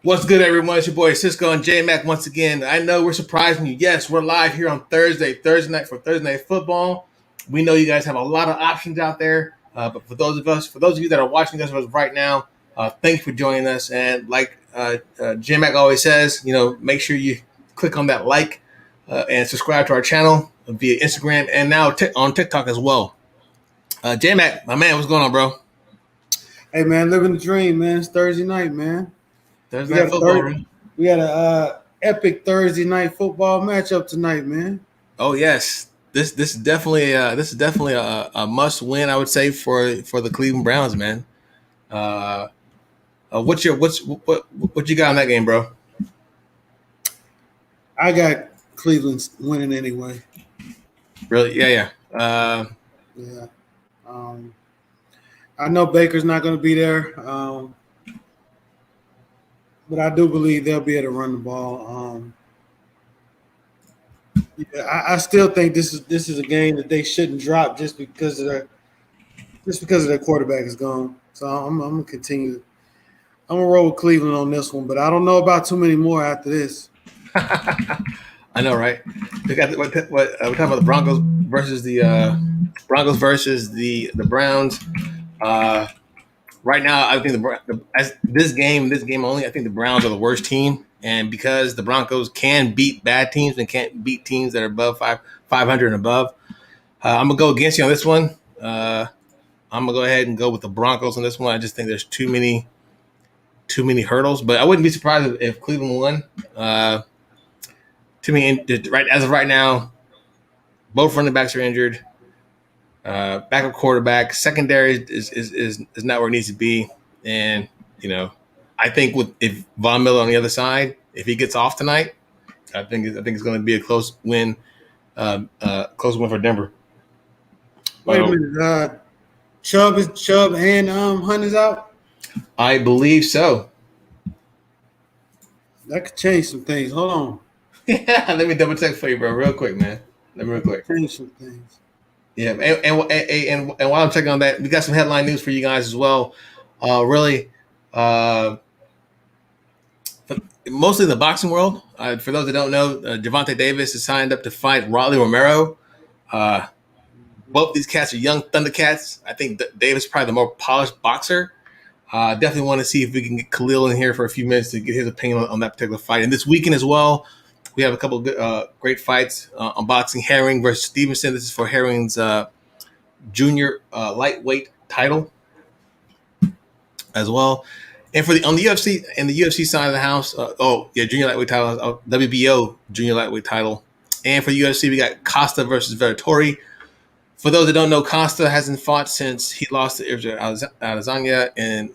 What's good, everyone? It's your boy Cisco and J Mac once again. I know we're surprising you. Yes, we're live here on Thursday night for Thursday Night Football. We know you guys have a lot of options out there, but for those of you that are watching us right now, thanks for joining us. And like J Mac always says, make sure you click on that like and subscribe to our channel via Instagram and now on TikTok as well. J Mac, my man, what's going on, bro? Hey man, living the dream, man. It's Thursday night, man. Thursday We Night got a Football. we got a epic Thursday night football matchup tonight, man. Oh yes, this is definitely a must win. I would say for the Cleveland Browns, man. Uh, what you got on that game, bro? I got Cleveland winning anyway. Really? Yeah, yeah. Yeah. Um, I know Baker's not going to be there, but I do believe they'll be able to run the ball. Yeah, I still think this is a game that they shouldn't drop just because of their quarterback is gone. So I'm gonna continue. I'm gonna roll with Cleveland on this one, but I don't know about too many more after this. I know, right? We got we're talking about the Broncos versus the Browns. Uh, right now, I think as this game only, I think the Browns are the worst team, and because the Broncos can beat bad teams and can't beat teams that are above 500 and above, I'm gonna go against you on this one. I'm gonna go ahead and go with the Broncos on this one. I just think there's too many hurdles, but I wouldn't be surprised if Cleveland won. To me, right as of right now, both running backs are injured. Backup quarterback, secondary is not where it needs to be, and I think if Von Miller on the other side, if he gets off tonight, I think it's going to be a close win for Denver. Wait a minute, Chubb and Hunt is out. I believe so. That could change some things. Hold on. Yeah, let me double check for you, bro, real quick, man. Let me real quick. Change some things. Yeah, and while I'm checking on that, we got some headline news for you guys as well. Really, mostly in the boxing world. For those that don't know, Gervonta Davis has signed up to fight Rolly Romero. Uh, Both these cats are young Thundercats. I think Davis is probably the more polished boxer. Definitely want to see if we can get Khalil in here for a few minutes to get his opinion on that particular fight. And this weekend as well, we have a couple of good, great fights on boxing. Herring versus Stevenson. This is for Herring's junior lightweight title as well. And on the UFC side of the house, junior lightweight title, WBO junior lightweight title. And for the UFC, we got Costa versus Vettori. For those that don't know, Costa hasn't fought since he lost to Adesanya, and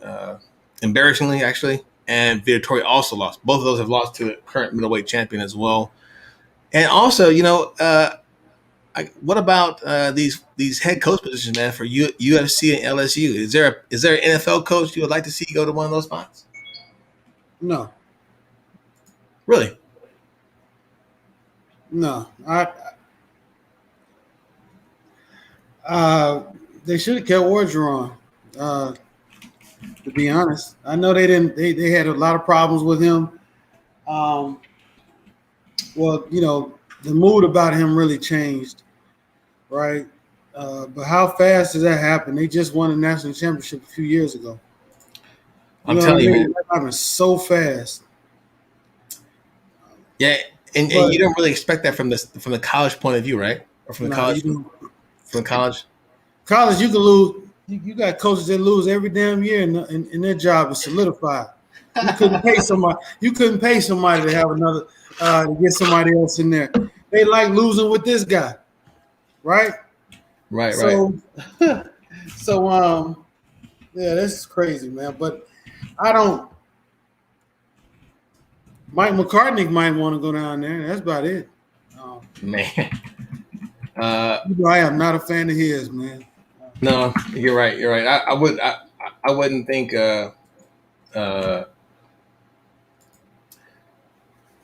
embarrassingly, actually. And Vettori also lost. Both of those have lost to the current middleweight champion as well. And also, what about these head coach positions, man, for UFC and LSU? Is there an NFL coach you would like to see go to one of those spots? No, Really? no. They should have kept Orgeron. To be honest, I know they didn't. They had a lot of problems with him. Well, the mood about him really changed, right? But how fast does that happen? They just won a national championship a few years ago. I'm telling you, man. That happened so fast. Yeah, and you don't really expect that from the college point of view, right? Or from the college, from college. College, you can lose. You got coaches that lose every damn year, and their job is solidified. You couldn't pay somebody. You couldn't pay somebody to have another to get somebody else in there. They like losing with this guy, right? Right. So yeah, this is crazy, man. But I don't. Mike McCartney might want to go down there. That's about it. Man. I am not a fan of his, man. No, you're right. You're right. I wouldn't think. I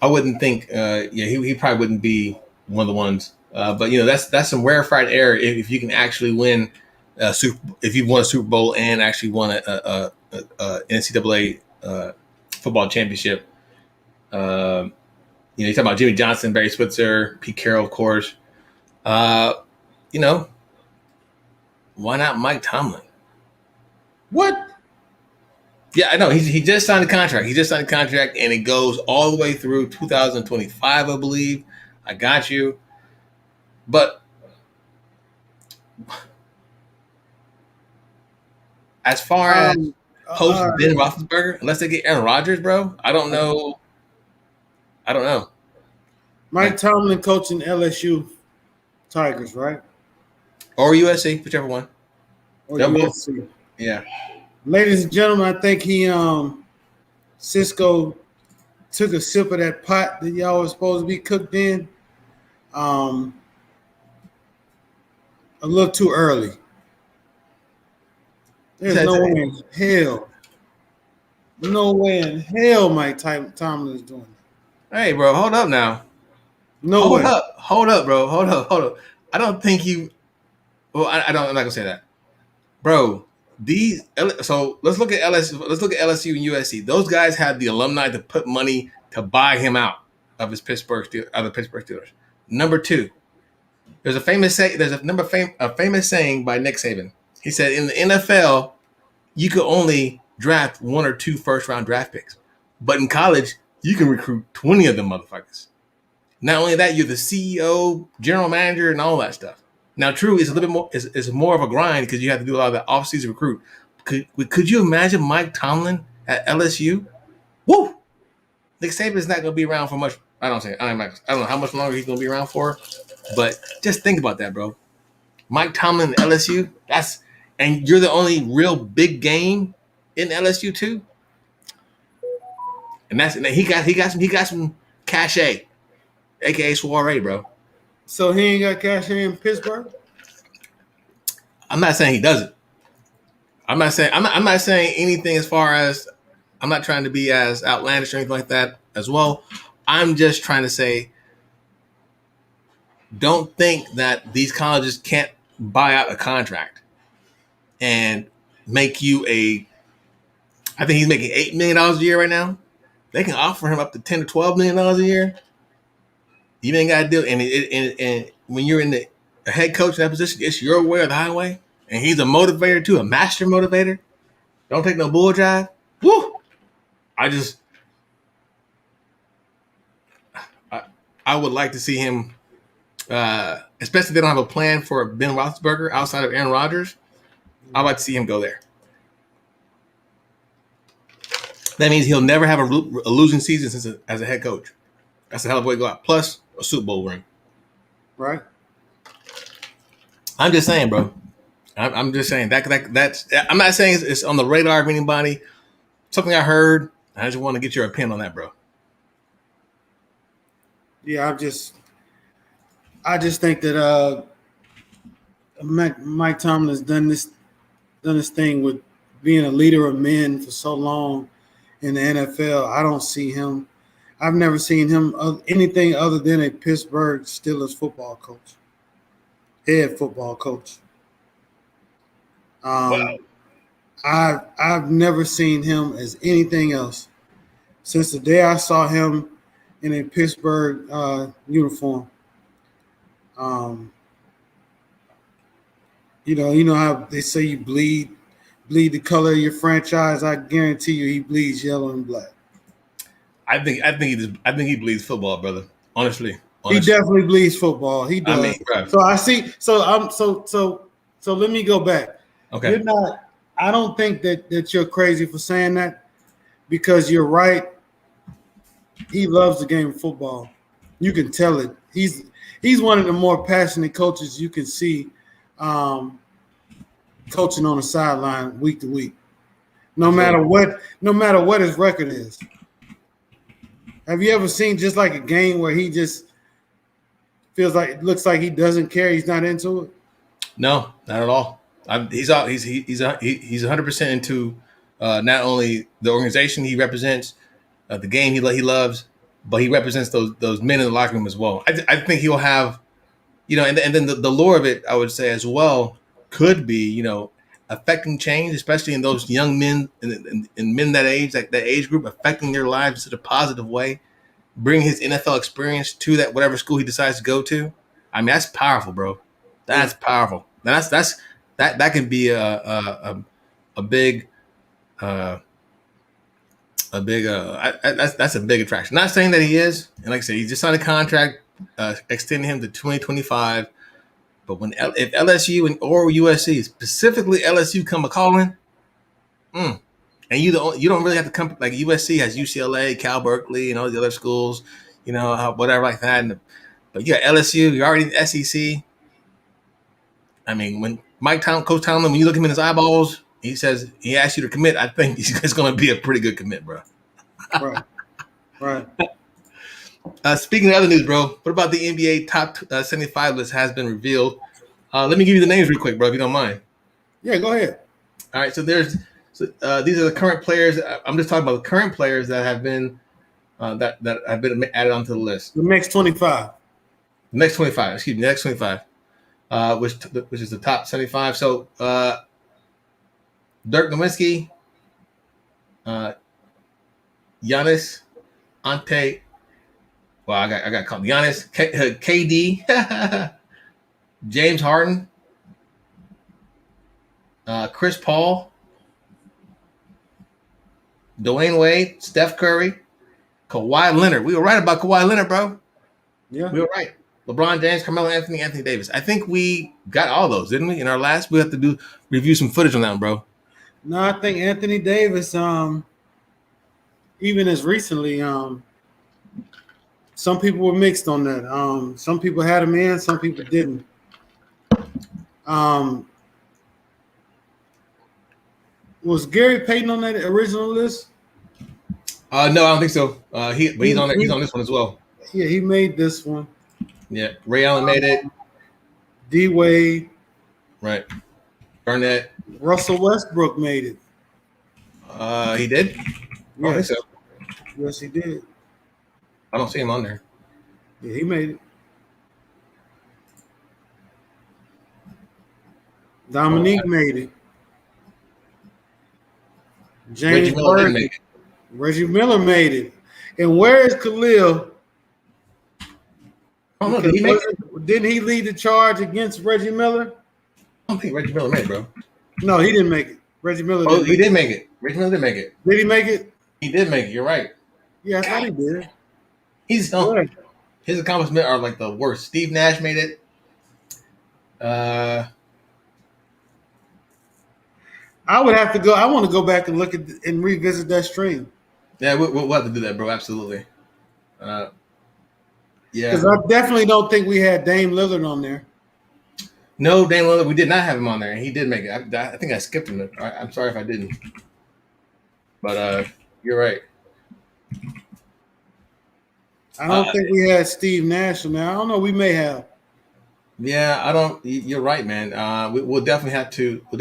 wouldn't think. He probably wouldn't be one of the ones. But that's some rarefied air if you can actually win if you've won a Super Bowl and actually won a NCAA football championship. You talk about Jimmy Johnson, Barry Switzer, Pete Carroll, of course. Uh, you know, why not Mike Tomlin? What? Yeah, I know. He just signed a contract. He just signed a contract, and it goes all the way through 2025, I believe. I got you. But as far as Um, post uh, Ben Roethlisberger, unless they get Aaron Rodgers, bro, I don't know. I don't know. Mike Like, Tomlin coaching LSU Tigers, right? or USC, whichever one. Or They're both. USC. Yeah. Ladies and gentlemen, I think Cisco took a sip of that pot that y'all was supposed to be cooked in. Um, a little too early. There's no way in hell. No way in hell Mike Tomlin is doing that. Hey, bro, hold up now. No way. Hold up, bro. Hold up. I don't think you. Well, I don't. I'm not gonna say that, bro. So let's look at LSU. Let's look at LSU and USC. Those guys had the alumni to put money to buy him out of his Pittsburgh Steelers. Number two, there's a famous saying by Nick Saban. He said, in the NFL, you could only draft 1 or 2 first-round draft picks, but in college, you can recruit 20 of them motherfuckers. Not only that, you're the CEO, general manager, and all that stuff. Now, true, it's a little bit more. It's more of a grind because you have to do a lot of the off-season recruit. Could you imagine Mike Tomlin at LSU? Woo! Nick Saban is not going to be around for much. I don't know how much longer he's going to be around for, but just think about that, bro. Mike Tomlin at LSU. And you're the only real big game in LSU too. And he got some cachet, aka soiree, bro. So he ain't got cash in Pittsburgh? I'm not saying he doesn't. I'm not saying anything as far as, I'm not trying to be as outlandish or anything like that as well. I'm just trying to say, don't think that these colleges can't buy out a contract and make you I think he's making $8 million a year right now. They can offer him up to $10 to $12 million a year. You ain't got to do it. And when you're in a head coach in that position, it's your way or the highway. And he's a motivator too, a master motivator. Don't take no bull jive. Woo! I would like to see him, especially if they don't have a plan for Ben Roethlisberger outside of Aaron Rodgers. I'd like to see him go there. That means he'll never have a losing season as a head coach. That's a hell of a way to go out. Plus a Super Bowl ring. Right. I'm just saying, bro. I'm just saying that's. I'm not saying it's on the radar of anybody. Something I heard. I just want to get your opinion on that, bro. Yeah, I just think that Mike Tomlin has done this thing with being a leader of men for so long in the NFL. I don't see him. I've never seen him anything other than a Pittsburgh Steelers football coach, head football coach. Wow. I've never seen him as anything else since the day I saw him in a Pittsburgh uniform. You know how they say you bleed the color of your franchise. I guarantee you, he bleeds yellow and black. I think he believes football, brother. Honestly. He definitely bleeds football. He does. I mean, bro. So I see. So let me go back. Okay. You're not. I don't think that you're crazy for saying that, because you're right. He loves the game of football. You can tell it. He's one of the more passionate coaches you can see coaching on the sideline week to week. No matter what his record is. Have you ever seen just like a game where he just looks like he doesn't care, he's not into it? No, not at all. He's 100% into not only the organization he represents, the game he loves, but he represents those men in the locker room as well. I think he'll have, and then the lore of it, I would say as well, could be, affecting change, especially in those young men and men that age, like that age group, affecting their lives in such a positive way, bring his NFL experience to that whatever school he decides to go to. I mean, that's powerful, bro. Yeah. That's powerful. That can be a big uh, that's a big attraction. Not saying that he is, and like I said, he just signed a contract extending him to 2025. But if LSU or USC, specifically LSU, come a calling, and you don't really have to come, like USC has UCLA, Cal Berkeley, and all the other schools, whatever like that. But you got LSU, you're already in the SEC. I mean, when Coach Tomlin, when you look him in his eyeballs, he says he asks you to commit. I think it's going to be a pretty good commit, bro. Right. Right. Speaking of other news, bro, what about the NBA top 75 list has been revealed? Let me give you the names real quick, bro, if you don't mind. Yeah, go ahead. All right, so these are the current players. I'm just talking about the current players that have been that have been added onto the list. The next 25. The next 25, excuse me, the next 25, which is the top 75. So Dirk Nowitzki, Giannis, Ante. Well, I got called Giannis, KD, James Harden, Chris Paul, Dwayne Wade, Steph Curry, Kawhi Leonard. We were right about Kawhi Leonard, bro. Yeah. We were right. LeBron James, Carmelo Anthony, Anthony Davis. I think we got all those, didn't we? In our last, we have to review some footage on that one, bro. No, I think Anthony Davis, even as recently, some people were mixed on that. Some people had him in, some people didn't. Was Gary Payton on that original list? No, I don't think so. He's on there. He's on this one as well. Yeah, he made this one. Yeah, Ray Allen made it. D Wade, Right. Burnett. Russell Westbrook made it. He did. I don't think so. Yes, he did. I don't see him on there. Yeah, he made it. Dominique made it. James Reggie Miller didn't Worthy. make it. Reggie Miller made it. And where is Khalil? I don't know. Did he make it? Didn't he lead the charge against Reggie Miller? I don't think Reggie Miller made it, bro. No, he didn't make it. Reggie Miller Oh, didn't he did make it. Reggie Miller did make it. Did he make it? He did make it. You're right. Yeah, I thought he did. His accomplishments are like the worst. Steve Nash made it. I would have to go. I want to go back and look at and revisit that stream. Yeah, we'll have to do that, bro. Absolutely. Yeah. Because I definitely don't think we had Dame Lillard on there. No, Dame Lillard, we did not have him on there, and he did make it. I think I skipped him. I'm sorry if I didn't. But you're right. I don't think we had Steve Nash on there. I don't know. We may have. Yeah, I don't. You're right, man. We'll definitely have to. Look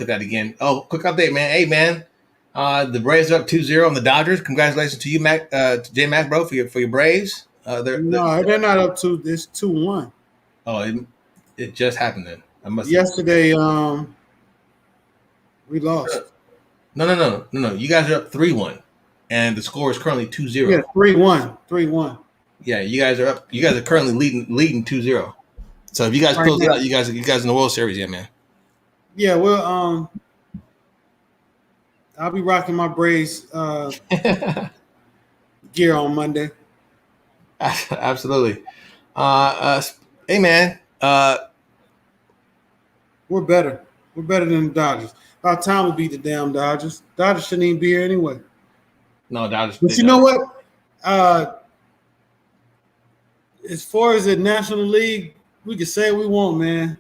at that again. Oh, quick update, man. Hey, man. The Braves are up 2-0 on the Dodgers. Congratulations to you, Mac, J Mac, bro, for your Braves. They're not up to this 2-1. Oh, it just happened then. Yesterday, we lost. No. You guys are up 3-1, and the score is currently 2-0. Yeah, 3-1. Yeah, you guys are up. You guys are currently leading 2-0. So if you guys close it out, you guys in the World Series, yeah, man. Yeah, well, I'll be rocking my Braves gear on Monday. Absolutely. Hey, man. We're better. We're better than the Dodgers. About time we beat the damn Dodgers. Dodgers shouldn't even be here anyway. No, Dodgers. But you know what? As far as the National League, we can say we want, man.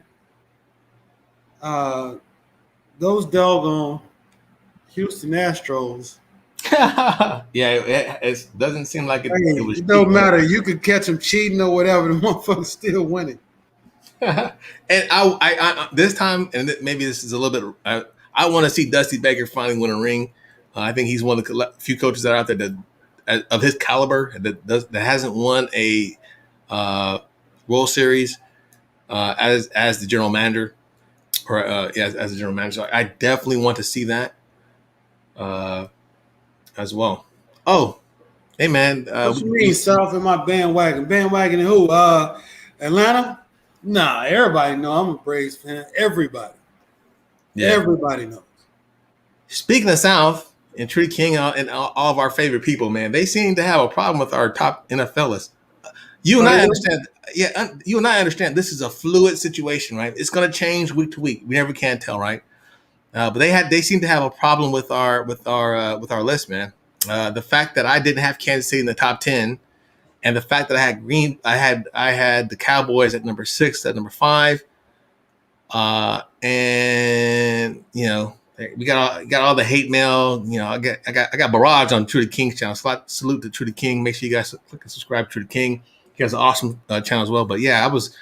Those doggone Houston Astros. Yeah, it doesn't seem like it was. It don't matter. You could catch them cheating or whatever. The motherfuckers still winning. And I this time, and maybe this is a little bit. I want to see Dusty Baker finally win a ring. I think he's one of the few coaches that are out there that of his caliber that hasn't won a World Series. as the general manager, or as the general manager. So I definitely want to see that as well. Oh, hey man, What you mean, South in my bandwagon? Bandwagon and who? Atlanta? Nah, everybody know I'm a Braves fan. Everybody. yeah. Everybody knows. Speaking of South and Tree King and all of our favorite people, man, they seem to have a problem with our top NFL list. You and Oh, I yeah? understand. Yeah, you and I understand. This is a fluid situation, right? It's going to change week to week. We never can tell, right? But they seem to have a problem with our list, man. The fact that I didn't have Kansas City in the top 10, and the fact that I had the Cowboys at number 6, at number 5, and we got all the hate mail. I got barrage on True to King's channel. Salute to True to King. Make sure you guys click and subscribe to True to King. He has an awesome channel as well. But yeah, I was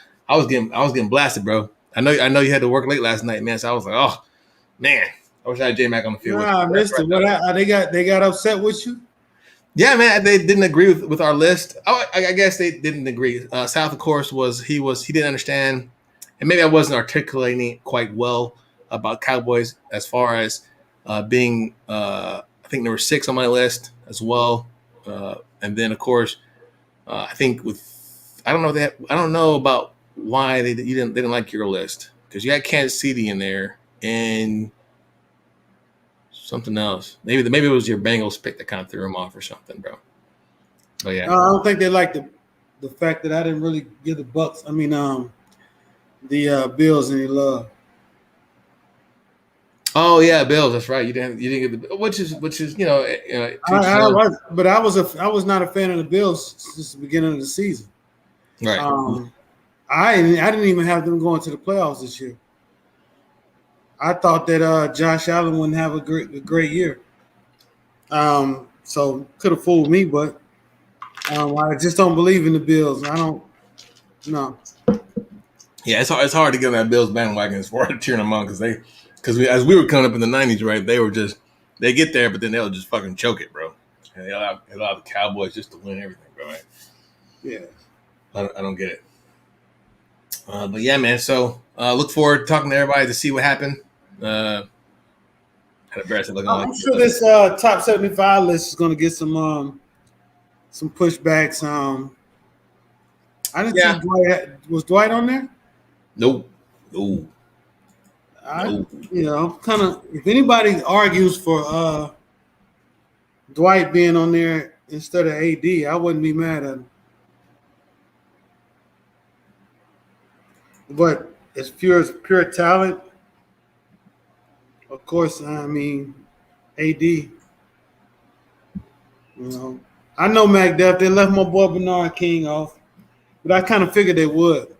getting blasted, bro. I know you had to work late last night, man. So I was like, oh man, I wish I had J Mac on the field. Nah, I missed it. What they got upset with you? Yeah, man, they didn't agree with our list. I guess they didn't agree. South, of course, he didn't understand, and maybe I wasn't articulating it quite well about Cowboys as far as being, I think, number 6 on my list as well. And then, of course, I think I don't know about why they didn't like your list, because you had Kansas City in there and something else. Maybe it was your Bengals pick that kind of threw them off or something, bro. But yeah, I don't think they liked the fact that I didn't really give the Bucks. I mean, the Bills any love. oh yeah, Bills. That's right. You didn't get the which is But I was not a fan of the Bills since the beginning of the season. right. I didn't even have them going to the playoffs this year. I thought that Josh Allen wouldn't have a great year. So could have fooled me, but I just don't believe in the Bills. I don't. No. Yeah, it's hard to get on that Bills bandwagon as far as cheering them on, because as we were coming up in the '90s, right? They get there, but then they'll just fucking choke it, bro. And they'll allow the Cowboys just to win everything, bro. Right? Yeah. I don't get it. But yeah, man. So look forward to talking to everybody to see what happened. Had embarrassing looking. I'm sure this top 75 list is going to get some pushbacks. I didn't see Dwight. Was Dwight on there? Nope. Kind of. If anybody argues for Dwight being on there instead of AD, I wouldn't be mad at him. But as pure talent, of course, I mean, AD. I know McDuff. They left my boy Bernard King off, but I kind of figured they would.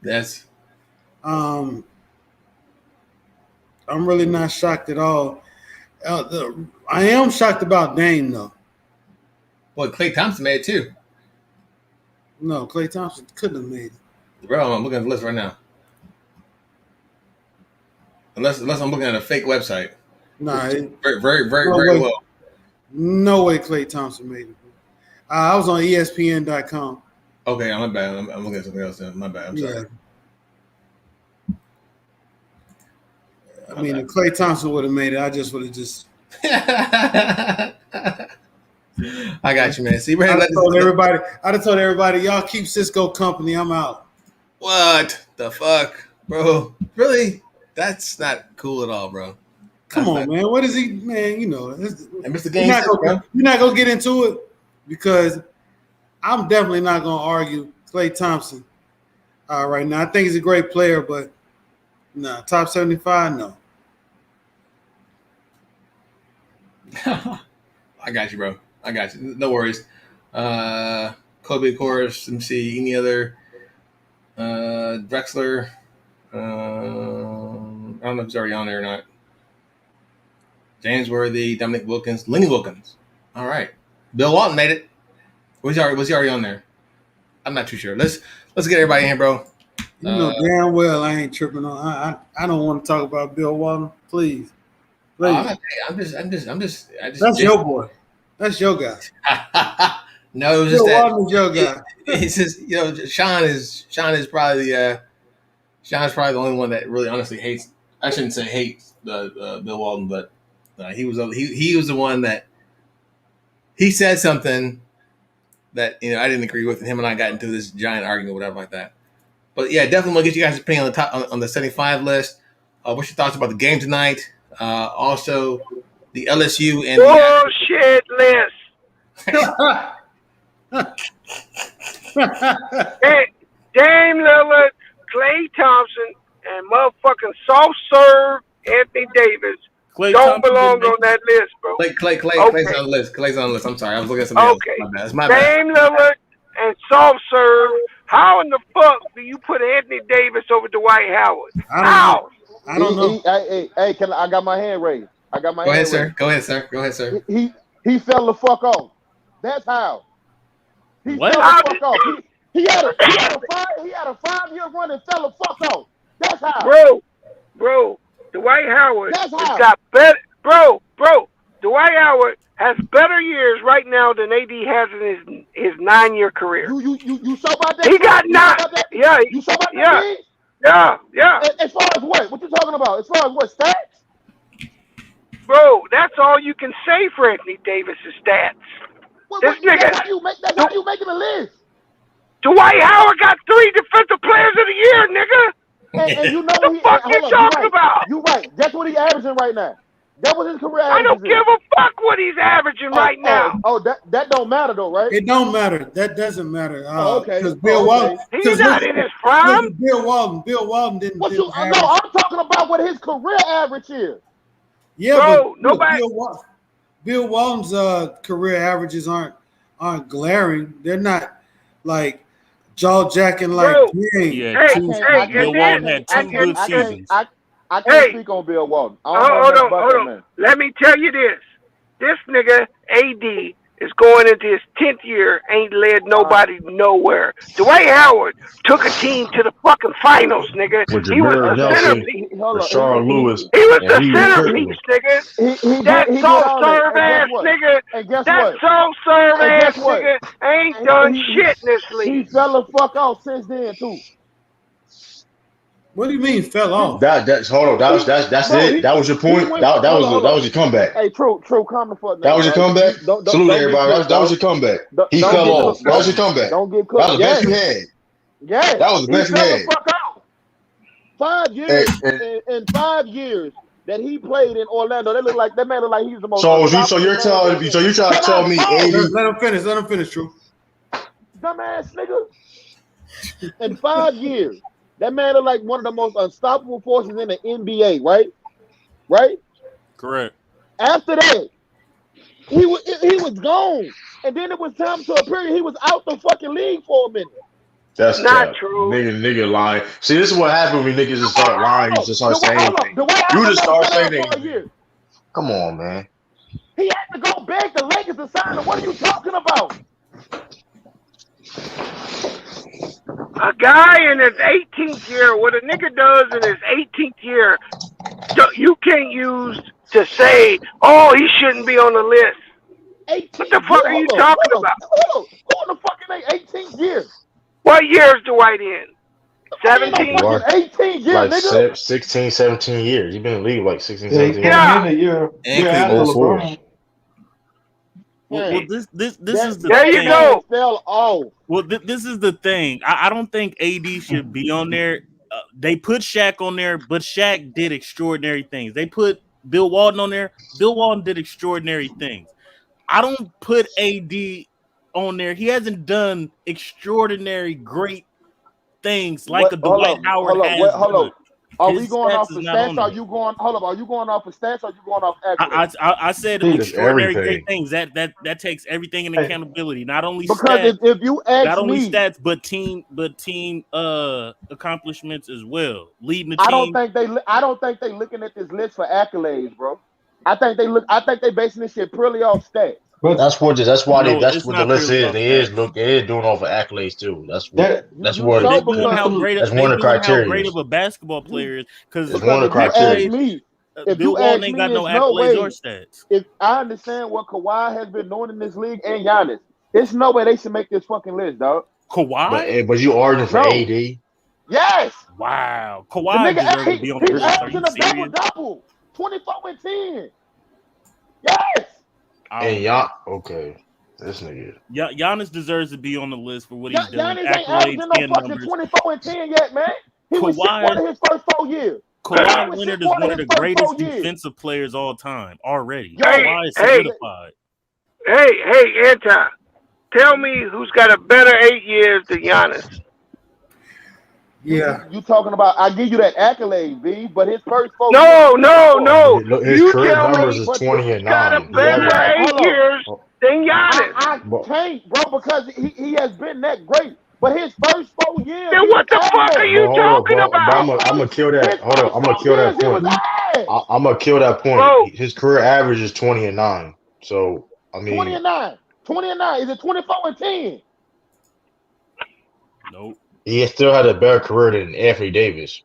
Yes. I'm really not shocked at all. I am shocked about Dame though. Well, Klay Thompson made it too. No, Klay Thompson couldn't have made it. Bro, I'm looking at the list right now. Unless I'm looking at a fake website. Nah, very well. No way Klay Thompson made it. I was on ESPN.com. Okay, my bad. I'm looking at something else. My bad. I'm sorry. I mean, if Klay Thompson would have made it, I just would have just. I got you, man. See, I'd have told everybody, y'all keep Cisco company. I'm out. What the fuck, bro? Really? That's not cool at all, bro. Come on, man. What is he, man? And Mr. Game, you're not gonna get into it because I'm definitely not gonna argue Klay Thompson right now. I think he's a great player, but top 75, no. I got you, bro. I got you. No worries. Kobe, of course. Let me see. Any other? Drexler. I don't know if he's already on there or not. James Worthy, Dominic Wilkins, Lenny Wilkins. All right. Bill Walton made it. Was he already on there? I'm not too sure. Let's get everybody in here, bro. You know damn well I ain't tripping on. I don't want to talk about Bill Walton. Please. I'm just. That's your boy. That's your guy. No, it was just Bill that. Walton's your guy. It's just Sean is probably Sean's probably the only one that really honestly hates. I shouldn't say hates Bill Walton, but he was the one that he said something that I didn't agree with, and him and I got into this giant argument, whatever like that. But yeah, definitely want to get you guys' opinion on the top on the 75 list. What's your thoughts about the game tonight? Also, the LSU and bullshit list. Hey, Dame Lillard, Klay Thompson, and motherfucking soft serve Anthony Davis Klay don't Thompson belong didn't on that list, bro. Clay's on the list. Clay's on the list. I'm sorry, I was looking at something Okay. else. That's my bad. Dame Lillard and soft serve. How in the fuck do you put Anthony Davis over Dwight Howard? How? I don't know. Hey, I got my hand raised. Go ahead, sir. Go ahead, sir. He fell the fuck off. That's how. He What? fell the fuck off. He had a 5-year run and fell the fuck off. That's how. Bro, Dwight Howard That's has how. got better. Bro, Dwight Howard has better years right now than AD has in his 9-year career. You saw about that? He got 9. Yeah. You saw about that? Yeah. As far as what? What you talking about? As far as what stats? Bro, that's all you can say for Anthony Davis' stats. This nigga. That's how you making a list. Dwight Howard got 3 Defensive Players of the Year, nigga. And you know What the fuck you talking about? You're right. That's what he's averaging right now. That was his career average. I don't give a fuck what he's averaging right now. That don't matter though, right? It don't matter. That doesn't matter. Okay. Because Bill Walton. He's not in his prime. Bill Walton didn't. No, I'm talking about what his career average is. Yeah, bro, but nobody. Bill Walton's career averages aren't glaring. They're not like jaw jacking like. Bro, Bill Walton had 2 good seasons. I can't speak on Bill Walton. Hold on. Let me tell you this. This nigga, AD, is going into his 10th year, ain't led nobody nowhere. Dwight Howard took a team to the fucking finals, nigga. He was the centerpiece. Sean Lewis. He was the centerpiece, nigga. That soft-serve ass nigga. That soft-serve ass nigga ain't done shit in this league. He fell the fuck off since then, too. What do you mean fell off? That's hold on. That's it. That was your point. That was your comeback. Hey, true. Calm the fuck down. That was your comeback. Salute everybody. That was your comeback. He fell off. That was your comeback. Don't get cooked. That was the best you had. Yeah. That was the best you had. The fuck out. 5 years. In 5 years that he played in Orlando, that man looked like he's the most. So you're trying to tell me 80. Let him finish, True. Dumbass nigga. In 5 years. That man looked like one of the most unstoppable forces in the NBA, right? Right? Correct. After that, he was gone. And then it was time to a period he was out the fucking league for a minute. That's not true. Nigga lying. See, this is what happens when niggas just start lying. You just start saying things. You just start saying things. Come on, man. He had to go beg the Lakers to sign him. What are you talking about? A guy in his 18th year, what a nigga does in his 18th year, you can't use to say, oh, he shouldn't be on the list. What the fuck are you talking about? Who in the fuck in their 18th year? What year is Dwight in? 17? 18 years, like nigga. 16, 17 years. You've been in the league like 16, 17 years. Yeah. Well, this is the there thing. you go. Fell off. Well, this is the thing. I don't think AD should be on there. They put Shaq on there, but Shaq did extraordinary things. They put Bill Walton on there. Bill Walton did extraordinary things. I don't put AD on there. He hasn't done extraordinary, great things like a Dwight Howard has. Hold on. Are we going off the stats? Are you going off of stats? Or are you going off accolades? I said extraordinary great things. That takes everything in accountability. Not only because stats, if you ask not only me, stats, but team accomplishments as well. Leading the team. I don't think they looking at this list for accolades, bro. I think they basing this shit purely off stats. But that's what the list is. They is doing off of accolades too. That's one of the criteria. How great of a basketball player is because one of the criteria. Bill Walton ain't got no accolades or stats. If I understand what Kawhi has been doing in this league and Giannis, there's no way they should make this fucking list, dog. Kawhi, but you arguing for AD? Yes. Wow. The Kawhi nigga, deserves to be on the he's list. Are you averaging a serious? double-double. 24 and 10. Yes. And y'all, okay. This nigga. Giannis deserves to be on the list for what he's done. Giannis ain't Accolades averaging no and fucking numbers. 24 and 10 yet, man. He was shit one of his first 4 years. Kawhi Leonard is one of the greatest defensive players all time already. Kawhi is solidified. Hey, Anti, tell me who's got a better 8 years than Giannis. Yeah. You talking about, I give you that accolade, B, but his first 4 No. His You career tell numbers me is 20 and 9. got a better 8 years than Giannis. I can't, bro, because he has been that great. But his first 4 years, then what the fuck are you talking about? I'm gonna kill that. Hold on, I'm gonna kill that point. I'm gonna kill that point. Bro. His career average is 20 and 9. So I mean, 20 and 9. 20 and 9. Is it 24 and 10? Nope. He still had a better career than Anthony Davis.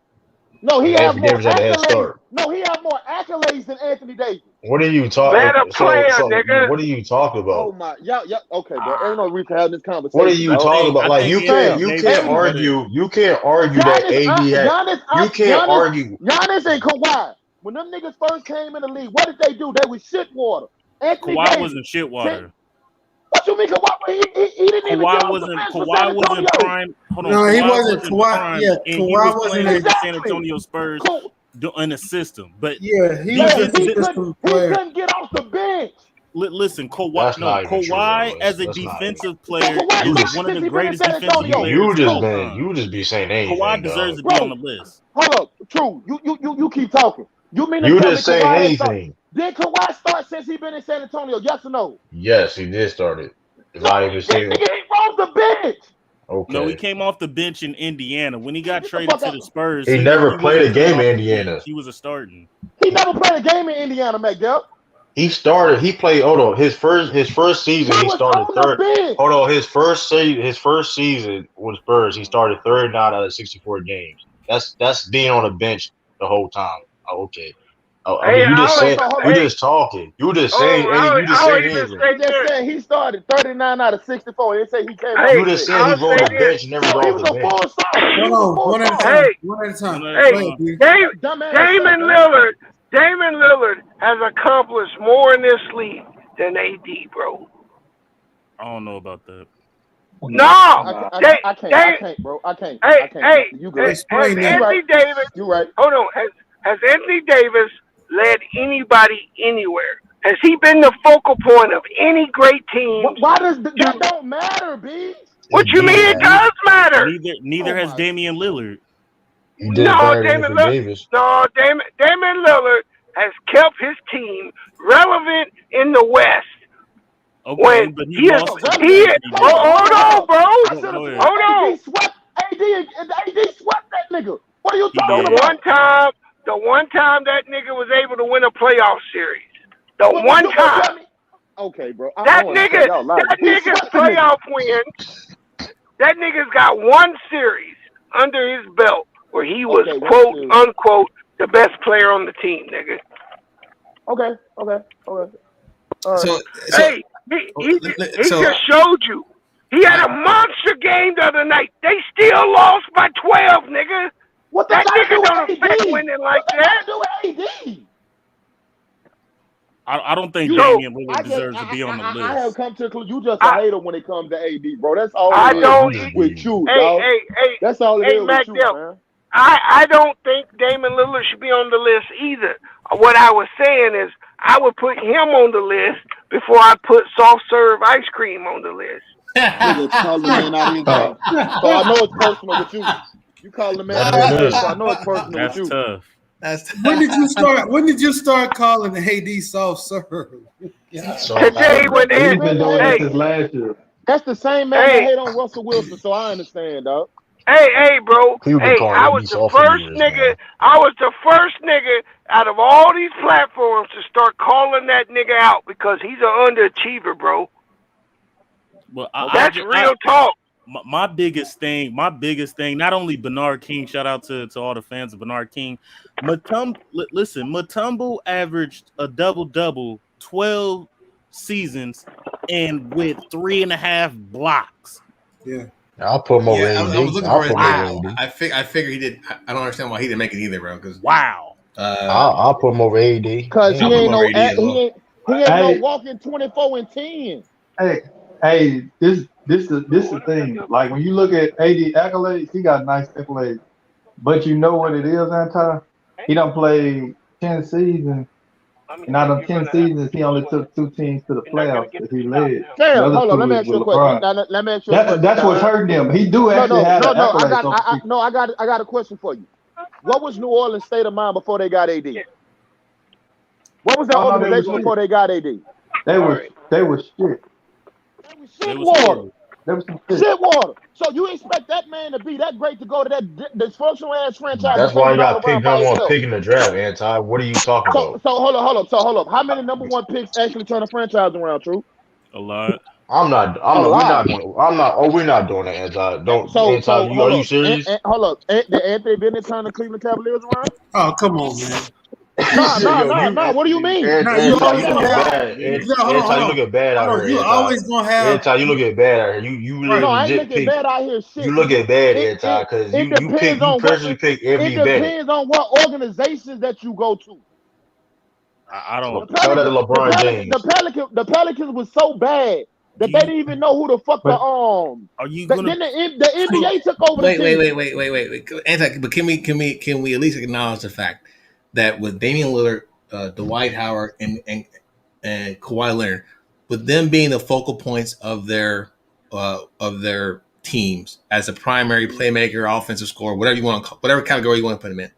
No, he has more accolades. No, he has more accolades than Anthony Davis. What are you talking? Better player, nigga. What are you talking about? Oh my, yeah, okay, bro. Ain't no reason to have this conversation. What are you talking about? Like you can't argue. You can't argue that AD had. You can't argue. Giannis and Kawhi, when them niggas first came in the league, what did they do? They was shit water. Anthony Kawhi Davis wasn't shit water. What you mean? Kawhi? He didn't even get off the bench for San Antonio. Prime. Hold on. No, Kawhi he wasn't. prime, Yeah, and Kawhi he was wasn't playing with the San Antonio Spurs in the system. But yeah, he couldn't get off the bench. Listen, Kawhi as a defensive player is one of the greatest defensive players. You just be saying anything. Kawhi deserves to be on the list. Hold up, true. You keep talking. You mean you just saying anything? Did Kawhi start since he been in San Antonio? Yes or no? Yes, he did start it. Not even saying he off the bench. Okay. No, he came off the bench in Indiana when he got traded to the Spurs. He never played a game in Indiana. He was a starting. He never played a game in Indiana, McDell. He started. He played. Hold on. His first season, he started third. Hold on. His first season with Spurs, he started 39 out of 64 games. That's being on the bench the whole time. Oh, okay. I mean, you just talking. You just saying. You just saying anything. He just said he started 39 out of 64. He said he came. You just said he rode the bench, never rode the bench. Hold on, one at a time. Damon Lillard has accomplished more in this league than AD, bro. I don't know about that. No, I can't, bro. I can't. Hey, you good? Anthony Davis. You right? Hold on. Has Anthony Davis led anybody anywhere? Has he been the focal point of any great team? Why does that don't matter, B? What you mean it does matter? Neither has Damian Lillard. Damon Lillard has kept his team relevant in the West. Okay, when but hold on, bro. Hold on. AD swept that nigga. What are you talking about? The one time that nigga was able to win a playoff series. The one time. Okay, bro. That nigga's playoff win. That nigga's got one series under his belt where he was quote unquote the best player on the team, nigga. Okay. Hey, he just showed you. He had a monster game the other night. They still lost by 12, nigga. What that nigga don't affect winning like that? I don't think Damian Lillard deserves to be on the list. I have come to the conclusion. You just a hater when it comes to AD, bro. That's all with you, dog. That's all it is with you, man. I don't think Damian Lillard should be on the list either. What I was saying is I would put him on the list before I put soft serve ice cream on the list. So I know it's personal with you. You call the man out of his so I know it's personal with you. Tough. When did you start calling the AD soft serve? Today when he's been doing this since last year. That's the same man that hate on Russell Wilson, so I understand, dog. Hey, bro. I was the first nigga out of all these platforms to start calling that nigga out because he's an underachiever, bro. Well, that's real talk. My biggest thing, not only Bernard King, shout out to all the fans of Bernard King. Mutombo averaged a double-double 12 seasons and with 3.5 blocks. Yeah. I'll put him over Yeah, I was AD. looking I'll for put his him over name. AD. I figure he did. I don't understand why he didn't make it either, bro. Because Wow. I'll put him over AD. Cause I'll he put him ain't over no AD as well. he ain't no Hey, walking 24-10. hey, this the thing. Like when you look at AD accolades, he got nice accolades. But you know what it is, Anti? He don't play 10 seasons, and out of 10 seasons, he only took 2 teams to the playoffs that he led. The Damn, other hold on. 2 Let me was ask you with a question. LeBron. Now, let me ask you a question, That's what's Don. hurting him. He do No, actually no, have no, the no. I accolades got, over people. I got a question for you. What was New Orleans' state of mind before they got AD? What was their Oh no, they was organization shit. before they got AD? They was shit. They was It shit was water. horrible. There was some shit. Shit water. So you expect that man to be that great to go to that dysfunctional ass franchise and That's play why you without got LeBron picked by number one himself? pick in the draft, Anti. What are you talking So about? hold up. How many number one picks actually turn a franchise around, True? A lot. A We're lot. not going. I'm not. Oh, we're not doing that, Anti. Don't, Anti. Are Hold you up. serious? Hold up. Did Anthony Bennett turn the Cleveland Cavaliers around? Oh, come on, man. Shit, yo, Nah. What do you mean? Now you Anti, always you gonna looking have. bad. No, Anti, you looking bad out hold on. here, You Anti. always gonna have. Anti, you looking bad out here. You Right. really No, I ain't legit looking pick. bad out here. You Shit. looking bad, It Anti, because it depends you on what personally pick every it Bennett. depends on what organizations that you go to. I don't. Tell that to LeBron James. The Pelicans was so bad that they You didn't even know who the fuck But are you gonna? then the NBA took over the Wait, wait, team. wait, wait, wait, wait, wait. Anti, but can we at least acknowledge the fact that with Damian Lillard, Dwight Howard, and Kawhi Leonard, with them being the focal points of their teams as a primary playmaker, offensive scorer, whatever you want to whatever category you want to put them in,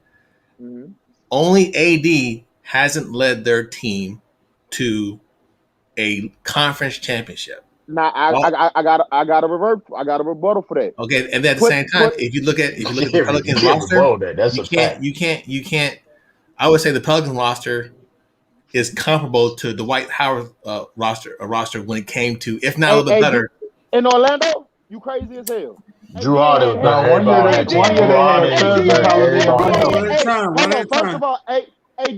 Mm-hmm. only AD hasn't led their team to a conference championship. Now Well, I got a rebuttal for that. okay, and then at the Put same time, put if you look at the You Pelicans can't roster, rebuttal that. That's you a can't fact. you can't you can't. I would say the Pelicans roster is comparable to the Dwight Howard roster when it came to, if not a little bit a better. in Orlando. You crazy as hell. Drew AD ain't Holiday had was better half. than no, one year everybody on that they AD one team. year Drew ain't they AD had Holiday ain't Cousins, better than have Holiday, and everybody on that One Bledsoe. at a team. time. One hold at on. a First time. of all, AD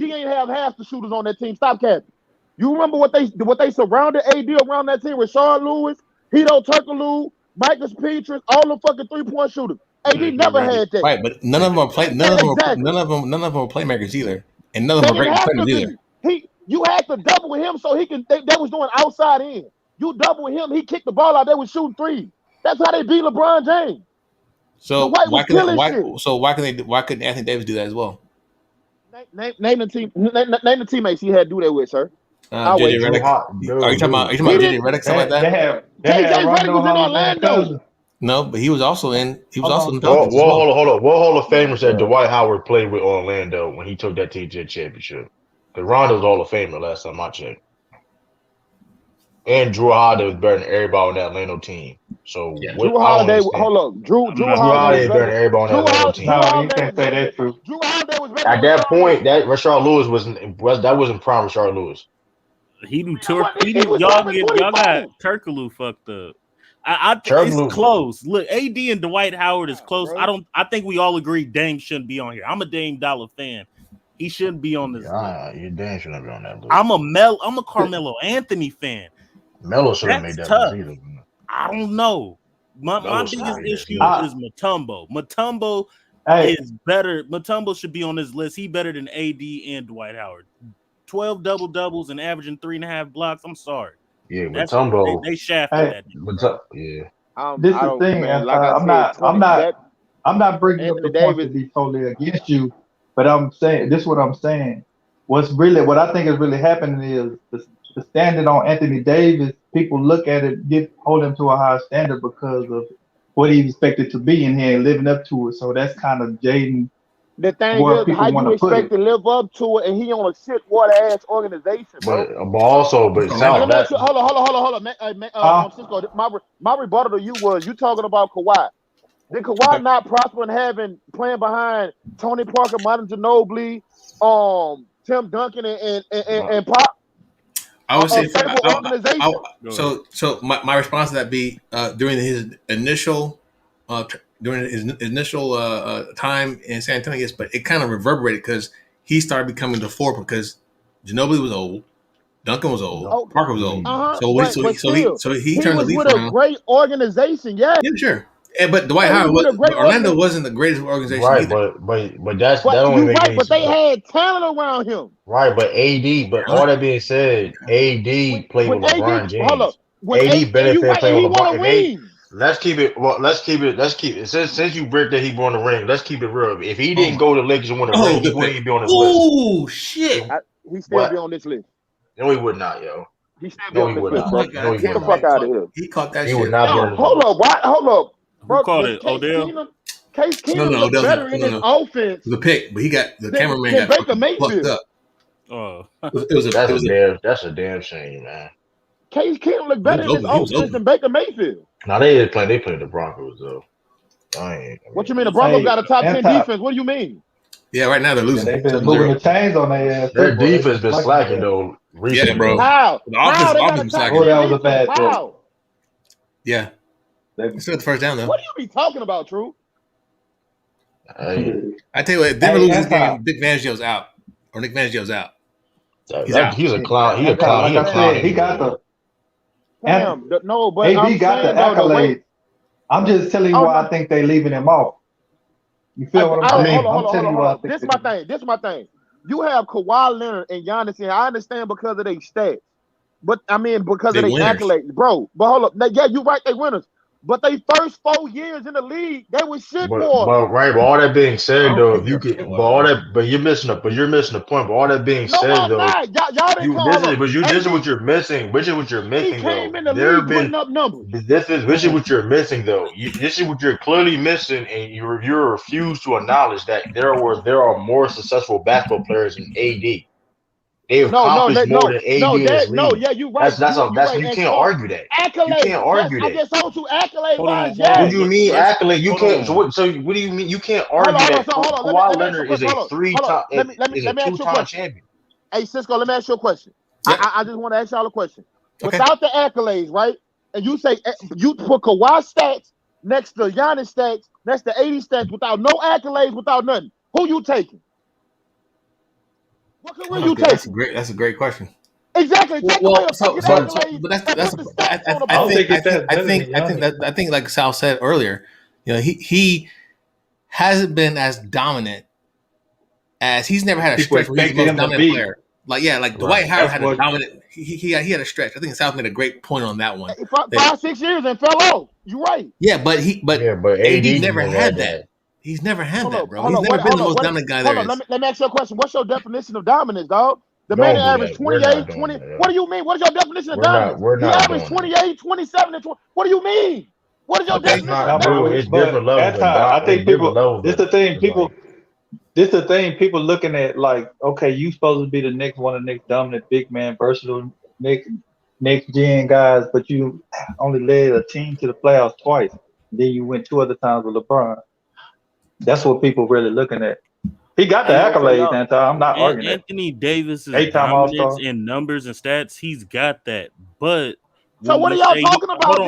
ain't have half the shooters on that team. Stop capping. You remember what they surrounded AD around that team with Rashard Lewis, Hito Turkoglu, Michael Petras, all the fucking 3-point shooters. AD J.J. never Redick. had that. Right, but none of them are play. Exactly. None of them are playmakers either, and none of They them are didn't great have to defenders either. be. You had to double with him so he can. They was doing outside in. You double with him, he kicked the ball out. They was shooting threes. That's how they beat LeBron James. The So White why was can killing shit. why couldn't Anthony Davis do that as well? Name the team. Name the teammates he had to do that with, sir. I'll JJ wait. Drew Redick. Hot, Are dude. you talking He about JJ didn't. Redick, something like They that? had JJ Redick Rondo, was in Holiday, and Orlando. Cousins. No, but he was Hold also in on, the Pelicans as well. Hold on. What Hall of Famer said bro. Dwight Howard played with Orlando when he took that team to the championship? Because Rondo's Hall of Famer last time I checked. And Drew Holiday was better than everybody on that Atlanta team. So Yeah. what Drew I don't Holiday. understand. Hold up. I'm Drew not Drew Holiday saying was Holiday is that. better better than than everybody on that Atlanta Drew team. No, you Holiday was can't say better than that true. Drew Holiday was better than At that Rashard point, Lewis. that wasn't prime Rashard Lewis. He do That tour. wasn't, he was dropping Y'all got 24. Turkaloo fucked up. It's Turkoglu, close. Look, AD and Dwight Howard is Yeah, close. bro. I think we all agree Dame shouldn't be on here. I'm a Dame Dollar fan. He shouldn't be on this list. you damn should not be on that list. I'm a Carmelo Anthony fan. Melo should have made That's that list tough. either. I don't know. My Melo should have biggest made that issue either. I, is Mutombo. Mutombo hey, is better. Mutombo should be on this list. He better than AD and Dwight Howard. 12 double doubles and averaging 3.5 blocks. I'm sorry. Yeah, That's Mutombo. they shafted hey, that. Yeah. this I is the don't, thing, man. and Like I said, I'm not bringing up Anthony the point to Davis. be totally against you, but I'm saying this is what I'm saying. What I think is really happening is the standard on Anthony Davis. People look at it, hold him to a high standard because of what he's expected to be in here and living up to it. So that's kind of jading The thing where is, how people want you to put expect it. to live up to it, and he on a shit water ass organization, bro. But Now Sal, let me that ask you. Hold on. Huh? Cisco. My rebuttal to you was you talking about Kawhi. Did Kawhi not prosper in having playing behind Tony Parker, Martin Ginobili, Tim Duncan, and Pop I would a say stable organization? Go ahead. so. My response to that be during his initial time in San Antonio, yes, but it kind of reverberated because he started becoming the forward because Ginobili was old, Duncan was old, Oh, Parker was old. So when but still, so he he turned the was leaf with a around. great organization. Yeah, Yeah, sure. But Dwight Howard, Orlando wasn't the greatest organization right? either. But that only you make right. any But sense. they had talent around him. Right, but AD. But all that being said, AD played with LeBron James. Hold up. AD benefited playing with LeBron. Won a ring. Let's keep it. Well, let's keep it. Since you break that he won the ring, let's keep it real. If he didn't go to the Lakers and win the ring, he wouldn't even be on this list. Oh shit! He still be on this list. No, he would not, yo. He still be on this list, bro. No, Get the fuck out of here. He caught that He shit. would not be on this Hold list. up. Why? Hold up. Who called it? Odell? Case Keenum looked better in his offense. The pick, but he got the cameraman got Baker Mayfield. fucked up. Oh, That's a damn shame, man. Case Keenum looked better in his offense than Baker Mayfield. Now they played the Broncos though. What you mean? The Broncos got a top 10 defense. What do you mean? Yeah, right now they're losing. They've been moving the chains on their ass. Their defense been slacking though. Recently. Yeah, bro. How? The offense slacking. That was a bad throw. How? Yeah. They still the first down though. What do you be talking about, True? I tell you what, if Denver loses this game, Nick Fangio's out. Or Nick Fangio's out. He's a clown. He's a clown. Like I said, he got the. No, but AB got the accolades. I'm just telling you why I think they leaving him off. You feel what I'm saying? I'm telling you why I think. This is my thing. You have Kawhi Leonard and Giannis, and I understand because of their stats, but I mean because of their accolades, bro. But hold up, yeah, you're right, they winners. But they first 4 years in the league, they was shit for. But all that being said, though, if you could, but you're missing the point. But all that being said, though, this is what you're missing. Which is what you're missing, though. This is what you're missing, though. This is what you're clearly missing, and you refuse to acknowledge that there are more successful basketball players than AD. They've accomplished more than AD. Yeah, you're right. You can't argue that. Accolades. You can't argue that. I just told you accolades. What do you mean accolade? You can't. So what do you mean? You can't argue that Kawhi Leonard is a two-time champion. Hey, Cisco, let me ask you a question. I just want to ask y'all a question. Okay. Without the accolades, right? And you say you put Kawhi stats next to Giannis stats, next to 80 stats, without no accolades, without nothing. Who you taking? What you taking? That's a great question. Exactly. Well, I think like Sal said earlier, he hasn't been as dominant as he's never had a stretch where he's the most dominant player. Dwight Howard had a dominant. He had a stretch. I think South made a great point on that one. 5-6 years and fell off. You're right. Yeah, but AD never had that. He's never had that, bro. He's never been the most dominant guy there is. Let me ask you a question. What's your definition of dominance, dog? The man averaged 28, 20. What do you mean? What is your definition of dominance? He averaged 28, 27, and 20. What do you mean? What is your definition of dominance? It's different levels. I think people. This the thing. People looking at like, okay, you supposed to be the next one of the next dominant big man, versatile next gen guys, but you only led a team to the playoffs twice. Then you went 2 other times with LeBron. That's what people really looking at. He got the accolades, I'm not arguing. Anthony Davis is dominance in numbers and stats. He's got that. But so what are y'all talking about?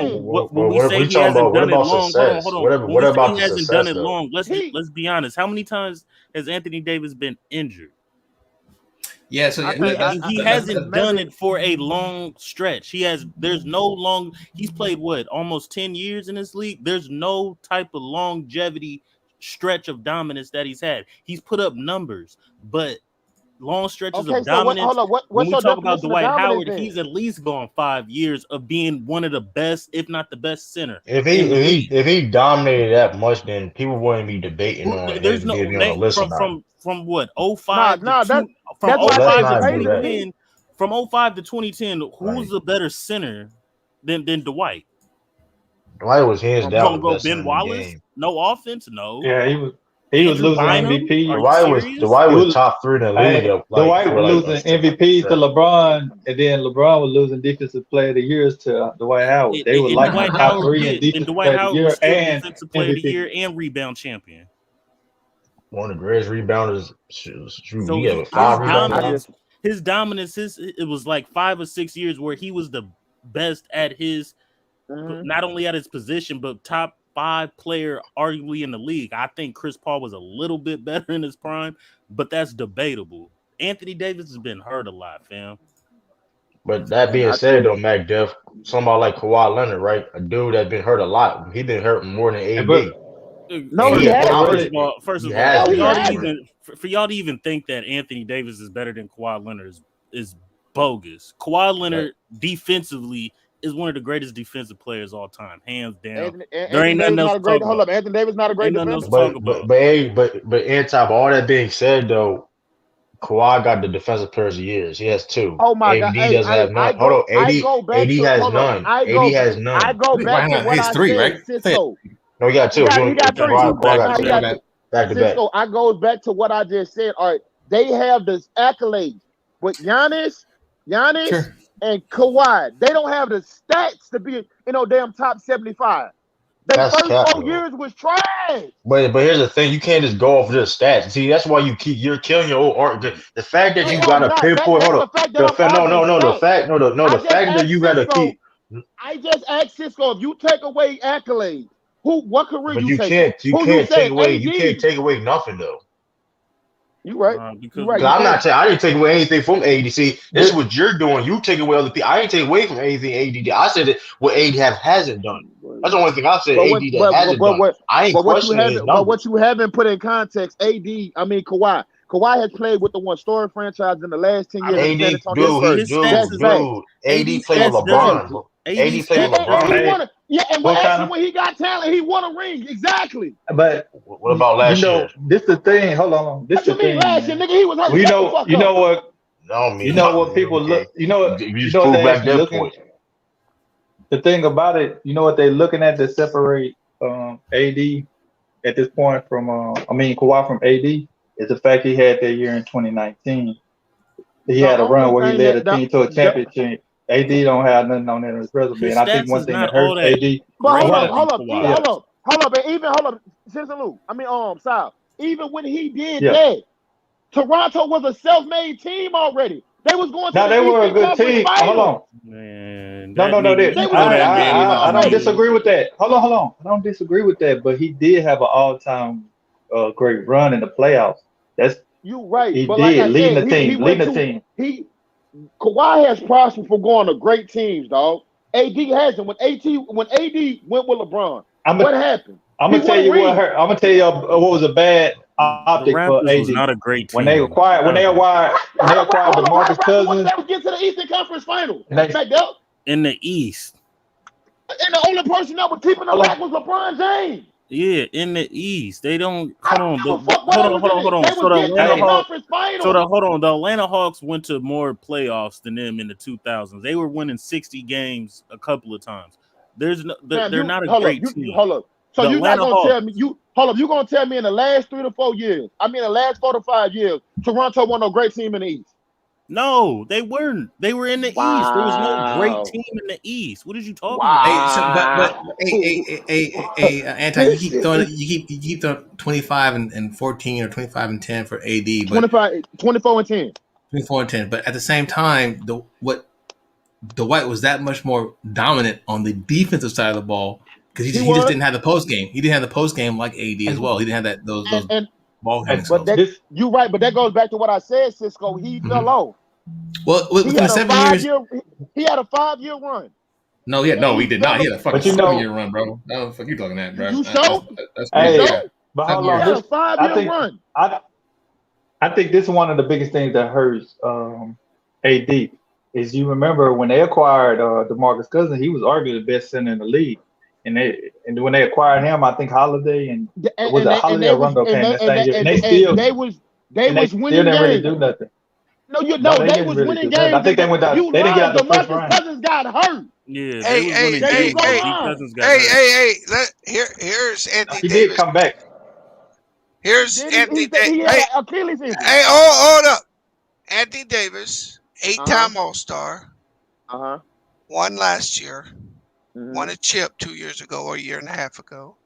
When we say he hasn't done it long, hold on. When we say he hasn't done it long, let's be honest. How many times has Anthony Davis been injured? Yeah, so he hasn't done it for a long stretch. There's no long. He's played almost 10 years in this league. There's no type of longevity stretch of dominance that he's had. He's put up numbers, but long stretches of dominance. When we talk about Dwight Howard, he's at least gone 5 years of being one of the best, if not the best center. If he dominated that much, then people wouldn't be debating on. There's no from what 05 from 05 to 2010. Who's a better center than Dwight? Dwight was hands down. Ben Wallace, no offense, no. Yeah, he was losing MVP. Dwight was top 3 in the league. Dwight was losing MVP to LeBron, and then LeBron was losing Defensive Player of the Year to Dwight Howard. They were like top 3 in Defensive Player of the Year and Defensive Player of the Year and rebound champion. One of the greatest rebounders. His dominance, it was like 5 or 6 years where he was the best at his. Not only at his position, but top 5 player arguably in the league. I think Chris Paul was a little bit better in his prime, but that's debatable. Anthony Davis has been hurt a lot, fam. But that being said, though, Mac Def, somebody like Kawhi Leonard, right? A dude that's been hurt a lot. He been hurt more than AD, But No, and he he hasn't. First he of all, No, has for he been y'all to hurt more. hasn't. even for y'all to even think that Anthony Davis is better than Kawhi Leonard is bogus. Kawhi Leonard defensively is one of the greatest defensive players all time, hands down. There Anthony ain't nothing Davis else not to a great. talk Hold about. up, Anthony Davis not a great Ain't nothing else defender. to talk But about. Anti, all that being said, though, Kawhi got the defensive players of years. He has two. Oh my God! AD Hey, doesn't have I none. Hold on, I go back AD to has hold up. none. AD has I none. go Why back to not? what He's I three, said, right? I think Cisco. No, he got two. He got Got three. two Kawhi back got to He two. got back. Back to back. Cisco. I goes back to what I just said. All right, they have this accolades, but Giannis, Sure. and Kawhi, they don't have the stats to be damn top 75. Their That's first cap, 4 though. years was trash. But here's the thing: you can't just go off just stats. See, that's why you're killing your old art. The fact that you No, I'm gotta not. pinpoint. That's Hold the up. fact that The I'm fact, no, arguing no, no. The stats. fact, no, I the just fact that asked you gotta Cisco. keep. I just asked Cisco if you take away accolades, what career But you taking? you Who you can't take saying? away. You can't AD. take away nothing though. You right. You Because right. Cause You I'm not. can't. I didn't take away anything from AD. See, this is but what you're doing. You take away other people. I ain't take away from anything AD did. I said that what AD hasn't done. That's the only thing I said. But AD that hasn't done. I ain't questioning his what numbers. you haven't put in context, Kawhi. Kawhi has played with the one story franchise in the last 10 I years in the mean, San AD, Antonio dude, Spurs. he, his stats That's dude, is fact. dude. AD AD played with stats doesn't LeBron, bro. AD AD played with stats And he doesn't LeBron. won hey, it. Yeah, and what kind actually of? when he got talent, he won a ring. Exactly. But What about you last year? know, this the thing. Hold on, this What you the mean thing, last year, man. nigga? He was hurt. We Shut the know, fuck up. No, you me. know what people Okay, look. you You just know what proved they back actually their looking. point. The thing about it, you know what they looking at to separate AD at this point from Kawhi from AD is the fact he had that year in 2019. He The had a only run where he thing led that a team to a championship. AD don't have nothing on that in his resume, his and I think stats one is thing not that all hurt that AD. but great than Yeah, Kawhi. hold up, Sister Lou. Sal. Even when he did yeah. that, Toronto was a self-made team already. They was going to Now the they were a Eastern good Conference team. Hold Finals. on. Man, No, that no, no. nigga, That, They you was a throw that man team in I the don't already. beam. disagree with that. Hold on. I don't disagree with that, but he did have an all-time great run in the playoffs. That's You right, he but like did I leading said, the he team, went leading the to team. he Kawhi has prospered for going to great teams, dog. AD hasn't. When AD went with LeBron, I'm what gonna happened? I'm He gonna tell won a you what ring. hurt. I'm gonna tell you what was a bad The optic for Raptors was AD not a great when they team. acquired when they acquired when they acquired Hold on, how the DeMarcus Raptors won? Cousins. They was getting to the Eastern Conference Finals. And they Back up, In the East. and the only person that was keeping them hold back on. was LeBron James. Yeah, in the East. They don't I hold on. don't give a fuck where they was in Hold it. on. They So was the getting to Atlanta the Hey, Hawks conference finals. the Atlanta Hawks went to more playoffs than them in the 2000s. They were winning 60 games a couple of times. Now They're you not a hold up, great you team. hold up. So The you're not Atlanta gonna tell me Hawks. you hold up. You gonna tell me in the last 3 to 4 years? The last 4 to 5 years, Toronto won a great team in the East. No, they weren't. They were in the East. There was no great Wow, team in the East. What are you talking about? Hey, so, wow. Anti, This shit. you keep throwing 25 and 14 or 25 and 10 for AD, but 25, 24 and 10. 24 and 10. But at the same time, Dwight was that much more dominant on the defensive side of the ball because He he just was, didn't have the post game. He didn't have the post game like AD as and, well. He didn't have those and ball handling and but skills. that this you right, but that goes back to what I said, Cisco. He fell Mm-hmm. off. Well, He within the had a 7 years, 5 year. He had a 5 year run. no, Then he he did not. fell He off. had a fucking but you 7 year know run, bro. No, fuck you talking that, bro. You sure? That's You crazy hey, sure? cap. but Top hold He on, years. had a this 5 I year think run. I think this is one of the biggest things that hurts AD is you remember when they acquired DeMarcus Cousins, he was arguably the best center in the league. And when they acquired him, I think Holiday and was it And Holiday they or was Rondo came that same year, and they and they was still winning didn't really games. do nothing. No, No, they they didn't was really winning do nothing. I games. think they went down. You They didn't get lied. out the first DeMarcus round. Cousins got hurt. Yeah, they Hey, was hey, winning There you hey, games, go, but hey, D lying. Cousins got hey, hurt. hey, hey. Here's Anthony He did Davis. come back. Here's Did Anthony. he had Hey, an Achilles injury? hey, hold up. Anthony Davis, Uh huh. 8-time All-Star, Uh huh. won last year, won Mhm. a chip 2 years ago or a year and a half ago.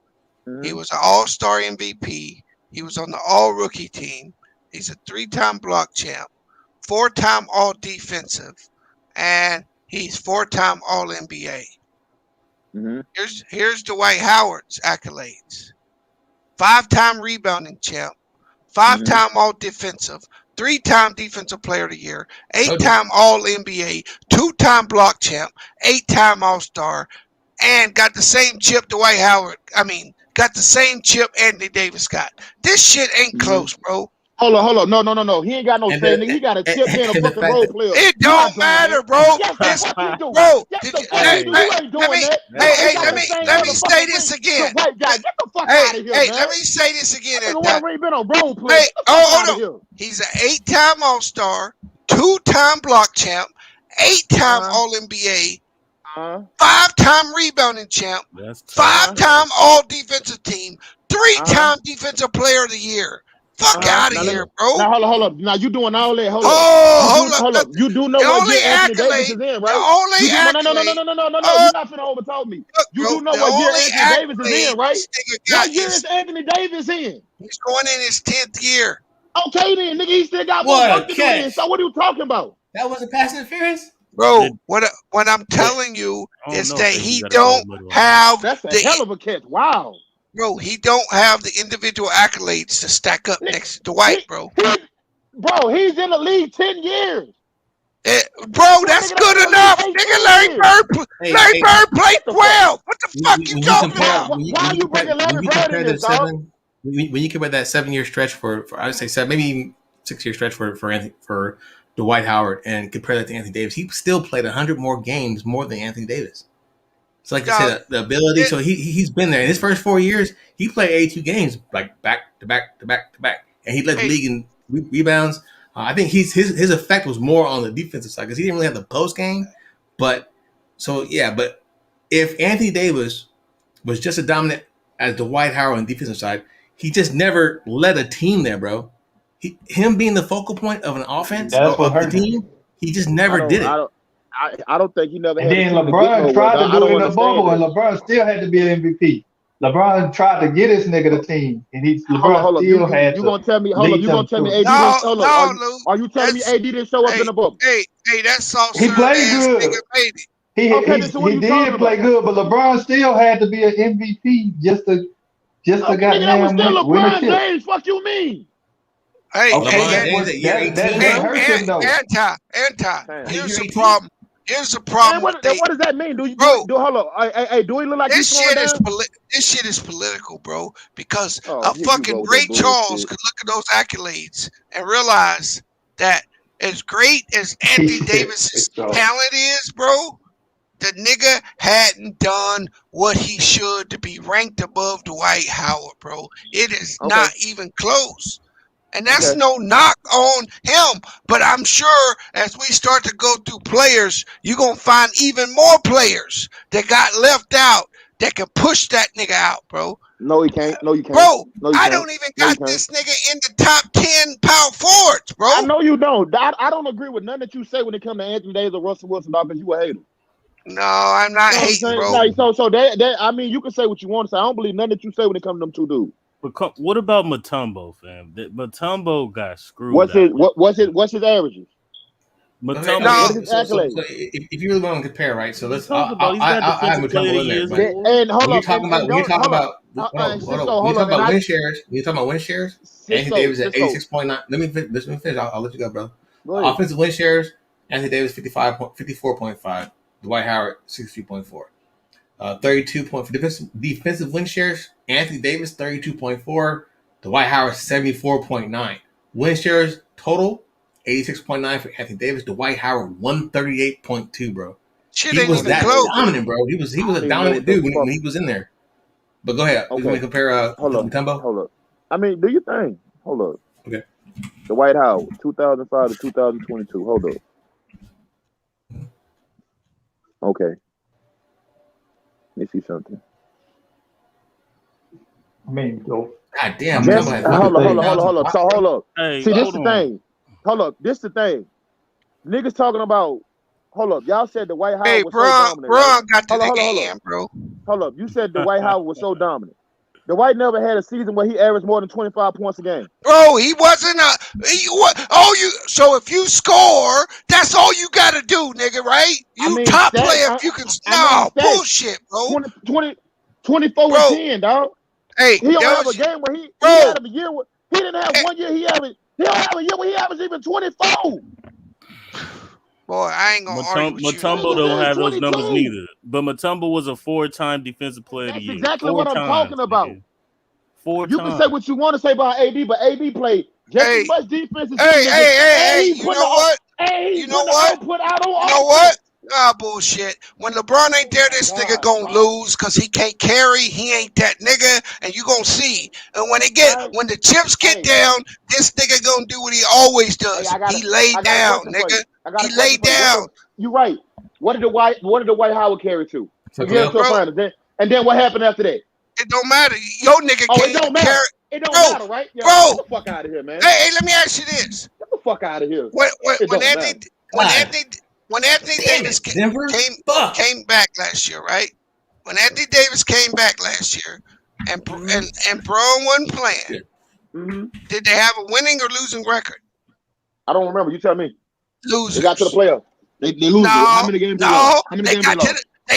He Mhm. was an All-Star MVP. He was on the All-Rookie team. He's a 3-time block champ, 4-time All-Defensive, and he's 4-time All-NBA. Mhm. Here's Dwight Howard's accolades: 5-time rebounding champ, Mhm. 5-time All-Defensive, 3-time Defensive Player of the Year, 8-time All-NBA, 2-time block champ, 8-time All-Star, and got the same chip Dwight Howard. Got the same chip Anthony Davis got. This shit ain't close, bro. Hold on. No. He ain't got no say, nigga. He got a chip being a fucking role player. It don't matter, bro. Yes, the fuck you doing? Bro, Yes, the fuck you doing? You ain't doing that. Let me say this again. White guy, get the fuck out of here, man. Let me say this again. Nigga already been on role play. Hey, hold on. He's an 8-time All-Star, 2-time block champ, 8-time All-NBA, 5-time rebounding champ, 5-time All-Defensive Team, 3-time Defensive Player of the Year. Fuck out of here, bro. Now hold up. Now you doing all that? Hold up. You do know what year Anthony Davis is in, right? No. You're not finna overtalk me. You do know what year Anthony Davis is in, right? What year is Anthony Davis in? He's going in his 10th year. Okay then, nigga. He still got more work to do then. So what are you talking about? That wasn't pass interference? Bro, what I'm telling you is that he don't have that's a hell of a catch. Wow. Bro, he don't have the individual accolades to stack up next to Dwight, bro. Bro, he's in the league 10 years. Bro, that's good enough. Nigga, Larry Bird played 12. What the fuck you talking about? Why are you bringing Larry Bird in this, dog? When you compare that 7-year stretch for I would say 7, maybe even 6-year stretch for Dwight Howard and compare that to Anthony Davis, he still played 100 more games more than Anthony Davis. So like you said, the ability. So he's been there in his first 4 years. He played 82 games like back to back, and he led the league in rebounds. I think his effect was more on the defensive side because he didn't really have the post game. But if Anthony Davis was just as dominant as Dwight Howard on the defensive side, he just never led a team there, bro. Him being the focal point of an offense of the team, he just never did it. I don't think he never had. And then LeBron tried to do it in the bubble, and LeBron still had to be an MVP. LeBron tried to get his nigga the team, and LeBron still had to. You gonna tell me? Hold up. You gonna tell me AD? Are you telling me AD didn't show up in the bubble? Hey, that's sauce. He played good. Nigga, baby. He did play good, but LeBron still had to be an MVP just to goddamn win a chip. James, fuck you mean? Hey, that hurt him though. Anti. Here's the problem. Here's the problem. What does that mean? Do hold up? Hey, do he look like this shit is political, bro? Because fucking Ray Charles could look at those accolades and realize that as great as Anthony Davis' talent is, bro, the nigga hadn't done what he should to be ranked above Dwight Howard, bro. It is not even close. And that's no knock on him. But I'm sure as we start to go through players, you're going to find even more players that got left out that can push that nigga out, bro. No, he can't. Bro, I don't even got this nigga in the top 10 power forwards, bro. I know you don't. I don't agree with none that you say when it comes to Anthony Davis or Russell Wilson, dog, because you a hater. No, I'm not hating, bro. Like, so that I mean, you can say what you want to say. I don't believe none that you say when it comes to them two dudes. But what about Mutombo, fam? Mutombo got screwed. What's his averages? Mutombo. So if you really want to compare, right? So let's. I'll have Mutombo in there. But and hold on. When you talk about win shares, Anthony Davis at 86.9. Let me finish. I'll let you go, bro. Offensive win shares, Anthony Davis 54.5. Dwight Howard 63.4. 32.4 defensive win shares. Anthony Davis 32.4. Dwight Howard 74.9. Win shares total 86.9 for Anthony Davis. Dwight Howard 138.2, bro. He was that dominant, bro. He was a dominant dude when he was in there. But go ahead. You want to compare Mutombo? Hold up. I mean, do your thing. Hold up. Okay. Dwight Howard 2005 to 2022. Hold up. Okay. Let me see something. I mean, God damn. Hold up. So hold up. Hey, see, this is the thing. Hold up. This the thing. Niggas talking about. Hold up. Y'all said the Dwight Howard was so dominant. Bro, got the nigga in, bro. Hold up. You said the Dwight Howard was so dominant. The Dwight never had a season where he averaged more than 25 points a game. Bro, he wasn't so if you score, that's all you got to do, nigga, right? Top player if you can. Bullshit, bro. 24 and 10, dog. Hey, he don't have a game where he had a year. He didn't have 1 year. He He don't have a year where he averaged even 24. Boy, I ain't gonna argue with you. Mutombo don't have those 22. numbers neither. But Mutombo was a 4-time defensive player of the That's year. exactly what I'm talking about. Nigga. 4 You times. can say what you want to say about AD, but AD played just as much defense as Hey, you know what? You know what? Output out on You know what? Ah, bullshit. When LeBron ain't there, this nigga gonna lose because he can't carry. He ain't that nigga, and you gonna see. And when the chips get down, this nigga gonna do what he always does. He lay down, nigga. He lay down. You right. What did the White Howard carry to? So, Get to a finals. And then what happened after that? It don't matter. Your nigga can't it don't matter. carry. It don't matter, right? Yeah, bro. Get the fuck out of here, man. Hey, let me ask you this. Get the fuck out of here. When Anthony Davis came back last year, right? When Anthony Davis came back last year, and Braun wasn't playing, did they have a winning or losing record? I don't remember. You tell me. Losers. They got to the playoffs. They lose. How many games? They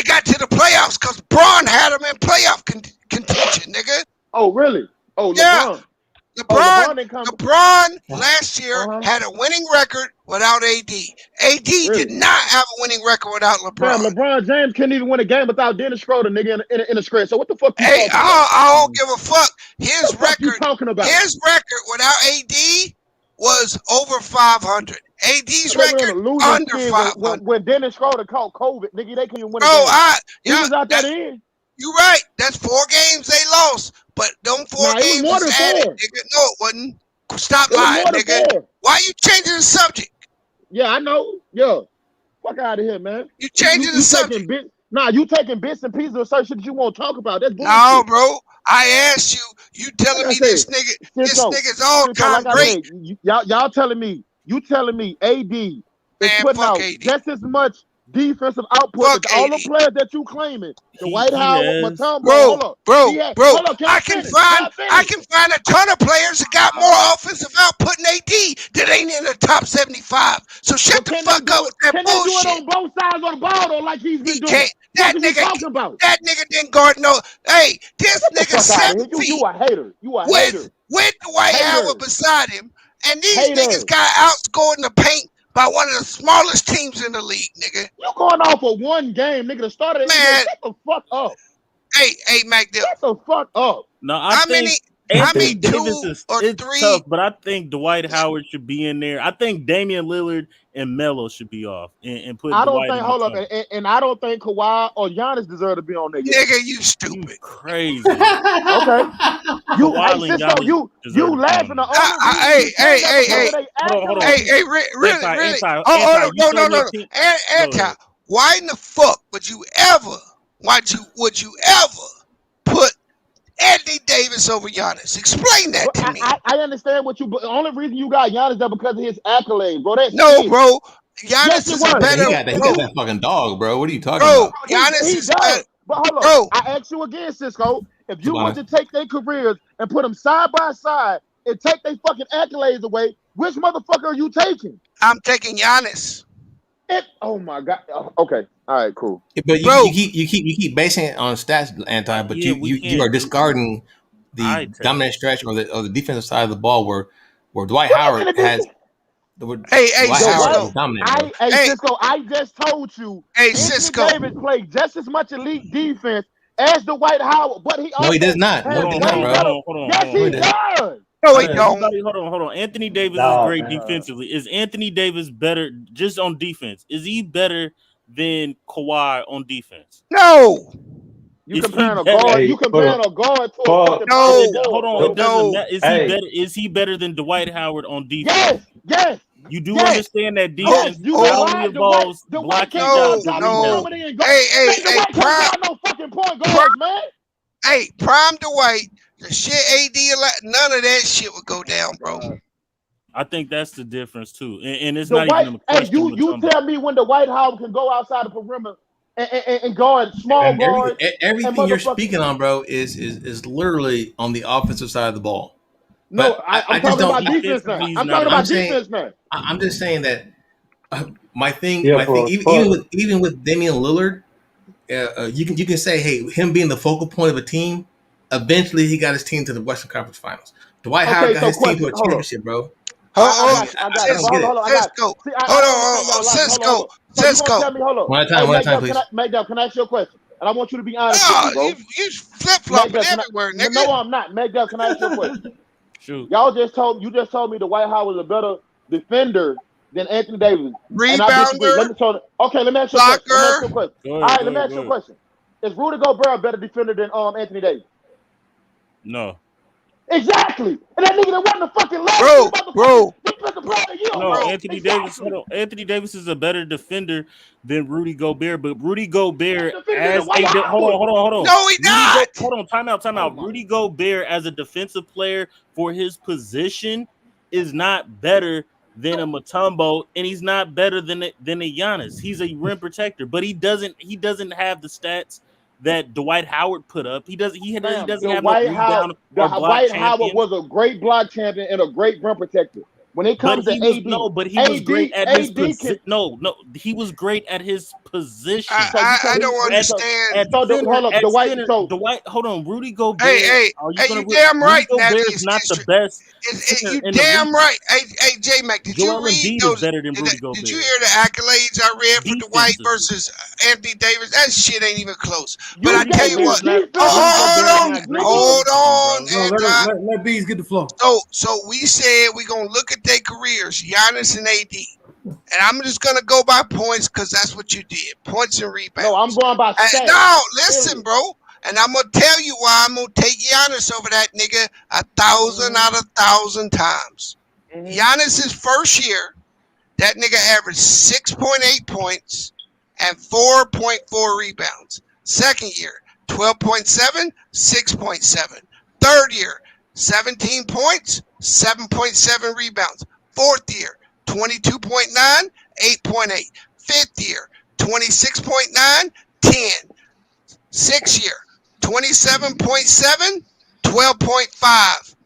got to the playoffs because Braun had them in playoff contention, nigga. Oh, really? Oh, yeah. LeBron. LeBron last year had a winning record without AD. AD did not have a winning record without LeBron. Damn, LeBron James couldn't even win a game without Dennis Schroeder, nigga, in a script. So what the fuck? I don't give a fuck. His record without AD was over 500. AD's record under 500. When Dennis Schroeder caught COVID, nigga, they couldn't even win a game. He was out there in. You're right. That's 4 games they lost. But them 4 games was added, nigga. No, it wasn't. Stop lying, nigga. Why you changing the subject? Yeah, I know. Yeah. Fuck out of here, man. You changing the subject. You taking bits and pieces of certain shit that you won't talk about. That's bullshit. No, bro. I asked you. You telling me this nigga's all-time great. Y'all telling me. You telling me AD is putting out just as much defensive output as all the players that you claiming. The White House, Mutombo, bro. I can find a ton of players that got more offensive output than AD that ain't in the top 75. So shut the fuck up with that bullshit. Can they do it on both sides of the ball though, like he's been doing? That nigga didn't guard no. Hey, this nigga 7 feet. You a hater. With Dwight Howard beside him, and these niggas got outscored in the paint by one of the smallest teams in the league, nigga. You going off of one game, nigga. The start of the game. Shut the fuck up. Hey, Mac Dill. Shut the fuck up. No, how many Davis 2 or 3? Tough, but I think Dwight Howard should be in there. I think Damian Lillard and Melo should be off and put. I don't Dwight think. Hold up, and I don't think Kawhi or Giannis deserve to be on there. Nigga, you stupid. You crazy. Okay. You laughing. Really. Oh, no. Anti. Why in the fuck would you ever put Anthony Davis over Giannis? Explain that to me. I understand what but the only reason you got Giannis is because of his accolades, bro. Bro. Giannis is better. He got that fucking dog, bro. What are you talking about? Giannis is better. But hold on. I ask you again, Cisco. If you want to take their careers and put them side by side and take their fucking accolades away, which motherfucker are you taking? I'm taking Giannis. Oh my god. Okay. All right. Cool. But you keep basing it on stats, Anti. But you are discarding the dominant stretch or the defensive side of the ball where Dwight Howard has. Cisco, I just told you. Cisco. Davis played just as much elite defense as the Dwight Howard, but he does not. No, he does not, bro. Yes, he does. No, he don't. Hold on. Anthony Davis is great defensively. Is Anthony Davis better just on defense? Is he better than Kawhi on defense? No. You comparing a guard to a hold on. It doesn't matter. Is he better than Dwight Howard on defense? Yes. You do understand that defense not only involves blocking shots. Hey, no fucking point guards, man. Hey, prime Dwight, the shit AD, none of that shit would go down, bro. I think that's the difference too, and it's not even a question. You tell me when the White House can go outside the perimeter and guard small guards. Everything you're speaking on, bro, is literally on the offensive side of the ball. No, I'm talking about defense now. I'm talking about defense now. I'm just saying that my thing, even with Damian Lillard, you can say, hey, him being the focal point of a team, eventually he got his team to the Western Conference Finals. Dwight Howard got his team to a championship, bro. I got it. Hold on. I got it. Cisco. See, Hold I understand on. y'all logic. Hold on. So you Cisco. gonna tell me? Hold on. One at a time. Hey, One at a time, please. Magdalene, can I ask you a question? And I want you to be honest with No, me, bro. you flip flopping Magdalene, everywhere, nigga. no, I'm not. Magdalene, can I ask you a question? Shoot. You just told me the White House was a better defender than Anthony Davis. And I disagree. Rebounder. Let me ask you a question. All right, let me ask you a question. Is Rudy Gobert a better defender than Anthony Davis? No. Exactly. And that nigga that won the fucking last Bro. defensive player of the year. No, bro. Anthony Davis. Hold on. Anthony Davis is a better defender than Rudy Gobert, but Rudy Gobert as a hold on. No, he not. Hold on. Time out. Oh, Rudy Gobert as a defensive player for his position is not better than a Mutombo, and he's not better than a Giannis. He's a rim protector, but he doesn't have the stats that Dwight Howard put up. He doesn't have no rebound or block Dwight champion. Howard was a great block champion and a great rim protector. When it comes to AD, he was great at his position. No, he was great at his position. I don't understand. Dwight, hold on, Rudy Gobert. Hey, you damn right. Rudy Gobert is not the best. You damn right. Hey, J Mac, did you read those? Better than Rudy Gobert. Did you hear the accolades I read for Dwight versus Anthony Davis? That shit ain't even close. But I tell you what. Hold on. Let Bees get the floor. So we said we're gonna look at their careers, Giannis and AD. And I'm just gonna go by points because that's what you did. Points and rebounds. No, I'm going by stats. No, listen, bro. And I'm gonna tell you why I'm gonna take Giannis over that nigga 1,000 out of 1,000 times. Giannis's first year, that nigga averaged 6.8 points and 4.4 rebounds. Second year, 12.7, 6.7. Third year, 17 points, 7.7 rebounds. Fourth year, 22.9, 8.8. Fifth year, 26.9, 10. Sixth year, 27.7, 12.5.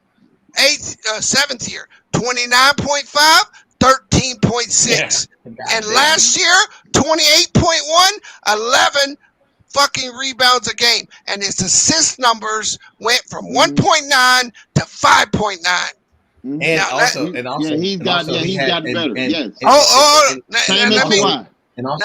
Seventh year, 29.5, 13.6. And last year, 28.1, 11 fucking rebounds a game. And his assist numbers went from 1.9 to 5.9. And Yeah, he's gotten better. Yes. Now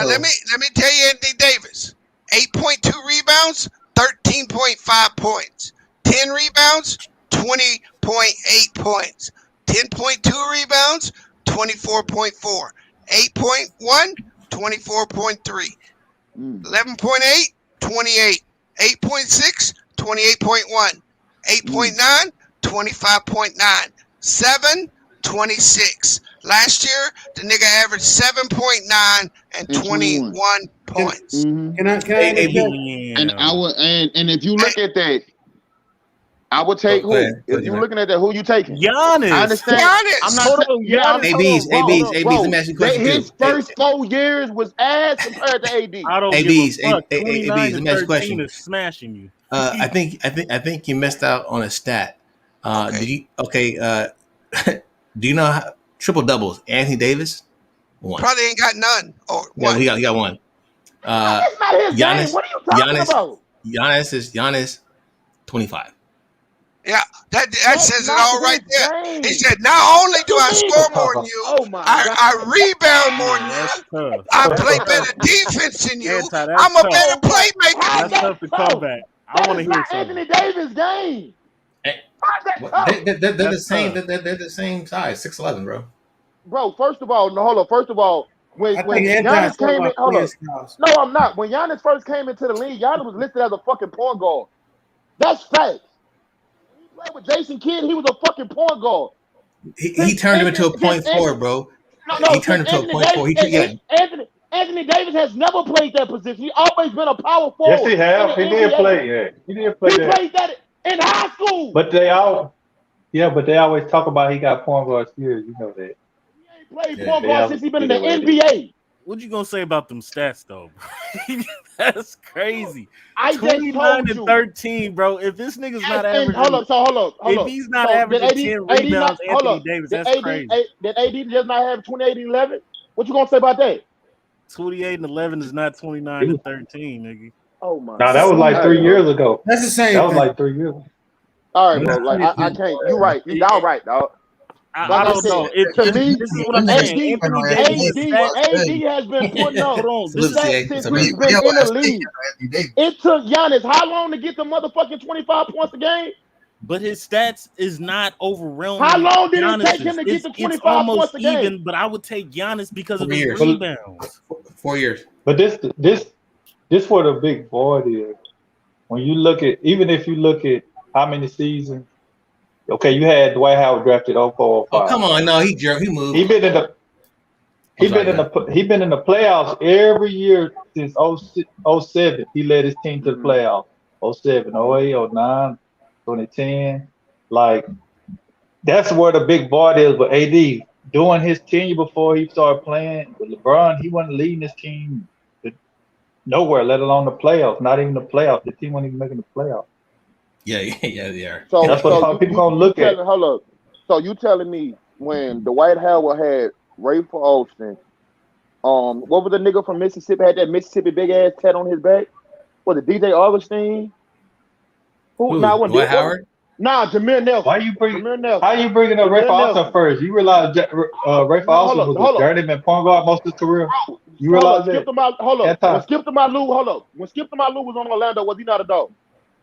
let me tell you Anthony Davis. 8.2 rebounds, 13.5 points. 10 rebounds, 20.8 points. 10.2 rebounds, 24.4. 8.1, 24.3. 11.8, 28. 8.6, 28.1. 8.9, 25.9. 7, 26. Last year, the nigga averaged 7.9 and 21 points. Mm-hmm. Can I and if you look at that, I would take who? If you're looking at that, who you taking? Giannis. I understand. Giannis. I'm not saying Giannis. ABs. Let me ask you a question his too. first 4 years was ass compared to AD. I don't ABs. give a fuck. ABs. 29 Let me ask and you a 13 question. is smashing you. I think you missed out on a stat. Okay. Do you know how, triple doubles? Anthony Davis, 1. Probably ain't got none. Or Yeah, he got 1. That's not his game. What are you talking about? Giannis 25. Yeah, that says it all right there. He said, not only do I score more than you, I rebound more than you. I play better defense than you. I'm a better playmaker than That's tough to come back. I want to hear something. Anthony Davis' game. They're the same. They're the same size. 6'11", bro. Bro, first of all, when Giannis came in, no, I'm not. When Giannis first came into the league, Giannis was listed as a fucking point guard. That's facts. He played with Jason Kidd. He was a fucking point guard. He turned him into a point forward, bro. He turned him to a point forward. Anthony Davis has never played that position. He always been a power forward. Yes, he has. He did play. Yeah, he did play. He played that in high school. But they always talk about he got point guard skills. You know that. He ain't played point guard since he been in the NBA. What you gonna say about them stats though? That's crazy. I 29 and 13, bro. If this nigga's not averaging, hold up. If he's not averaging 10 rebounds, Anthony Davis, that's crazy. Did AD just not have 28 and 11? What you gonna say about that? 28 and 11 is not 29 and 13, nigga. Oh my! No, that was like 3 years ago. That's the same. That was like 3 years ago. All right, bro. Like I can't. You right. Y'all right, dog. I don't know. To me, this is what I'm saying. Anthony Davis, AD has been putting up stats since he's been Yo, in the league. It took Giannis how long to get the motherfucking 25 points a game? But his stats is not overwhelming. How long did Giannis's. it take him to get the 25 it's almost points a game? even, but I would take Giannis because of his 4 years. rebounds. 4 years. But this what a big void is. When you look at, even if you look at how many seasons, okay, you had Dwight Howard drafted 04, 05. Oh, come on, no, he moved. He been in the playoffs every year since 07. He led his team to the playoffs. 07, 08, 09, 2010. Like, that's where the big void is. But AD, doing his tenure before he started playing with LeBron, he wasn't leading his team nowhere, let alone the playoffs. Not even the playoffs. The team wasn't even making the playoffs. Yeah. So that's what people gonna look at. Hold up. So you telling me when Dwight Howard had Ray for Austin, what was the nigga from Mississippi had that Mississippi big ass tat on his back? Was it DJ Augustine? Who? Dwight Howard? Nah, Jameer Nelson. How you bringing up Ray Austin first? You realize Ray Austin was a journeyman point guard most of his career. You realize that? When Skip to my Lou was on Orlando, was he not a dog?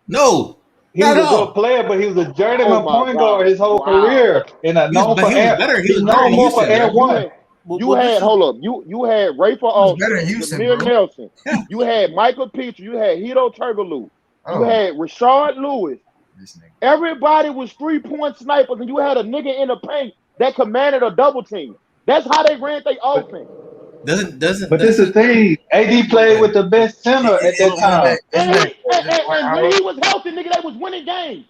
No. He was a good player, but he was a journeyman point guard his whole career. And known for air. He's known more for air one. You had Ray for Austin, Jameer Nelson. You had Michael Petrie. You had Hito Turkoglu. You had Rashard Lewis. Everybody was 3-point snipers, and you had a nigga in the paint that commanded a double team. That's how they ran their offense. But this is the thing. AD played with the best center at that time. And when he was healthy, nigga, they was winning games.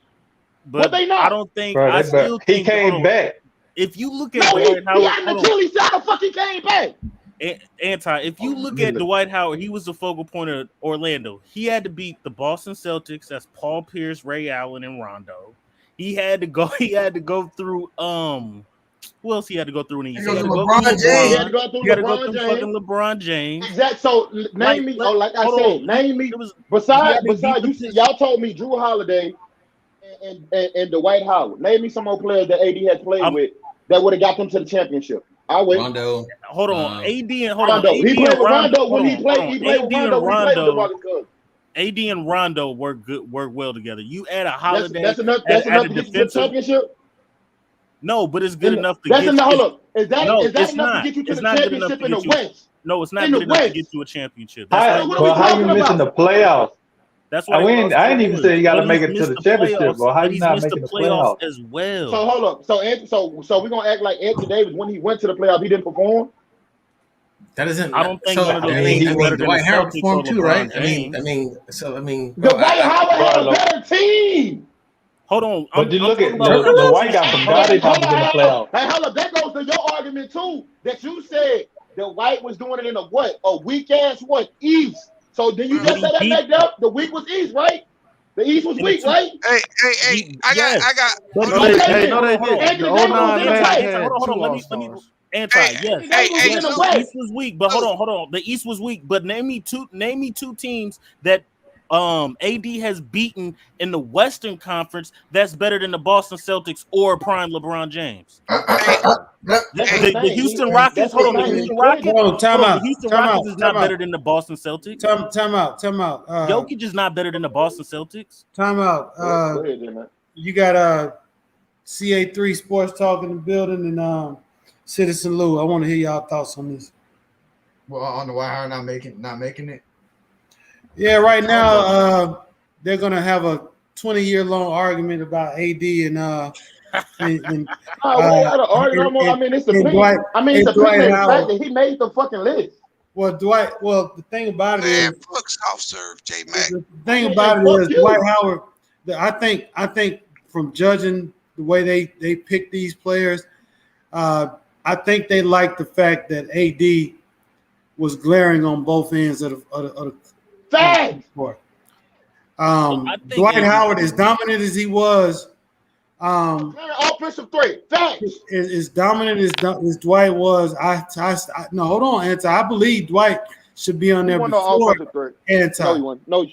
But they not. I don't think. I still think he came back. If you look at Dwight Howard, he got an Achilles shot. The fuck he came back. If you look at Dwight Howard, he was the focal point of Orlando. He had to beat the Boston Celtics. That's Paul Pierce, Ray Allen, and Rondo. He had to go through who else he had to go through in the East? He had to go through fucking LeBron James. Exactly. So name me. Name me. Besides you, y'all told me Drew Holiday and Dwight Howard. Name me some more players that AD had played with that would have got them to the championship. I wait. Rondo. Hold on. AD and Rondo. He played with Rondo when he played. He played with Rondo. AD and Rondo work well together. You add a Holiday. That's enough to get you to the championship. No, but it's good enough to get. Hold up. Is that enough to get you to the championship in the West? No, it's not good enough to get you a championship. How you missing the playoffs? That's why I didn't even say you got to make it to the championship. But how you not making the playoffs as well? So hold up. So we're gonna act like Anthony Davis when he went to the playoffs, he didn't perform. That isn't. I don't think. Dwight Howard performed too, right? I mean. Dwight Howard had a better team. Hold on. But you look at the White got some garbage in the playoffs. Hey, hold up. That goes to your argument too. That you said the White was doing it in a weak ass East. So then you just say that back up? The weak was East, right? The East was weak, right? Hey, I got. Hold on. Let me. Yes. The East was weak, but hold on. The East was weak, but name me two teams that AD has beaten in the Western Conference that's better than the Boston Celtics or prime LeBron James. The Houston Rockets. Hold on, the Houston Rockets. Time out. The Houston Rockets is not better than the Boston Celtics. Time out. Jokic is not better than the Boston Celtics. Time out. You got CA3 Sports Talk in the building and Citizen Lou. I want to hear y'all thoughts on this. Well, on the White Howard not making it. Yeah, right now they're gonna have a 20-year long argument about AD and it's a Dwight. It's a fact that he made the fucking list. Well, Dwight. Well, the thing about it is, fuck soft serve, J Mac. The thing about it is, Dwight Howard. I think from judging the way they pick these players, I think they like the fact that AD was glaring on both ends of the fact. Dwight Howard, as dominant as he was, offensive threat. Facts. As dominant as Dwight was, no, hold on, Anti. I believe Dwight should be on there before Anti. No,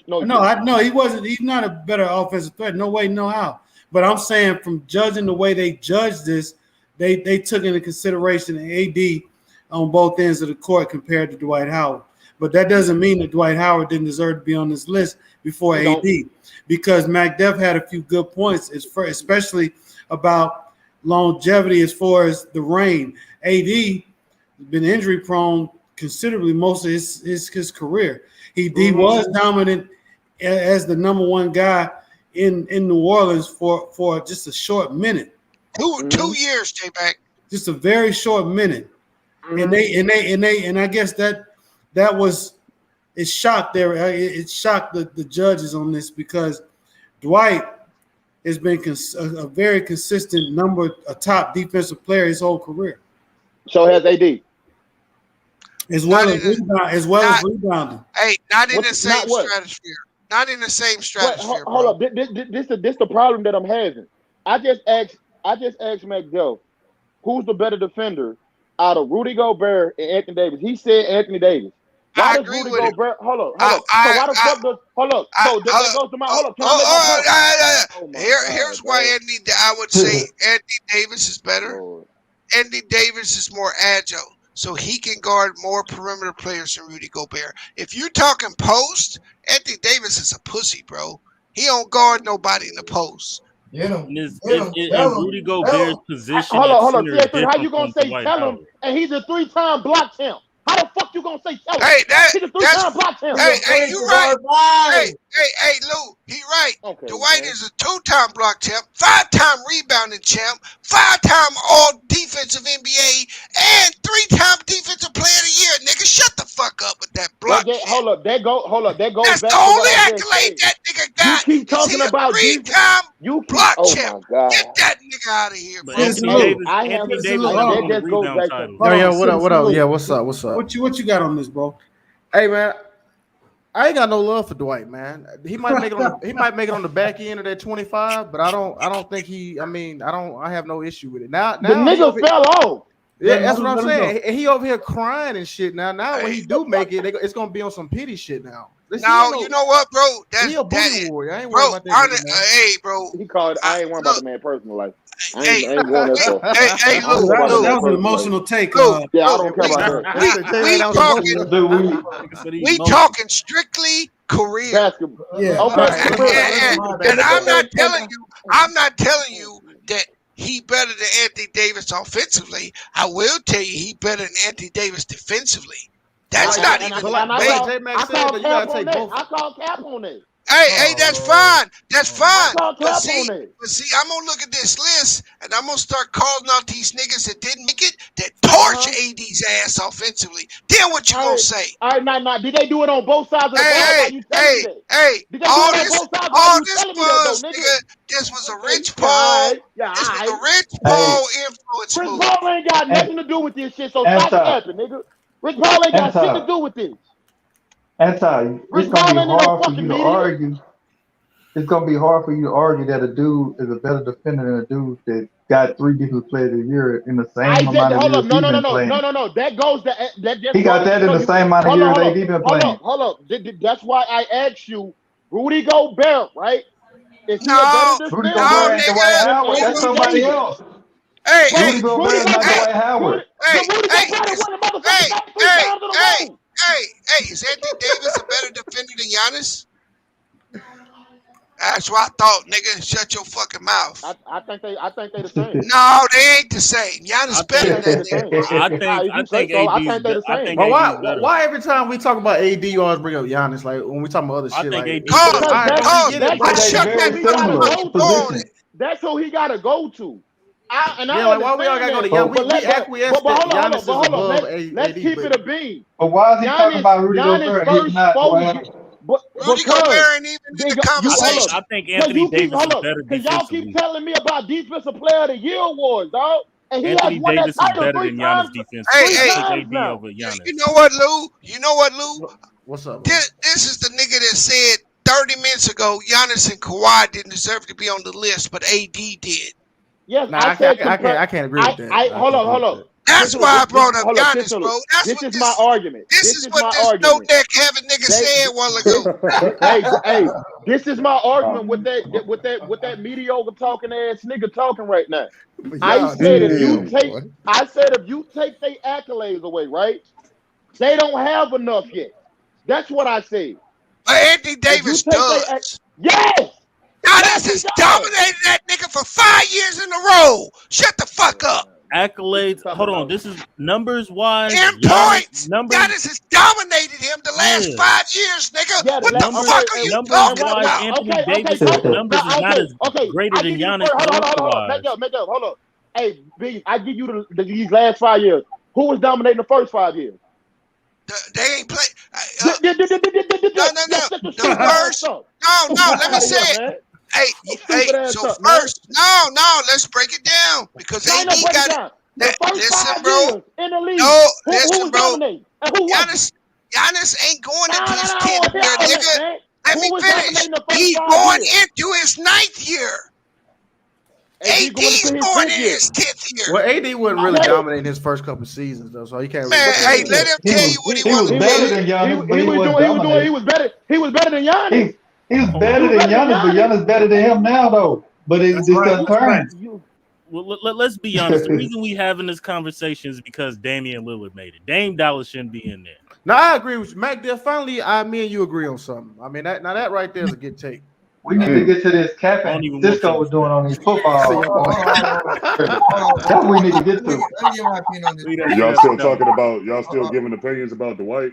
he wasn't. He's not a better offensive threat. No way, no how. But I'm saying, from judging the way they judge this, they took into consideration AD on both ends of the court compared to Dwight Howard. But that doesn't mean that Dwight Howard didn't deserve to be on this list before AD, because McDuff had a few good points, especially about longevity as far as the reign. AD been injury prone considerably most of his career. He was dominant as the number one guy in New Orleans for just a short minute. 2 years, J-Mac. Just a very short minute. And I guess that was it shocked it shocked the judges on this, because Dwight has been a very consistent a top defensive player his whole career. So has AD. As well as rebounding. Hey, not in the same stratosphere. Not in the same stratosphere. Hold up. This the problem that I'm having. I just asked McDuff, who's the better defender out of Rudy Gobert and Anthony Davis? He said Anthony Davis. Why does Rudy Gobert? Hold up. So why the fuck does? Hold up. So that goes to my. Hold up. Here's why I would say Anthony Davis is better. Anthony Davis is more agile, so he can guard more perimeter players than Rudy Gobert. If you're talking post, Anthony Davis is a pussy, bro. He don't guard nobody in the post. And Rudy Gobert's position. Hold on. How you gonna say tell him? And he's a 3-time block champ. How the fuck you gonna say tell him? He's a 3-time block champ. Hey, you right. Hey, Lou, he right. Okay, Dwight is a 2-time block champ, 5-time rebounding champ, 5-time all defensive NBA, and 3-time defensive player of the year. Nigga, shut the fuck up with that block. Hold up. That goes That's back the to only what accolade that nigga got. You keep talking about 3-time block champ. My God. Get that nigga out of here, bro. Anthony Davis on the rebound title. Yo, what up? Yeah, what's up? What you got on this, bro? Hey, man, I ain't got no love for Dwight, man. He might make it on the back end of that 25, but I don't think I have no issue with it. Now the nigga fell off. Yeah, that's what I'm saying. And he over here crying and shit now. Now when he do make it, it's gonna be on some pity shit now. You know what, bro? He a bully warrior. I ain't worried about that. Hey, bro. He called. I ain't worried about the man personal life. I ain't going that far. That was an emotional take. Yeah, I don't care about that. We talking strictly career. Basketball. Yeah. Okay. And I'm not telling you that he better than Anthony Davis offensively. I will tell you he better than Anthony Davis defensively. That's not even. I call cap on it. Hey, that's fine. That's fine. But see, I'm gonna look at this list and I'm gonna start calling out these niggas that didn't make it, that torch AD's ass offensively. Then what you gonna say? All right, now, did they do it on both sides of the ball? All this was, nigga, this was a Rich Paul. This was a Rich Paul influence move. Rich Paul ain't got nothing to do with this shit, so stop capping, nigga. Rich Paul ain't got shit to do with this. It's gonna be hard for you to argue. It's gonna be hard for you to argue that a dude is a better defender than a dude that got 3 defensive players a year in the same amount of years. No. That goes to he got that in the same amount of years they been playing. Hold up. That's why I asked you, Rudy Gobert, right? Is he a better defender? Rudy Gobert ain't Dwight Howard. That's somebody else. Rudy Gobert is not Dwight Howard. Hey, is Anthony Davis a better defender than Giannis? That's what I thought, nigga. Shut your fucking mouth. I think they the same. No, they ain't the same. Giannis better than them. I think AD they the same. But why every time we talk about AD, you always bring up Giannis? Like when we talk about other shit, like that's who he gotta go to. Why we all gotta go to Giannis? We acquiesce that Giannis is above AD. Let's keep it a beam. But why is he talking about Rudy Gobert? He's not Rudy Gobert ain't even in the conversation. I think Anthony Davis is better defensively. Y'all keep telling me about defensive player of the year awards, dog. And Anthony Davis is better than Giannis defensively. Hey, AD over Giannis. You know what, Lou? What's up? This is the nigga that said 30 minutes ago Giannis and Kawhi didn't deserve to be on the list, but AD did. Yes, I can't agree with that. Hold up. That's why I brought up Giannis, bro. This is my argument. This is what this no neck having nigga said a while ago. Hey, this is my argument with that mediocre talking ass nigga talking right now. I said if you take their accolades away, right? They don't have enough yet. That's what I said. But Anthony Davis does. Yes. Giannis has dominated that nigga for 5 years in a row. Shut the fuck up. Accolades. Hold on. This is numbers wise. In points. Giannis has dominated him the last 5 years, nigga. Yeah, what the fuck are you talking about? Anthony Davis numbers is not as greater than Giannis. Hold on. Hey, B, I give you these last 5 years. Who was dominating the first 5 years? They ain't play. No. The first. No. Let me say it. Hey. So first, no. Let's break it down because AD got it. Listen, bro. In the league. No, who listen, bro. Giannis ain't going into his 10th year, nigga. Let me finish. He's going into his 9th year. AD's going in his 10th year. Well, AD wasn't really dominating his first couple of seasons though, so he can't. Man, hey, let him tell you what he was better than Giannis. He was better than Giannis. He was better than Giannis, but Giannis better than him now though. But it's just turn. Well, let's be honest. The reason we having this conversation is because Damian Lillard made it. Dame Dallas shouldn't be in there. No, I agree with you, Mac. Finally, me and you agree on something. I mean, that right there is a good take. We need to get to this capping Cisco was doing on these football. That's what we need to get to. Y'all still talking about? Y'all still giving opinions about Dwight?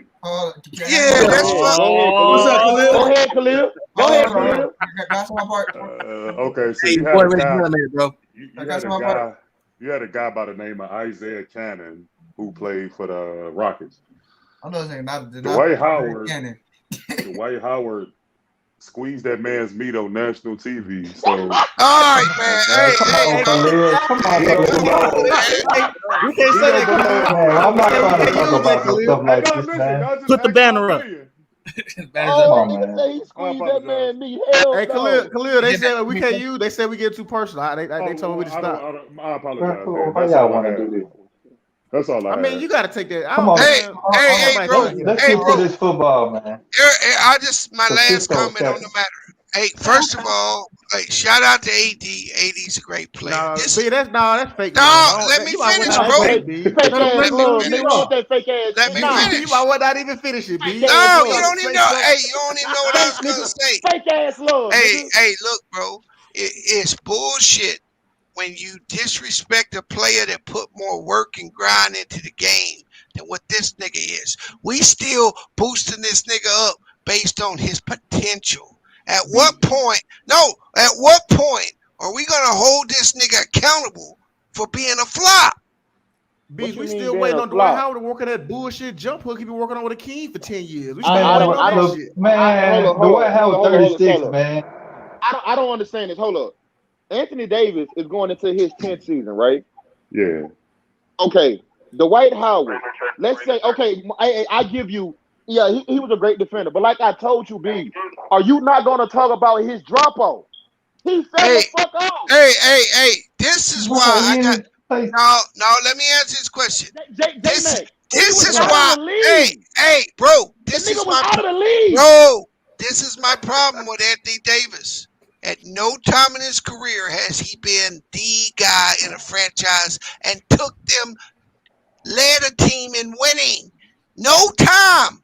Yeah, that's what's up, Khalil? Go ahead, Khalil. That's my part. Okay, so you had a guy by the name of Isaiah Cannon who played for the Rockets. I'm not saying not Dwight Howard squeeze that man's meat on national TV. So, all right, man. Come on, you can't say that. I'm not trying to talk about stuff like this, man. Put the banner up. Hey, Khalil, they said we can't use. They said we get too personal. They told me to stop. I apologize. How y'all want to do this? That's all I mean, you got to take that. Come on. Hey, bro. Let's get to this football, man. My last comment on the matter. Hey, first of all, shout out to AD. AD's a great player. That's fake. No, let me finish, bro. Let me finish. You might not even finish it, B. No, you don't even know. Hey, you don't even know what I was gonna say. Fake ass love. Hey, look, bro. It's bullshit when you disrespect a player that put more work and grind into the game than what this nigga is. We still boosting this nigga up based on his potential. At what point are we gonna hold this nigga accountable for being a flop? B, we still waiting on Dwight Howard to work on that bullshit jump hook. He been working on with a King for 10 years. We still waiting on that shit. Man, Dwight Howard 36, man. I don't understand this. Hold up. Anthony Davis is going into his 10th season, right? Yeah. Okay. Dwight Howard. Let's say, okay, I give you. Yeah, he was a great defender. But like I told you, B, are you not going to talk about his drop-off? He fell the fuck off. Hey. This is why I got... No, let me answer this question. This is why... Hey, bro. This is my... out of the league. Bro, this is my problem with Anthony Davis. At no time in his career has he been the guy in a franchise and led a team in winning. No time.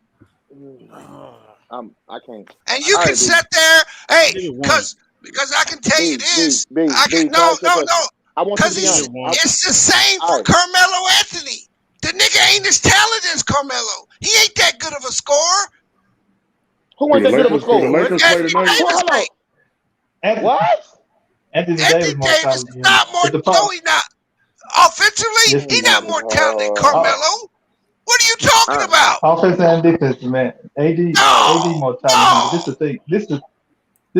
I can't. And you can sit there, because I can tell you this. No. Because it's the same for Carmelo Anthony. The nigga ain't as talented as Carmelo. He ain't that good of a scorer. Who ain't that good of a scorer? What? Anthony Davis is not more. No, he's not. Offensively, he's not more talented than Carmelo. What are you talking about? Offense and defense, man. AD more talented. This is the thing. This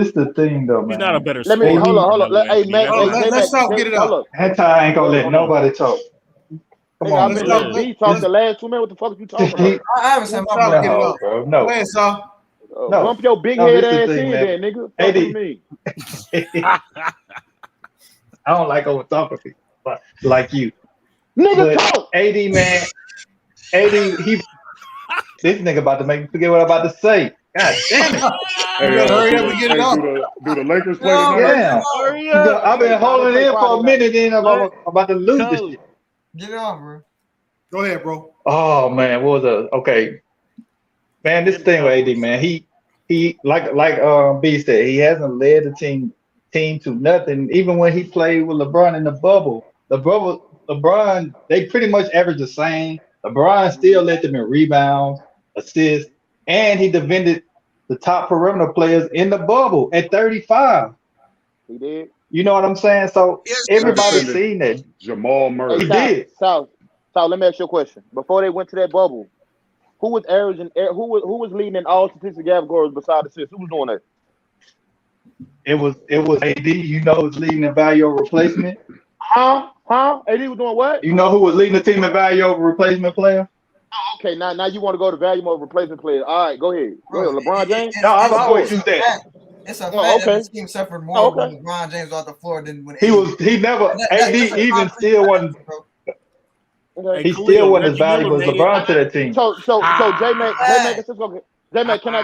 is the thing, though, man. He's not a better scorer. Hold on. Hey, man. Let's talk. Get it up. Anti ain't gonna let nobody talk. Come on, man. Let's talk the last 2 minutes. What the fuck you talking about? I haven't said my get it up. No. Go ahead, Saul. No. Bump your big head ass in there, nigga. Fuck with me. I don't like over talking to people like you. Nigga, talk. AD, man, this nigga about to make me forget what I'm about to say. God damn it! Hey, hurry up and get it off. Do the Lakers play tonight? Yeah, Hurry up. I've been holding in for a minute, and I'm about to lose this shit. Get it off, bro. Go ahead, bro. Oh man, what was okay? Man, this thing with AD, man, he like B said, he hasn't led the team to nothing. Even when he played with LeBron in the bubble, LeBron, they pretty much averaged the same. LeBron still led them in rebounds, assists, and he defended the top perimeter players in the bubble at 35. He did. You know what I'm saying? So everybody's seen that. Jamal Murray. He did. So let me ask you a question. Before they went to that bubble, who was averaging? Who was leading in all statistic categories besides assists? Who was doing that? It was AD. You know who's leading in value over replacement? Huh? AD was doing what? You know who was leading the team in value over replacement player? Oh, okay, now you want to go to value over replacement player. All right, go ahead. LeBron James? No, I've always used that. It's a fact that the team suffered more when LeBron James was off the floor than when he never AD even still wasn't. Okay. He still wasn't as valuable as LeBron to that team. So J-Mac and Cisco, J-Mac, can I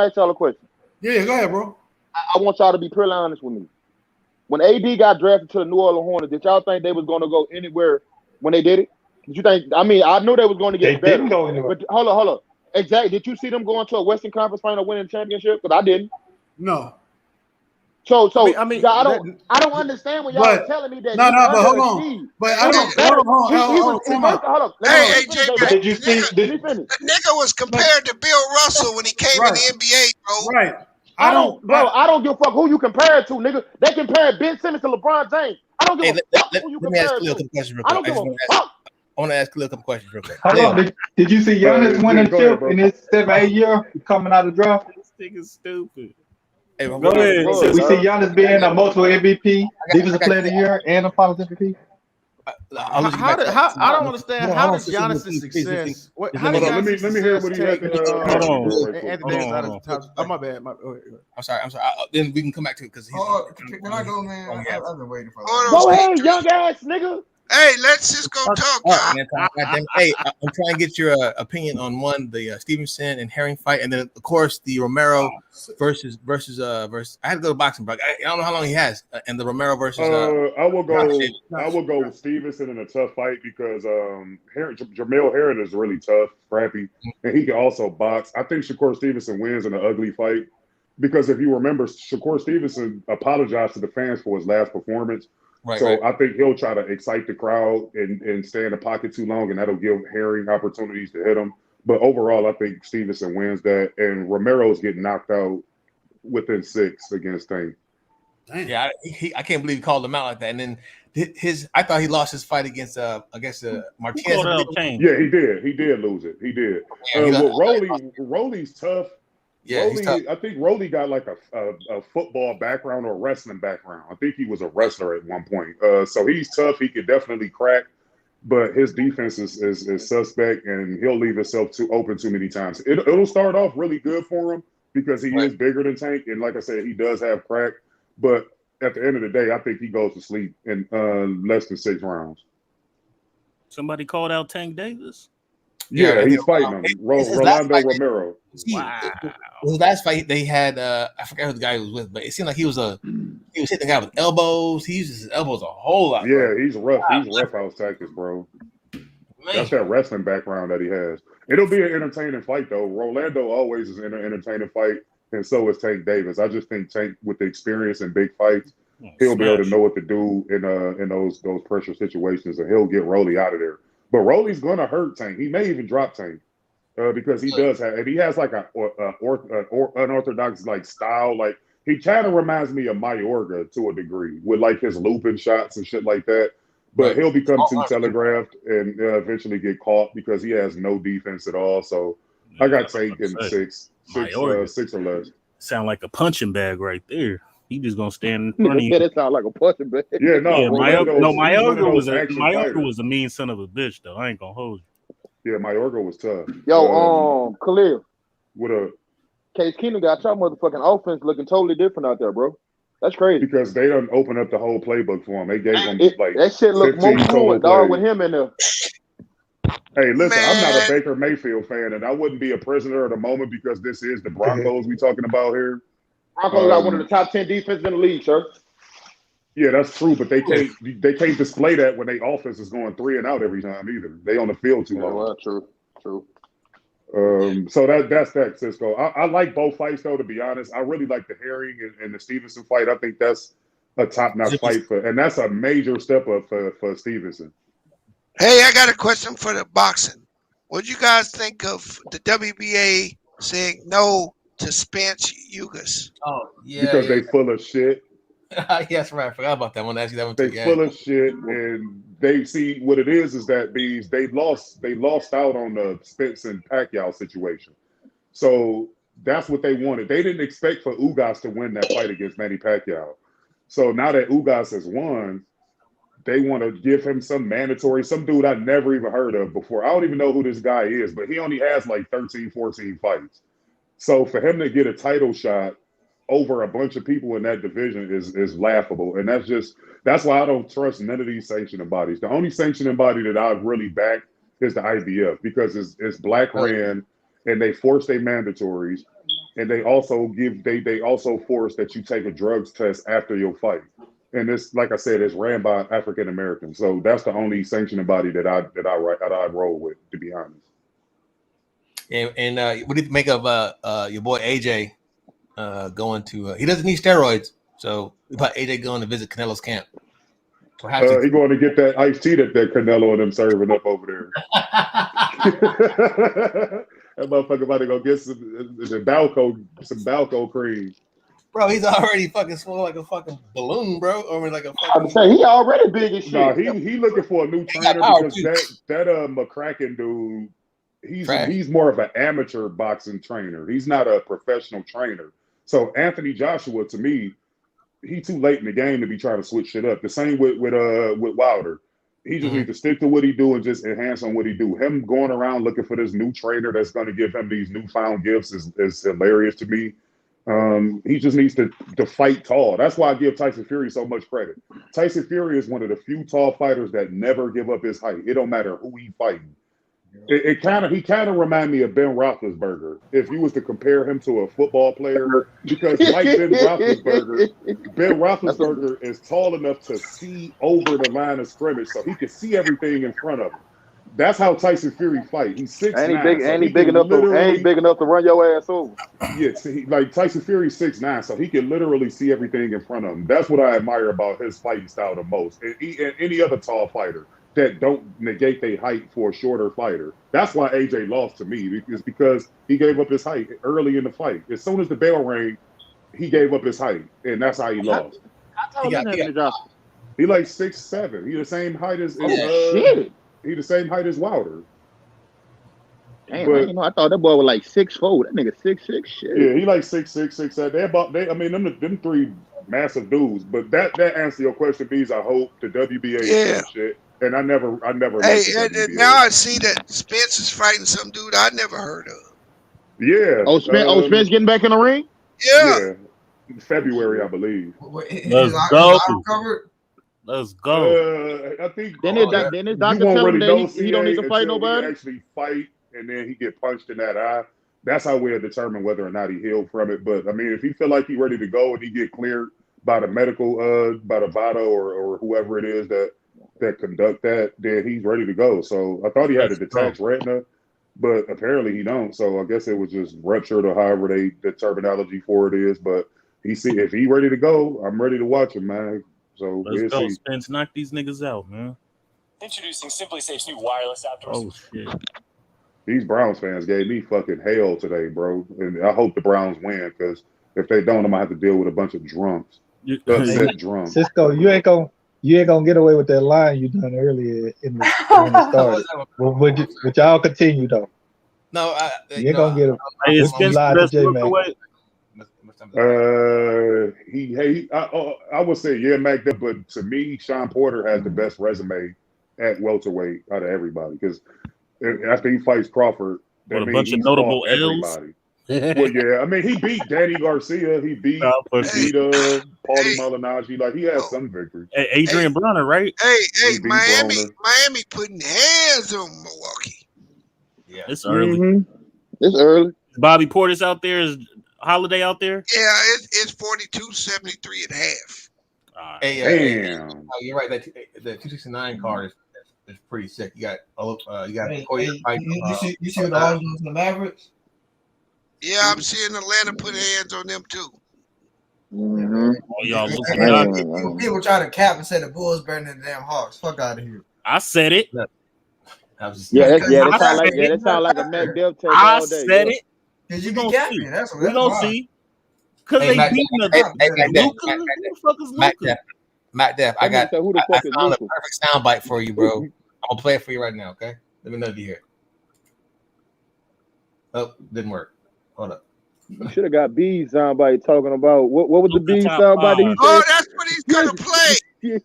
ask y'all a question? Yeah, go ahead, bro. I want y'all to be pretty honest with me. When AD got drafted to the New Orleans Hornets, did y'all think they was going to go anywhere when they did it? Did you think? I mean, I knew they was going to get better. They didn't go anywhere. But hold on. Exactly. Did you see them going to a Western Conference Final winning championship? Because I didn't. No. So I don't understand when y'all are telling me that. No, but hold on. But hold on. Hey, J. Did you see? The nigga was compared to Bill Russell when he came in the NBA, bro. Right. I don't give a fuck who you compare it to, nigga. They compare Ben Simmons to LeBron James. I don't give a fuck who you compare it to. I don't give a fuck. I want to ask Khalil a couple questions real quick. Hold on. Did you see Giannis winning chip in his 7-8 year coming out of the draft? This nigga's stupid. Hey, go ahead. We see Giannis being a multiple MVP, defensive player of the year, and a finals MVP. I don't understand. How does Giannis' success? Let me hear what he had to. Oh, my bad. I'm sorry. Then we can come back to it because he's. Can I go, man? I've been waiting for that. Go ahead, young ass nigga. Hey, let's just go talk, y'all. Hey, I'm trying to get your opinion on the Stevenson and Herring fight, and then of course the Romero versus. I had to go to boxing, bro. I don't know how long he has, and the Romero versus. I will go with Stevenson in a tough fight because Jamel Herring is really tough, scrappy, and he can also box. I think Shakur Stevenson wins in an ugly fight because if you remember, Shakur Stevenson apologized to the fans for his last performance. Right, so I think he'll try to excite the crowd and stay in the pocket too long, and that'll give Herring opportunities to hit him. But overall, I think Stevenson wins that, and Romero's getting knocked out within 6 against Tank. Yeah, I can't believe he called him out like that. And then I thought he lost his fight against Martinez. Yeah, he did. He did lose it. He did. Rolly's tough. Yeah, I think Rolly got like a football background or a wrestling background. I think he was a wrestler at one point. So he's tough. He could definitely crack, but his defense is suspect, and he'll leave himself too open too many times. It'll start off really good for him because he is bigger than Tank, and like I said, he does have crack. But at the end of the day, I think he goes to sleep in less than 6 rounds. Somebody called out Tank Davis? Yeah, he's fighting him. Rolando Romero. Wow. His last fight they had, I forgot who the guy was with, but it seemed like he was hitting the guy with elbows. He uses his elbows a whole lot. Yeah, bro. He's rough. He's rough house tactics, bro. Man. That's that wrestling background that he has. It'll be an entertaining fight, though. Rolando always is in an entertaining fight, and so is Tank Davis. I just think Tank, with the experience in big fights, he'll be able to know what to do in those pressure situations, and he'll get Rolly out of there. But Rolly's gonna hurt Tank. He may even drop Tank because he does have, and he has like an unorthodox like style. Like he kind of reminds me of Mayorga to a degree with like his looping shots and shit like that. But he'll become too telegraphed and eventually get caught because he has no defense at all. So I got Tank in 6 or less. Sound like a punching bag right there. He just gonna stand in front of you. That sound like a punching bag. Yeah, Mayorga was a mean son of a bitch though. I ain't gonna hold you. Yeah, Mayorga was tough. Yo, Khalil. What up? Case Keenum got your motherfucking offense looking totally different out there, bro. That's crazy because they done opened up the whole playbook for him. They gave him like that shit look more 15 fluid, dog, with him in there. Hey, listen, I'm not a Man. Baker Mayfield fan, and I wouldn't be a prisoner of the moment because this is the Broncos we talking about here. Broncos got one of the top 10 defenses in the league, sir. Yeah, that's true, but they can't display that when their offense is going 3 and out every time either. They on the field too long. Well, true. So that's that, Cisco. I like both fights though. To be honest, I really like the Herring and the Stevenson fight. I think that's a top-notch fight and that's a major step up for Stevenson. Hey, I got a question for the boxing. What do you guys think of the WBA saying no to Spence Ugas? Oh yeah, because they full of shit. Yes, right. I forgot about that one. Actually, that one they too. Full of shit, and they see what it is that they lost out on the Spence and Pacquiao situation. So that's what they wanted. They didn't expect for Ugas to win that fight against Manny Pacquiao. So now that Ugas has won, they want to give him some dude I never even heard of before. I don't even know who this guy is, but he only has like 13, 14 fights. So for him to get a title shot over a bunch of people in that division is laughable. And that's why I don't trust none of these sanctioning bodies. The only sanctioning body that I really back is the IBF because it's black ran and they force their mandatories and they also they also force that you take a drugs test after your fight. And it's like I said, it's ran by African Americans. So that's the only sanctioning body that I roll with, to be honest. And what do you make of your boy AJ going to? He doesn't need steroids, so about AJ going to visit Canelo's camp. He going to get that iced tea that Canelo and them serving up over there. That motherfucker about to go get some Balco cream. Bro, he's already fucking swole like a fucking balloon, bro. Or like a fucking. I'm saying he already big as shit. No, he looking for a new trainer because that McCracken dude, he's more of an amateur boxing trainer. He's not a professional trainer. So Anthony Joshua, to me, he's too late in the game to be trying to switch shit up. The same with Wilder. He just needs to stick to what he do and just enhance on what he do. Him going around looking for this new trainer that's going to give him these newfound gifts is hilarious to me. He just needs to fight tall. That's why I give Tyson Fury so much credit. Tyson Fury is one of the few tall fighters that never give up his height. It don't matter who he fighting. He kind of remind me of Ben Roethlisberger if you was to compare him to a football player, because like Ben Roethlisberger is tall enough to see over the line of scrimmage, so he can see everything in front of him. That's how Tyson Fury fight. He's 6'9", and he big enough to run your ass over. Yes, like Tyson Fury's 6'9", so he can literally see everything in front of him. That's what I admire about his fighting style the most. And any other tall fighter that don't negate their height for a shorter fighter. That's why AJ lost to me, is because he gave up his height early in the fight. As soon as the bell rang, he gave up his height, and that's how he lost. He like 6'7". He the same height as he the same height as Wilder. Damn, I thought that boy was like 6'4". That nigga 6'6". Shit. Yeah, he like 6'6", 6'7". I mean, them three massive dudes. But that answers your question, Bees. I hope the WBA is some shit. And I never. Hey, now I see that Spence is fighting some dude I never heard of. Yeah. Spence getting back in the ring? Yeah. In February, I believe. Let's go. Let's go. I think. Then his doctor tell him that he don't need to fight nobody. He actually fight, and then he get punched in that eye. That's how we'll determine whether or not he healed from it. But I mean, if he feel like he ready to go and he get cleared by the medical, by the VADA or whoever it is that conduct that, then he's ready to go. So I thought he had a detached retina, but apparently he don't. So I guess it was just ruptured or however the terminology for it is. But if he ready to go, I'm ready to watch him, man. So let's go, Spence. Knock these niggas out, man. Introducing Simply Safe's new wireless outdoor. Oh shit. These Browns fans gave me fucking hell today, bro. And I hope the Browns win, because if they don't, I'm gonna have to deal with a bunch of drunks. Upset drunks. Cisco, you ain't gonna get away with that line you done earlier in the start. But y'all continue though. No, you ain't gonna get it. I would say Mac. But to me, Sean Porter has the best resume at welterweight out of everybody, because after he fights Crawford, a bunch of notable L's. Well, yeah, I mean, he beat Danny Garcia. He beat Paulie Malignaggi. Like, he has some victories. Adrian Bronner, right? Hey, Miami Broner. putting hands on Milwaukee. Yeah, it's early. It's early. Bobby Portis out there. Is Holiday out there? Yeah, it's 42-73 and a half. Hey, Damn. oh, you're right. That the 269 card is pretty sick. You got You see what the odds doing to the Mavericks? Yeah, I'm seeing Atlanta put hands on them too. Oh, y'all people try to cap and say the Bulls better than the damn Hawks. Fuck out of here. I said it. That sound like a Mac Dev take I all day. said it. Cause you be capping. That's we gonna see. Cause they beating Luka. Who the fuck is Luka? Matt Def, I got who the fuck is found Luka? a perfect soundbite for you, bro. I'm gonna play it for you right now, okay? Let me know if you hear it. Oh, didn't work. Hold up. You should have got B soundbite talking about what was the B soundbite that he said? Oh, that's what he's gonna play.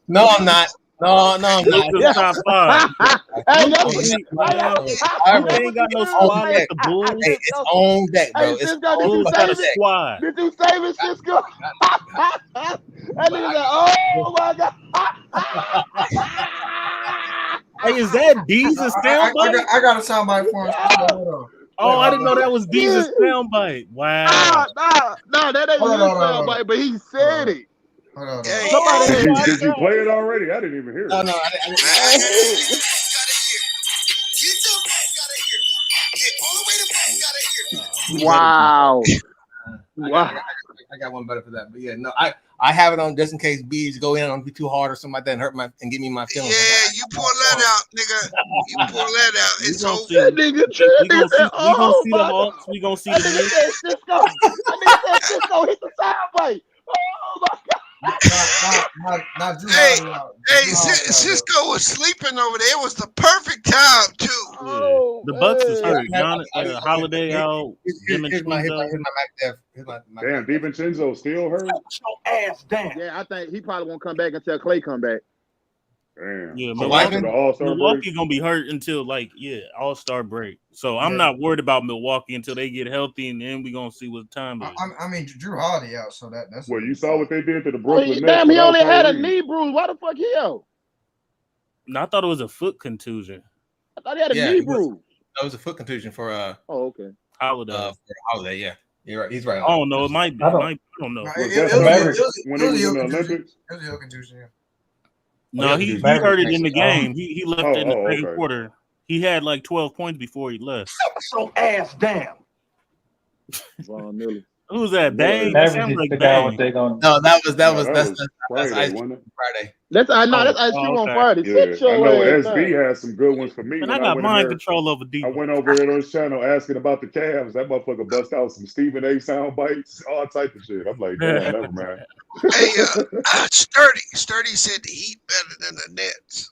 No, I'm not. No, I'm not. Luka's top 5. Hey, Luka ain't got no squad like the Bulls. Hey, it's on deck, bro. It's Bulls got a squad. Did you save it, Cisco? That nigga like, oh my god. Hey, is that Deez's soundbite? I got a soundbite for him. Oh, I didn't know that was Deez's soundbite. Wow. No, that ain't his soundbite, but he said it. Did you play it already? I didn't even hear it. No, I didn't. Wow. I got one better for that, but yeah, no, I have it on just in case bees go in, don't be too hard or something like that and hurt and give me my feelings. Yeah, you pull that out, nigga. You pull that out. It's over. That nigga We gonna see the Hawks. We gonna see the Knicks. Cisco. That nigga said Cisco hit the soundbite. Oh my god. Cisco was sleeping over there. It was the perfect time too. Oh, the Bucks is hurt. Holiday out. Here's my Damn, DiVincenzo still hurt. Ass down. Yeah, I think he probably won't come back until Clay come back. Damn. Yeah, Milwaukee gonna be hurt until All-Star break. So I'm not worried about Milwaukee until they get healthy, and then we gonna see what time it is. I mean, Drew Holiday out, so that's. Well, you saw what they did to the Brooklyn Nets. Damn, he only had a knee bruise. Why the fuck he out? No, I thought it was a foot contusion. I thought he had a knee bruise. That was a foot contusion for Oh, okay. Holiday, yeah. You're right. He's right. Oh no, it might be. I don't know. When he was in the Olympics? It was a contusion, yeah. No, he hurt it in the game. He left it in the second quarter. He had like 12 points before he left. So ass down. Ron Miller. Who's that? Bang? That sounds like Bang. No, that's Friday. That's Ice Cream on Friday. Yeah. I know SB has some good ones for me. And I got mind control over D. I went over there on his channel asking about the Cavs. That motherfucker bust out some Stephen A. sound bites, all type of shit. I'm like, damn, never mind. Hey, Sturdy said the Heat better than the Nets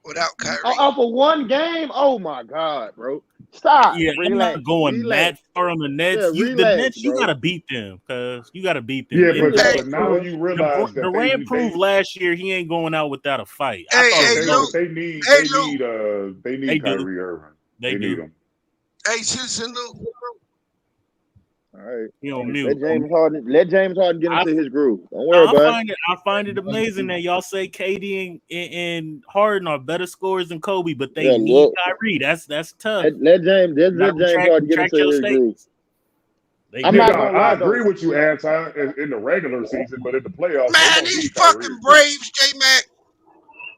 without Kyrie. Off of one game? Oh my god, bro. Stop. Yeah, I'm not going that far on the Nets. The Nets, you gotta beat them, cuz you gotta beat them. Yeah, but now you realize that Durant proved last year he ain't going out without a fight. They need Kyrie Irving. They need him. Hey, Citizen Luke. All right. You on mute. Let James Harden get into his groove. Don't worry about it. I find it amazing that y'all say KD and Harden are better scorers than Kobe, but they need Kyrie. That's tough. Let James Harden get into his groove. I agree with you, Anti, in the regular season, but in the playoffs, man, these fucking Braves, J Mac.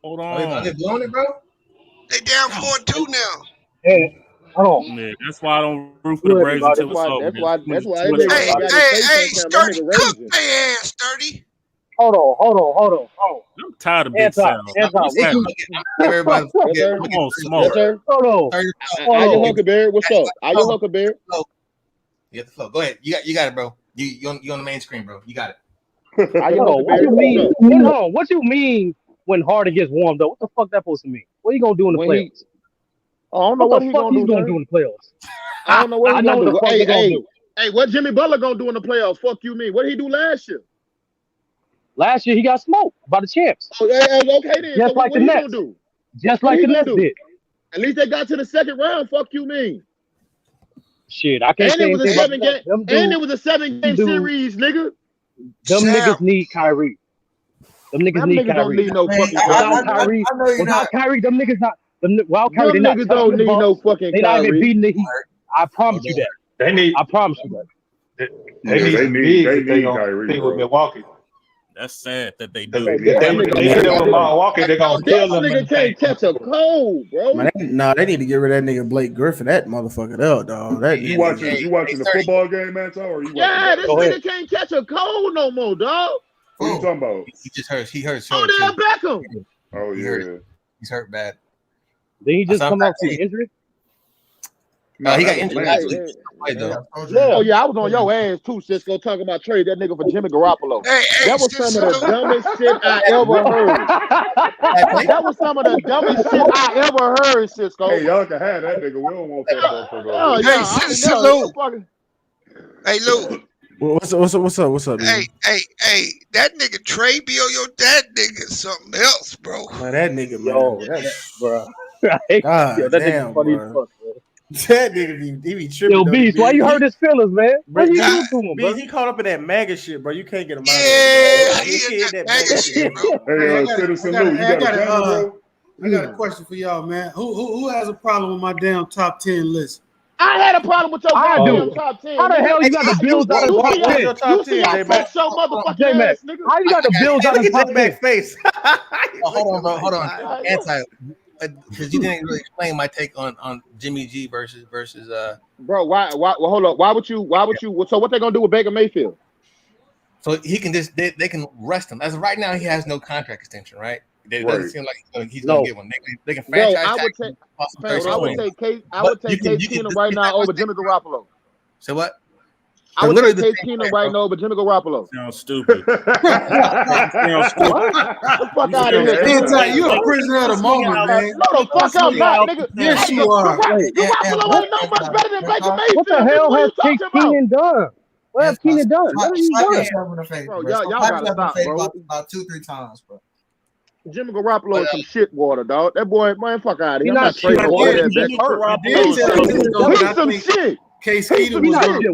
Hold on. Are they blowing it, bro? They down 4-2 now. Hey. Hold on. Yeah, that's why I don't root for the Braves until it's over. That's why. Hey, Sturdy, cook their ass, Sturdy. Hold on. I'm tired of big sound. Everybody, come on, smoke. Hold on. Are you Huckleberry? What's up? Are you Huckleberry? You got the flow. Go ahead. You got it, bro. You on the main screen, bro. You got it. What you mean? What you mean when Harden gets warmed up? What the fuck that supposed to mean? What are you gonna do in the playoffs? I don't know what he's gonna do in the playoffs. I don't know what he's gonna do. Hey, what Jimmy Butler gonna do in the playoffs? Fuck you, mean? What did he do last year? Last year he got smoked by the champs. Okay then. Just like the Nets. Just like the Nets did. At least they got to the second round. Fuck you, mean? Shit, I can't And say it was a anything about 7-game. them. And it was a 7-game series, nigga. Them niggas need Kyrie. Them niggas need niggas don't Kyrie. need no fucking Without Kyrie. Kyrie, I know you're without not. Kyrie, them niggas not. Without Kyrie, Them they not niggas touching don't the need ball. no fucking They not even Kyrie. beating the Heat. I promise you that. They need. I promise you that. They need some bigs if they gonna compete with Milwaukee. That's sad that they Because do. if they hit them with Milwaukee, they're gonna kill them. Nigga can't catch a cold, bro. Man, they need to get rid of that nigga Blake Griffin. That motherfucker up, dog. That You watching the football game, man, or you Yeah, watching this nigga can't catch a cold no more, dog. What you talking about? He just hurt. He hurt. Oh, shoulder, there too. Beckham. Oh yeah. He's hurt bad. Did he just come off the injury? No, he got injured last week. Oh yeah, I was on your ass too, Cisco, talking about trade that nigga for Jimmy Garoppolo. That was some of the dumbest shit I ever heard. That was some of the dumbest shit I ever heard, Cisco. Hey, y'all can have that nigga. We don't want that motherfucker. Oh, Hey, yeah, salute. Hey, Lou. What's up, man? Hey, that nigga Trey Bill, that nigga something else, bro. Man, that nigga, man. Yo, bro. God Yo, that damn, nigga funny bro. as fuck, man. That nigga be tripping. Yo, though, Beast, why you hurt his feelings, man? What you Nah, do to him, bro? Beast, he caught up in that MAGA shit, bro. You can't get him out Yeah, of there. he in that MAGA shit, bro. Hey, Citizen Lou, you got a camera, bro? I got a question for y'all, man. Who has a problem with my damn top 10 list? I had a problem with your I goddamn do. top 10. How the hell you got the Bills out of top 10? You see I text your motherfucking J-Mac, ass, nigga. how you got the Bills out of top 10? face. Hold on, bro. Hold on. Because you didn't really explain my take on Jimmy G versus. Bro, why? Well, hold up. Why would you? So what they gonna do with Baker Mayfield? So he can just they can rest him. As of right now, he has no contract extension, right? It doesn't seem like he's gonna get one. They can franchise I would tag him, I would take Case Keenum right now over Jimmy Garoppolo. So what? I would literally take Case Keenum right now over Jimmy Garoppolo. Sounds stupid. Get the fuck out of here. You a prisoner of the moment, man. No, the fuck I'm not, nigga. Yes, you are. Garoppolo ain't no much better than Baker Mayfield. What the hell has Case Keenum done? What has Keenan done? What have he done? Bro, y'all gotta stop, bro. About 2-3 times, bro. Jimmy Garoppolo is some shit water, dog. That boy, man, fuck out of here. He I'm not not trading shit water. water. He's some shit. Case Keenum was going to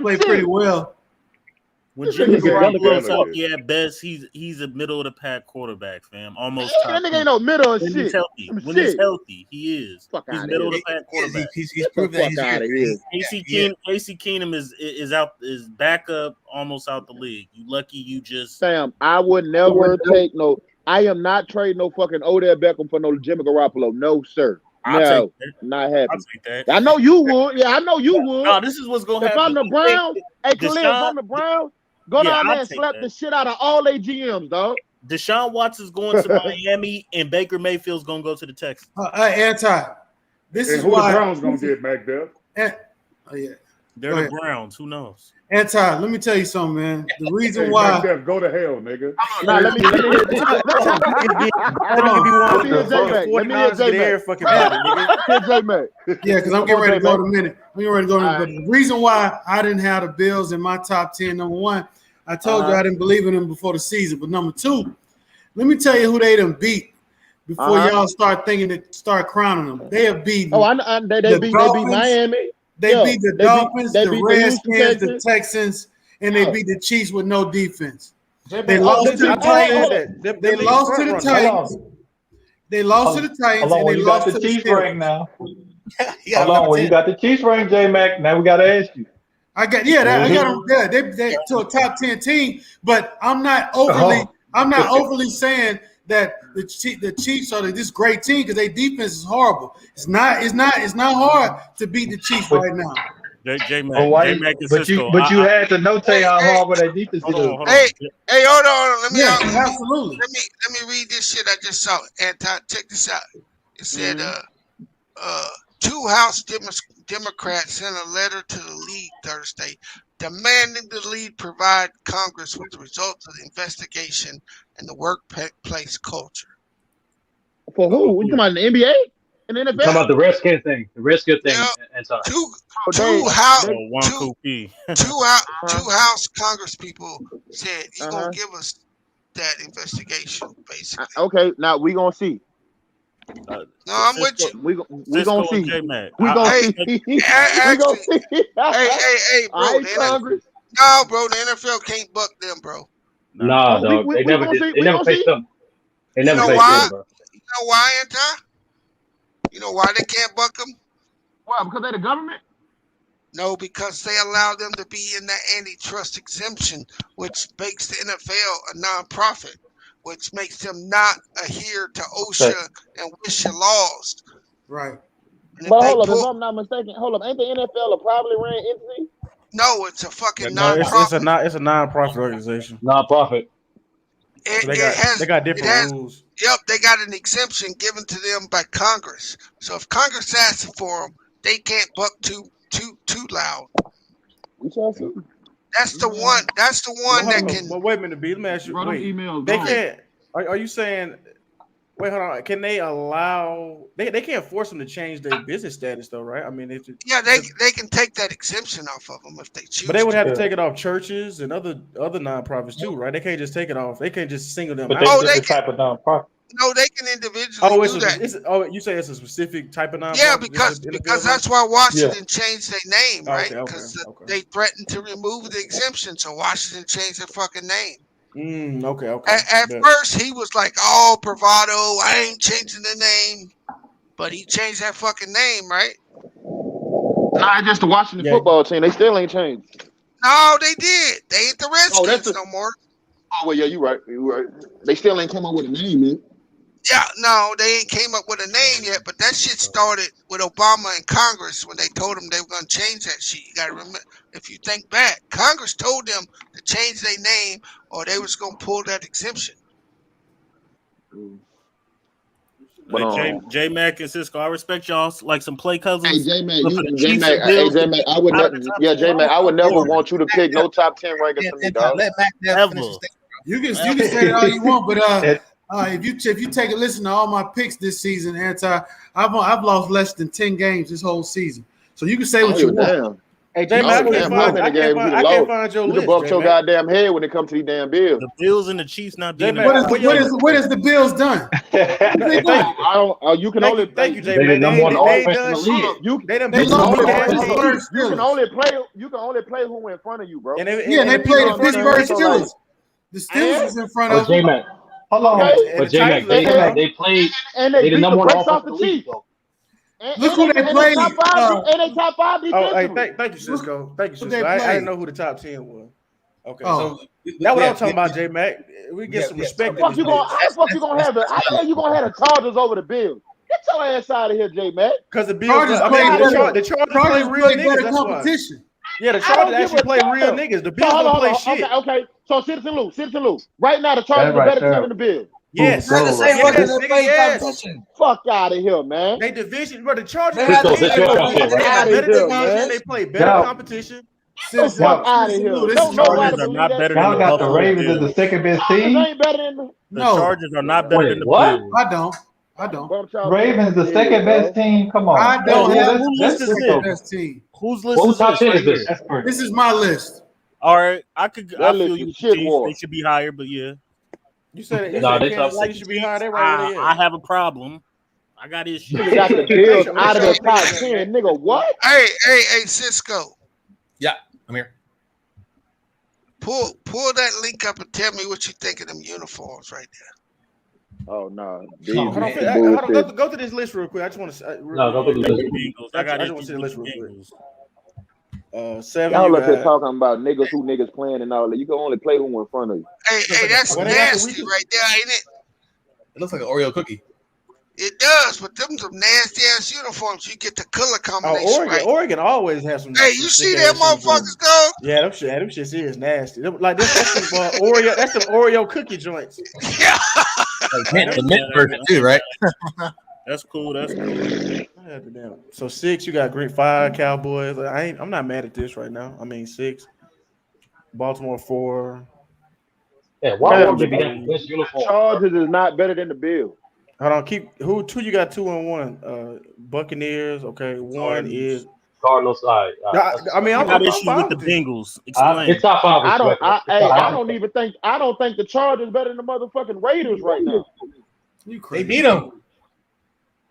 play pretty well. When Jimmy Garoppolo's healthy at best, he's a middle of the pack quarterback, fam. Almost. That nigga ain't no middle of shit. When he's healthy, he is. He's middle of the pack quarterback. He's proven that he's out of here. Casey Keenum is back up, almost out the league. You lucky you just. Sam, I would never take no. I am not trading no fucking Odell Beckham for no Jimmy Garoppolo. No, sir. No, not happening. I know you would. Yeah, I know you would. No, this is what's gonna happen. If I'm the Browns, hey, Khalil, if I'm the Browns, go down there and slap the shit out of all their GMs, dog. Deshaun Watson's going to Miami, and Baker Mayfield's gonna go to the Texans. This and is who why the Browns gonna get, Mac Def? Oh yeah, they're the Browns. Who knows? Let me tell you something, man. The reason why Mac Def, go to hell, nigga. Nah, let me Yeah, because I'm getting ready to go in a minute. But the reason why I didn't have the Bills in my top 10, number one, I told you I didn't believe in them before the season. But number two, let me tell you who they done beat before y'all start crowning them. They have beaten. They beat Miami. They beat the Dolphins, the Redskins, the Texans, and they beat the Chiefs with no defense. They lost to the Titans. They lost to the Titans. They lost to the Titans, and they lost to the Chiefs Steelers. ring now. Hold on, when you got the Chiefs ring, J-Mac, now we got to ask you. I got them. Yeah, they to a top 10 team, but I'm not overly saying that the Chiefs are this great team because their defense is horrible. It's not hard to beat the Chiefs right now. J-Mac is Cisco. But you had to notate how horrible their defense is. Hey, hold on. Let me absolutely. Let me read this shit I just saw. Check this out. It said, two House Democrats sent a letter to the league Thursday demanding the league provide Congress with the results of the investigation and the workplace culture. For who? We talking about the NBA and the NFL? Talking about the Redskins thing. The Redskins thing. Two House Congress people said you're gonna give us that investigation, basically. Okay, now we gonna see. No, I'm with you. We gonna see. J-Mac. We gonna see. We gonna see. Hey, bro. All right, Congress. No, bro. The NFL can't buck them, bro. Nah, dog. They never did. They never faced them. They never faced them, bro. You know why, Anti? You know why they can't buck them? Why? Because they're the government? No, because they allow them to be in the antitrust exemption, which makes the NFL a nonprofit, which makes them not adhere to OSHA and WISHA laws. Right. But hold up, if I'm not mistaken, ain't the NFL a privately ran entity? No, it's a fucking nonprofit. It's a nonprofit organization. Nonprofit. They got different rules. Yep, they got an exemption given to them by Congress. So if Congress asks for them, they can't buck too loud. That's the one. That's the one that can. But wait a minute, B. Let me ask you. Wait, they can't. Are you saying? Wait, hold on. Can they allow? They can't force them to change their business status, though, right? I mean, they can take that exemption off of them if they choose. But they would have to take it off churches and other nonprofits too, right? They can't just take it off. They can't just single them out. They can, type of nonprofit. No, they can individually do that. You say it's a specific type of nonprofit? Yeah, because that's why Washington changed their name, right? Because they threatened to remove the exemption, so Washington changed their fucking name. Okay. At first, he was like, "Oh, bravado! I ain't changing the name," but he changed that fucking name, right? Nah, just the Washington football team. They still ain't changed. No, they did. They ain't the Redskins no more. Oh well, yeah, you right. They still ain't come up with a name, man. Yeah, no, they ain't came up with a name yet, but that shit started with Obama and Congress when they told them they were going to change that shit. You got to remember, if you think back, Congress told them to change their name or they was going to pull that exemption. But J-Mac and Cisco, I respect y'all like some play cousins. Hey, J-Mac, I would never, J-Mac, I would never want you to pick no top 10 rankings for me, dog. Let Mac finish his statement, bro. You can say it all you want, but if you take a listen to all my picks this season, I've lost less than 10 games this whole season. So you can say what you want. Hey, J-Mac, I can't find your list. You can bump your goddamn head when it comes to these damn Bills. The Bills and the Chiefs not being. What has the Bills done? You can only thank you, J-Mac. They number one offense in the league. You can only play who in front of you, bro. They play the Pittsburgh Steelers. The Steelers is in front of them. J-Mac. Hold on. But J-Mac, they played. They the number one offense in the league, though. Look who they played. And they top 5 defensively. Thank you, Cisco. I didn't know who the top 10 was. Okay, so that's what I'm talking about, J-Mac. We get some respect. How you gonna have it? I tell you gonna have the Chargers over the Bills. Get your ass out of here, J-Mac. Because the Bills, the Chargers play real niggas. That's competition. Yeah, the Chargers actually play real niggas. The Bills don't play shit. Okay. So Citizen Lou. Right now, the Chargers are better team than the Bills. Yes. Fuck out of here, man. They division, but the Chargers they play better competition. Fuck out of here. Chargers are not better than the got the Ravens as the second best team. The Chargers are not better than the Bills. I don't. Ravens the second best team. Come on. I don't. That's the second best team. Whose list is this? This is my list. All right, I feel you. They should be higher, but yeah. You said Kansas City should be higher. They right I have a problem. I got issues. Nigga got the Bills out of the top 10. Nigga, what? Hey, Cisco. Yeah, I'm here. Pull that link up and tell me what you think of them uniforms right there. Oh no! Go to this list real quick. I just want to. Go to the list. I just want to see the list real quick. 7. Y'all up here talking about niggas who niggas playing and all that. You can only play who in front of you. Hey, that's nasty right there, ain't it? It looks like an Oreo cookie. It does, but them some nasty ass uniforms. You get the color combination. Oregon always has some. Hey, you see that motherfuckers go? Yeah, them shit is nasty. Like that's the Oreo. That's the Oreo cookie joints. Yeah. The mint version too, right? That's cool. So 6, you got Green 5 Cowboys. I'm not mad at this right now. I mean 6. Baltimore 4. Yeah, why would they be that best uniform? Chargers is not better than the Bills. Hold on, two you got 2 and 1. Buccaneers, okay. 1 is Cardinals side. I mean, I'm got issues with the Bengals. Explain. It's top 5. I don't think the Chargers better than the motherfucking Raiders right now. They beat them.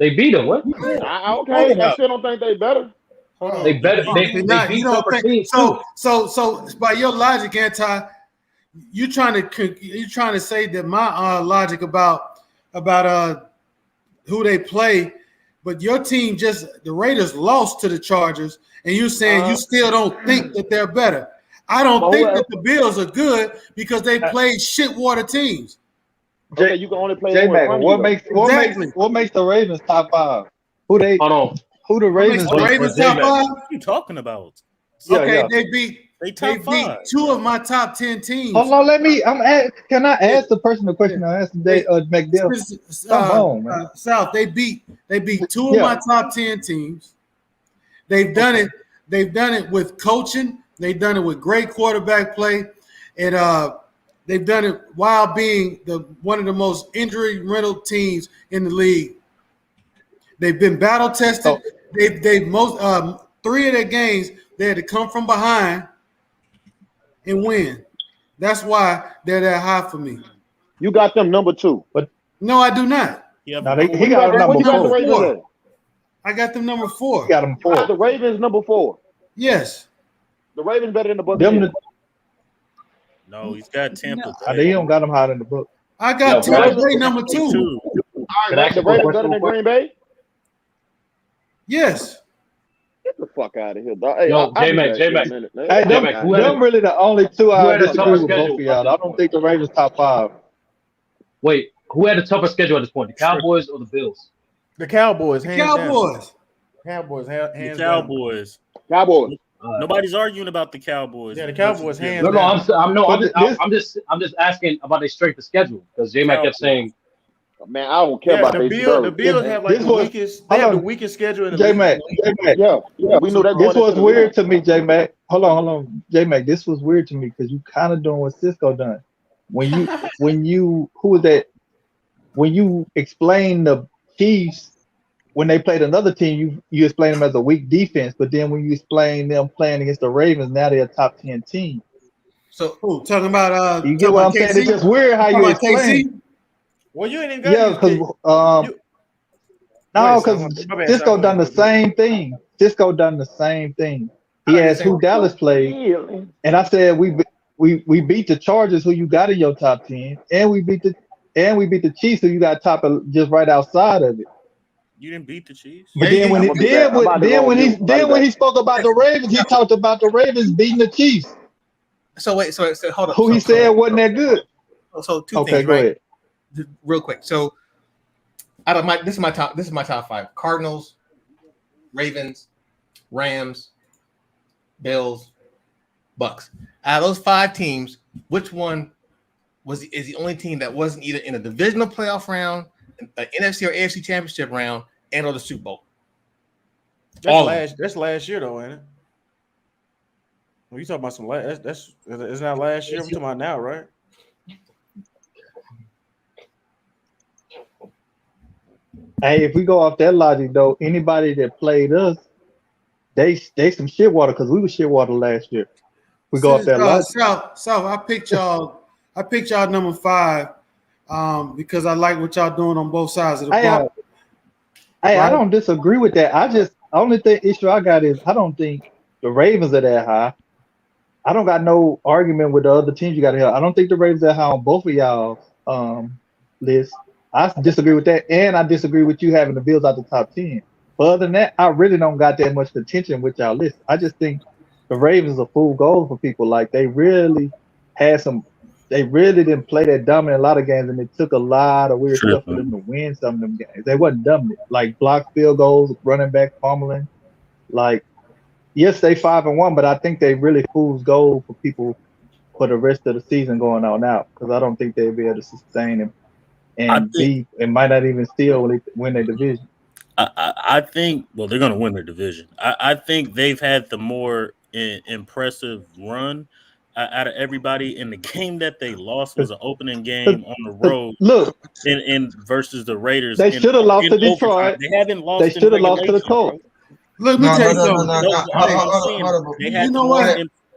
They beat them. What? Okay, I still don't think they better. Hold on. They better. They You beat don't tougher think teams so? too. So by your logic, Anti, you trying to say that my logic about who they play, but your team the Raiders lost to the Chargers, and you're saying you still don't think that they're better. I don't think that the Bills are good because they played shitwater teams. Okay, you can only play J-Mac, one. what makes the Ravens top 5? Who the Ravens? The Ravens top 5? What are you talking about? Okay, they beat top 5. 2 of my top 10 teams. Hold on, can I ask the person a question I asked today, McDill? Come on, man. South, they beat 2 of my top 10 teams. They've done it with coaching, they've done it with great quarterback play, and they've done it while being one of the most injury-riddled teams in the league. They've been battle tested. They've most 3 of their games they had to come from behind and win. That's why they're that high for me. You got them number 2, but no, I do not. Yeah, he got them number 4. I got them number 4. You got them 4. The Ravens number 4. Yes. The Ravens better than the Buccaneers. No, he's got Tampa. They don't got them high in the book. I got Tampa Bay number 2. All right, the Ravens better than Green Bay? Yes. Get the fuck out of here, dog. Hey, J-Mac. Hey, them really the only 2 I disagree with both of y'all. I don't think the Ravens top 5. Wait, who had a tougher schedule at this point? The Cowboys or the Bills? The Cowboys. Hands down. Cowboys. The Cowboys. Cowboys. Nobody's arguing about the Cowboys. Yeah, the Cowboys hands down. I'm just asking about their strength of schedule because J-Mac kept saying. Man, I don't care about the Bills have like the weakest. They have the weakest schedule in the J-Mac. Yeah, we knew that. This was weird to me, J-Mac. Hold on, J-Mac. This was weird to me because you kind of doing what Cisco done. When you explain the Chiefs when they played another team, you explain them as a weak defense, but then when you explain them playing against the Ravens, now they're a top 10 team. So talking about you get what I'm saying? It's just weird how you explain. Well, you ain't even got because Cisco done the same thing. He asked who Dallas played, and I said we beat the Chargers, who you got in your top 10, and we beat the Chiefs, who you got top of just right outside of it. You didn't beat the Chiefs. But then when he spoke about the Ravens, he talked about the Ravens beating the Chiefs. So wait, so hold on. Who he said wasn't that good. So two things, go right? ahead. Real quick. So out of this is my top 5. Cardinals, Ravens, Rams, Bills, Bucks. Out of those 5 teams, which one is the only team that wasn't either in a divisional playoff round, an NFC or AFC championship round, and or the Super Bowl? That's last year though, ain't it? When you talking about some last, it's not last year. We're talking about now, right? Hey, if we go off that logic though, anybody that played us, they some shit water because we were shit water last year. We go off that logic. South, I picked y'all number 5 because I like what y'all doing on both sides of the ball. Hey, I don't disagree with that. Only issue I got is I don't think the Ravens are that high. I don't got no argument with the other teams you got here. I don't think the Ravens are high on both of y'all list. I disagree with that, and I disagree with you having the Bills out the top 10. But other than that, I really don't got that much contention with y'all list. I just think the Ravens are full goal for people. Like they really didn't play that dominant in a lot of games, and it took a lot of weird stuff for them to win some of them games. They wasn't dominant, like blocked field goals, running back fumbling. Like, yes, they 5-1, but I think they really fool's gold for people for the rest of the season going on out because I don't think they'll be able to sustain him. And might not even still win their division. I think, well, they're going to win their division. I think they've had the more impressive run out of everybody. In the game that they lost was an opening game on the road. Look, in versus the Raiders. They should have lost to Detroit. They haven't lost. They should have lost to the Colts. Look, let me tell you something. They had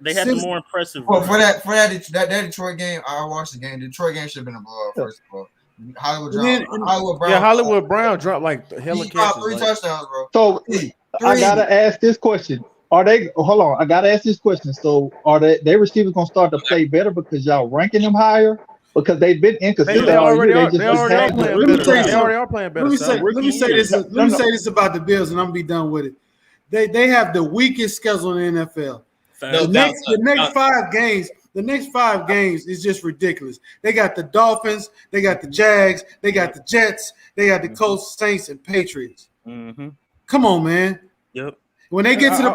They had the more impressive. Well, for that Detroit game, I watched the game. The Detroit game should have been a blowout, first of all. Hollywood Brown dropped like hella He dropped catches. 3 Like, touchdowns, bro. So I gotta ask this question: Are they? Hold on, I gotta ask this question. So are they receivers gonna start to play better because y'all ranking them higher? Because they've been inconsistent they all already year. are. They They just already are had playing Let me better. tell you They something. already are playing better. Let me say this. Let me say this about the Bills, and I'm gonna be done with it. They have the weakest schedule in the NFL. No, The next 5 games. The next 5 games is just ridiculous. They got the Dolphins, they got the Jags, they got the Jets, they got the Colts, Saints, and Patriots. Mm-hmm. Come on, man. Yep. When they get to the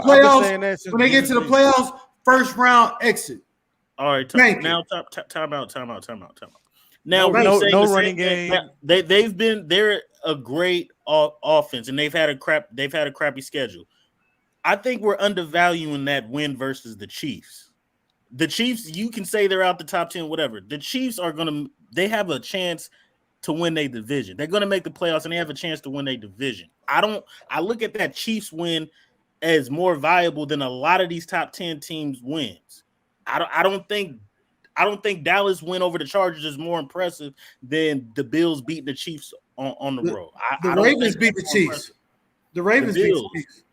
playoffs, first round exit. All right. Now, time out. Now, no running game. They're a great offense, and they've had a crappy schedule. I think we're undervaluing that win versus the Chiefs. The Chiefs, you can say they're out the top 10, whatever. The Chiefs they have a chance to win their division. They're going to make the playoffs, and they have a chance to win their division. I look at that Chiefs win as more viable than a lot of these top 10 teams wins. I don't think Dallas win over the Chargers is more impressive than the Bills beating the Chiefs on the road. The Ravens beat the Chiefs. The Ravens beat the Chiefs.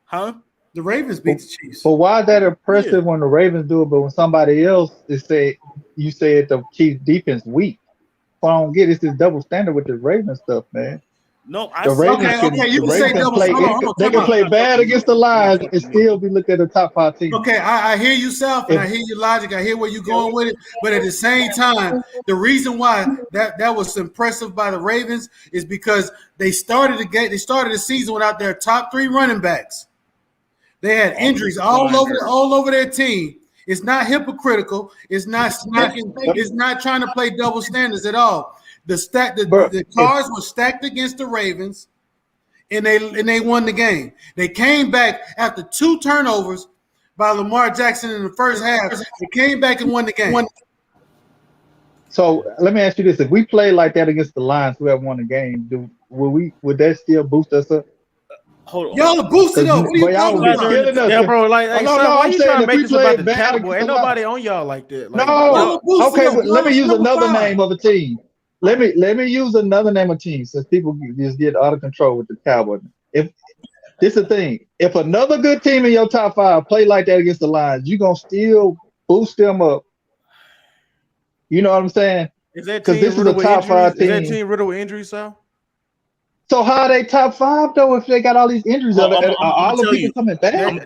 Huh? The Ravens beat the Chiefs. But why is that impressive when the Ravens do it, but when somebody else you say the Chiefs defense weak? What I don't get is this double standard with the Ravens stuff, man. No, you can say double. They can play bad against the Lions and still be looking at the top 5 teams. Okay, I hear you, Self, and I hear your logic. I hear where you're going with it. But at the same time, the reason why that was impressive by the Ravens is because they started the season without their top 3 running backs. They had injuries all over their team. It's not hypocritical. It's not trying to play double standards at all. The cards were stacked against the Ravens, and they won the game. They came back after 2 turnovers by Lamar Jackson in the first half. They came back and won the game. So let me ask you this: if we play like that against the Lions, who have won the game, would that still boost us up? Hold on. Y'all boosted up. What are you talking about? Yeah, bro. Why you trying to make this about the Cowboys? Ain't nobody on y'all like that. Okay, but let me use another name of a team. Let me use another name of a team since people just get out of control with the Cowboys. If this is the thing, if another good team in your top 5 play like that against the Lions, you gonna still boost them up. You know what I'm saying? Is that team riddled with injuries? Is that team riddled with injuries, Sal? So how are they top 5 though if they got all these injuries? All the people coming back? I'm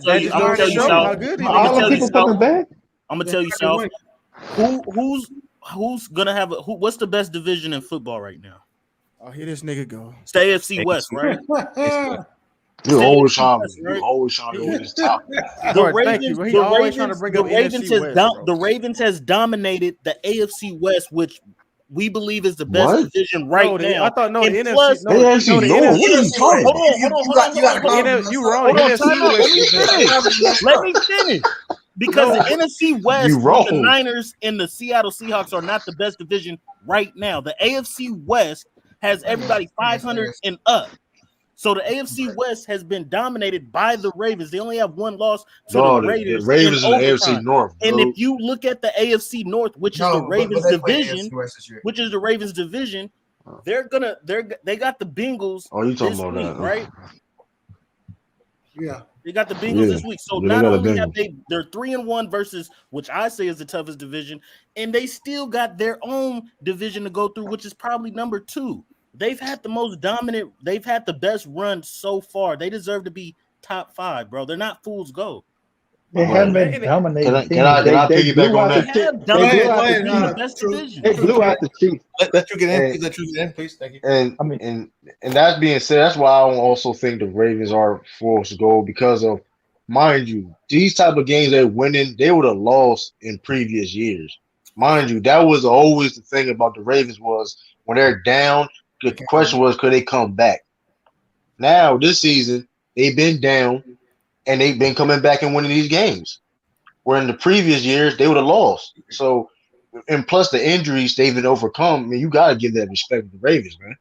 gonna tell you, Sal. Who's gonna have what's the best division in football right now? Oh, here this nigga go. It's the AFC West, right? You always trying to win this top. The Ravens has dominated the AFC West, which we believe is the best division right now. I thought the NFC. Plus, What are you talking about? Hold on. Let me finish. Because the NFC West, the Niners and the Seattle Seahawks are not the best division right now. The AFC West has everybody 500 and up. So the AFC West has been dominated by the Ravens. They only have 1 loss to the Raiders. The Ravens in the AFC North. And if you look at the AFC North, which is the Ravens division, they got the Bengals. Oh, you talking about week, that, right? Yeah. They got the Bengals this week. So not only have they're 3-1 versus which I say is the toughest division, and they still got their own division to go through, which is probably number 2. They've had the most dominant, they've had the best run so far. They deserve to be top 5, bro. They're not fool's gold. They haven't been dominating. Can I piggyback on that? They blew out the Chiefs. Let you get in. Please. Thank you. And that being said, that's why I don't also think the Ravens are fool's gold because of, mind you, these type of games they're winning, they would have lost in previous years. Mind you, that was always the thing about the Ravens was when they're down, the question was, could they come back? Now, this season, they've been down, and they've been coming back and winning these games. Where in the previous years, they would have lost. So, and plus the injuries they've been overcome, I mean, you got to give that respect to the Ravens, man.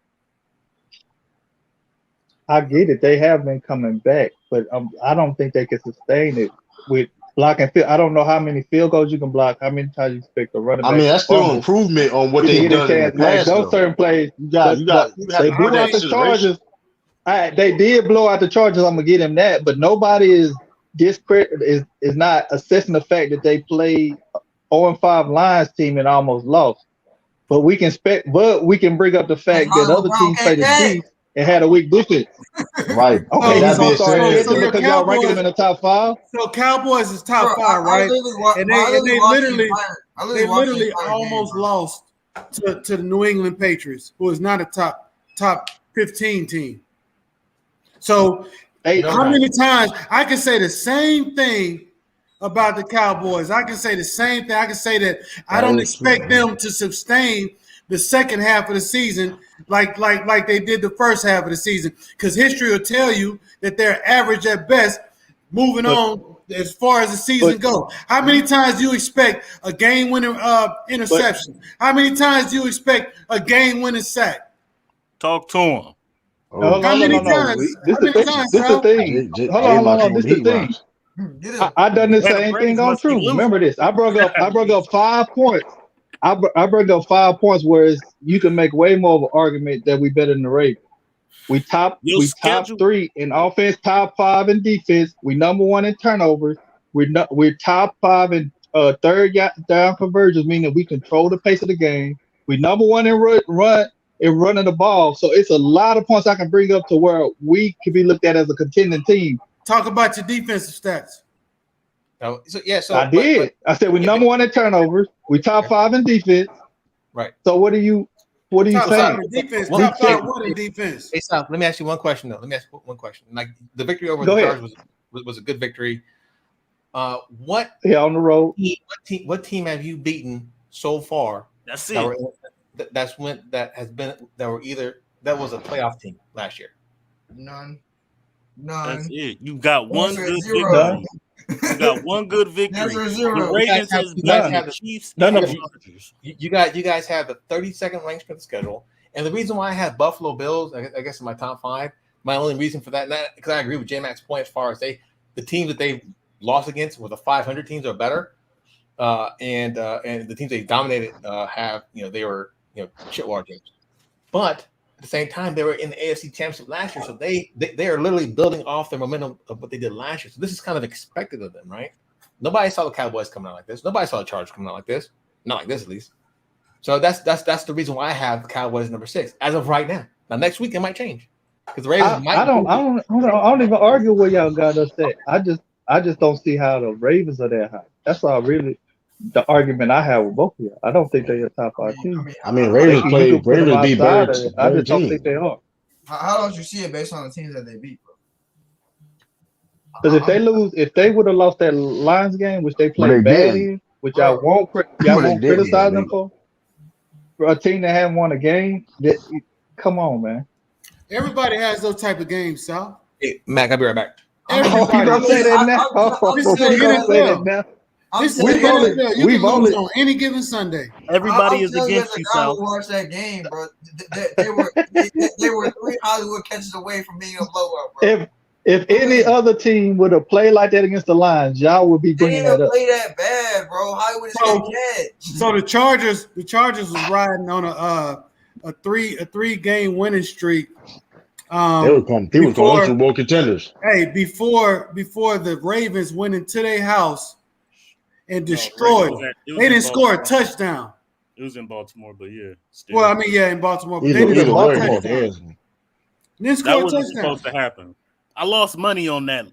I get it. They have been coming back, but I don't think they can sustain it with blocking field. I don't know how many field goals you can block. How many times you expect a running back? I mean, that's to still fumble. improvement on what You they've get a done in the chance to make past. those Though certain plays. you have But to they have blew out the Chargers. They did blow out the Chargers. I'm gonna get him that. But nobody is not assessing the fact that they played 0-5 Lions team and almost lost. But we can bring up the fact that other teams played the Chiefs and had a weak defense. Right. Okay, That he's gonna being start said, catching because y'all ranking them in the top 5. So Cowboys is top 5, right? And they literally almost lost to the New England Patriots, who is not a top 15 team. So how many times I can say the same thing about the Cowboys? I can say the same thing. I can say that I don't expect them to sustain the second half of the season like they did the first half of the season, because history will tell you that they're average at best. Moving on as far as the season goes, how many times do you expect a game-winning interception? How many times do you expect a game-winning sack? Talk to him. How many times? This the thing. Hold on. This is the thing. I done the same thing on True. Remember this. I brought up 5 points. I brought up 5 points where you can make way more of an argument that we better than the Ravens. We top 3 in offense, top 5 in defense. We number 1 in turnovers. We're top 5 in third down conversions, meaning we control the pace of the game. We number 1 in running the ball. So it's a lot of points I can bring up to where we can be looked at as a contending team. Talk about your defensive stats. I did. I said we number 1 in turnovers. We top 5 in defense. Right. So what are you saying? Defense, top 5 in defense. Hey, Sal, let me ask you one question though. Like the victory over the Chargers was a good victory. On the road. What team have you beaten so far? That's it. That was a playoff team last year. None. That's it. You got one good victory. You got one good victory. The Ravens has beaten the Chiefs. You guys have the 32nd ranked strength schedule, and the reason why I have Buffalo Bills, I guess, in my top 5. My only reason for that, because I agree with J Mac's point as far as the teams that they've lost against were the 500 teams are better, and the teams they dominated they were shitwater teams, but at the same time, they were in the AFC Championship last year, so they are literally building off the momentum of what they did last year. So this is kind of expected of them, right? Nobody saw the Cowboys coming out like this. Nobody saw the Chargers coming out like this. Not like this, at least. So that's the reason why I have the Cowboys number 6 as of right now. Now next week it might change because the Ravens might. I don't even argue where y'all got us at. I just don't see how the Ravens are that high. That's all really the argument I have with both of you. I don't think they're a top 5 team. I mean, Ravens beat better. I just don't think they are. How don't you see it based on the teams that they beat, bro? Because if they would have lost that Lions game, which they played bad in, which y'all won't criticize them for a team that haven't won a game, come on, man. Everybody has those type of games, Sal. Hey, Mac, I'll be right back. Everybody. You say that now? We've only on any given Sunday. Everybody is against you, Sal. Watch that game, bro. They were 3 Hollywood catches away from being a blow up, bro. If any other team would have played like that against the Lions, y'all would be bringing that up. Play that bad, bro. Hollywood is getting catch. So the Chargers was riding on a 3-game winning streak. They were going Super Bowl contenders. Hey, before the Ravens went into their house and destroyed. They didn't score a touchdown. It was in Baltimore, but yeah. Still. Well, I mean, yeah, in Baltimore, but they didn't score a touchdown. That wasn't supposed to happen. I lost money on that,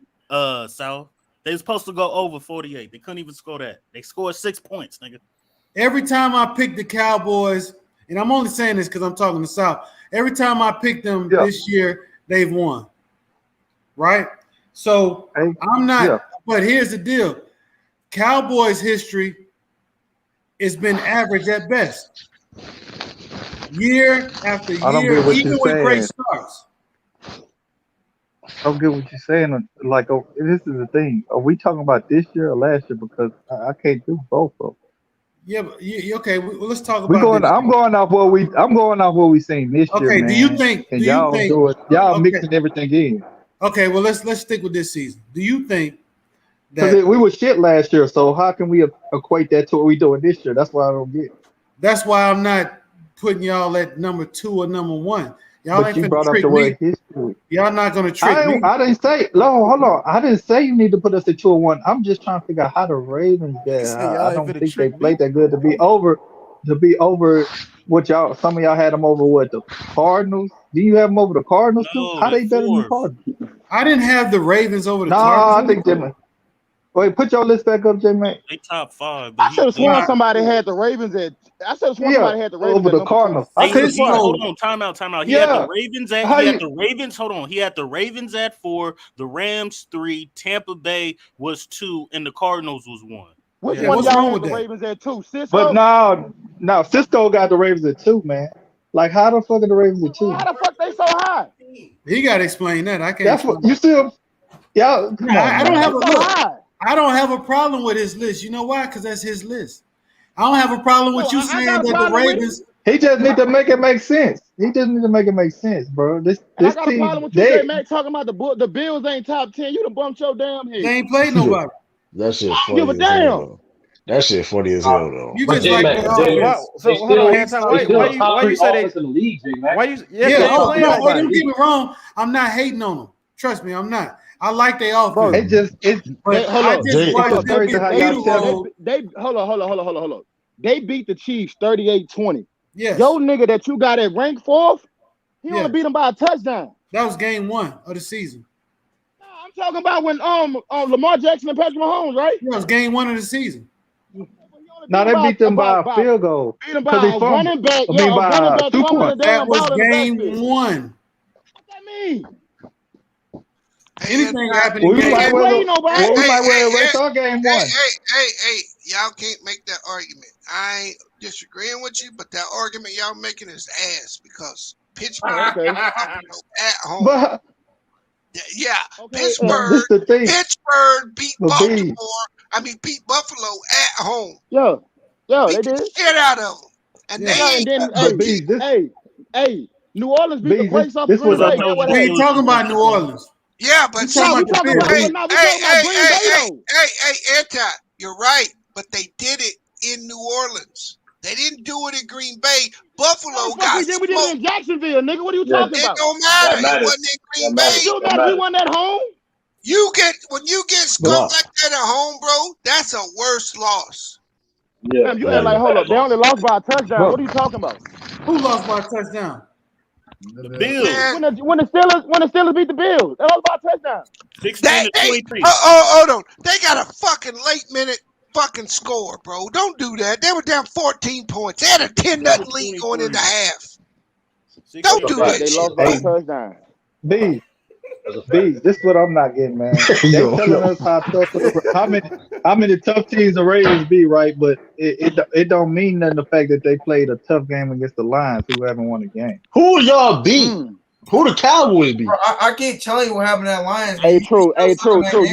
South. They were supposed to go over 48. They couldn't even score that. They scored 6 points, nigga. Every time I pick the Cowboys, and I'm only saying this because I'm talking to South. Every time I pick them this year, they've won. Right? So I'm not, but here's the deal. Cowboys history has been average at best. Year after year, even with great starts. I don't get what you're saying. Like, this is the thing. Are we talking about this year or last year? Because I can't do both of them. Yeah, but okay. Well, let's talk about. I'm going off what we seen this year. Okay. Man. Do you think? Y'all do it? Y'all mixing everything in. Okay. Well, let's stick with this season. Do you think Because we were shit last year, so how can we equate that to what we doing this year? That's why I don't get. That's why I'm not putting y'all at number 2 or number 1. Y'all But ain't you finna brought up trick the me. word history. Y'all not gonna trick me. I didn't say. No, hold on. I didn't say you need to put us at 2-1. I'm just trying to figure out how the Ravens get. I don't think they played that good to be over. What y'all? Some of y'all had them over what, the Cardinals? Do you have them over the Cardinals too? No, How the they better than the Forbes. Cardinals? I didn't have the Ravens over the No, Cardinals. I think Jimmy. Wait, put your list back up, Jimmy. They top 5, but I should have sworn somebody had the Ravens at. I should have sworn somebody had the Ravens over at the number 2. Cardinals. I could have sworn. Hold on, time out. He had the Ravens at. He had the Ravens. Hold on, he had the Ravens at 4, the Rams 3, Tampa Bay was 2, and the Cardinals was 1. Which one of y'all had the Ravens at 2? Cisco? But no, Cisco got the Ravens at 2, man. Like, how the fuck are the Ravens at 2? How the fuck they so high? He got to explain that. I can't. That's what you still. Y'all, come on, I don't man. have a look. I don't have a problem with his list. You know why? Because that's his list. I don't have a problem with you saying that the Ravens. He just need to make it make sense. He just need to make it make sense, bro. This I got team, a problem with you, J-Mac, talking about the Bills ain't top 10. You done bumped your damn head. They ain't played nobody. That shit I don't give a damn. That shit funny as hell though. You just like the offense. So hold on, Anton. Why you say they? in the league, J-Mac? Why you? Don't get me wrong. I'm not hating on them. Trust me, I'm not. I like their offense. Hold on. They beat the Chiefs 38-20. Yes. Yo nigga that you got at rank 4th, he only beat them by a touchdown. That was game 1 of the season. No, I'm talking about when Lamar Jackson and Patrick Mahomes, right? Yeah, it was game 1 of the season. No, they beat them by a field goal. Beat them by a running back. I mean, by 2 points. That was game 1. What that mean? Anything happened? We might erase our game 1. Hey, y'all can't make that argument. I ain't disagreeing with you, but that argument y'all making is ass because Pittsburgh at home. Pittsburgh beat Baltimore. Beat Buffalo at home. Yeah, beat they did. The shit out of them. And hey, New Orleans beat the brakes off of Green Bay. We ain't talking about New Orleans. Yeah, but we talking about Green Bay. Hey, Anti, you're right, but they did it in New Orleans. They didn't do it in Green Bay. Buffalo got we did it in Jacksonville, nigga. What are you talking about? It don't matter. It wasn't in Green Bay. It don't matter. We won at home. When you get skunked like that at home, bro, that's a worse loss. Yeah, you act like, hold up, they only lost by a touchdown. What are you talking about? Who lost by a touchdown? The Bills. When the Steelers beat the Bills, they lost by a touchdown. 16-23. Hold on. They got a fucking late minute fucking score, bro. Don't do that. They were down 14 points. They had a 10-0 lead going into half. Don't do that. They lost by a touchdown. B, this is what I'm not getting, man. They telling us how many tough teams the Ravens be, right? But it don't mean nothing the fact that they played a tough game against the Lions, who haven't won a game. Who y'all beat? Who the Cowboys beat? Bro, I can't tell you what happened at Lions. Hey, true. You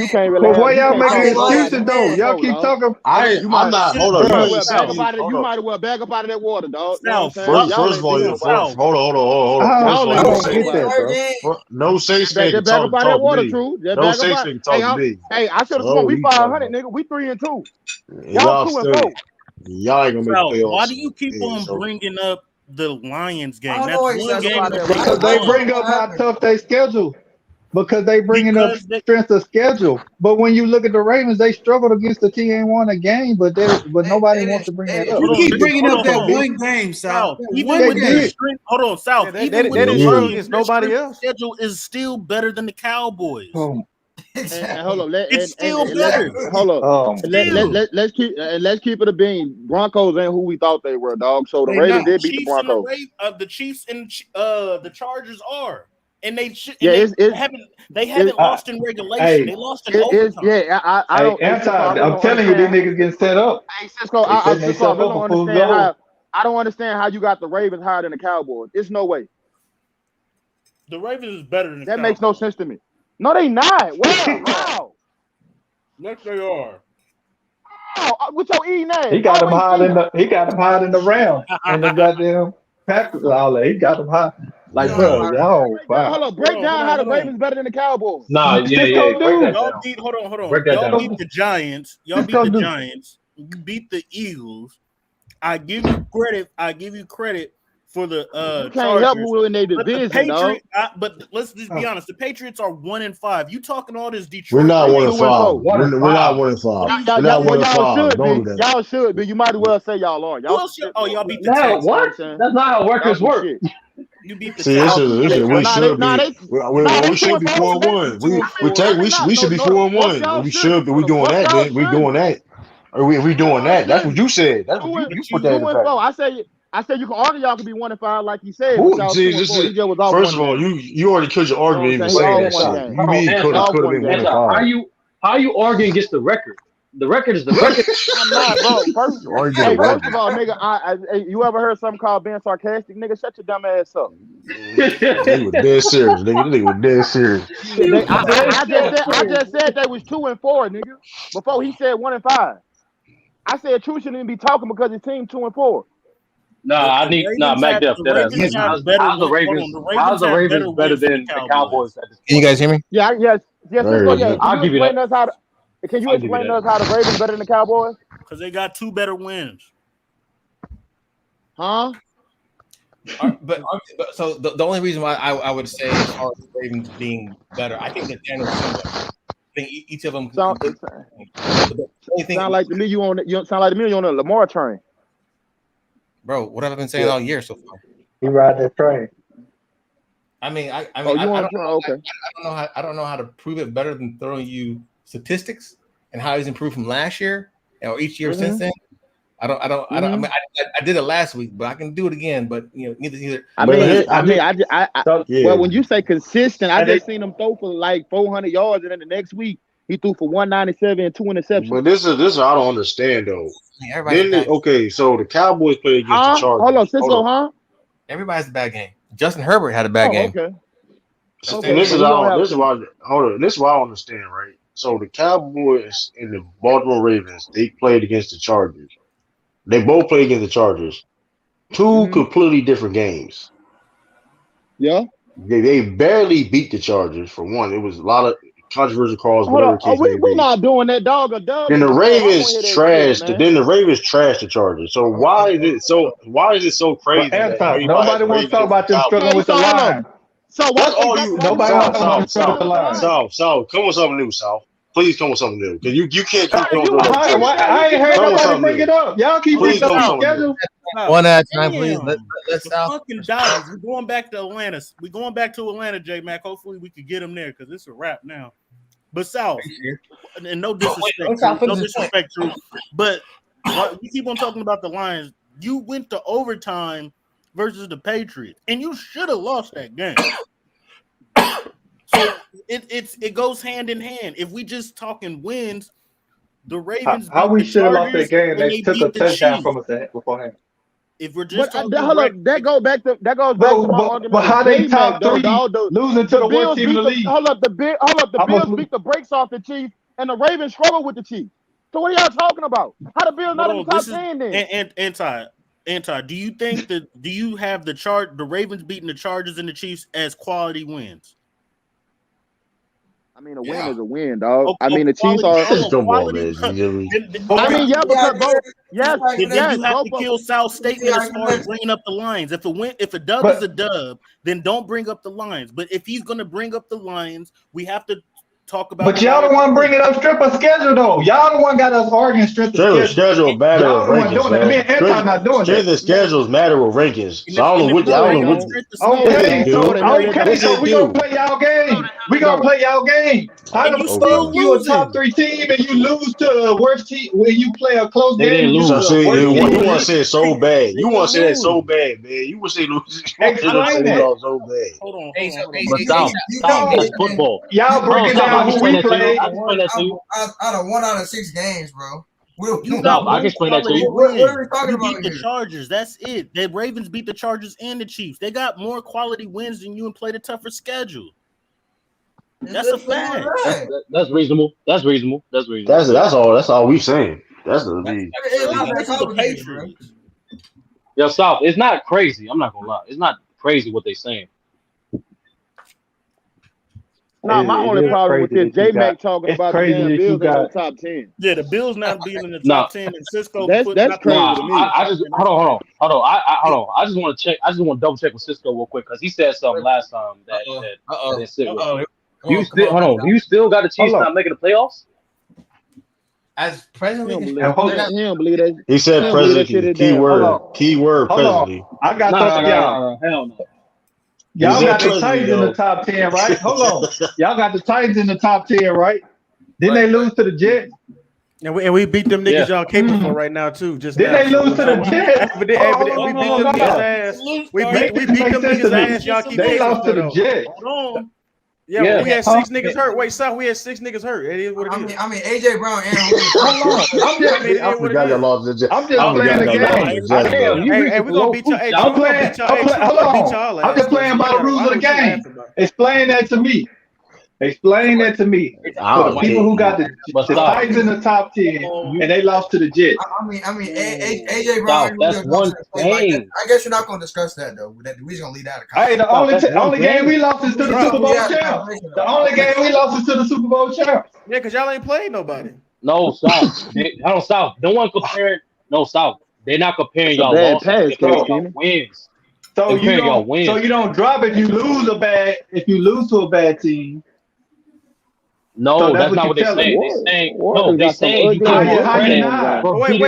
can't really. But why y'all making excuses though? Y'all keep talking. I'm not. Hold on. You might as well back up out of that water, dog. First of all, hold on. No safe man can talk to me. No safe man can talk to me. Hey, I should have sworn we 500, nigga. We 3-2. Y'all 2-4. Y'all ain't gonna make playoffs. Why do you keep on bringing up the Lions game? That's one game. Because they bring up how tough they schedule. Because they bringing up strength of schedule. But when you look at the Ravens, they struggled against the team, ain't won a game, but nobody wants to bring that up. You keep bringing up that one game, South. Even with the strength, hold on, South. Even with the struggle against nobody else. Schedule is still better than the Cowboys. And hold on, it's still better. Hold on, let's keep it a bean. Broncos ain't who we thought they were, dog. So the Ravens did beat the Broncos. The Chiefs and the Chargers are, and they haven't lost in regulation. They lost in overtime. I'm telling you, these niggas getting set up. Hey, Cisco, I don't understand how you got the Ravens higher than the Cowboys. It's no way. The Ravens is better than the Cowboys. Makes no sense to me. No, they not. Wow. Yes, they are. Oh, with your E name. He got them high in the round. And the goddamn Packers all that. He got them high. Like, bro, y'all. Hold on, break down how the Ravens better than the Cowboys. Nah, yeah. Break that Y'all down. beat. Hold on. Break that Y'all down. beat the Giants. Y'all beat the Giants. You beat the Eagles. I give you credit for the you can't help Chargers. who in their division, dog. But let's just be honest. The Patriots are 1-5. You talking all this Detroit? We're not 1-5. 1-4. We're not 1-5. We're not 1-5. Don't do that. Y'all should be. You might as well say y'all are. Y'all y'all beat the No, Texans. what? That's not how workers work. You beat the See, this is we should be. We should be 4-1. We should be 4-1. We should be. We doing that. Then we doing that. Or we doing that? That's what you said. That's what you put that in the back. I said you can argue y'all could be 1-5 like you said. First of all, you already killed your argument even saying that shit. You mean could have been 1-5. How you arguing against the record? The record is the record. I'm not, bro. First of all, nigga, you ever heard something called being sarcastic? Nigga, shut your dumb ass up. They were dead serious, nigga. They were dead serious. I just said they was 2-4, nigga. Before he said 1-5. I said True shouldn't even be talking because his team 2-4. Mac Def. How's the Ravens better than the Cowboys? Can you guys hear me? Yes. I'll give you that. Can you explain to us how the Ravens better than the Cowboys? Because they got 2 better wins. Huh? So the only reason why I would say as far as the Ravens being better, I think that Daniel similar. I think each of them. Sound like to me you on a Lamar train. Bro, what have I been saying all year so far? He ride that train. I mean, I don't know how to prove it better than throwing you statistics and how he's improved from last year or each year since then. I did it last week, but I can do it again. But neither. Well, when you say consistent, I just seen him throw for like 400 yards, and then the next week he threw for 197 and 2 interceptions. But this is I don't understand though. So the Cowboys played against the Chargers. Hold on, Cisco, huh? Everybody has a bad game. Justin Herbert had a bad game. Okay. And this is why I don't understand, right? So the Cowboys and the Baltimore Ravens, they played against the Chargers. They both played against the Chargers. 2 completely different games. Yeah. They barely beat the Chargers for one. It was a lot of controversial calls, whatever case may be. We're not doing that, dog. Then the Ravens trashed. The Chargers. So why is it so crazy? Nobody wants to talk about them struggling with the line. So that's all you. Nobody wants to talk about struggling with the line. South, come with something new, South. Please come with something new, because you can't keep going. I ain't heard nobody bring it up. Y'all keep bringing up the schedule. One at a time, please. Let's fucking Dodgers. We're going back to Atlanta. We're going back to Atlanta, J Mac. Hopefully, we could get them there because it's a wrap now. But South, and no disrespect, True, but you keep on talking about the Lions. You went to overtime versus the Patriots, and you should have lost that game. So it goes hand in hand. If we just talking wins, the Ravens. How we should have lost that game? They took a touchdown from us beforehand. If we're just that goes back to my argument. But how they top 3 losing to the one team in the league? Hold up, the Bills beat the brakes off the Chiefs, and the Ravens struggle with the Chiefs. So what are y'all talking about? How the Bills not in the top 10 then? Anti, do you think do you have the Ravens beating the Chargers and the Chiefs as quality wins? I mean, a win is a win, dog. I mean, the Chiefs are. Because both. Yes. Then you have to kill South statement as far as bringing up the lines. If a dub is a dub, then don't bring up the lines. But if he's going to bring up the lines, we have to talk about. But y'all the one bringing up strip of schedule though. Y'all the one got us arguing strip of schedule matter with rankings. Me and Anton not doing that. Strength of schedules matter with rankings. So I don't know what. Okay, so we gonna play y'all game. How the fuck you a top 3 team and you lose to a worst team when you play a close game? You want to say it so bad. You want to say that so bad, man. You want to say lose. Explain that. So bad. Hold on. But South, that's football. Y'all breaking down who we play. Out of 1 out of 6 games, bro. I can explain that to you. What are we talking about here? The Chargers. That's it. The Ravens beat the Chargers and the Chiefs. They got more quality wins than you and played a tougher schedule. That's a fact. That's reasonable. That's all we saying. That's the Patriots. Yo, South, it's not crazy. I'm not gonna lie. It's not crazy what they saying. No, my only problem with this, J Mac talking about the damn Bills in the top 10. Yeah, the Bills not being in the top 10, and Cisco That's crazy to me. I just hold on. I just want to check. I just want to double check with Cisco real quick because he said something last time that didn't sit well. You still hold on. You still got the Chiefs not making the playoffs? As presently, he don't believe that. He said presently. Keyword presently. I got something, y'all. Hell no. Y'all got the Titans in the top 10, right? Hold on. Y'all got the Titans in the top 10, right? Didn't they lose to the Jets? And we beat them niggas y'all capable for right now too. Just did they lose to the Jets? We beat them niggas ass. We beat them niggas ass. Y'all keep they lost to the Jets. Hold on. Yeah, we had 6 niggas hurt. Wait, South, we had 6 niggas hurt. It is what it is. I mean, AJ Brown, Aaron. I forgot y'all lost the Jets. I'm just playing the game. Hey, we're gonna beat y'all. I'm just playing by the rules of the game. Explain that to me. Explain that to me. For the people who got the Titans in the top 10 and they lost to the Jets. I mean, AJ Brown. That's one thing. I guess you're not going to discuss that though. We're just going to leave that. Hey, the only game we lost is to the Super Bowl champs. The only game we lost is to the Super Bowl champs. Yeah, because y'all ain't played nobody. No, South. South. No one comparing. No, South. They're not comparing y'all losses. They're comparing y'all wins. So you don't drop if you lose to a bad team. No, so that's not what they're saying. They're saying you can't get credit. Wait.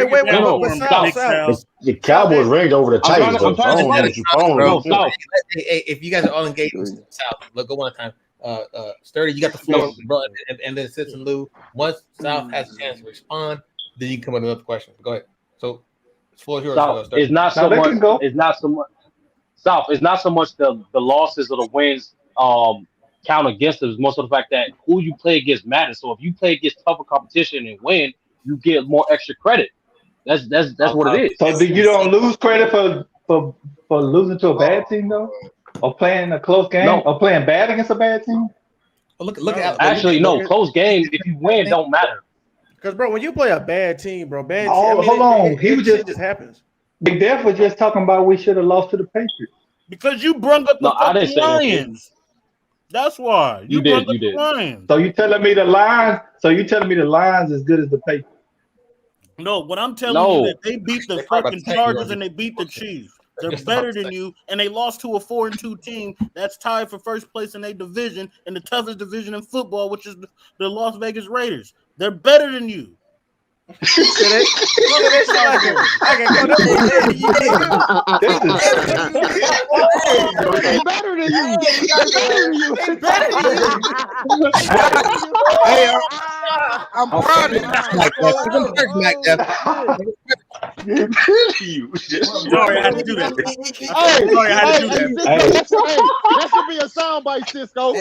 The Cowboys reigned over the Titans. If you guys are all engaged with the South, look, go one time. Sturdy, you got the floor, bro, and then Sis and Lou. Once South has a chance to respond, then you can come with another question. Go ahead. So, the floor is yours. South, it's not so much. It's not so much. South, it's not so much the losses or the wins. Count against us. Most of the fact that who you play against matters. So if you play against tougher competition and win, you get more extra credit. That's what it is. So you don't lose credit for losing to a bad team though, or playing a close game, or playing bad against a bad team. Look at close game. If you win, don't matter. Because bro, when you play a bad team, bro, hold on. He was just happens. Big Def was just talking about we should have lost to the Patriots because you brung up the Lions. That's why you did. Lions. So you telling me the Lions? So you telling me the Lions as good as the Patriots? No, what I'm telling you that they beat the fucking Chargers and they beat the Chiefs. They're better than you, and they lost to a 4-2 team that's tied for first place in their division, in the toughest division in football, which is the Las Vegas Raiders. They're better than you. Better than you. Hey, I'm proud of you. Sorry, I had to do that. That should be a soundbite, Cisco.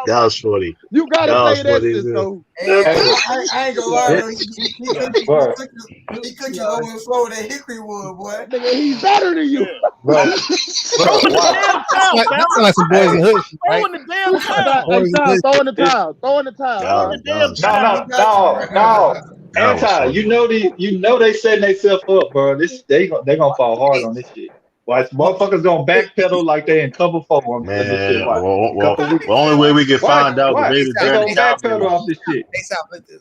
That was funny. You gotta say that, Cisco. I ain't gonna lie. He cooked you over the floor with that hickory wood, boy. Nigga, he's better than you. That's like some boys in hood, right? Throwing the damn towel. Throw in the towel. Throw in the towel. No. Anti, you know they setting themselves up, bro. They gonna fall hard on this shit. Watch, motherfuckers gonna backpedal like they in cover 4. Man, the only way we can find out the Raiders gonna backpedal off this shit.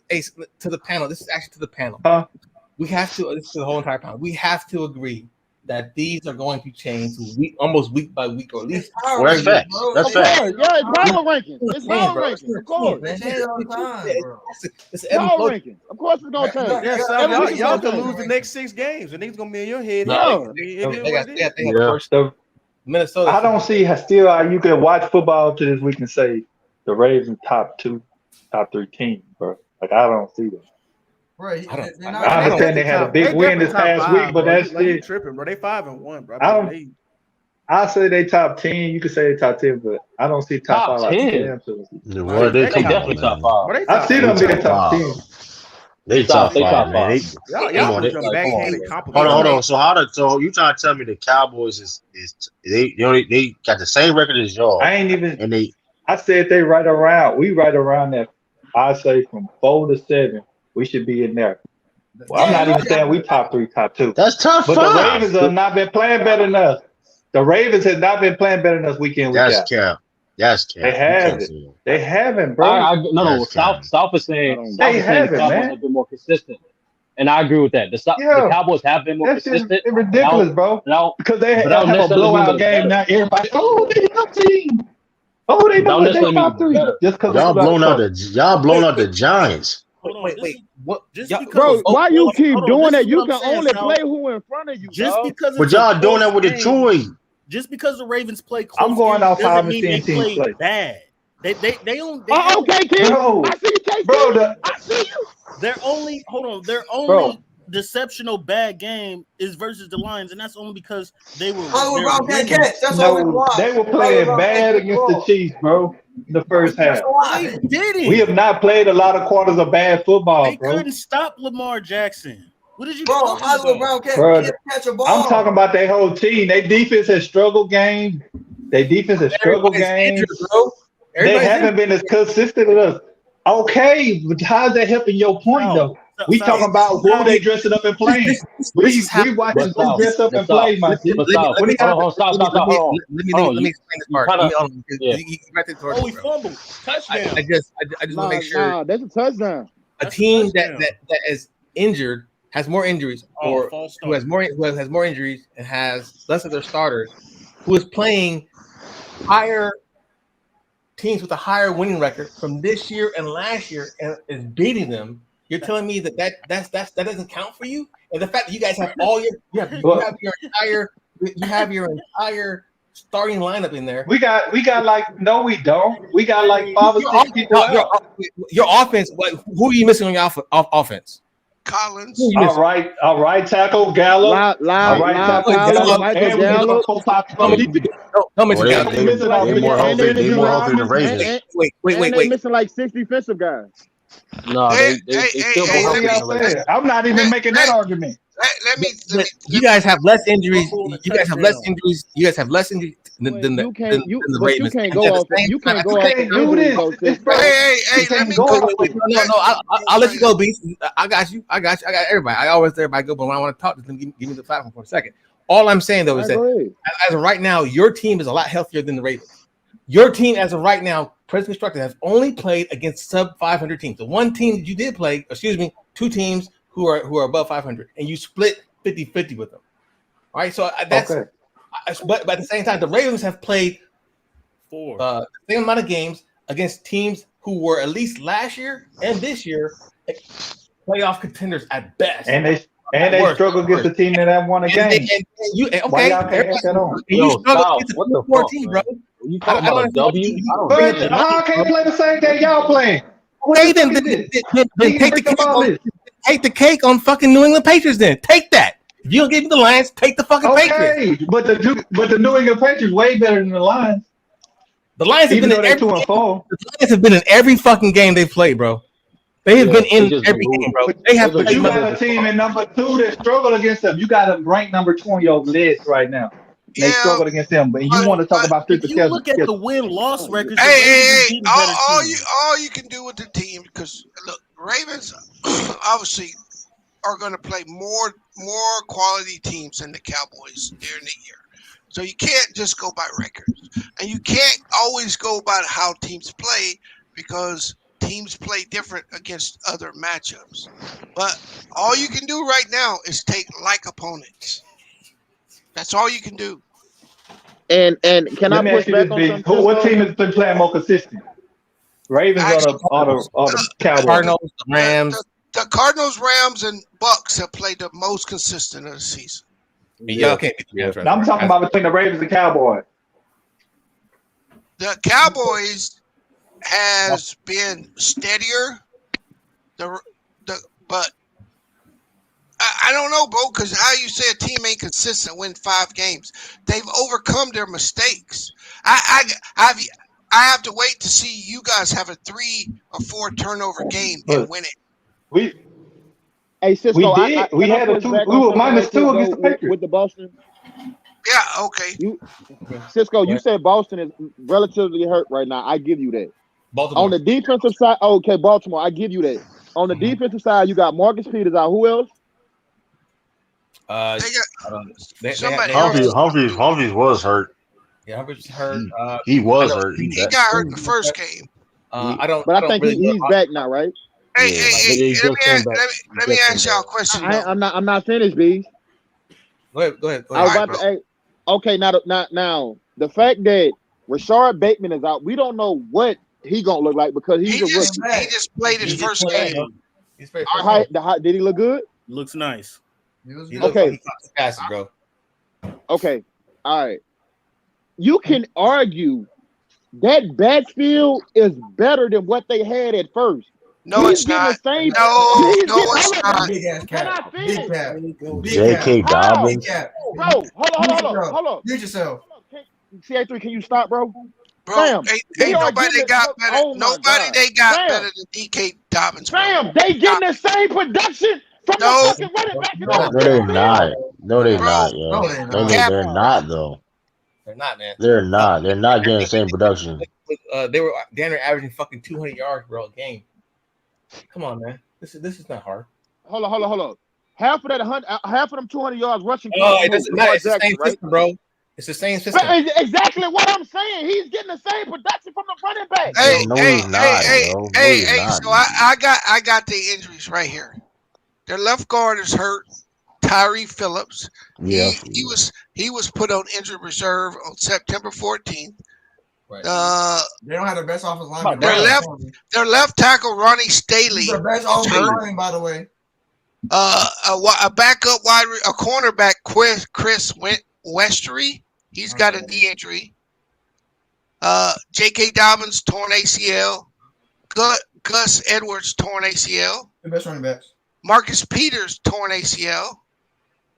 Hey, to the panel. This is actually to the panel. We have to. This is the whole entire panel. We have to agree that these are going to change almost week by week, or at least. That's facts. That's facts. Yeah, it's power rankings. It's power rankings. Of course. It's power rankings. Of course, it's gonna change. Yeah, y'all can lose the next 6 games, and it's gonna be in your head. Minnesota. I don't see how you can watch football to this week and say the Ravens top 3 teams, bro. Like I don't see that. Right. I understand they had a big win this past week, but that's it. Tripping, bro. They 5-1, bro. I say they top 10. You could say they top 10, but I don't see top 5. 10. Well, they definitely top 5. I see them being top 10. They top 5, man. Hold on. So you trying to tell me the Cowboys they got the same record as y'all? I ain't even. And I said we right around that. I say from 4 to 7. We should be in there. Well, I'm not even saying we top 3, top 2. That's top 5. But the Ravens have not been playing better than us. The Ravens have not been playing better than us week in, week out. That's cap. They haven't. They haven't, bro. No. South is saying the Cowboys have been more consistent, and I agree with that. The Cowboys have been more consistent. It's ridiculous, bro. Because they have a blowout game now. Everybody, they top team. They know what they top three. Just because y'all blown out the Giants. Wait. What? Bro, why you keep doing that? You can only play who in front of you. But y'all doing that with Detroit. Just because the Ravens play close, I'm going off 5 and 10 teams play bad. They don't. Okay, kid. I see you, K. Bro, I see you. Their only deceptional bad game is versus the Lions, and that's only because they were. They were playing bad against the Chiefs, bro. The first half. They didn't. We have not played a lot of quarters of bad football, They bro. couldn't stop Lamar Jackson. What did you catch a ball? I'm talking about their whole team. Their defense has struggled games. They haven't been as consistent as us. Okay, but how's that helping your point, though? We talking about who they dressing up and playing. We watching who dress up and play, my dude. Let me explain this part. We fumbled. Touchdown. I just want to make sure. That's a touchdown. A team that is injured, has more injuries, or who has more injuries and has less of their starters, who is playing higher teams with a higher winning record from this year and last year and is beating them. You're telling me that doesn't count for you? And the fact that you guys have all your your entire starting lineup in there. We got like no, we don't. We got like 5 or 6 people. Your offense. Who are you missing on your offense? Collins. All right, tackle Gallup. All right, tackle Gallup. They more healthy than the Ravens. Wait. They missing like 6 defensive guys. No, they still I'm not even making that argument. You guys have less injuries. You guys have less injuries than the Ravens. You can't go off. You can't go off. Let me go. No. I'll let you go, Beast. I got you. I got everybody. I always let everybody go, but when I want to talk to them, give me the platform for a second. All I'm saying though is that as of right now, your team is a lot healthier than the Ravens. Your team, as of right now, presently constructed, has only played against sub 500 teams. The one team that you did play, 2 teams who are above 500, and you split 50-50 with them. All right, so that's. Okay. But at the same time, the Ravens have played the same amount of games against teams who were at least last year and this year playoff contenders at best. And they struggle against the team that won a game. Why y'all can't have that on? You struggle against the 14, bro. You talking about a W? I can't play the same game y'all playing. Okay, then take the cake on fucking New England Patriots. Then take that. If you don't give me the Lions, take the fucking Patriots. But the New England Patriots way better than the Lions. The Lions have been in every 2-4. The Lions have been in every fucking game they played, bro. They have been in every game, bro. They have. But you got a team in number 2 that struggle against them. You got them ranked number 2 on your list right now. They struggled against them, but you want to talk about strength of schedule. Look at the win-loss records. All you can do with the team, because look, Ravens obviously are going to play more quality teams than the Cowboys during the year. So you can't just go by records, and you can't always go by how teams play, because teams play different against other matchups. But all you can do right now is take like opponents. That's all you can do. And can I push back on something? What team has been playing more consistent? Ravens or the Cowboys? Cardinals, the Rams. The Cardinals, Rams, and Bucks have played the most consistent of the season. Yeah, okay. I'm talking about between the Ravens and Cowboys. The Cowboys has been steadier. But I don't know, bro, because how you say a team ain't consistent, win 5 games. They've overcome their mistakes. I have to wait to see you guys have a 3 or 4 turnover game and win it. Hey, Cisco, we had a 2. We were -2 against the Patriots with the Boston. Yeah, okay. Cisco, you said Boston is relatively hurt right now. I give you that. Baltimore. On the defensive side, okay, Baltimore, I give you that. On the defensive side, you got Marcus Peters out. Who else? Somebody Humphreys was hurt. Yeah, Humphreys hurt. He was hurt. He got hurt in the first game. But I think he's back now, right? Hey, let me ask y'all a question. I'm not finished, B. Go ahead. I was about to. Okay, now the fact that Rashard Bateman is out, we don't know what he gonna look like because he's a rookie. He just played his first game. Did he look good? Looks nice. Okay. He caught the passes, bro. Okay. All right. You can argue that backfield is better than what they had at first. No, it's not. No, it's not. Big ass cap. Big cap. J.K. Dobbins. Bro, hold on. Use yourself. CA3, can you stop, bro? Bro, ain't nobody got better. Nobody they got better than DK Dobbins. Fam, they getting the same production from the fucking running back. No, they're not. No, they're not, yo. No, they're not, though. They're not, man. They're not. They're not getting the same production. They were averaging fucking 200 yards, bro, a game. Come on, man. This is not hard. Hold on. Half of them 200 yards rushing. Oh, it doesn't matter. It's the same system, bro. It's the same system. Exactly what I'm saying. He's getting the same production from the running back. Hey. So I got the injuries right here. Their left guard is hurt. Tyree Phillips. Yeah. He was put on injured reserve on September 14th. Right. They don't have the best offensive line. Their left tackle Ronnie Staley. He's the best offensive line, by the way. A backup a cornerback Chris Westery. He's got a knee injury. J.K. Dobbins torn ACL. Gus Edwards torn ACL. The best running backs. Marcus Peters torn ACL.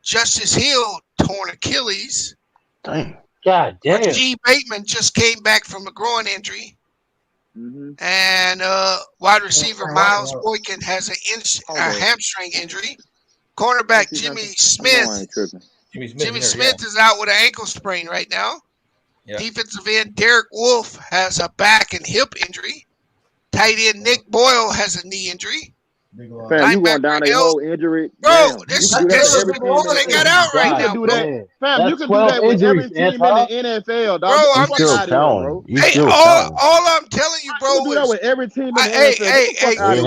Justice Hill torn Achilles. Dang. God damn. G. Bateman just came back from a groin injury. Mm-hmm. And wide receiver Miles Boykin has a hamstring injury. Cornerback Jimmy Smith. Jimmy Smith is out with an ankle sprain right now. Yep. Defensive end Derek Wolf has a back and hip injury. Tight end Nick Boyle has a knee injury. Fam, you going down a whole injury. Bro, this is the ball they got out right now. Do that. Fam, you can do that with every team in the NFL, dog. Bro, I'm still telling. Hey, all I'm telling you, bro, you do that with every team in the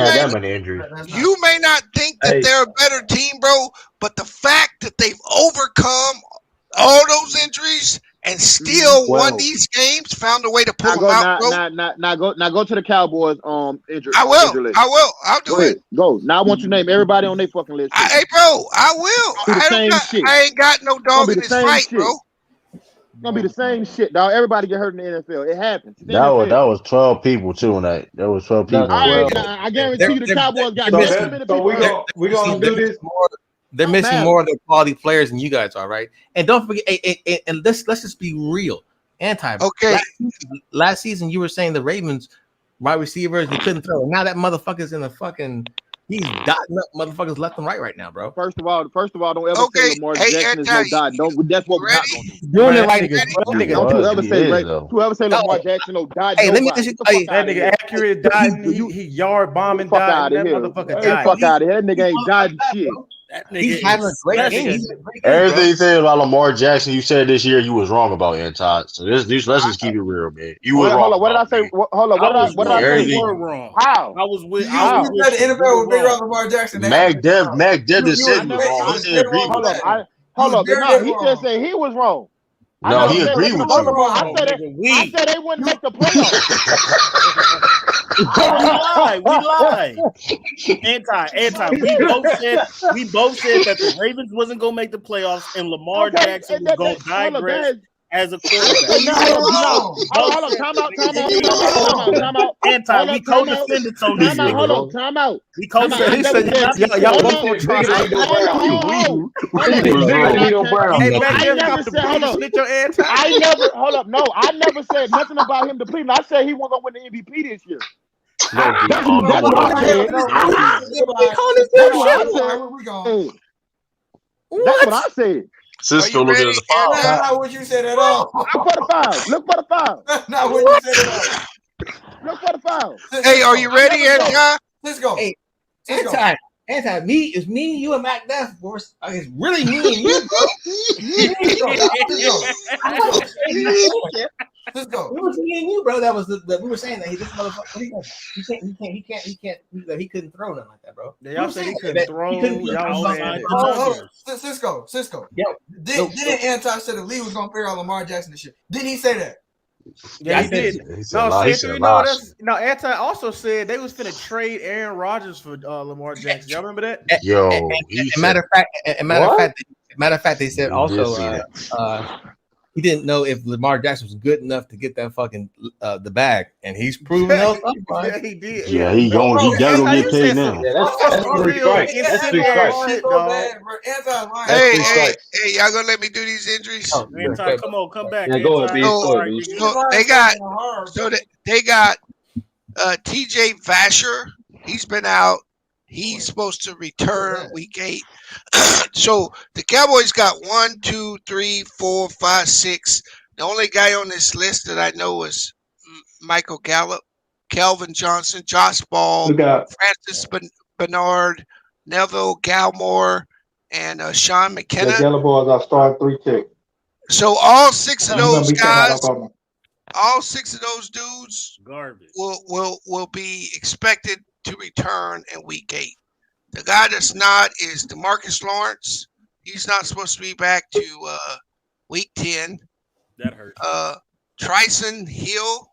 NFL. You may not think that they're a better team, bro, but the fact that they've overcome all those injuries and still won these games, found a way to pull them out, bro. Now go to the Cowboys injury. I will. I'll do it. Go. Now I want you to name everybody on their fucking list. Hey, bro, I will. I ain't got no dog in this fight, bro. It's gonna be the same shit, dog. Everybody get hurt in the NFL. It happens. That was 12 people too in that. There was 12 people. I guarantee you the Cowboys got we're gonna do this. They're missing more of the quality players than you guys are, right? And don't forget, and let's just be real. Okay. Last season, you were saying the Ravens wide receivers, you couldn't throw. Now that motherfucker's in the fucking, he's dotting up motherfuckers left and right now, bro. First of all, don't ever say Lamar Jackson is no dot. That's what we're not going to do. Doing it right now. Don't ever say Lamar Jackson no dot. Hey, let me ask you, that nigga accurate dotting. He yard bombing dotting. That motherfucker died. Fuck out of here. That nigga ain't dotting shit. He's having a great game. Everything you said about Lamar Jackson, you said this year you was wrong about, Todd. So let's just keep it real, man. You was wrong. Hold on, what did I say? Hold on, what did I say? You were wrong. How? I was with. You said the NFL was bigger on Lamar Jackson. Mac Dev just said you wrong. He said agree with that. Hold on, no, he just said he was wrong. No, he agreed with you. I said they wouldn't make the playoffs. We lied. Anti. We both said that the Ravens wasn't gonna make the playoffs and Lamar Jackson was gonna digress as a quarterback. Hold on, time out. Anti, we co-defendants on this. Hold on, time out. We co-defendants. Y'all both gonna try to I never said nothing about him to Cleveland. I said he wasn't gonna win the MVP this year. That's what I said. Cisco looking at the file. That's not what you said at all. Look for the file. Look for the file. That's not what you said at all. Look for the file. Hey, are you ready, Anti? Let's go. Hey, Anti. It's me, you, and Mac Death. It's really me and you, bro. It was me and you, bro. That was that we were saying that this motherfucker. He couldn't throw nothing like that, bro. Y'all said he couldn't throw. Cisco. Didn't Anti say the league was gonna figure out Lamar Jackson and shit? Didn't he say that? Yeah, he did. No, Anti also said they was finna trade Aaron Rodgers for Lamar Jackson. Y'all remember that? Matter of fact, they said also he didn't know if Lamar Jackson was good enough to get that fucking the bag, and he's proven those otherwise. Yeah, he did. Yeah, he gotta get paid now. That's three strikes. That's three strikes. Hey, y'all gonna let me do these injuries? Anti, come on, come back. Yeah, go ahead, They got TJ Vasher. He's been out. He's supposed to return week 8. So the Cowboys got 1, 2, 3, 4, 5, 6. The only guy on this list that I know is Michael Gallup, Kelvin Johnson, Josh Ball, Francis Bernard, Neville Gallimore, and Sean McKenna. The Yellow Boys are starting 3 tick. So all 6 of those guys, all 6 of those dudes, garbage, will be expected to return in week 8. The guy that's not is DeMarcus Lawrence. He's not supposed to be back to week 10. That hurts. Tryson Hill,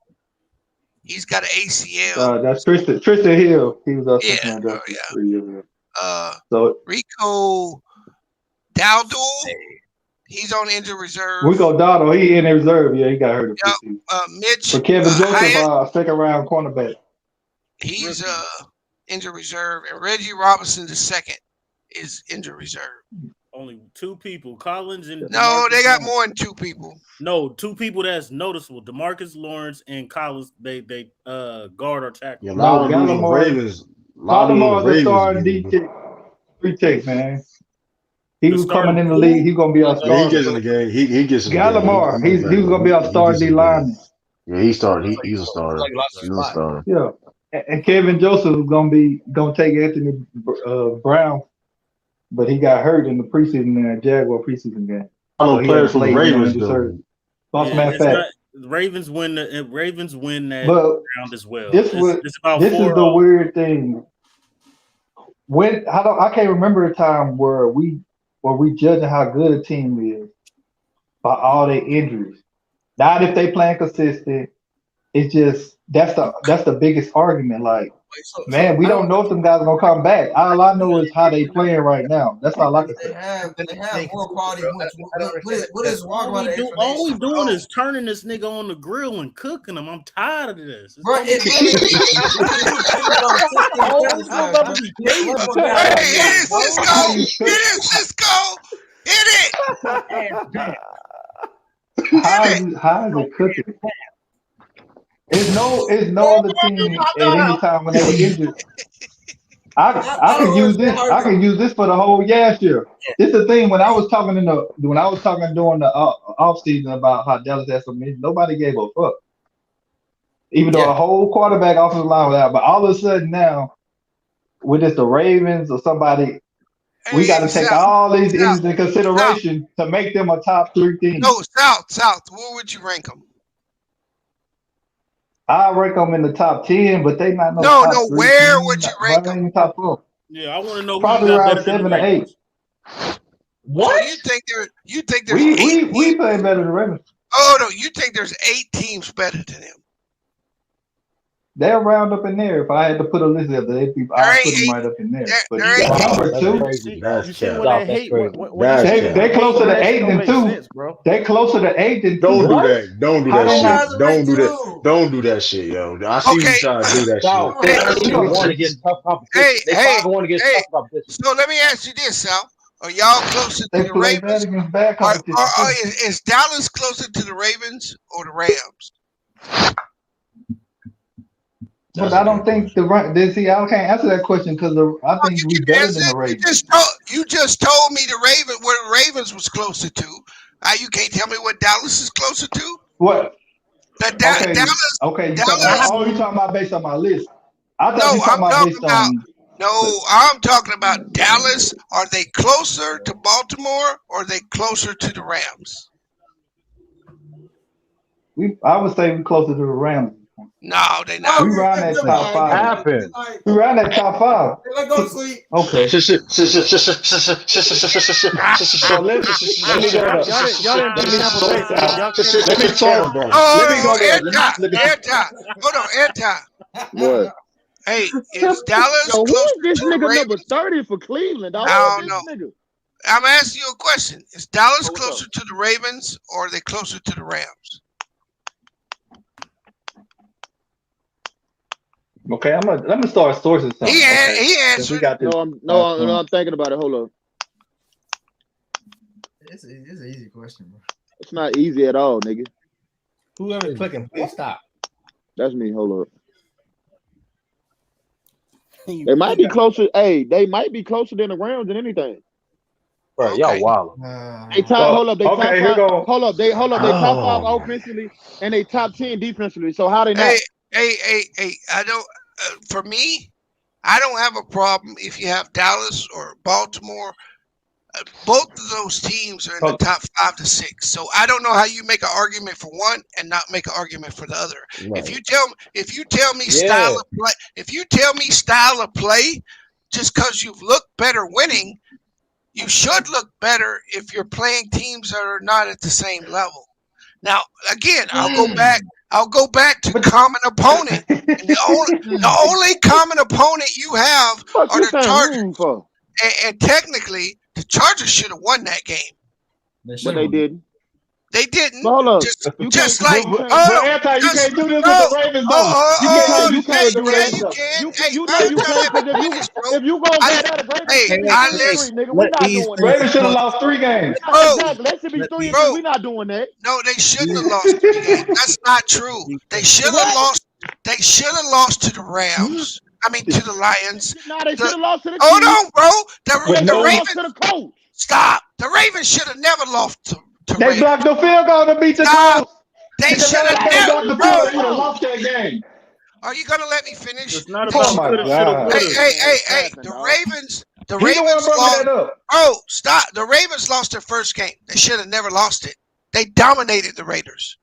he's got an ACL. That's Tristan Hill. He was up 3 years ago. Rico Dowdle, he's on injured reserve. Rico Dowdle, he in reserve. Yeah, he got hurt. Mitch But Kevin Joseph, second round cornerback. He's injured reserve, and Reggie Robinson II is injured reserve. Only 2 people, Collins and no, they got more than 2 people. No, 2 people that's noticeable: DeMarcus Lawrence and Collins. They guard or tackle. Yeah, Ravens. Baltimore's a starting D tick, man. He was coming in the league. He's gonna be our starter. He gets in the game. He gets in the game. Gallimore, he was gonna be our starting D lineman. Yeah, he started. He's a starter. He's a starter. Yeah. And Kevin Joseph is gonna take Anthony Brown, but he got hurt in the preseason Jaguar preseason game. Players from the Ravens. Ravens win that round as well. This is the weird thing. I can't remember a time where we judging how good a team is by all their injuries. Not if they playing consistent. It's just that's the biggest argument. Like, man, we don't know if them guys are gonna come back. All I know is how they playing right now. That's all I can say. They have more quality. What is wrong with it? All we doing is turning this nigga on the grill and cooking him. I'm tired of this. Bro, Hey, Cisco! Hit it! How is it cooking? It's no other team at any time when they were injured. I can use this. I can use this for the whole year. This is the thing when I was talking during the off season about how Dallas had some injuries, nobody gave a fuck. Even though a whole quarterback offensive line was out, but all of a sudden now, with it's the Ravens or somebody, we got to take all these injuries in consideration to make them a top 3 team. No, South. Where would you rank them? I rank them in the top 10, but they not no. Where would you rank them? Top 4. Yeah, I want to know. Probably around 7 or 8. What? So you think there's we play better than Ravens? Oh no, you think there's 8 teams better than them? They're round up in there. If I had to put a list of they'd be, I'd put them right up in there. But number 2, they closer to 8 than 2. They closer to 8 than 2. Don't do that. Don't do that shit. Don't do that. Don't do that shit, yo. I see you trying to do that shit. Hey. So let me ask you this, Sal. Are y'all closer to the Ravens? Is Dallas closer to the Ravens or the Rams? But I don't think I can't answer that question because I think we better than the Ravens. You just told me where the Ravens was closer to. You can't tell me what Dallas is closer to. What? Dallas. Okay. You talking about based on my list? I thought you talking about based on No, I'm talking about Dallas. Are they closer to Baltimore or are they closer to the Rams? I would say we closer to the Rams. No, they not. We round that top five. We round that top five. Let go to sleep. Okay. So Let me go to y'all didn't bring Tampa Bay. Let me talk, bro. Oh, hold on, Anti. What? Hey, is Dallas Yo, who closer is this to the nigga number Ravens? 30 for Cleveland, dog? I Who don't is know. this nigga? I'm asking you a question. Is Dallas what's closer to the Ravens or are they closer to the Rams? Okay, let me start sourcing something. He We answered. got this. No, I'm thinking about it. Hold up. It's an easy question, bro. It's not easy at all, nigga. Whoever's clicking, please stop. That's me. Hold up. They might be closer. Hey, they might be closer than the Rams than anything. Bro, y'all wild. They top. Hold up. They top okay, here five. go. Hold up. They top 5 offensively and they top 10 defensively. So how they not? Hey! I don't. For me, I don't have a problem if you have Dallas or Baltimore. Both of those teams are in the top 5 to 6. So I don't know how you make an argument for one and not make an argument for the other. Right. If you tell me style of play, style of play, just because you've looked better winning, you should look better if you're playing teams that are not at the same level. Now, again, I'll go back to common opponent. And the only common opponent you have are the Chargers. And technically, the Chargers should have won that game. But they didn't. They didn't. Hold up. Just like you can't do this with the Ravens, though. You can't do that. You know you can't, because if you go back at the Ravens, nigga, we're not doing that. Ravens should have lost 3 games. Exactly. That should be 3 and 3. We're not doing that. No, they shouldn't have lost 3 games. That's not true. They should have lost. They should have lost to the Rams. I mean, to the Lions. No, they should have lost to the Chiefs. Hold on, bro. The Ravens. To the Colts. Stop. The Ravens should have never lost to They Ravens. blocked the field goal to beat the Colts. They should have never. They would have lost that game. Are you gonna let me finish? It's not about Hey! The Ravens lost. Oh, stop! The Ravens lost their first game. They should have never lost it. They dominated the Raiders.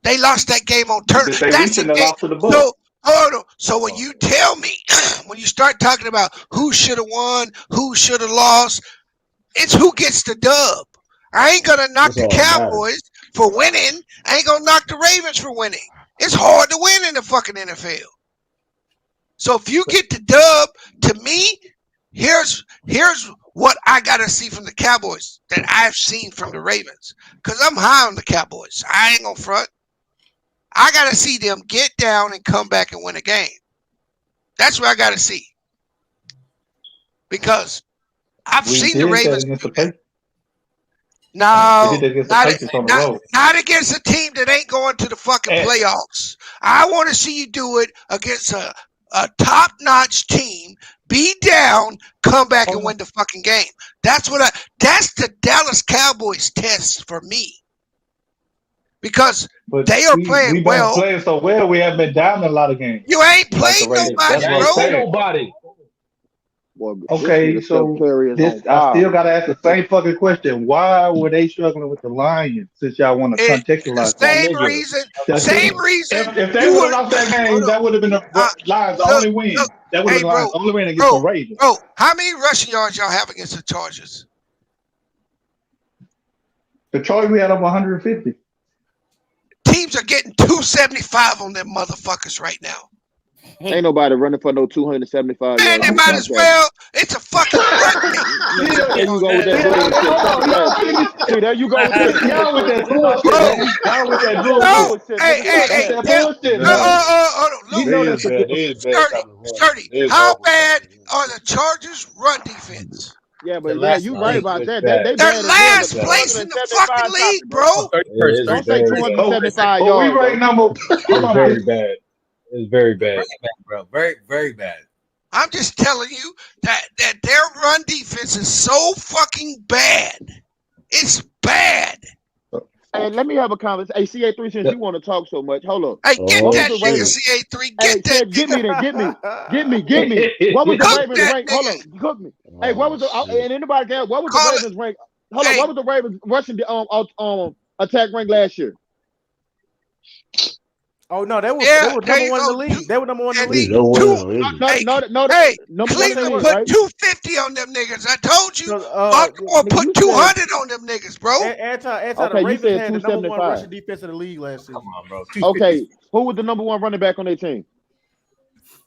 They lost that game on turn. That's the game. So when you tell me, when you start talking about who should have won, who should have lost, it's who gets the dub. I ain't gonna knock the Cowboys for winning. I ain't gonna knock the Ravens for winning. It's hard to win in the fucking NFL. So if you get the dub, to me, here's what I gotta see from the Cowboys that I've seen from the Ravens. Because I'm high on the Cowboys. I ain't gonna front. I gotta see them get down and come back and win a game. That's what I gotta see. Because I've seen the Ravens. No, not against a team that ain't going to the fucking playoffs. I want to see you do it against a top-notch team, be down, come back and win the fucking game. That's the Dallas Cowboys test for me. Because they are playing we've well. Been playing so well, we haven't been down in a lot of games. You ain't played nobody, bro. Nobody. Okay, so I still got to ask the same fucking question. Why were they struggling with the Lions? Since y'all want to contextualize same reason. If they would have lost that game, that would have been the Lions' only win. That would have been the only win against the Ravens. Bro, how many rushing yards y'all have against the Chargers? The Chargers, we had over 150. Teams are getting 275 on them motherfuckers right now. Ain't nobody running for no 275. Man, they might as well. It's a fucking run. There you go with that bullshit. See, there you go with that. Y'all with that bullshit. Y'all with that bullshit. Sturdy, how bad are the Chargers' run defense? Yeah, but you right about that. They're last place in the fucking league, bro. Don't say 275 yards. We right number. Very bad. It's very bad, bro. Very, very bad. I'm just telling you that their run defense is so fucking bad. It's bad. Hey, let me have a conversation. Hey, CA3, since you want to talk so much, hold up. Hey, get What that was the nigga Ravens? CA3. Hey, Get that get me nigga. there. Get me. What was the Cook Ravens that rank? Hold nigga. up, cook me. Hey, what was the? And anybody care? What was the Call it. Ravens rank? Hold up, Hey. what was the Ravens rushing attack rank last year? Oh no, they were there number you one in the go. league. They were number one in the And league. Hey, number one in the Cleveland league, put right? 250 on them niggas. I told you. So, Baltimore nigga, put you 200 on them niggas, bro. The Okay, you Ravens said had the number one 275. rushing defense in the league last season. Come on, bro. Okay, who was the number one running back on their team?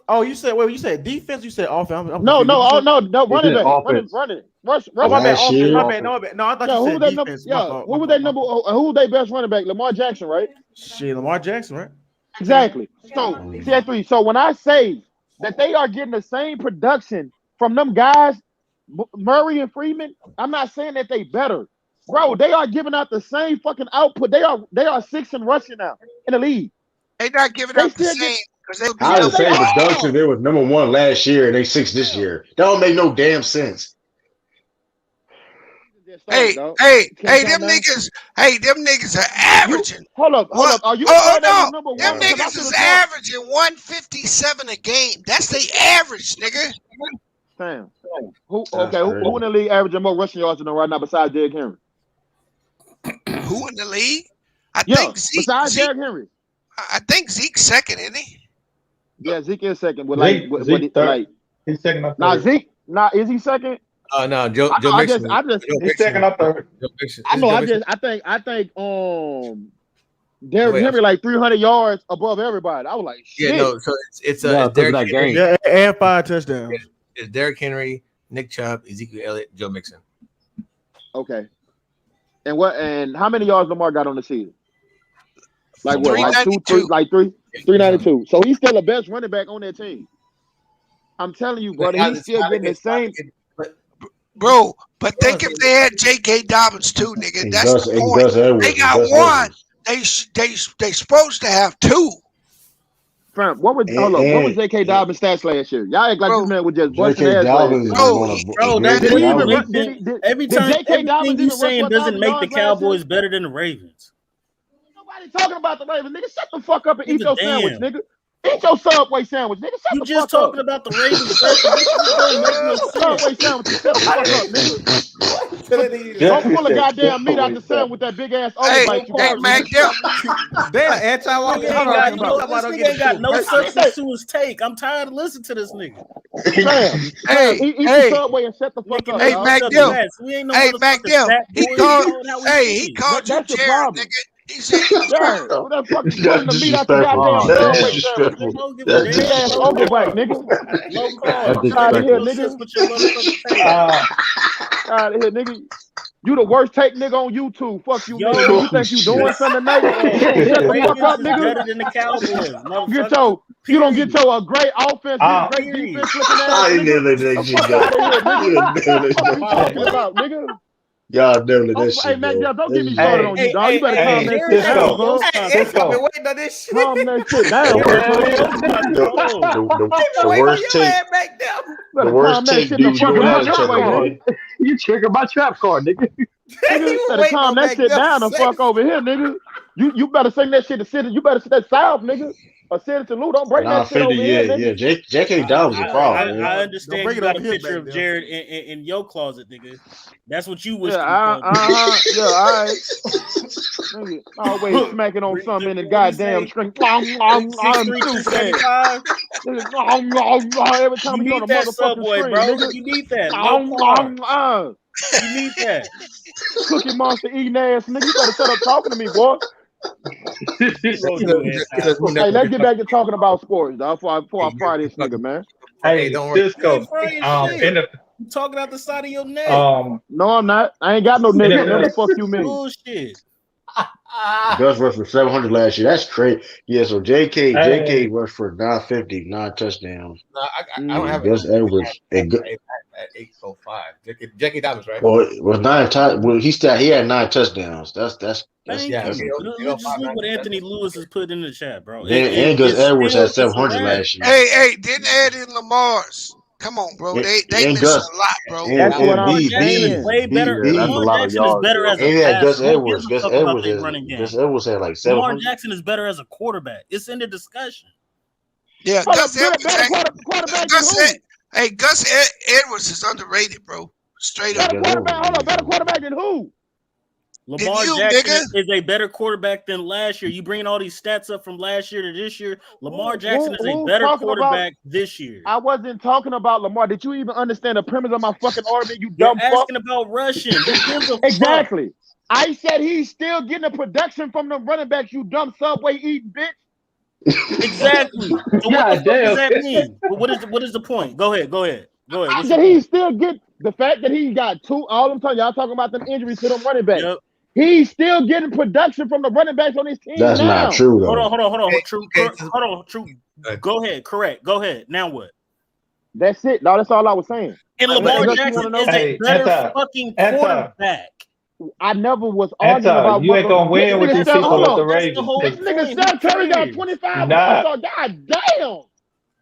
Oh, you said you said defense. You said offense. I'm No, confused. running back, running. Rush. Oh, my bad. Offense. year. My bad. No, I thought you said defense. Who was that number? Who was their best running back? Lamar Jackson, right? Shit, Lamar Jackson, right? Exactly. So CA3. So when I say that they are getting the same production from them guys, Murray and Freeman, I'm not saying that they better, bro. They are giving out the same fucking output. They are 6th in rushing now in the league. They not giving out the same because they How the same production? They was number one last year and they 6th this year. That don't make no damn sense. Hey, them niggas are averaging. Hold up. Are you oh no, number one? them niggas is averaging 157 a game. That's the average, nigga. Sam. Who in the league averaging more rushing yards than them right now besides Derrick Henry? Who in the league? I think Zeke. Besides Derrick Henry. I think Zeke's second, isn't he? Yeah, Zeke is second. But he's second up there. Zeke. Is he second? No, Joe Mixon. He's second up there. I know. I think Derrick Henry like 300 yards above everybody. I was like, shit. Yeah, no. So it's Derrick Henry. Yeah, and 5 touchdowns. It's Derrick Henry, Nick Chubb, Ezekiel Elliott, Joe Mixon. Okay. And how many yards Lamar got on the season? Like what? 392. So he's still the best running back on that team. I'm telling you, brother, he's still getting the same. Bro, but think if they had J.K. Dobbins too, nigga. That's the point. They got one. They supposed to have two. Fam, what was J.K. Dobbins' stats last year? Y'all act like this man was just busting ass. Every time everything you saying doesn't make the Cowboys better than the Ravens. Nobody talking about the Ravens, nigga. Shut the fuck up and eat your sandwich, nigga. Eat your Subway sandwich, nigga. Shut the fuck up. You just talking about the Ravens. Subway sandwich. Shut the fuck up, nigga. Don't pull a goddamn meat out the sandwich with that big ass overbite. Hey, Mac, They're anti-walk. This nigga ain't got no substance to his take. I'm tired of listening to this nigga. Eat the Subway and shut the fuck up. Hey, Mac Dill. He called you Jared, nigga. He said, "Jared, what the fuck is pulling the meat out the goddamn Subway sandwich, nigga? Big ass overbite, nigga. Low carb. Out of here, nigga. Out of here, nigga. You the worst take nigga on YouTube. Fuck you, nigga. You think you doing something tonight? Shut the fuck up, nigga. Better than the Cowboys. You don't get your great offense, great defense looking ass. Nigga. Y'all definitely that shit. Hey, Mac, don't get me started on you, dog. You better calm that shit down, bro. Waiting on this shit. Calm that shit down, the worst take dude doing. You triggered my trap card, nigga. You better calm that shit down the fuck over here, nigga. You better sing that shit to city. You better sing that South, nigga. Or send it to Lou. Don't break that shit over here, nigga. J.K. Dobbins a problem. I understand you got a picture of Jared in your closet, nigga. That's what you wish. All right. Nigga, always smacking on something in the goddamn string. Every time you on a motherfucking Subway, string, bro. nigga. You need that. You need that. Cookie Monster eating ass, nigga. You better shut up talking to me, boy. Hey, let's get back to talking about sports, dog. Before I fry this nigga, man. Hey, don't worry. Cisco. You talking out the side of your neck. No, I'm not. I ain't got no nigga. What the fuck you mean? Bullshit. Gus rushed for 700 last year. That's crazy. Yeah, so JK rushed for 950, 9 touchdowns. No, I don't have Gus Edwards at 805. J.K. Dobbins, right? Well, it was 9 touchdowns. Well, he had 9 touchdowns. That's Just look what Anthony Lewis has put in the chat, bro. And Gus Edwards had 700 last year. Hey, didn't add in Lamar's. Come on, bro. And, They and missing Gus, a lot, bro. That's what I'm Lamar Jackson is saying. way better. Yeah, that's a Lamar lot of Jackson is yards. better as a and yeah, passer. Gus Who gives Edwards. a Gus fuck about Edwards their has running game? Gus Edwards had like Lamar 700. Jackson is better as a quarterback. It's in the discussion. Yeah, Hold Gus up, better Edwards. quarterback than who? Hey, Gus Edwards is underrated, bro. Straight up. Better quarterback. Hold up, better quarterback than who? Lamar you, Jackson nigga. is a better quarterback than last year. You bringing all these stats up from last year to this year. Lamar Jackson is a Who's better talking quarterback about, this year. I wasn't talking about Lamar. Did you even understand the premise of my fucking argument, you You're dumb fuck? asking about rushing. Who gives a Exactly. I said he's still getting a production from the running backs, you dumb Subway eating bitch. Exactly. So what does that mean? What is the point? Go ahead. I said he still get the fact that he got two. All I'm telling y'all talking about them injuries to them running backs. Yep. He's still getting production from the running backs on his team. That's now. not true though. Hold on. True. Hold on. True. Go ahead. Correct. Go ahead. Now what? That's it. No, that's all I was saying. And Lamar Jackson is a better fucking quarterback. I never was arguing about. You ain't gonna win with these people with the Ravens. This nigga Steph Curry got 25 points. God damn.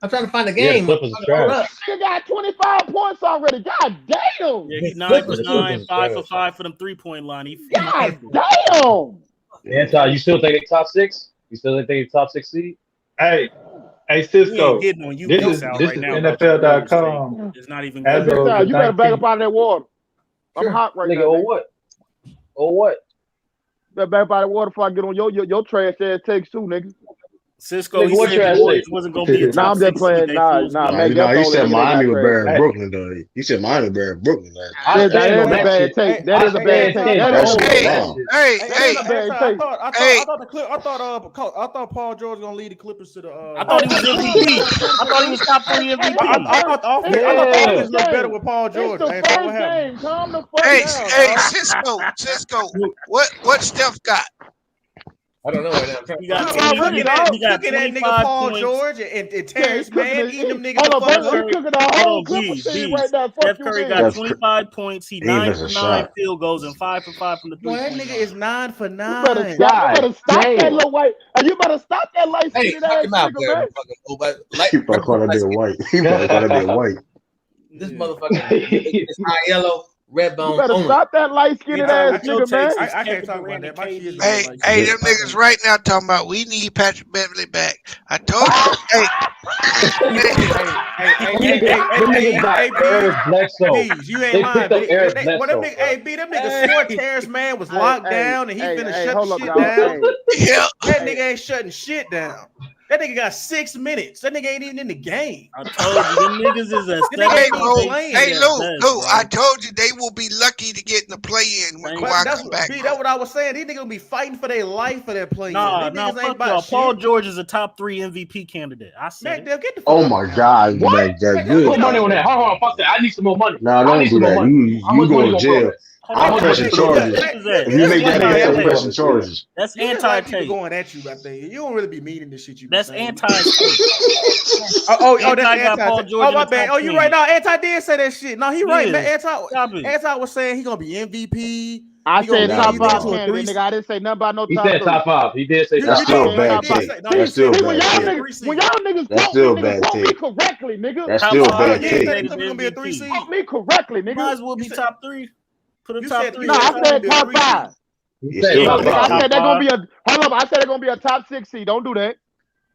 I'm trying to find the game. This nigga got 25 points already. God damn. Yeah, he's 9 for 9, 5 for 5 for them 3-point line. God damn. Anti, you still think they top 6? You still think they top 6 seed? Hey, Cisco. Getting on you This is NFL.com. It's not even As good. of You better back up out of that water. I'm hot right now. Or what? Or what? Better back up out of the water before I get on your trash ass takes too, nigga. Cisco, he said the Warriors wasn't gonna be a top I'm just playing. Nah, man. He said Miami was better than Brooklyn though. He said Miami was better than Brooklyn. That is a bad take. That is a bad take. I thought Paul George was gonna lead the Clippers to the. I thought he was MVP. I thought he was top 3 MVP. I thought the offense looked better with Paul George. It's the first game. Calm the fuck Hey, Cisco. What Steph got? I don't know right now. He got Looking at that nigga Paul George and Terrence Mann eating them niggas. Steph Curry got 25 points. He 9 for 9 field goals and 5 for 5 from the 3-point line. That nigga is 9 for 9. You better stop that little white. You better stop that light skinned ass nigga, man. He probably called that nigga white. He probably called that nigga white. This motherfucker is high yellow. Red bone. You better stop that light skinned ass nigga, man. I can't talk about that. Hey, them niggas right now talking about we need Patrick Beverly back. I told you, you ain't mind. Them niggas swore Terrence Mann was locked down and he finna shut the shit down. Yeah. That nigga ain't shutting shit down. That nigga got 6 minutes. That nigga ain't even in the game. I told you, them niggas is a Hey, Lou, I told you they will be lucky to get in the play-in when Kawhi come back. That's what I was saying. These niggas gonna be fighting for their life for that play-in. Nah, fuck y'all. Paul George is a top 3 MVP candidate. I said get the oh my God, you make that good. Put money on that. Hold on, fuck that. I need some more money. Nah, don't do that. You go to jail. I'm pressing charges. If you make that nigga I'm pressing charges. That's anti-tape. Going at you, I think. You don't really be meaning this shit. That's anti. That's anti. Oh my bad. Oh, you right now. Anti did say that shit. No, he right. Man, anti was saying he gonna be MVP. I said top 5 candidate, nigga. I didn't say nothing about no top 3. He said top 5. He did say that's still a bad take. That's still a bad take. When y'all niggas quote me correctly, nigga. That's still a bad take. Gonna be a 3 seed. Quote me correctly, nigga. Might as well be top 3. Put a top 3. No, I said top 5. I said they're gonna be a. Hold up, I said they're gonna be a top 6 seed. Don't do that.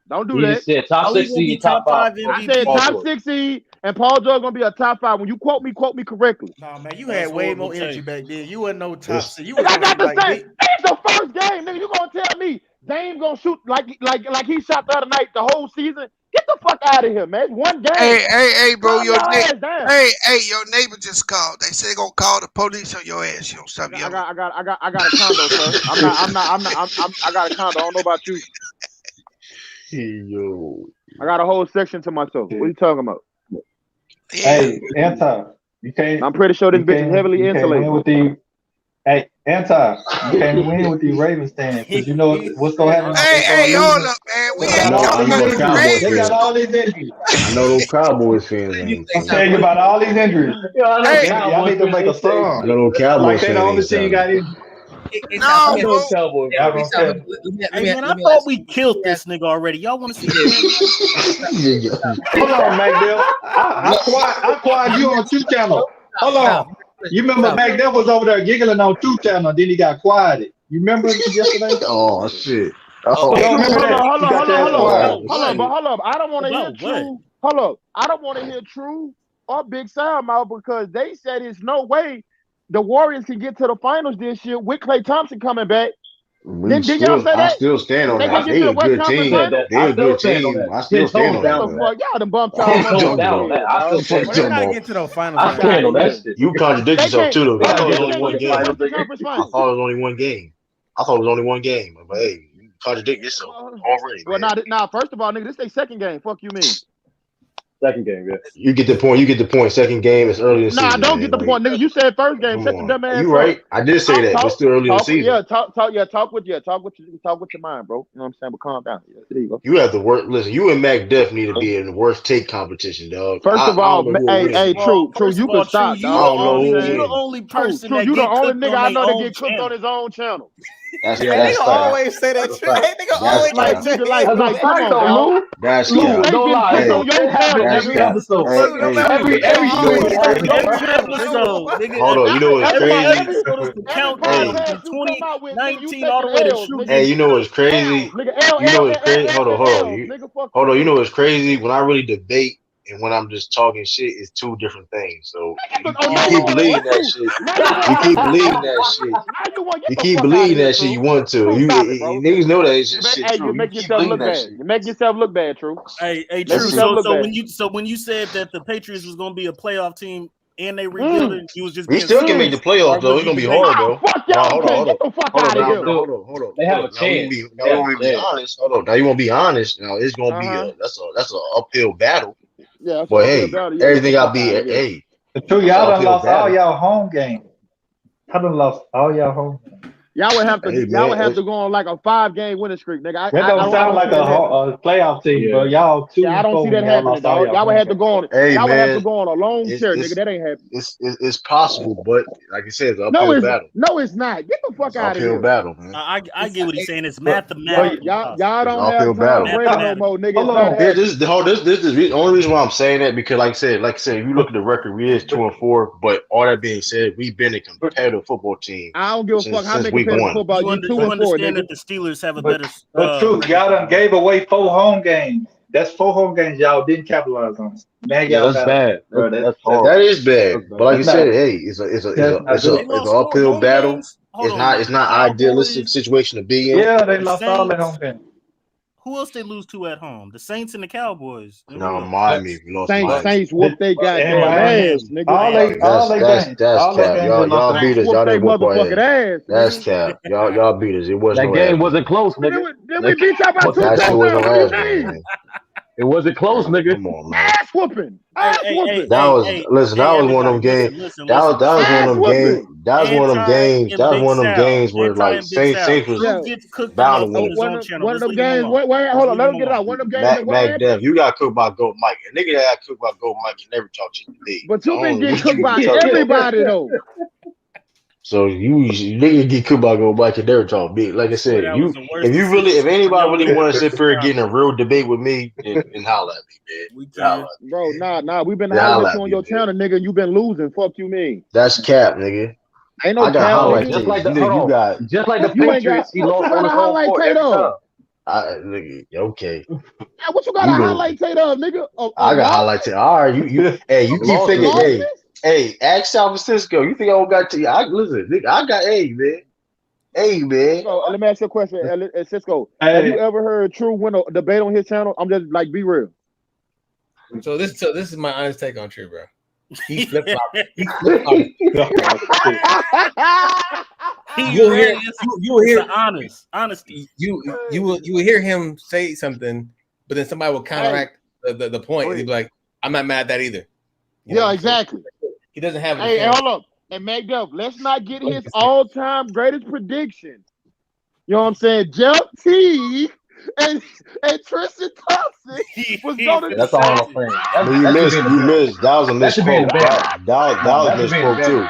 Don't do that. Said top 6 seed, top 5. I said top 6 seed, and Paul George gonna be a top 5. When you quote me correctly. Nah, man, you had way more energy back then. You wasn't no top seed. You I got to say, it's the first game, nigga. You gonna tell me Dame gonna shoot like he shot the other night the whole season? Get the fuck out of here, man. It's one game. Hey, bro, your neighbor just called. They say they gonna call the police on your ass. You don't stop yelling. I got a condo, sir. I got a condo. I don't know about you. Yo. I got a whole section to myself. What are you talking about? Hey, Anton, you can't. I'm pretty sure this bitch is heavily insulated. Hey, Anton, you can't win with these Ravens stands because you know what's gonna happen. Hey, hold up, man. We ain't talking about the Ravens. They got all these injuries. I know those Cowboys fans. I'm telling you about all these injuries. Y'all need to make a song. I know those Cowboys like they the only team got injured. No, bro. Cowboys. Hey man, I thought we killed this nigga already. Y'all want to see this? Hold on, McDill. I quiet you on 2 channel. Hold on. You remember McDill was over there giggling on 2 channel, then he got quieted. You remember yesterday? Oh shit. Hold on. I don't want to hear About True. Hold up. I don't want to hear True or Big Sam out because they said there's no way the Warriors can get to the finals this year with Klay Thompson coming back. Did y'all say that? I still stand on They that. can They get a to the West good Conference team. Finals? They a good team. I still stand on that. Y'all done bumped y'all Well, Well, they gotta get to those finals. I stand on that shit. You contradict yourself too, though. I thought it was only one game. I Conference thought it was only one game. But hey, you contradict yourself already. Well, now, first of all, nigga, this is their second game. Fuck you mean? Second game, yeah. You get the point. Second game is early in the season. Nah, I don't get the point, nigga. You said first game. Shut your dumb ass up. You right. I did say that, but still early in the season. Yeah, talk with your mind, bro. You know what I'm saying? But calm down. Yeah, there you go. You have to work. Listen, you and Mac Def need to be in the worst take competition, dog. First of all, hey, True, you can stop, dog. You the only person that you the get only cooked nigga on I know their that own get cooked on his own channel. That's Nigga always say that. Nigga always like, come on, dog. That's Lou, cap. don't lie. It's on your channel, That's nigga. cap. Every episode, nigga. Hold on, you know what's Every crazy? episode is the countdown from 2019 all the way to shoot. Hey, you know what's crazy? You know what's crazy? Hold on. You know what's crazy? When I really debate and when I'm just talking shit, it's 2 different things. So you keep believing that shit. You keep believing that shit. You keep believing that shit. You want to. You niggas know that it's just shit. Hey, you make yourself look bad. You make yourself look bad, True. Hey, True. So when you said that the Patriots was gonna be a playoff team and they rebuilding, you was just we still can make the playoffs though. It's gonna be hard though. Fuck y'all. Get the fuck out of here. Hold on. They have a chance. Now you want to be honest. Hold on. Now you want to be honest. Now it's gonna be that's an uphill battle. Yeah, but hey, everything got be hey. True, y'all done lost all y'all home games. I done lost all y'all home games. Y'all would have to go on like a 5-game winning streak, nigga. That don't sound like a playoff team, bro. Y'all 2 I don't see that happening, dog. Y'all would have to go on. Y'all would have to go on a long tear, nigga. That ain't happening. It's possible, but like you said, it's an uphill battle. No, it's not. Get the fuck out of here. Uphill battle, man. I get what he's saying. It's mathematical. Y'all don't have time to break no more, nigga. Hold on. This is the only reason why I'm saying that because, like I said, if you look at the record, we is 2-4. But all that being said, we've been a competitive football team. I don't give a fuck how many competitive football you 2-4. Understand that the Steelers have a better. But True, y'all done gave away 4 home games. That's 4 home games y'all didn't capitalize on. Man, y'all that's bad. Bro, that is bad. But like you said, hey, it's an uphill battle. It's not idealistic situation to be in. Yeah, they lost all their home games. Who else they lose to at home? The Saints and the Cowboys. No, Miami. Saints whooped they goddamn ass, nigga. That's cap. Y'all beat us. Y'all didn't whoop our ass. That's cap. Y'all beat us. It wasn't. That game wasn't close, nigga. Then we beat y'all by 2 That shit wasn't touchdowns. last, man. It wasn't close, nigga. Come on, man. Ass whooping. That was one of them games. That was one of them games where like Saints was bound to win. One of them games. Wait, hold on. Let him get it out. One of them games. Mac Dev, you got cooked by Goat Mike. A nigga that got cooked by Goat Mike can never talk shit to me. But you been getting cooked by everybody though. So you nigga get cooked by Goat Mike can never talk big. Like I said, if anybody really want to sit here and get in a real debate with me, then holla at me, man. Bro, nah. We've been hollering at you on your channel, nigga. You been losing. Fuck you mean? That's cap, nigga. Ain't no cap. Just like the Patriots, he lost on his home court every time. Nigga, okay. Yeah, what you got to highlight Tate of, nigga? I got highlight Tate. All right, you keep thinking, hey, ask San Francisco. You think I don't got to? Listen, nigga, I got man. Hey, man. So, let me ask you a question, Cisco. Have you ever heard True win a debate on his channel? I'm just like, be real. So this is my honest take on True, bro. He flip flop. You'll hear honesty. You will hear him say something, but then somebody will counteract the point. And he'll be like, "I'm not mad at that either." Yeah, exactly. He doesn't have. Hey, hold up, and Mac Duff. Let's not get his all-time greatest prediction. You know what I'm saying? Jeff T. and Tristan Thompson was going to. That's all I'm saying. You missed. That was a misquote. That was a misquote too.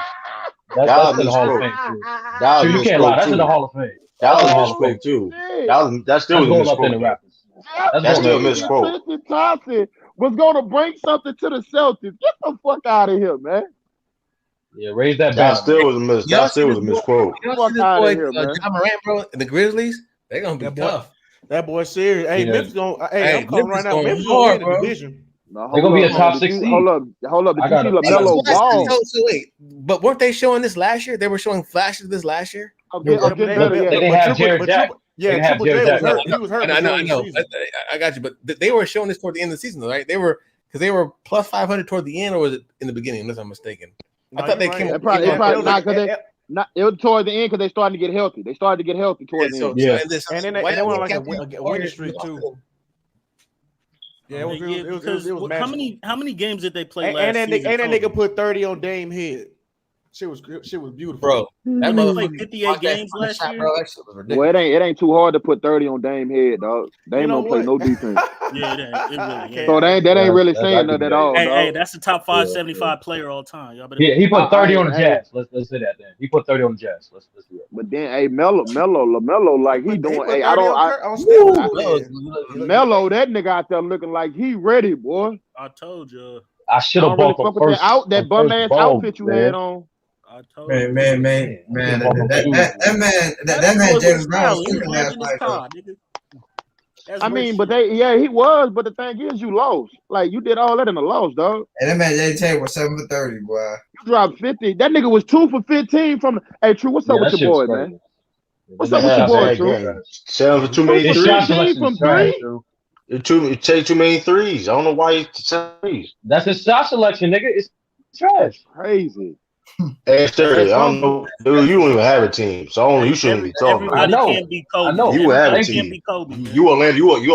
That's in the Hall of Fame too. That was You can't lie. misquote That's in the too. Hall of Fame. That was a Hall of misquote Fame. too. Shit. That still was a going up in misquote. the Raptors. That's still a misquote. Tristan Thompson was going to bring something to the Celtics. Get the fuck out of here, man. Yeah, raise that That banner. still was a misquote. Fuck out of here, man. John Morant, bro, and the Grizzlies, they're gonna be tough. That boy serious. Hey, Yeah. Memphis gonna. Hey, I'm calling right now. going Memphis hard, gonna win the bro. division. No, They're gonna be a top Did 6 you- seed. Hold up. Did I you got see it. LaMelo ball? So wait, but weren't they showing this last year? They were showing flashes of this last year. I'm getting better, They yeah. didn't have Jared Jack. Yeah, They didn't have Triple J Jared was Jack. hurt. He was hurt. I majority know. of the season. I got you, but they were showing this toward the end of the season, though, right? They were because they were plus 500 toward the end, or was it in the beginning? Unless I'm mistaken. I thought they came. It probably not because it was toward the end because they started to get healthy. They started to get healthy toward the end. Yeah. And then they went on like a winning streak too. Yeah, it was magical. How many games did they play And last that season? nigga put 30 on Dame head. Shit was beautiful, bro. That They played motherfucker 58 games last year. bro. That shit was ridiculous. Well, it ain't too hard to put 30 on Dame head, dog. Dame don't play no defense. Yeah, it really is. So that ain't really saying nothing at all. Hey, that's the top 575 player all time. Y'all better. Yeah, he put 30 on the Jazz. Let's say that then. He put 30 on the Jazz. Let's do it. But then, hey, LaMelo, like he doing. Hey, Melo, that nigga out there looking like he ready, boy. I told you. I should have bought the first that bum ass outfit you had on. I told Man, that man James Brown was sleeping last night, bro. I mean, but he was. But the thing is, you lost. Like you did all that in a loss, dog. And that man JJ was 7 for 30, boy. You dropped 50. That nigga was 2 for 15 from. Hey, True, what's up with your boy, man? What's up with your boy, True? 7 for too many threes. From 3. Take too many threes. I don't know why he said threes. That's his shot selection, nigga. It's trash. Crazy. Hey, Terry, I don't know. Dude, you don't even have a team, so you shouldn't be talking. Everybody can't be Kobe. I know. You will have a Everybody can't team. be Kobe. You are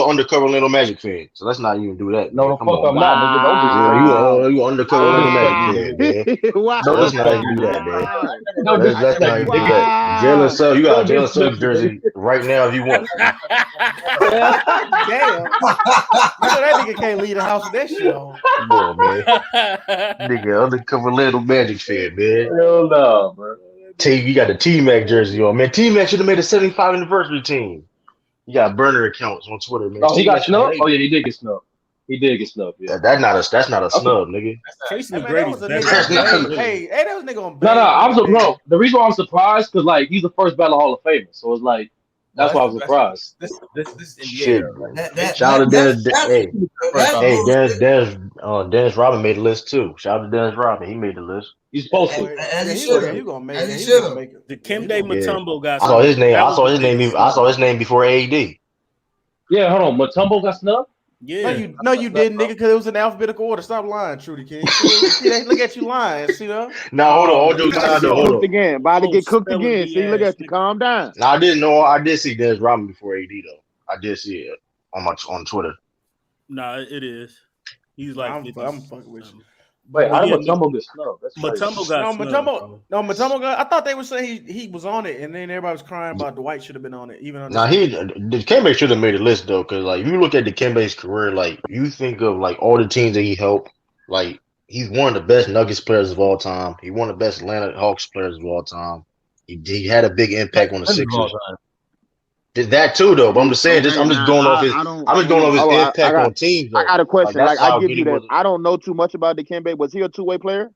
undercover Orlando Magic fan, so let's not even do that. No, the Come fuck on, I'm not, nigga. Don't be you undercover Orlando Magic fan, man. Wow. No, let's not even do that, man. No, Let's not even do that. Jalen Suggs, you got a Jalen Suggs jersey right now if you want. Damn. That nigga can't leave the house with that shit on. Come on, man. Nigga, undercover Orlando Magic fan, man. Hell no, bro. You got the T-Mac jersey on, man. T-Mac should have made a 75 anniversary team. You got burner accounts on Twitter, man. Oh, he got snubbed? Oh, yeah, he did get snubbed. Yeah. That's not a snub, nigga. Tracy Hey, McGrady. that was a nigga on. No. The reason why I'm surprised because like he's the first Battle Hall of Famer, so it's like that's why I was surprised. This Shit. NBA. Shout out to Dennis Rodman made the list too. Shout out to Dennis Rodman. He made the list. He's supposed to. And he should have. He gonna make And it. he He gonna should make it. The Kembe Mutombo guy. I saw his name. I saw his name before AD. Yeah, hold on. Mutombo got snubbed? Yeah. No, you didn't, nigga, because it was in alphabetical order. Stop lying, Trudy King. See, look at you lying. See that? Now hold on. Hold on. Again, about to get cooked again. See, look at you. Calm down. Now I didn't know. I did see Dennis Rodman before AD though. I did see it on Twitter. Nah, it is. He's like I'm fucking with you. Wait, how did Mutombo get snubbed? Mutombo got Mutombo got. I thought they were saying he was on it, and then everybody was crying about Dwight should have been on it. Even Now Dikembe should have made a list though, because like if you look at Dikembe's career, like you think of like all the teams that he helped, like he's one of the best Nuggets players of all time. He one of the best Atlanta Hawks players of all time. He had a big impact on the Sixers. Did that too though, but I'm just saying. I'm just going off his impact on teams. Though. I got a question. Like I give you that. was. I don't know too much about Dikembe. Was he a two-way player?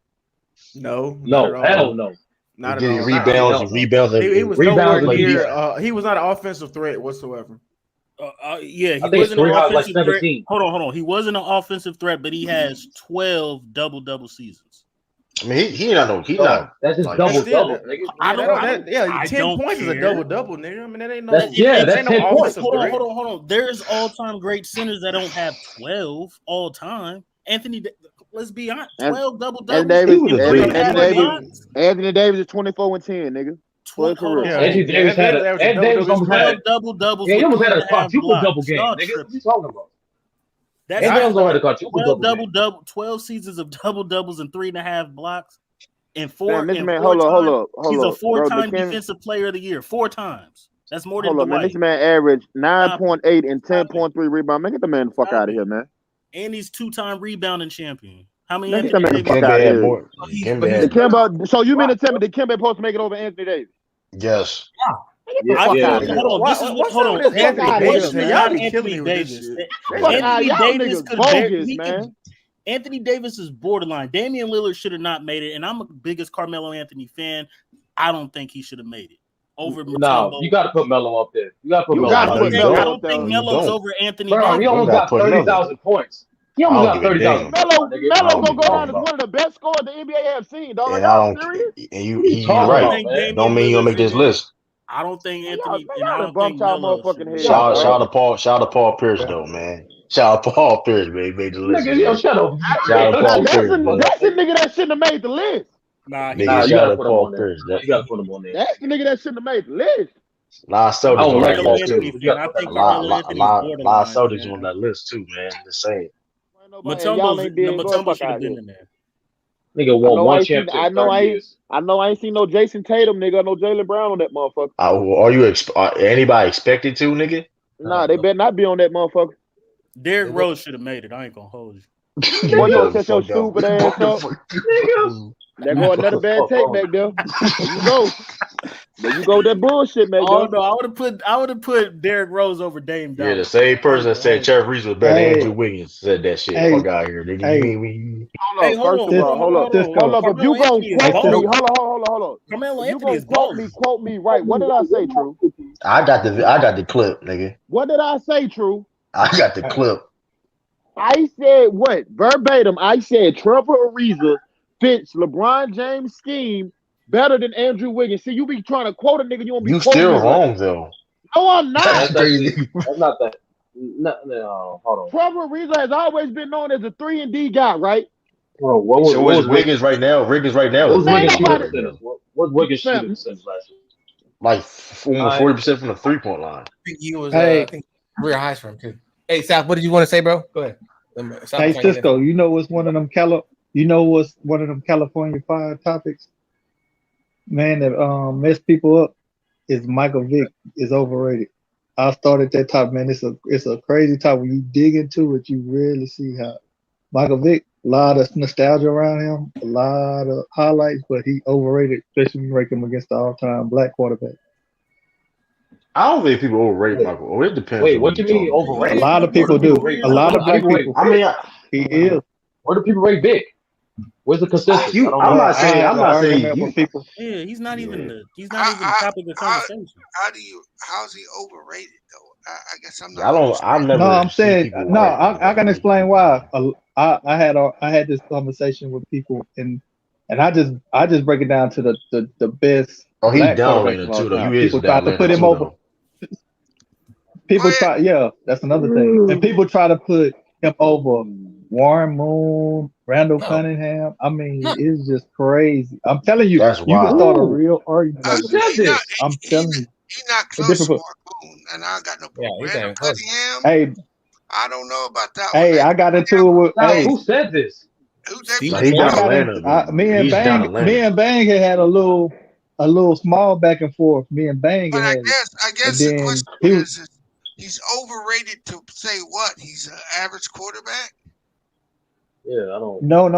No, hell no. Not Getting at all. rebounds. He was nowhere near. He was not an offensive threat whatsoever. Yeah, he wasn't an offensive threat. Hold on. He wasn't an offensive threat, but he has 12 double seasons. I mean, he not. That's just like, double. I don't. 10 points is a double, nigga. I mean, that ain't no. That's 10 points. Hold on. There's all-time great centers that don't have 12 all time. Anthony, let's be honest, 12 double-doubles. Anthony Davis is 24 and 10, nigga. 12 Anthony Davis had 12 double-doubles. Yeah, he almost had a quadruple double game, nigga. What you talking about? That's 12 12 seasons of double doubles and 3.5 blocks and four. Man, hold up. He's a 4-time defensive player of the year. 4 times. That's more than Dwight. Man, this man averaged 9.8 and 10.3 rebounds. Man, get the man the fuck out of here, man. And he's 2-time rebounding champion. How many Nigga, Anthony get the fuck Davis? out Dikembe of had here. more. Dikembe had. Dikembe, so you mean to tell me Dikembe supposed to make it over Anthony Davis? Yes. Get the fuck out of here. Hold on. This is what. Hold on. What's up with The this question Davis, is man? not Y'all be Anthony killing me with this Davis. shit. Anthony y'all Davis niggas could bogus, he man. could. Anthony Davis is borderline. Damian Lillard should have not made it, and I'm a biggest Carmelo Anthony fan. I don't think he should have made it over No, Mutombo. you got to put Melo up there. You got to put Melo. I up don't there. think. I don't think Melo's over Anthony Bro, Davis. he almost got 30,000 points. He almost got 30,000. Melo gonna go down as one of the best scorers the NBA have seen, dog. And Are I y'all don't. serious? And you, What are you you're talking right. about, man? Don't mean you're gonna make this list. I don't think Anthony. Man, And I y'all don't done think bumped y'all Melo. motherfucking head. Shout out to Paul Pierce though, man. Shout out Paul Pierce, man. He made the list. Nigga, yo, shut up. Shout out Paul Pierce, man. That's the nigga that shouldn't have made the list. Nigga, shout out Paul Pierce. You gotta put him on there. That's the nigga that shouldn't have made the list. A lot of Celtics on that list Anthony too. fan. I think A Carmelo lot Anthony's of borderline. Celtics on that list too, man. Just saying. Mutombo should have been in there. Nigga won one championship. I know I ain't seen no Jason Tatum, nigga, or no Jaylen Brown on that motherfucker. Are you anybody expected to, nigga? Nah, they better not be on that motherfucker. Derrick Rose should have made it. I ain't gonna hold you. Boy, you set your stupid ass up. There go another bad take back there. There you go. There you go with that bullshit, man. Oh no, I would have put Derrick Rose over Dame Dollar. Yeah, the same person that said Jeff Reese was better than Andrew Wiggins said that shit. Hey. Fuck out here, nigga. Hold up. If you gonna hold up. Carmelo If you Anthony is gonna quote me right. What did I say, True? I got the clip, nigga. What did I say, True? I got the clip. I said what? Verbatim, I said Trevor Ariza fits LeBron James' scheme better than Andrew Wiggins. See, you be trying to quote a nigga, you won't be You quoting still me wrong right. though. No, I'm not. That's not that. No, hold on. Trevor Ariza has always been known as a 3-and-D guy, right? Bro, So is Wiggins right now? Wiggins right now. What was Wiggins shooting percentage? What Wiggins shooting percentage last year? Like almost 40% from the 3-point line. I think he was. I think career highs for him too. Hey, South, what did you want to say, bro? Go ahead. Hey, Cisco, you know what's one of them California fire topics, man, that messed people up is Michael Vick is overrated. I started that top, man. It's a crazy top. When you dig into it, you really see how Michael Vick, a lot of nostalgia around him, a lot of highlights, but he overrated, especially when you rank him against the all-time black quarterback. I don't think people overrate Michael. Oh, it depends. Wait, what do you mean overrated? A lot of people do. A lot of black people. I mean, he is. Where do people rate Vic? Where's the consensus? I'm not saying people. Yeah, he's not even the topic of conversation. How's he overrated though? I guess I'm not. I'm saying no. I can explain why. I had this conversation with people and I just break it down to the best. Oh, he's black down quarterback later of all too, though. time. You is People try to put him over. People try, that's another thing. And people try to put him over Warren Moon, Randall Cunningham. I mean, it's just crazy. I'm telling you, That's you can start a real argument over this. I'm telling you. He's not close to Warren Moon, and I got no Randall Cunningham. Hey, I don't know about that hey, one. I got into it with. Hey, who said this? He's down Atlanta. Me and Bang had a little small back and forth. Me and Bang But had. I guess the question is, he's overrated to say what? He's an average quarterback? Yeah, I don't. No.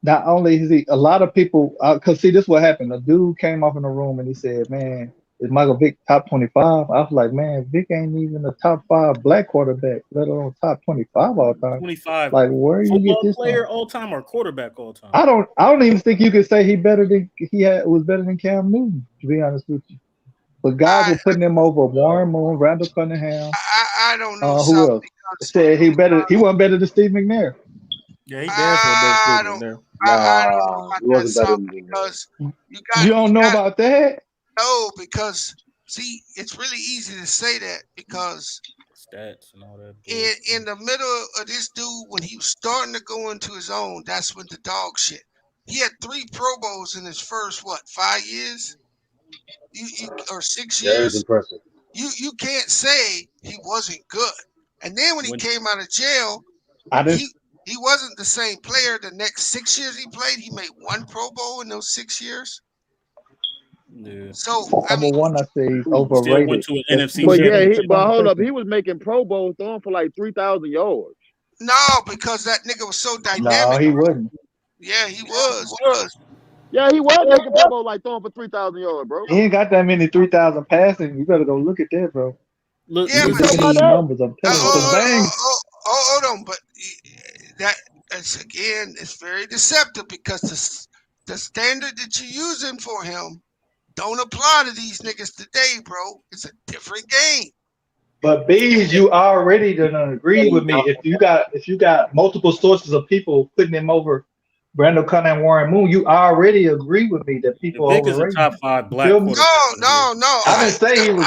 Not only is he, a lot of people, because see, this is what happened. A dude came off in the room and he said, man, is Michael Vick top 25? I was like, man, Vick ain't even a top 5 black quarterback, let alone top 25 all time. 25. Like, where you get this player from? all time or quarterback all time? I don't even think you could say was better than Cam Newton, to be honest with you. But guys were putting him over Warren Moon, Randall Cunningham. I don't know. Who else? Said he wasn't better than Steve McNair. Yeah, he damn sure better than Steve McNair. I don't know about that South because You don't know about that? No, because see, it's really easy to say that because stats and all that. In the middle of this dude, when he was starting to go into his own, that's when the dog shit. He had 3 Pro Bowls in his first 5 years, or 6 years. That is impressive. You can't say he wasn't good. And then when he came out of jail, he wasn't the same player. The next 6 years he played, he made 1 Pro Bowl in those 6 years. Yeah. So number one, I say he's overrated. Went to an NFC but hold up, he was making Pro Bowls throwing for like 3,000 yards. No, because that nigga was so No, dynamic. he wasn't. Yeah, he was. Yeah, he was making Pro Bowl like throwing for 3,000 yards, bro. He ain't got that many 3,000 passing. You better go look at that, bro. Look, Yeah, You but looking at these numbers. I'm telling you, some bang. hold on, but that's again, it's very deceptive because the standard that you're using for him don't apply to these niggas today, bro. It's a different game. But Bees, you already done agree with me. If you got multiple sources of people putting him over Brandon Cunningham and Warren Moon, you already agree with me that people Vic is a overrated top him. 5 You black feel me? quarterback. No. I didn't say he was.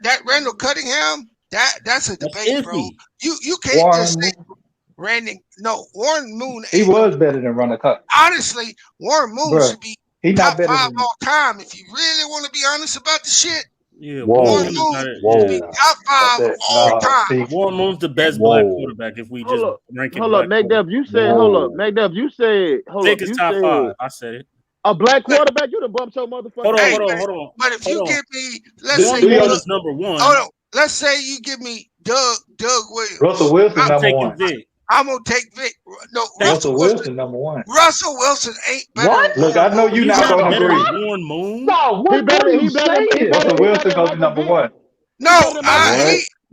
That Randall Cunningham, that's a debate, bro. You can't Warren just say Moon. Warren Moon. He was better than Randall Cunningham. Honestly, Warren Moon Bruh, should be he top not better 5 than. all time. If you really want to be honest about the shit, Yeah, Warren Moon should be top 5 all time. Warren Moon's the best black quarterback if we just rank it. Hold up, McDuff. You said, hold up, McDuff. You said, hold up. Vic is You top said 5. I said it. a black quarterback. You done bumped your motherfucker. Hold on. But if you give me, let's Warren say, Moon is number 1. hold on. Let's say you give me Doug Williams. Russell Wilson number 1. Vic. I'm gonna take Vic. No, Russell Wilson number 1. Russell Wilson ain't better. What? Look, I know you're not gonna agree. Warren Moon. No, what are you saying? Russell Wilson goes to number 1. No,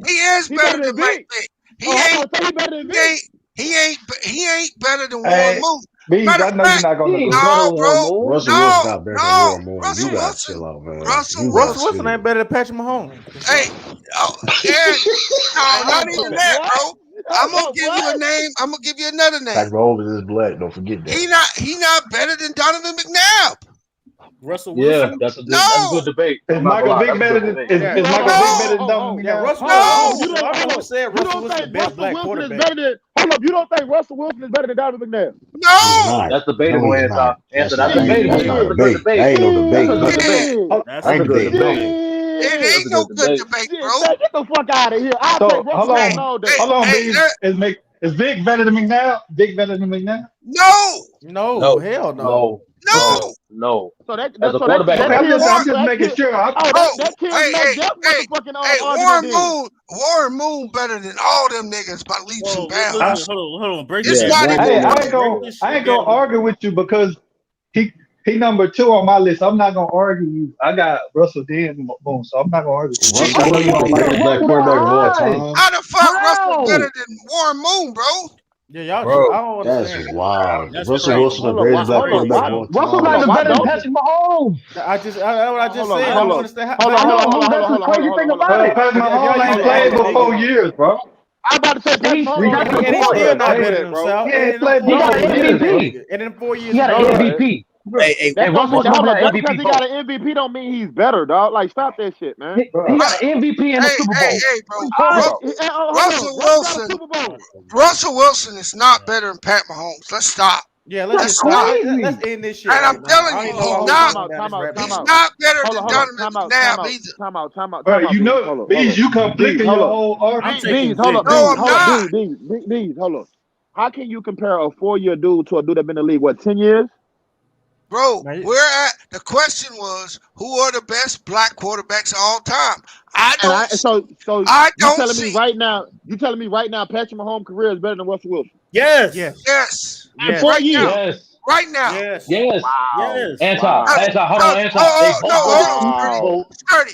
he is better than Mike Vick. He ain't better than Warren Moon. Bees, I know you're not gonna agree. No, bro. Russell Wilson not better than Warren Moon. Russell You gotta Wilson. chill out, man. Russell Wilson ain't better than Patrick Mahomes. Hey, no, not even that, bro. I'm gonna give you a name. I'm gonna give you another name. Patrick Mahomes is black. Don't forget that. He not better than Donovan McNabb. Russell Wilson. Yeah, that's a good debate. Is Michael Vick better than Donovan McNabb? Yeah, I never said Russell Wilson the best black quarterback. Hold up, you don't think Russell Wilson is better than Donovan McNabb? No, that's debatable, Anton. That's debatable. That ain't no debate. That's a good debate. It ain't no good debate, bro. Man, get the fuck out of here. I'll take Russell Wilson all day. Hold on, Bees. Is Vic better than McNabb? Vic better than McNabb? No, hell no. No. So that's a quarterback. I'm just making sure. Warren Moon better than all them niggas by leaps and bounds. Hold on. Break this this down. I ain't gonna argue with you because he number 2 on my list. I'm not gonna argue you. I got Russell Boom, so I'm not gonna argue with you. How the fuck Russell better than Warren Moon, bro? Yeah, y'all. Bro, I don't understand. that's wild. That's Russell crazy. Wilson, the greatest black quarterback of all time. Russell not better than Patrick Mahomes. I just said. I don't understand. That's the crazy thing about it. Patrick Mahomes ain't played for 4 years, bro. I'm about to say Patrick Mahomes. And he's still not better than himself. He played He got an MVP. And in 4 years, He got an MVP. Hey, Russell just MVP because he got an MVP don't mean he's better, dog. Like, stop that shit, man. He got an MVP in the Super Bowl. Russell Wilson is not better than Pat Mahomes. Let's stop. Yeah, let's end this shit. And I'm telling you, he's not better than Donovan McNabb either. Time out. Bro, you know, Bees, you completing your whole argument. Bees, hold up. Bees, hold up. How can you compare a 4-year dude to a dude that been in the league, what, 10 years? Bro, the question was, who are the best black quarterbacks of all time? You telling me right now Patrick Mahomes' career is better than Russell Wilson? Yes. In 4 years. Yes. Right now. Yes. Wow. Anton, hold on, Anton.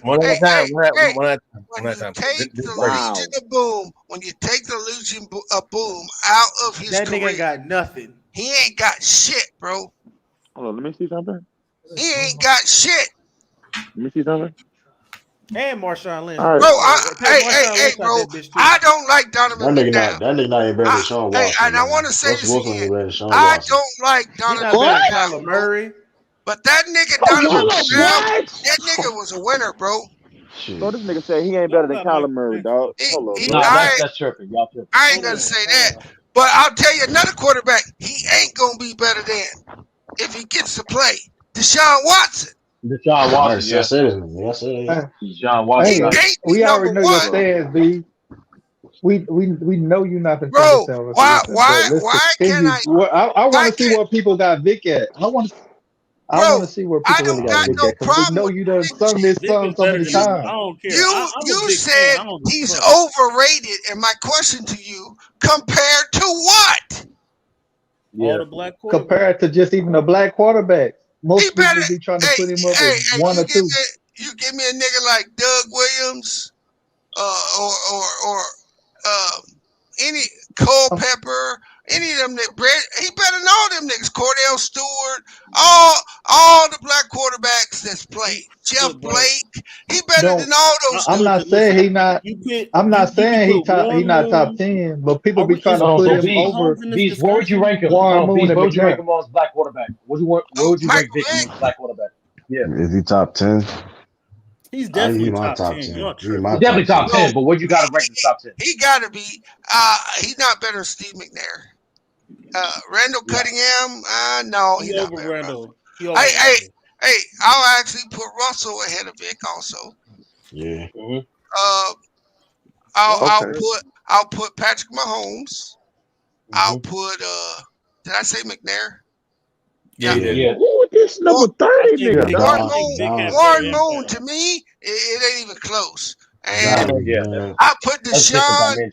One at a time. When you take the Legion of Boom, when you take the Legion of Boom out of his that career, nigga got nothing. He ain't got shit, bro. Hold on, let me see something. He ain't got shit. Let me see something. And Marshawn Lynch. Right. Bro, bro. I don't like Donovan McNabb. That nigga not even better than Sean Watson. And I want to say this again. I don't like Donovan McNabb. Murray. But that nigga Donovan McNabb, that nigga was a winner, bro. So this nigga said he ain't better than Kyler Murray, dog. Hold on. That's tripping. Y'all tripping. I ain't gonna say that. But I'll tell you another quarterback, he ain't gonna be better than if he gets to play. Deshaun Watson. Deshaun Watson. Yes, it is. Deshaun Watson. We already know your stance, B. We know you're not the Bro, why can I? I want to see what people got Vic at. I want to. I want to see where people really got Vic at because we know you done sung this song so many times. I don't care. You said he's overrated, and my question to you: compared to what? All the black quarterbacks. Compared to just even a black quarterback, most people be trying to put him up as one or two. You give me a nigga like Doug Williams, or any Culpepper, any of them that he better than all them niggas. Cordell Stewart, all the black quarterbacks that's played. Jeff Blake, he better than all those. I'm not saying he not. I'm not saying he not top 10, but people be trying to put him over. Beast, where would you rank him? Warren Moon Beast, and where would you rank McNabb. him as black quarterback? Where would you rank Vic as black quarterback? Yeah, Is he top 10? He's definitely my top 10. He's definitely top 10, but what you got to rank the top 10? He got to be. He's not better than Steve McNair. Randall Cunningham, no, he's not better. Randall. Hey, I'll actually put Russell ahead of Vic also. Yeah. I'll put Patrick Mahomes. I'll put did I say McNair? Yeah. Who is this number 30 nigga? Warren Moon, to me, it ain't even close. And I put Deshaun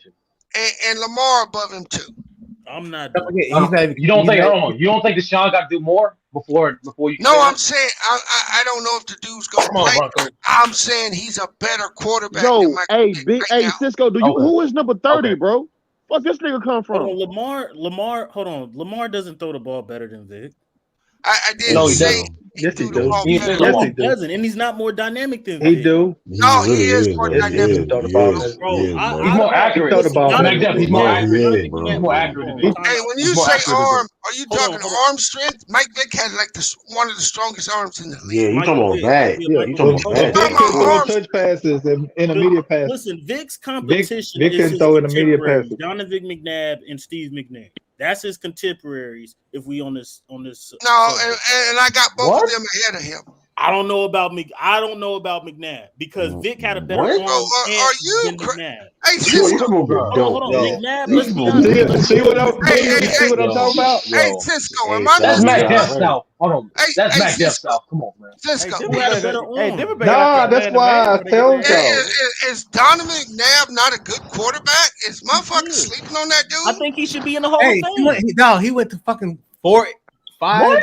and Lamar above him too. I'm not. You don't think Deshaun got to do more before you? No, I'm saying I don't know if the dude's going to play. I'm saying he's a better quarterback. Yo, Cisco, who is number 30, bro? What's this nigga come from? Hold on, Lamar. Hold on, Lamar doesn't throw the ball better than Vic. I didn't say yes, he does. He doesn't, and he's not more dynamic than he Vic. do. No, he is more dynamic. He's more accurate. He's more accurate. He's more accurate. Hey, when you say arm, are you talking arm strength? Mike Vick has like one of the strongest arms in the league. Yeah, you talking about that? Yeah, you talking about that? Vic can throw touch passes and intermediate passes. Listen, Vic's competition Vic is can throw intermediate passes. Donovan McNabb and Steve McNair. That's his contemporaries. If we on this. No, and I got both of them ahead of him. I don't know about McNabb because Vic had a better arm than McNabb. Hey, Cisco. Hold on. McNabb, let's be honest. See what I'm talking about? Hey, Cisco, am I That's Mac Death style. Hold on. That's Mac Death style. Come on, man. Cisco. Nah, that's why I tell y'all. Is Donovan McNabb not a good quarterback? Is motherfucker sleeping on that dude? I think he should be in the Hall of Fame. He went to fucking 5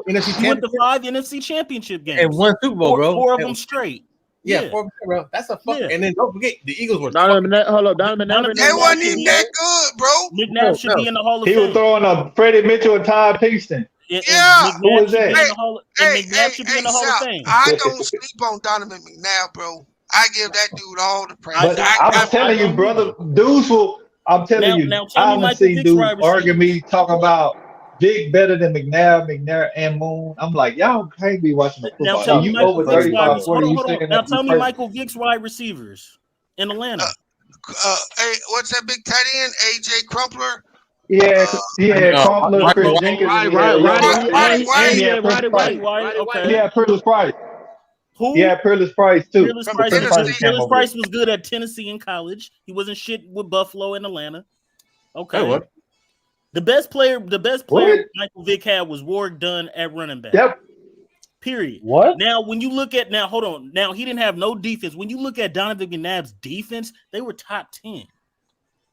NFC He went to 5 NFC championship games and 1 Super Bowl, bro. 4 of them straight. Yeah, 4 bro. That's a fuck. And then don't forget the Eagles were. Donovan McNabb. They wasn't even that good, bro. McNabb should be in the Hall of Fame. He was throwing a Freddie Mitchell and Todd Peaston. Yeah. Who was that? McNabb should be in the Hall of Fame. I don't sleep on Donovan McNabb, bro. I give that dude all the praise. But I'm telling you, brother, dudes will. I'm telling you, I haven't seen dudes argue me talking about Vic better than McNair, and Moon. I'm like, y'all can't be watching the football. Now tell me over 35, 40. Now tell me Michael Vick's wide receivers in Atlanta. Hey, what's that big tight end? AJ Crumpler. Yeah, Crumpler, Chris Jenkins, yeah, Peerless Price. Who? Yeah, Peerless Price too. Peerless Price was good at Tennessee in college. He wasn't shit with Buffalo and Atlanta. Okay. What? The best player Michael Vick had was Warwick Dunn at running back. Yep. Period. What? Now, when you look at hold on. Now he didn't have no defense. When you look at Donovan McNabb's defense, they were top 10.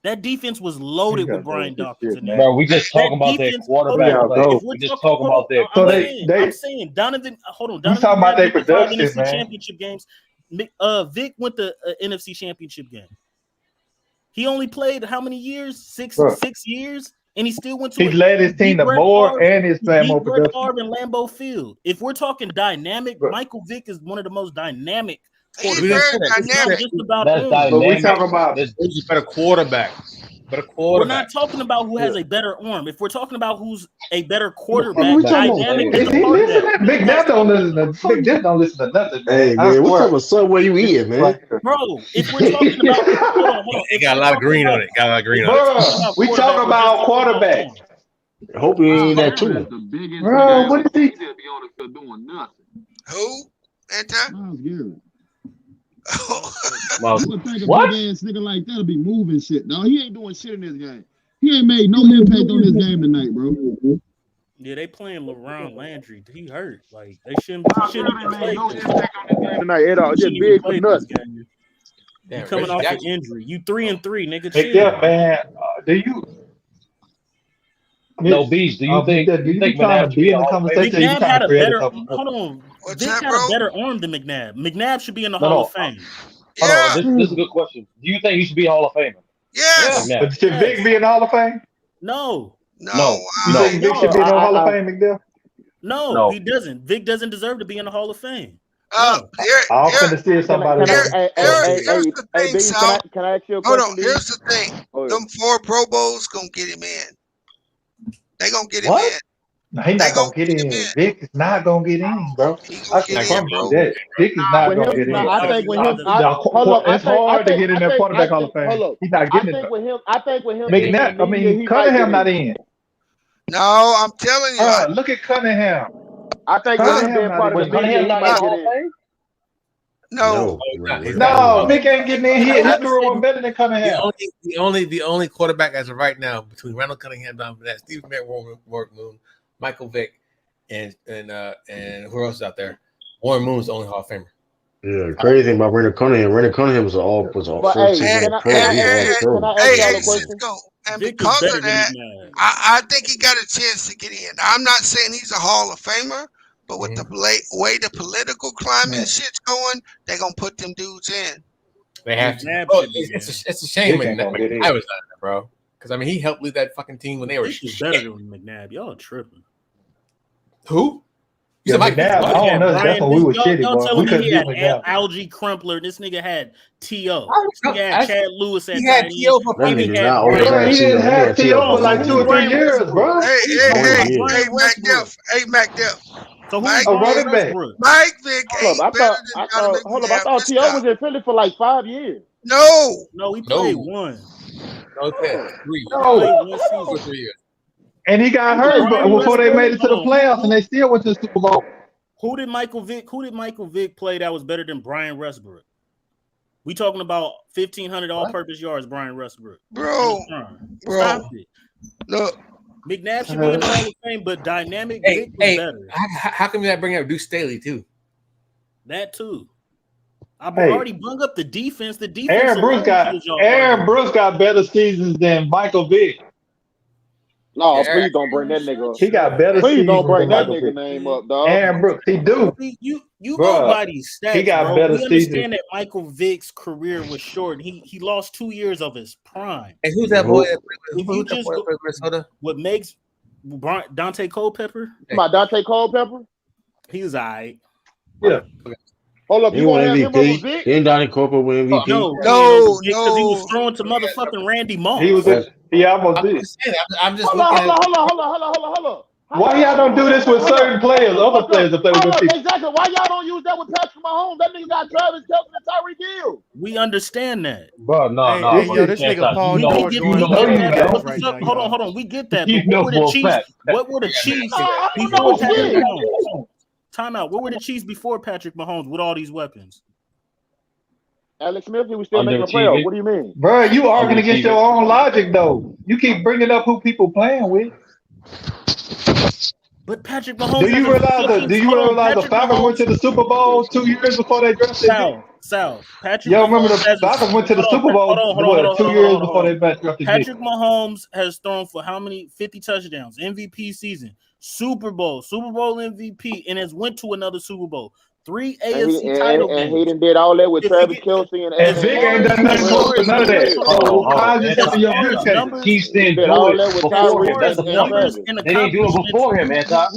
That defense was loaded with Brian Dawkins in there. Bro, we just talking about their quarterback. We just talking about their. I'm saying Donovan. Hold on. Donovan talking about their production, NFC man. Championship games. Vic went to NFC Championship game. He only played how many years? 6 years. And he still went to. He led his team to more and his family production. In Lambeau Field. If we're talking dynamic, Michael Vick is one of the most dynamic. He's very dynamic. Just about but we talking about this better quarterback. We're not talking about who has a better arm. If we're talking about who's a better quarterback, dynamic is a part of that. Big Jeff don't listen to nothing. Hey man, what type of Subway you eating, man? Bro, if we're talking about, hold on. It got a lot of green on it. Bro, we talking about quarterback. I hope you ain't that too. Bro, what is he? Who? Enter? What? A big ass nigga like that'll be moving shit. No, he ain't doing shit in this game. He ain't made no impact on this game tonight, bro. Yeah, they playing LaRon Landry. He hurt. Like they shouldn't even play this tonight at all. Just big for nothing. game. You coming off an injury. You 3-3, nigga. Hey, Chill. yeah, man. Do you? No, Beach. Do you think trying to be in the conversation? You McNabb trying had to a create better. a Hold on. What's Vic that, had bro? a better arm than McNabb. McNabb should be in the No, Hall no. of Fame. Yeah. Hold on. This is a good question. Do you think he should be a Hall of Famer? Yes. McNabb. But should Vic be in the Hall of Fame? No. No. You think Vic should be in the Hall of Fame, McDill? No, he doesn't. Vic doesn't deserve to be in the Hall of Fame. I'm finna see somebody. Here's the thing, Sal. Can I ask you a Hold question? on. Here's the thing. Them 4 Pro Bowls gonna get him in. They gonna get him in. No, he not gonna get in. Vic is not gonna get in, bro. I can promise you that. Vic is not gonna get in. I think with him, it's hard to get in that quarterback Hall of Fame. He's not getting it. I think with him. McNabb, Cunningham not in. No, I'm telling you. Look at Cunningham. I think with him being part of the media, he might get in. No. Vic ain't getting in. His career was better than Cunningham. The only quarterback as of right now between Randall Cunningham, Don Burnett, Steve Warren Moon, Michael Vick, and who else is out there? Warren Moon's the only Hall of Famer. Yeah, crazy thing about Randall Cunningham. Randall Cunningham was all first season pro. And because of that, I think he got a chance to get in. I'm not saying he's a Hall of Famer, but with the way the political climate shit's going, they're gonna put them dudes in. They have to. Oh, it's a shame McNabb. I was not there, bro. Because I mean, he helped lead that fucking team when they were better than McNabb. Y'all tripping. Who? Yeah, McNabb. I don't know. That's when we were shitty, y'all boy. We telling me couldn't he beat had McNabb. Algie Crumpler. This nigga had T.O. This nigga had Chad Lewis at He had tight T.O. for end. He He did had not always Bro, have he didn't have T.O. for like 2 or 3 years, bro. Hey, MacDuff. Hey, MacDuff. So Mike, a running back. Mike Vick ain't I better than Donovan thought McNabb. T.O. was in Philly for like 5 years. No, he played one. No, he played 3. No. 3 years. And he got hurt before they made it to the playoffs, and they still went to the Super Bowl. Who did Michael Vick play that was better than Brian Westbrook? We talking about 1,500 all-purpose yards, Brian Westbrook. Bro. Stop it. Look. McNabb should be in the Hall of Fame, but dynamic Vick was better. How come you not bring up Deuce Staley too? That too. I've already bung up the defense. The defense. Aaron Brooks got better seasons than Michael Vick. No, please don't bring that nigga up. He got better Please seasons don't bring than that Michael nigga Vick. name up, dog. Aaron Brooks, he do. You Bruh, go by these stats, he got bro. better We understand seasons. that Michael Vick's career was short. He lost 2 years of his prime. And who's that boy? Who's that boy from Minnesota? What makes Dante Culpepper? My Dante Culpepper? He was all right. Yeah. Hold up, He you won want to have him over MVP. Vic? Didn't Donnie Corporal win MVP? No, because he was throwing to motherfucking Randy Moss. He almost did. I'm just Hold on. Why y'all don't do this with certain players, other players that play with good people? Exactly. Why y'all don't use that with Patrick Mahomes? That nigga got Travis Kelce and Tyreek Hill. We understand that. Bro, no. Hey, yo, this nigga Paul George doing Hold on. We get that. But what were the Chiefs? What were the Chiefs before Patrick Mahomes? Time out. What were the Chiefs before Patrick Mahomes with all these weapons? Alex Smith, he was still making a playoff. What do you mean? Bro, you arguing against your own logic, though. You keep bringing up who people playing with. But Patrick Mahomes. Do you realize the Falcons went to the Super Bowl 2 years before they drafted him? Sal, Patrick. Y'all remember the Falcons went to the Super Bowl 2 years before they drafted Patrick Mahomes has thrown for how many? 50 touchdowns, MVP season, Super Bowl MVP, and has went to another Super Bowl. 3 AFC title games. And he done did all that with Travis Kelce and Vic ain't done nothing close to none of that. Chiefs didn't do it before him. That's the point. They didn't do it before him, Anton.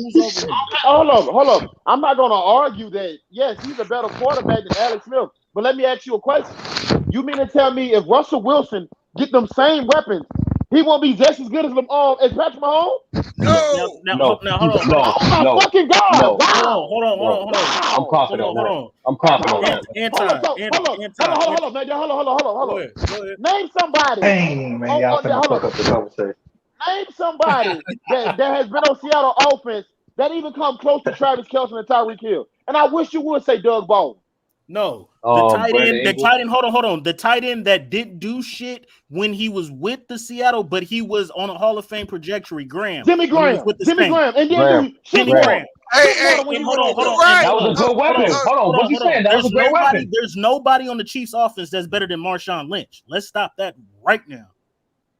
Hold up. I'm not going to argue that, yes, he's a better quarterback than Alex Smith. But let me ask you a question. You mean to tell me if Russell Wilson get them same weapons, he won't be just as good as Patrick Mahomes? No. Now, hold on. Oh, my fucking God. No. Wow. Hold on. I'm confident. Hold up, man. Hold on. Name somebody. Dang, man, y'all finna fuck up the conversation. Name somebody that has been on Seattle offense that even come close to Travis Kelce and Tyreek Hill. And I wish you would say Doug Baldwin. No, the tight end. Hold on. The tight end that didn't do shit when he was with the Seattle, but he was on a Hall of Fame trajectory. Jimmy Graham, and then Jimmy Graham. Hey, hold on. Right. That was a good weapon. Hold on. What's he saying? That was a great weapon. There's nobody on the Chiefs offense that's better than Marshawn Lynch. Let's stop that right now.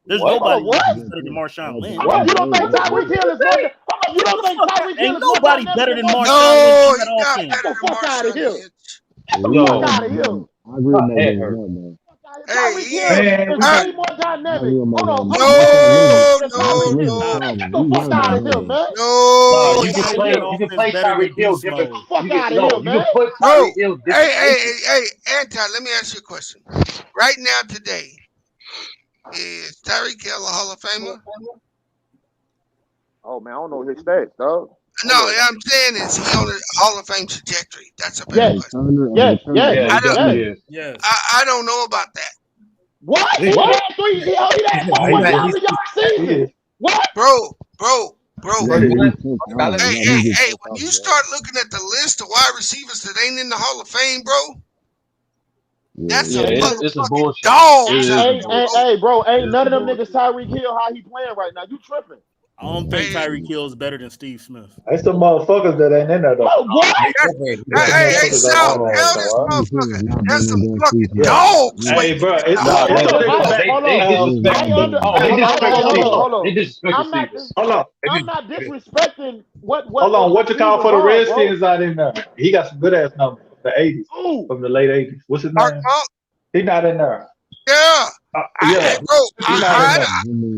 There's nobody that's better than Marshawn Lynch. What? You don't think Tyreek Hill is better? You don't think Tyreek Hill is nobody better than Marshawn No, Lynch? he's not better than Fuck out of Marshawn here. Lynch. Fuck out of here. I agree with that, man. Tyreek Hill is way more dynamic. Hold on. No. Get the fuck out of here, man. No. You can play Tyreek Hill different. Fuck out of here, man. You can put Tyreek Hill different. Hey, Anti, let me ask you a question. Right now, today, is Tyreek Hill a Hall of Famer? Oh, man, I don't know his stats, dog. No, I'm saying is he on the Hall of Fame trajectory? That's a better question. Yes. I don't know about that. What? He had 400 yard season. What? Bro. Hey, when you start looking at the list of wide receivers that ain't in the Hall of Fame, bro, that's it's a bullshit. dog. Hey, bro, ain't none of them niggas Tyreek Hill how he playing right now. You tripping. I don't think Tyreek Hill is better than Steve Smith. That's some motherfuckers that ain't in there though. Oh, what? Hey, Sal, hell this motherfucker. That's some fucking dogs. Hey, bro, it's I'm not disrespecting what. Hold on, what you call for the Redskins out in there? He got some good ass numbers. The 80s, from the late 80s. What's his name? He's not in there. Yeah. Yeah.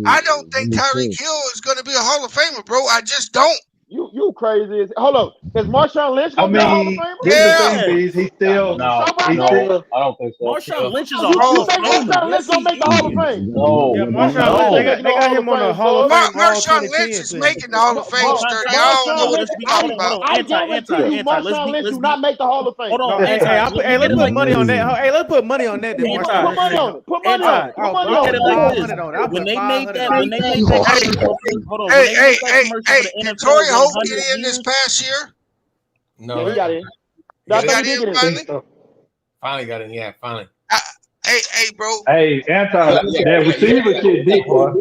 I don't think Tyreek Hill is going to be a Hall of Famer, bro. I just don't. You crazy. Hold on. Is Marshawn Lynch going to be a Hall of Famer? Yeah. He's still. No, I don't think so. Marshawn Lynch is a Hall of Famer. Marshawn Lynch going to make the Hall of Fame? No. Yeah, Marshawn Lynch, they got him on the Hall of Fame. Marshawn Lynch is making the Hall of Fame, sturdy. I don't know what you're talking about. I guarantee you Marshawn Lynch do not make the Hall of Fame. Hold on. Hey, let's put money on that. Hey, let's put money on that. Put money on it. Put money on it. Put money on it. When they made that, hold on. Hey, Torrey Holt get in this past year? No, he got in. Finally got in. Yeah, finally. Hey, bro. Hey, that receiver shit deep, boy.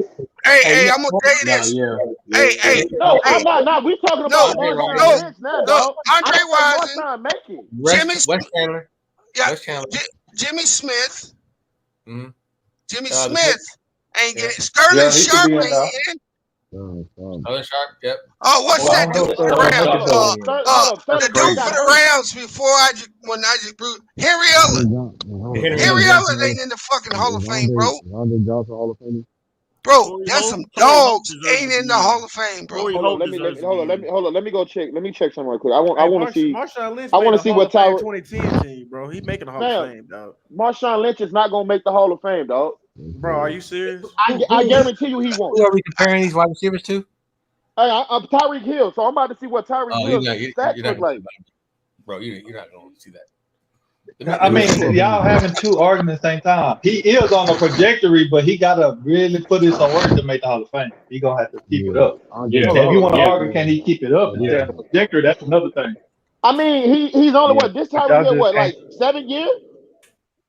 Hey, I'm gonna tell you this. Hey. No, I'm not. We talking about Andre Wisen, West Chandler. Yeah, Jimmy Smith. Mm-hmm. Jimmy Smith ain't getting Sterling Sharp ain't in. Sterling Sharp, yep. Oh, what's that dude for the Rams? The dude for the Rams before when Isaac Bruce. Henry Ellen. Henry Ellen ain't in the fucking Hall of Fame, bro. Bro, that's some dogs ain't in the Hall of Fame, bro. Hold on. Let me go check. Let me check something real quick. I want to see. I want to see what Tyler 2010 team, bro. He making the Hall of Fame, dog. Marshawn Lynch is not gonna make the Hall of Fame, dog. Bro, are you serious? I guarantee you he won't. Who are we comparing these wide receivers to? Hey, I'm Tyreek Hill, so I'm about to see what Tyreek Hill's stats look like. Bro, you're not going to see that. I mean, y'all having two arguments at the same time. He is on a trajectory, but he got to really put his own work to make the Hall of Fame. He's going to have to keep it up. If you want to argue, can he keep it up? Yeah. The trajectory, that's another thing. I mean, he's only this Tyreek Hill, like 7 years?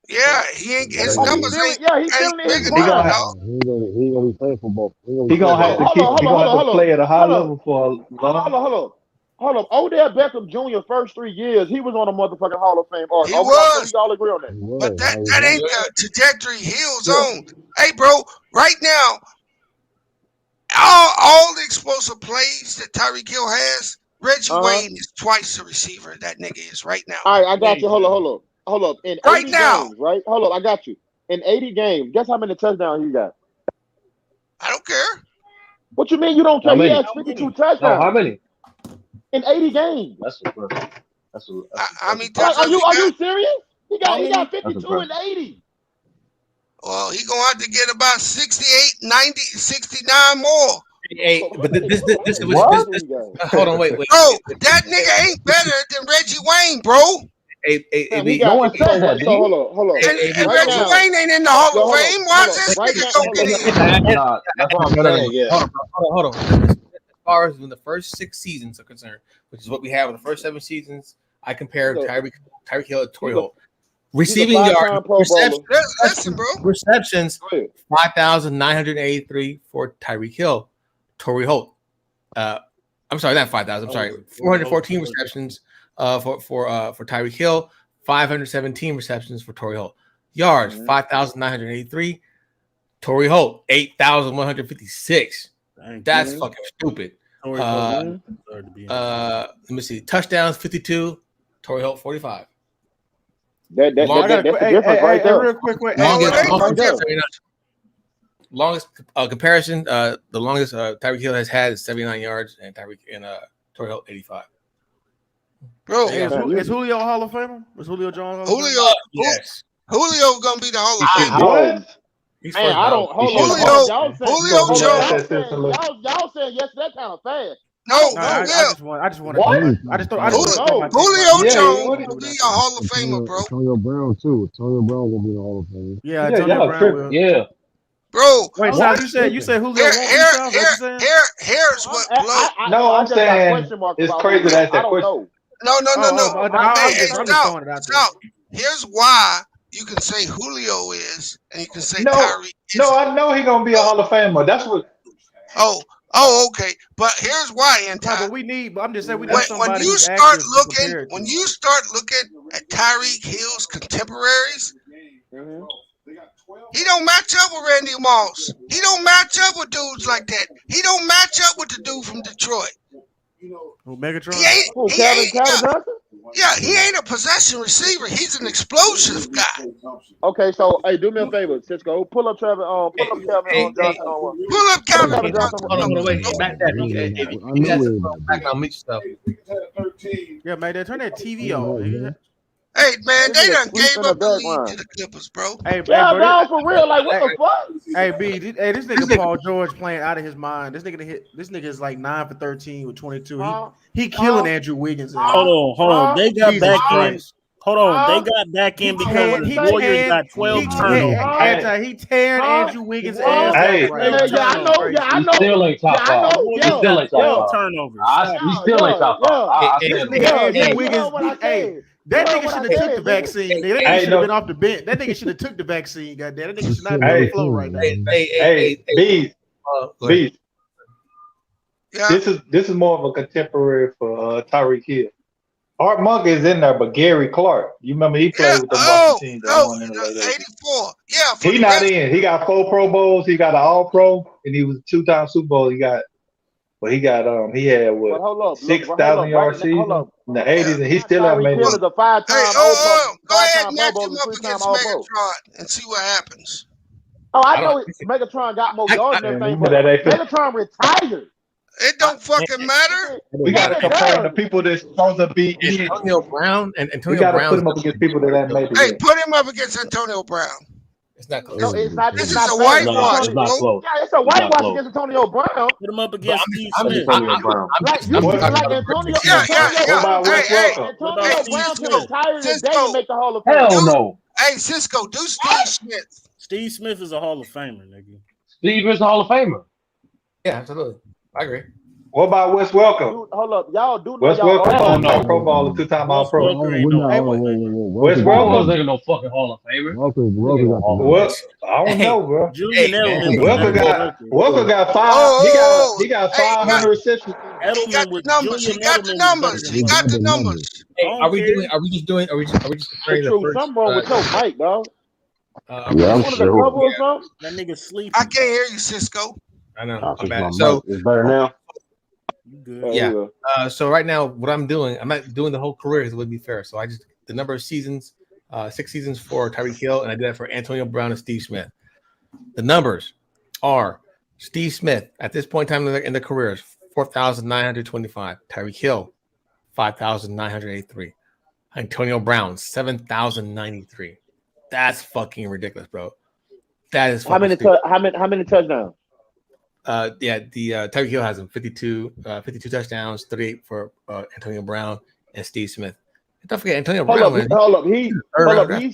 Yeah, he ain't his numbers ain't. Yeah, he's still in his He gonna be playing for both. He gonna have to play at a high level for a long. Hold on. Odell Beckham Jr. first 3 years, he was on a motherfucking Hall of Fame arc. He was. We all agree on that. But that ain't the trajectory Hill's on. Hey, bro, right now, all the explosive plays that Tyreek Hill has, Reggie Wayne is twice the receiver that nigga is right now. All right, I got you. Hold up. In 80 games, right? Hold up, I got you. In 80 games, guess how many touchdowns he got? I don't care. What you mean you don't care? He has 52 touchdowns. No, how many? In 80 games. That's I mean, are you serious? He got 52 in 80. Well, he gonna have to get about 68, 90, 69 more. Hey, but this hold on, wait. Bro, that nigga ain't better than Reggie Wayne, bro. No one said that. So hold on. And Reggie Wayne ain't in the Hall of Fame. Why is this nigga gonna get in? That's what I'm saying. Yeah. Hold on. As far as when the first 6 seasons are concerned, which is what we have in the first 7 seasons, I compare Tyreek Hill to Torrey he's a- Holt. Receiving he's a yards, five-time Pro Bowler. Listen, bro. receptions, 5,983 for Tyreek Hill. Torrey Holt. I'm sorry, not 5,000. I'm sorry, 414 receptions for Tyreek Hill, 517 receptions for Torrey Holt. Yards, 5,983. Torrey Holt, 8,156. That's fucking stupid. Let me see. Touchdowns, 52. Torrey Holt, 45. That's the difference right there. Real quick, longest comparison. The longest Tyreek Hill has had is 79 yards, and Torrey Holt 85. Bro, is Julio Hall of Famer? Is Julio Jones? Yes. Julio gonna be the Hall of Famer. What? Man, I don't. Hold on. Julio Jones. Y'all saying yes to that kind of fast. No, I just want. Julio Jones will be a Hall of Famer, bro. Antonio Brown too. Antonio Brown will be the Hall of Fame. Yeah, Antonio Brown will. Yeah. Bro, wait, Sal, you said Julio won't be South? Here's what blood. No, I'm saying it's crazy to ask that question. No. Stop. Here's why you can say Julio is, and you can say No, Tyreek. no, I know he's gonna be a Hall of Famer. That's what. Oh, okay. But here's why, but we need. But I'm just saying we need somebody. When you start looking at Tyreek Hill's contemporaries, he don't match up with Randy Moss. He don't match up with dudes like that. He don't match up with the dude from Detroit. Megatron? Calvin Johnson? Yeah, he ain't a possession receiver. He's an explosive guy. Okay, so hey, do me a favor, Cisco. Pull up Calvin Johnson on one. Pull up Calvin Johnson. Hold on, wait. Back that. Yeah, man, turn that TV on. Hey, man, they done gave up the lead to the Clippers, bro. Hey, dog, for real. Like, what the fuck? Hey, this nigga Paul George playing out of his mind. This nigga is like 9 for 13 with 22. He killing Andrew Wiggins. Hold on. They got back in. Hold on, they got back in because the Warriors got 12 turnovers. He tearing Andrew Wiggins' ass. I know. Still ain't top five. He still ain't top 5 turnovers. He still ain't top 5. This nigga Andrew Wiggins. Hey. That nigga should have took the vaccine. That nigga should have been off the bench. That nigga should have took the vaccine. Goddamn, that nigga should not be on the floor right now. Beast. Yeah. This is more of a contemporary for Tyreek Hill. Art Monk is in there, but Gary Clark. You remember he played with the Boston team that won in the late 84. Yeah. He not in. He got 4 Pro Bowls. He got an All Pro, and he was 2-time Super Bowl. He had what 6,000 yard season in the 80s, and he still haven't made it. Go ahead, match him up against Megatron and see what happens. Oh, I know Megatron got more yards than everything, but Megatron retired. It don't fucking matter. We got to compare the people that's supposed to be Antonio Brown and Antonio Brown. We got to Brown put him up against people that haven't made it. Hey, put him up against Antonio Brown. It's not close. No, it's not. This is a whitewash, bro. Yeah, it's a whitewash against Antonio Brown. Put him up against Steve Smith. Antonio Brown. Antonio Brown can retire today and make the Hall of Fame. Hell no. Hey, Cisco, do Steve Smith. Steve Smith is a Hall of Famer, nigga. Steve is a Hall of Famer. Yeah, absolutely. I agree. What about Wes Welcome? Dude, hold up, y'all do know Wes y'all. Welcome, Pro Bowler, 2-time All Pro. Wes Welcome ain't no fucking Hall of Famer. I don't know, bro. Julian Edelman. Welcome got 5. He got 500 receptions. He got the numbers. He got the numbers. Hey, are we just comparing the first? Something wrong with your mic, dog. Yeah, I'm sure. That nigga sleeping. I can't hear you, Cisco. I know. I'm bad. So it's better now. Yeah. So right now, what I'm doing, I'm not doing the whole career because it wouldn't be fair. So I just the number of seasons, 6 seasons for Tyreek Hill, and I did that for Antonio Brown and Steve Smith. The numbers are Steve Smith at this point in time in the careers 4,925. Tyreek Hill 5,983. Antonio Brown 7,093. That's fucking ridiculous, bro. That is how many touchdowns? Tyreek Hill has him 52 touchdowns, 38 for Antonio Brown and Steve Smith. And don't forget Antonio Brown. Hold up. He's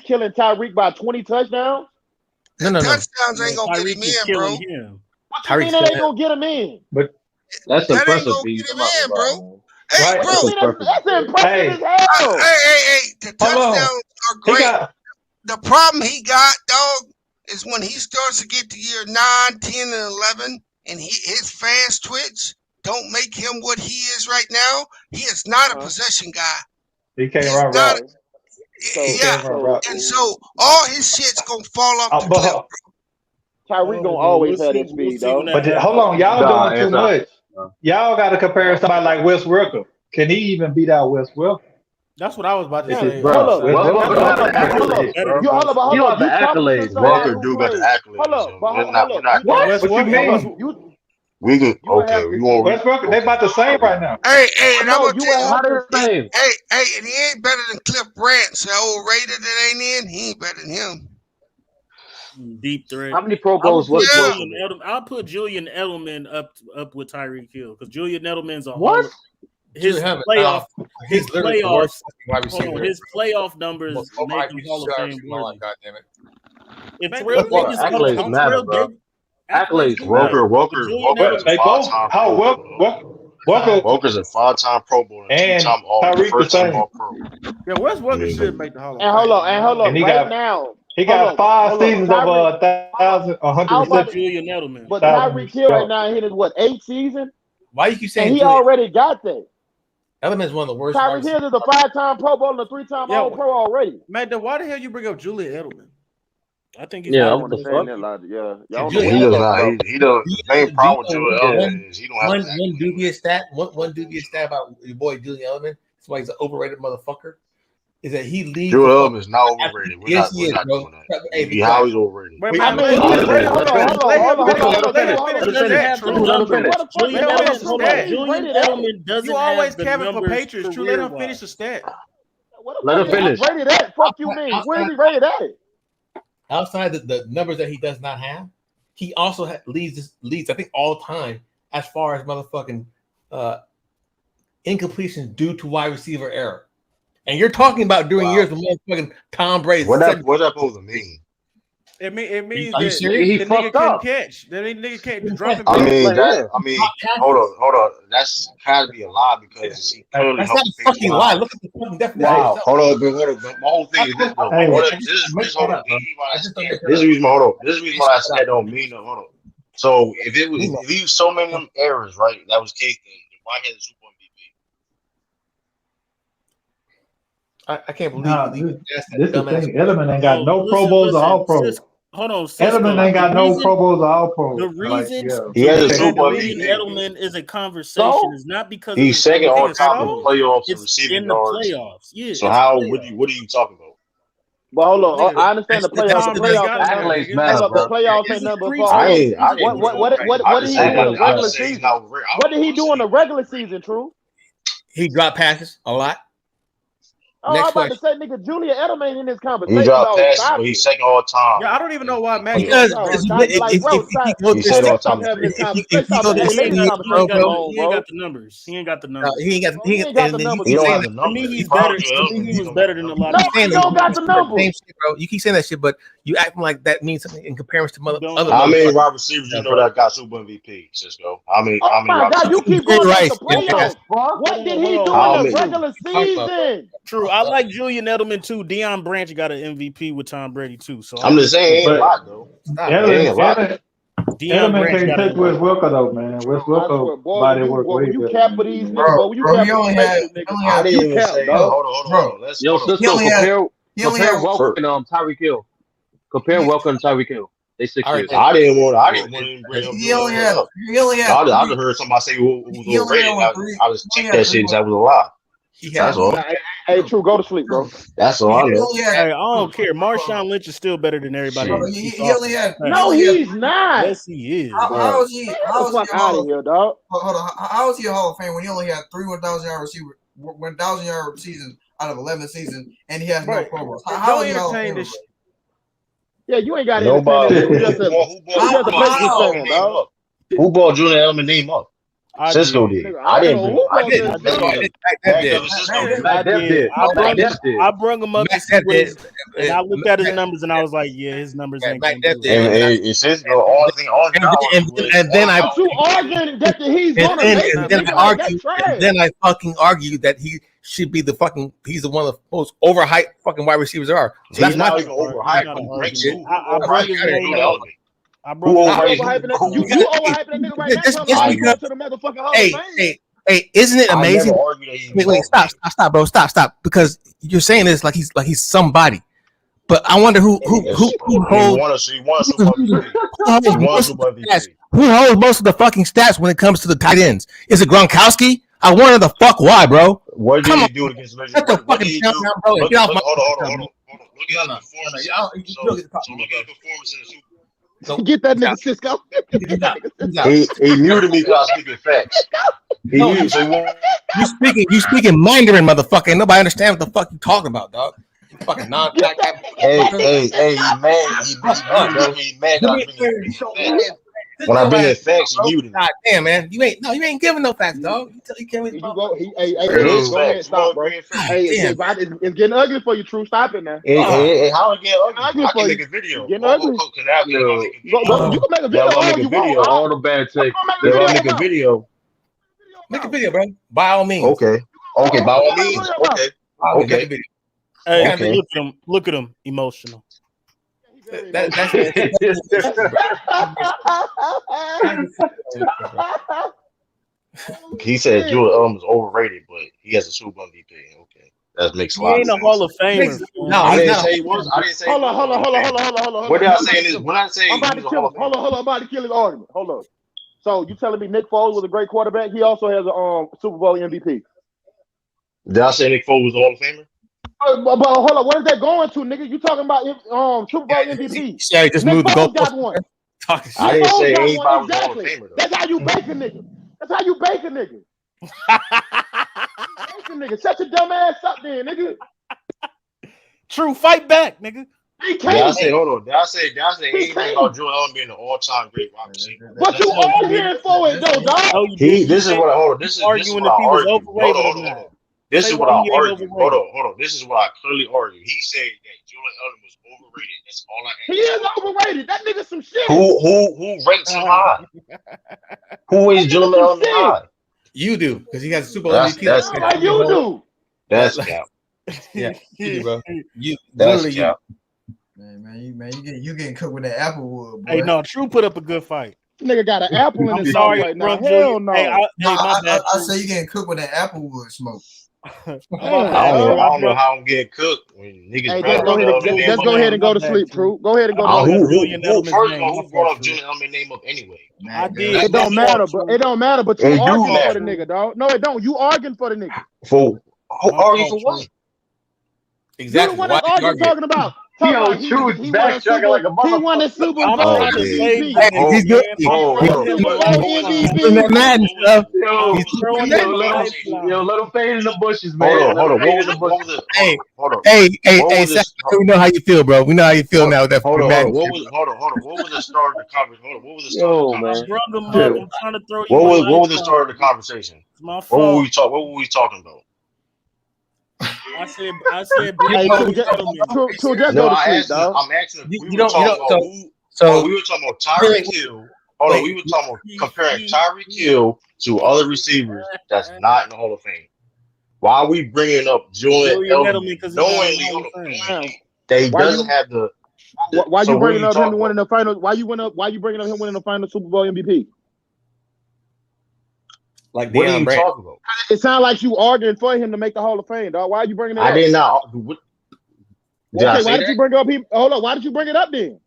killing Tyreek by 20 touchdowns. No. Touchdowns ain't gonna get him in, bro. What you mean they ain't gonna get him in? But that's that impressive. Ain't gonna get him in, bro. Hey, right? bro. That's impressive as hell. Hey. The touchdowns are great. The problem he got, dog, is when he starts to get to year 9, 10, and 11, and his fans twitch don't make him what he is right now. He is not a possession guy. He can't run routes. And so all his shit's gonna fall off the cliff. Tyreek gonna always have that speed, dog. But hold on, y'all doing too much. Y'all got to compare somebody like Wes Welker. Can he even beat out Wes Welker? That's what I was about to say. Bro, You don't have the accolades. Walker do got the accolades. We're not. What you mean? We can okay. We won't. Wes Welker, they about the same right now. Hey, and I'm gonna tell you, same. Hey, and he ain't better than Cliff Branch, the old Raider that ain't in. He ain't better than him. Deep threat. How many Pro Bowls was I'll put Julian Edelman up with Tyreek Hill because Julian Edelman's a what? His playoff numbers make him Hall of Fame worthy. God damn it! If Accolades. Walker's a 5-time Pro Bowler and 2-time first-team All-Pro. Yeah, Wes Welker should make the Hall of Fame. And hold on, And he right got- now. He got 5 seasons of 1,000, I was about 100. to- Julian Edelman. But Tyreek Hill right now hit his 8th season? Why you keep saying And he Julian? already got that. Edelman's one of the worst. Tyreek Hill is a 5-time Pro Bowl and a 3-time All-Pro already. Man, then why the hell you bring up Julian Edelman? I think he's I not understand that logic. Yeah. He does not. He does. The main problem with Julian Edelman is he don't have one dubious stat. One dubious stat about your boy Julian Edelman. That's why he's an overrated motherfucker. Is that he leads? Julian Edelman is not overrated. Yes, he is, bro. Hey, how he's overrated? Julian Edelman doesn't. You always have the Kevin for numbers Patriots. True, let him finish the stat. Let him finish. Rated at? Fuck you mean? Where is he rated at? Outside the numbers that he does not have, he also leads I think all time as far as motherfucking incompletions due to wide receiver error. And you're talking about during years with motherfucking Tom Brady. What's that supposed to mean? It means Are you that serious? the nigga couldn't catch. That nigga can't drop him. Hold on. That's kind of be a lie because he clearly that's not a fucking lie. Look at the fucking definition. Wow. Hold on. My whole thing is this, bro. This is the reason why I said that don't mean no. Hold on. So if he was so many of them errors, right? That was case thing. Why he had the Super Bowl MVP? I can't believe this is the thing. Edelman ain't got no Pro Bowls or All Pros. Hold on, Edelman ain't got no Pro Bowls or All Pros. The reason he has a Super Bowl Julian Edelman is a conversation is not because he's second all time in playoffs and it's receiving in the yards. playoffs. Yeah. So how? What are you talking about? But hold on, I understand the playoffs. The playoffs ain't nothing but what did he do in the regular season? What did he do in the regular season? True. He dropped passes a lot. Oh, I'm about to say, nigga, Julian Edelman in this conversation. He dropped passes, but he's second all time. Yeah, I don't even know why Matt. Because he said all time. He ain't got the numbers. He ain't got the numbers. He ain't got the numbers. He don't have the numbers. To me, he's better. To me, he was better than a lot of people. No, he don't got the numbers. Bro, you keep saying that shit, but you acting like that means something in comparison to other. How many wide receivers you know that got Super MVP, Cisco? How many? Oh my God, you keep going to the playoffs. What did he do in the regular season? True, I like Julian Edelman too. Deion Branch got an MVP with Tom Brady too. So I'm just saying, ain't a lot though. Edelman can't take Wes Welker though, man. Wes Welker body work way better. You cap for these niggas, but you cap for these niggas. I didn't even say. Hold on. Yo, Cisco, compare Welker and Tyreek Hill. Compare Welker and Tyreek Hill. They 6 years. I didn't want to bring up. He only had. I just heard somebody say who was overrated. I just checked that shit. That was a lie. That's all. Hey, True, go to sleep, bro. That's all I know. Hey, I don't care. Marshawn Lynch is still better than everybody else. He only had. No, he's not. Yes, he is. How is he? How is he out of here, dog? Hold on. How is he a Hall of Fame when he only had 3 1,000-yard receiver, 1,000-yard season out of 11 seasons, and he has no Pro Bowls? How is he Hall of Fame? Yeah, you ain't got to entertain this. Who bought Julian Edelman name up? Cisco did. I didn't bring. I did. I brung him up to see what his, and I looked at his numbers and I was like, yeah, his numbers ain't gonna do it. And Cisco, all and then I you arguing that he's gonna make it. Then I fucking argue that he should be the fucking. He's the one of the most overhyped fucking wide receivers there are. So that's my overhyped. I brought his name up. You overhyping that nigga right now. To the motherfucking Hall of Fame. Hey, isn't it amazing? Wait, stop, bro, stop, because you're saying this like he's somebody. But I wonder who holds most of the fucking stats when it comes to the tight ends. Is it Gronkowski? I wonder the fuck why, bro. What did he do against the Legends? What did he do? Hold on. Look at the performance in the Super Bowl. Get that nigga Cisco. He muted me because I was speaking facts. You speaking Mandarin, motherfucker. Ain't nobody understand what the fuck you talking about, dog. You fucking non-black. Hey, he mad. When I bring in facts, you muted. God damn, man. You ain't giving no facts, dog. You can't go ahead, stop, bro. Hey, it's getting ugly for you, True. Stop it now. Hey, how it get ugly? I can make a video. Getting ugly. You can make a video all you want. All the bad takes. Make a video. Make a video, bro. By all means. Okay. By all means. Okay. Hey, look at him, emotional. He said Julian is overrated, but he has a Super Bowl MVP. Okay, that makes a lot of sense. He ain't a Hall of Famer. No, I didn't say he was. I didn't say. Hold on. What did I say? When I say I'm about to kill him. Hold on. I'm about to kill his argument. Hold on. So you telling me Nick Foles was a great quarterback? He also has a Super Bowl MVP. Did I say Nick Foles was a Hall of Famer? But hold on, where's that going to, nigga? You talking about Super Bowl MVP? Yeah, just moved the goalpost. Got one. I didn't say anybody was a Hall of Famer. That's how you bake a nigga. Shut your dumb ass up there, nigga. True, fight back, nigga. Did I say anything about Joel Allen being an all-time great wide receiver? But you all here for it though, dog. This is what I argue. This is what I argue. Hold on. This is what I clearly argue. He said that Julian Edelman was overrated. That's all I He is overrated. That nigga some shit. Who ranks him high? Who is Julian Edelman high? You do, because he has a Super Bowl MVP. You do. That's cap. Yeah, you do, bro. That's cap. You getting cooked with that apple wood, boy. Hey, no, True put up a good fight. Nigga got an apple in his mouth right now. Bro, Hell no. I say you getting cooked with that apple wood smoke. I don't know how I'm getting cooked when niggas. Let's go ahead and go to sleep, True. Go ahead and go to sleep. Who brought up Julian Edelman name up anyway? I did. It don't matter, but you arguing for the nigga, dog. No, it don't. You arguing for the nigga. For arguing for what? Exactly. You're the one that's talking about. He backtracking like a motherfucker. He won the Super Bowl MVP. He's good. Let him fade in the bushes, man. Hold on. We know how you feel, bro. We know how you feel now. That hold on. What was the start of the conversation? What was the start of the conversation? I'm trying to throw you. What was the start of the conversation? What were we talking about? I said. I'm asking. We were talking about Tyreek Hill. Hold on, we were talking about comparing Tyreek Hill to other receivers that's not in the Hall of Fame. Why are we bringing up Julian Edelman knowingly they doesn't have the? Why you bringing up him winning the final? Why you bringing up him winning the final Super Bowl MVP? Like, what are you talking about? It sounds like you arguing for him to make the Hall of Fame, dog. Why are you bringing it up? I did not. Why did you bring it up? Hold on. Why did you bring it up then?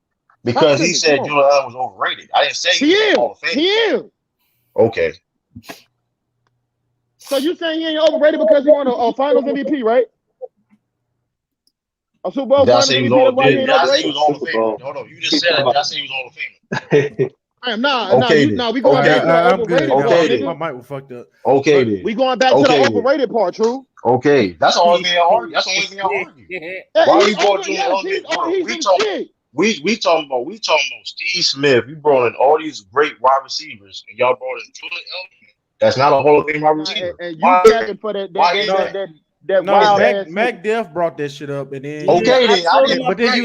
Because he said Julian Edelman was overrated. I didn't say he was Hall of Fame. He is. Okay. So you saying he ain't overrated because he won a Finals MVP, right? A Super Bowl Finals MVP. Did I say he was Hall of Fame? Hold on. You just said it. Did I say he was Hall of Fame? We going back to the overrated part. My mic was fucked up. Okay, then. We going back to the overrated part, True. Okay, that's the only thing I argue. That's the only thing I argue. Why you brought Julian Edelman? We talking about Steve Smith. We brought in all these great wide receivers, and y'all brought in Julian Edelman That's not a Hall of Fame wide receiver. And you capping for that wild ass. Mac Def brought that shit up, and then okay, then I didn't. But then you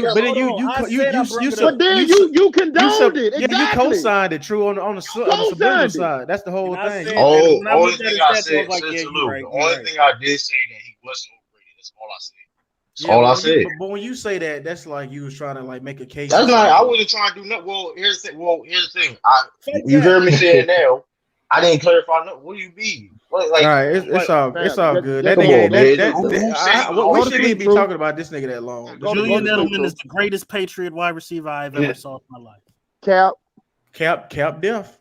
condoned it. Exactly. Yeah, you co-signed it. True on the subliminal side. That's the whole thing. Only thing I said, the only thing I did say that he wasn't overrated. That's all I said. All I said. But when you say that, that's like you was trying to like make a case. That's not. I wasn't trying to do nothing. Well, here's the thing. You heard me say it now. I didn't clarify nothing. What do you mean? Like, all right, it's all good. That nigga, we shouldn't even be talking about this nigga that long. Julian Edelman is the greatest Patriot wide receiver I've ever saw in my life. Cap Def.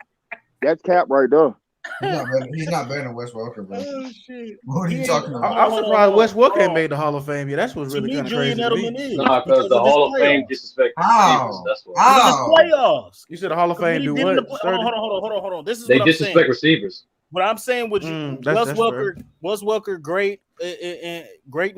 That's Cap right there. He's not better than Wes Welker, bro. Oh, shit. What are you talking about? I'm surprised Wes Welker ain't made the Hall of Fame. Yeah, that's what's really kind of crazy. Nah, because the Hall of Fame disrespect receivers. That's what. Playoffs. You said the Hall of Fame do what? Hold on. This is they what disrespect I'm saying. Receivers. What I'm saying with Wes Welker, great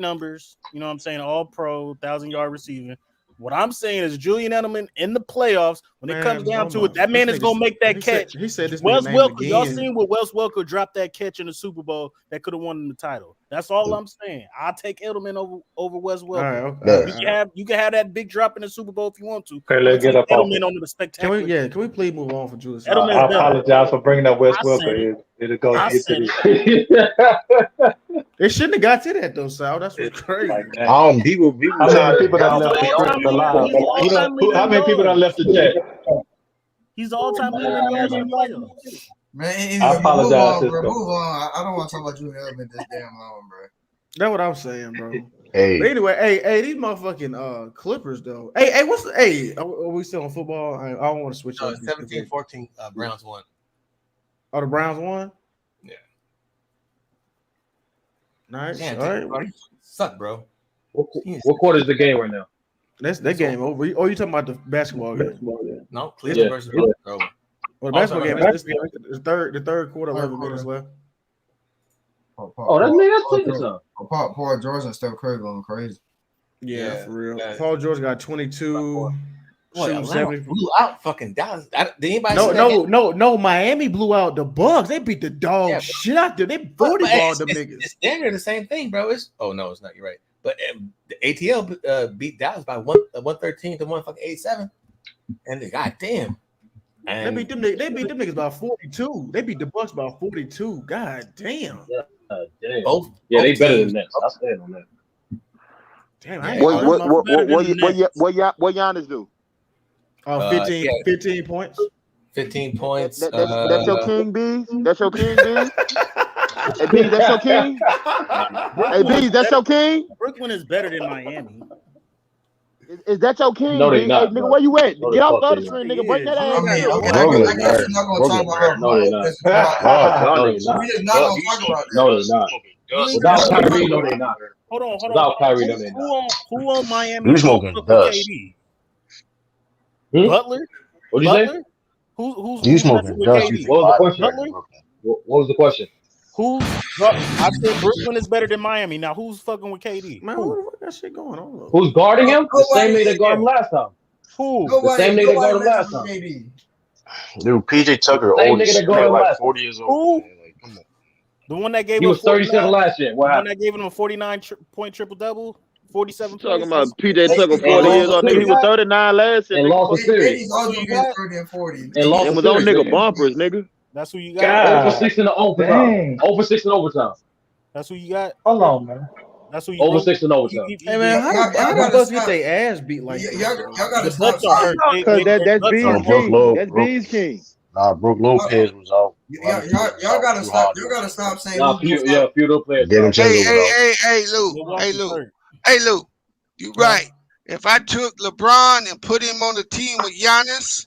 numbers. You know what I'm saying? All pro, 1,000-yard receiving. What I'm saying is Julian Edelman in the playoffs, when it comes down to it, that man is going to make that catch. He said this. Wes Welker, y'all seen what Wes Welker dropped that catch in the Super Bowl that could have won the title. That's all I'm saying. I'll take Edelman over Wes Welker. You can have that big drop in the Super Bowl if you want to. Okay, let's get up Edelman on the spectacular. Can we please move on for Julius? I apologize for bringing up Wes Welker. It'll go It shouldn't have got to that though, Sal. That's what's crazy. People how many people done left the line? How many people done left the chat? He's the all-time leader in yards in the playoffs. Man, I apologize. Move on. I don't want to talk about Julian Edelman this damn long, bro. That's what I'm saying, bro. Hey. But anyway, these motherfucking Clippers though. What's the are we still on football? I don't want to switch. 17-14. Browns won. Oh, the Browns won. Yeah. Nice. Damn, all right. Suck, bro. What quarter is the game right now? That's that game over. Oh, you talking about the basketball game? No, Cleveland versus Brooklyn. Well, the basketball game is the third quarter, 11 minutes left. That's Cleveland. Paul George and Steph Curry going crazy. Yeah, for real. Paul George got 22. Blew out fucking Dallas. Did anybody? No. Miami blew out the Bucks. They beat the dog shit out there. They 40-balled them niggas. It's the same thing, bro. It's it's not. You're right. But the ATL beat Dallas by 113 to 187, and goddamn, and they beat them niggas by 42. They beat the Bucks by 42. God damn. Damn. They better than that. I'll stand on that. Damn. What Giannis do? 15 points. 15 points. That's your king, Bees? That's your king, Bees? Hey, Bees, that's your king? Hey, Bees, that's your king? Brooklyn is better than Miami. Is that your king? No, they not. Hey, nigga, where you at? Get off the other screen, nigga. Break that ass. I guess we're not going to talk about No, they're not. No, they're not. Without Kyrie, no, they're not. Hold on. Without Kyrie, no, they're not. Who on Miami? You smoking dust. Butler? What'd you say? Who's you smoking dust? What was the question? What was the question? I said Brooklyn is better than Miami. Now who's fucking with KD? Man, what the fuck that shit going on? Who's guarding him? The same nigga that guarded him last time. Who? The same nigga that guarded him last time. Dude, PJ Tucker, old as shit, like 40 years old. Who? The one that gave he was 37 last year. What happened? The one that gave him a 49-point triple-double, 47 points. Talking about PJ Tucker 40 years old. Nigga, he was 39 last year. And lost the series. He's always going to get 30 and 40. And lost the was on nigga bumpers, nigga. That's who you got. 0 for 6 in the overtime. 0 for 6 in overtime. That's who you got. Hold on, man. That's who you 0 for 6 in overtime. Hey man, how the Bucks get their ass beat like that? Y'all got to stop. Because that's B's king. That's B's king. Nah, Brooke Lopez was out. Y'all gotta stop. You gotta stop saying. Few little players. Hey, Lou. You right. If I took LeBron and put him on the team with Giannis,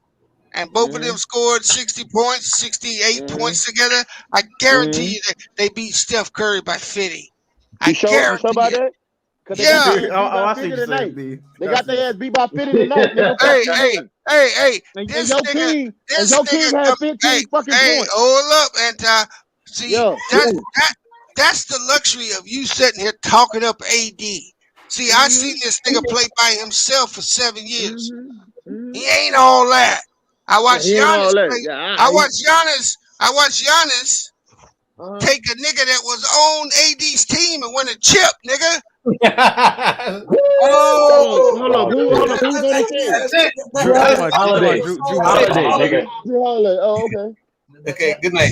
and both of them scored 60 points, 68 points together, I guarantee you that they beat Steph Curry by 50. I guarantee you. I see tonight. They got their ass beat by 50 tonight. Hey. This king had 15 fucking points. Hold up, Anti. See, that's the luxury of you sitting here talking up AD. See, I seen this nigga play by himself for 7 years. He ain't all that. I watched Giannis. I watched Giannis take a nigga that was on AD's team and win a chip, nigga. Hold up. Who's on the team? Drew Holiday. Drew Holiday, nigga. Drew Holiday. Oh, okay. Okay, good night.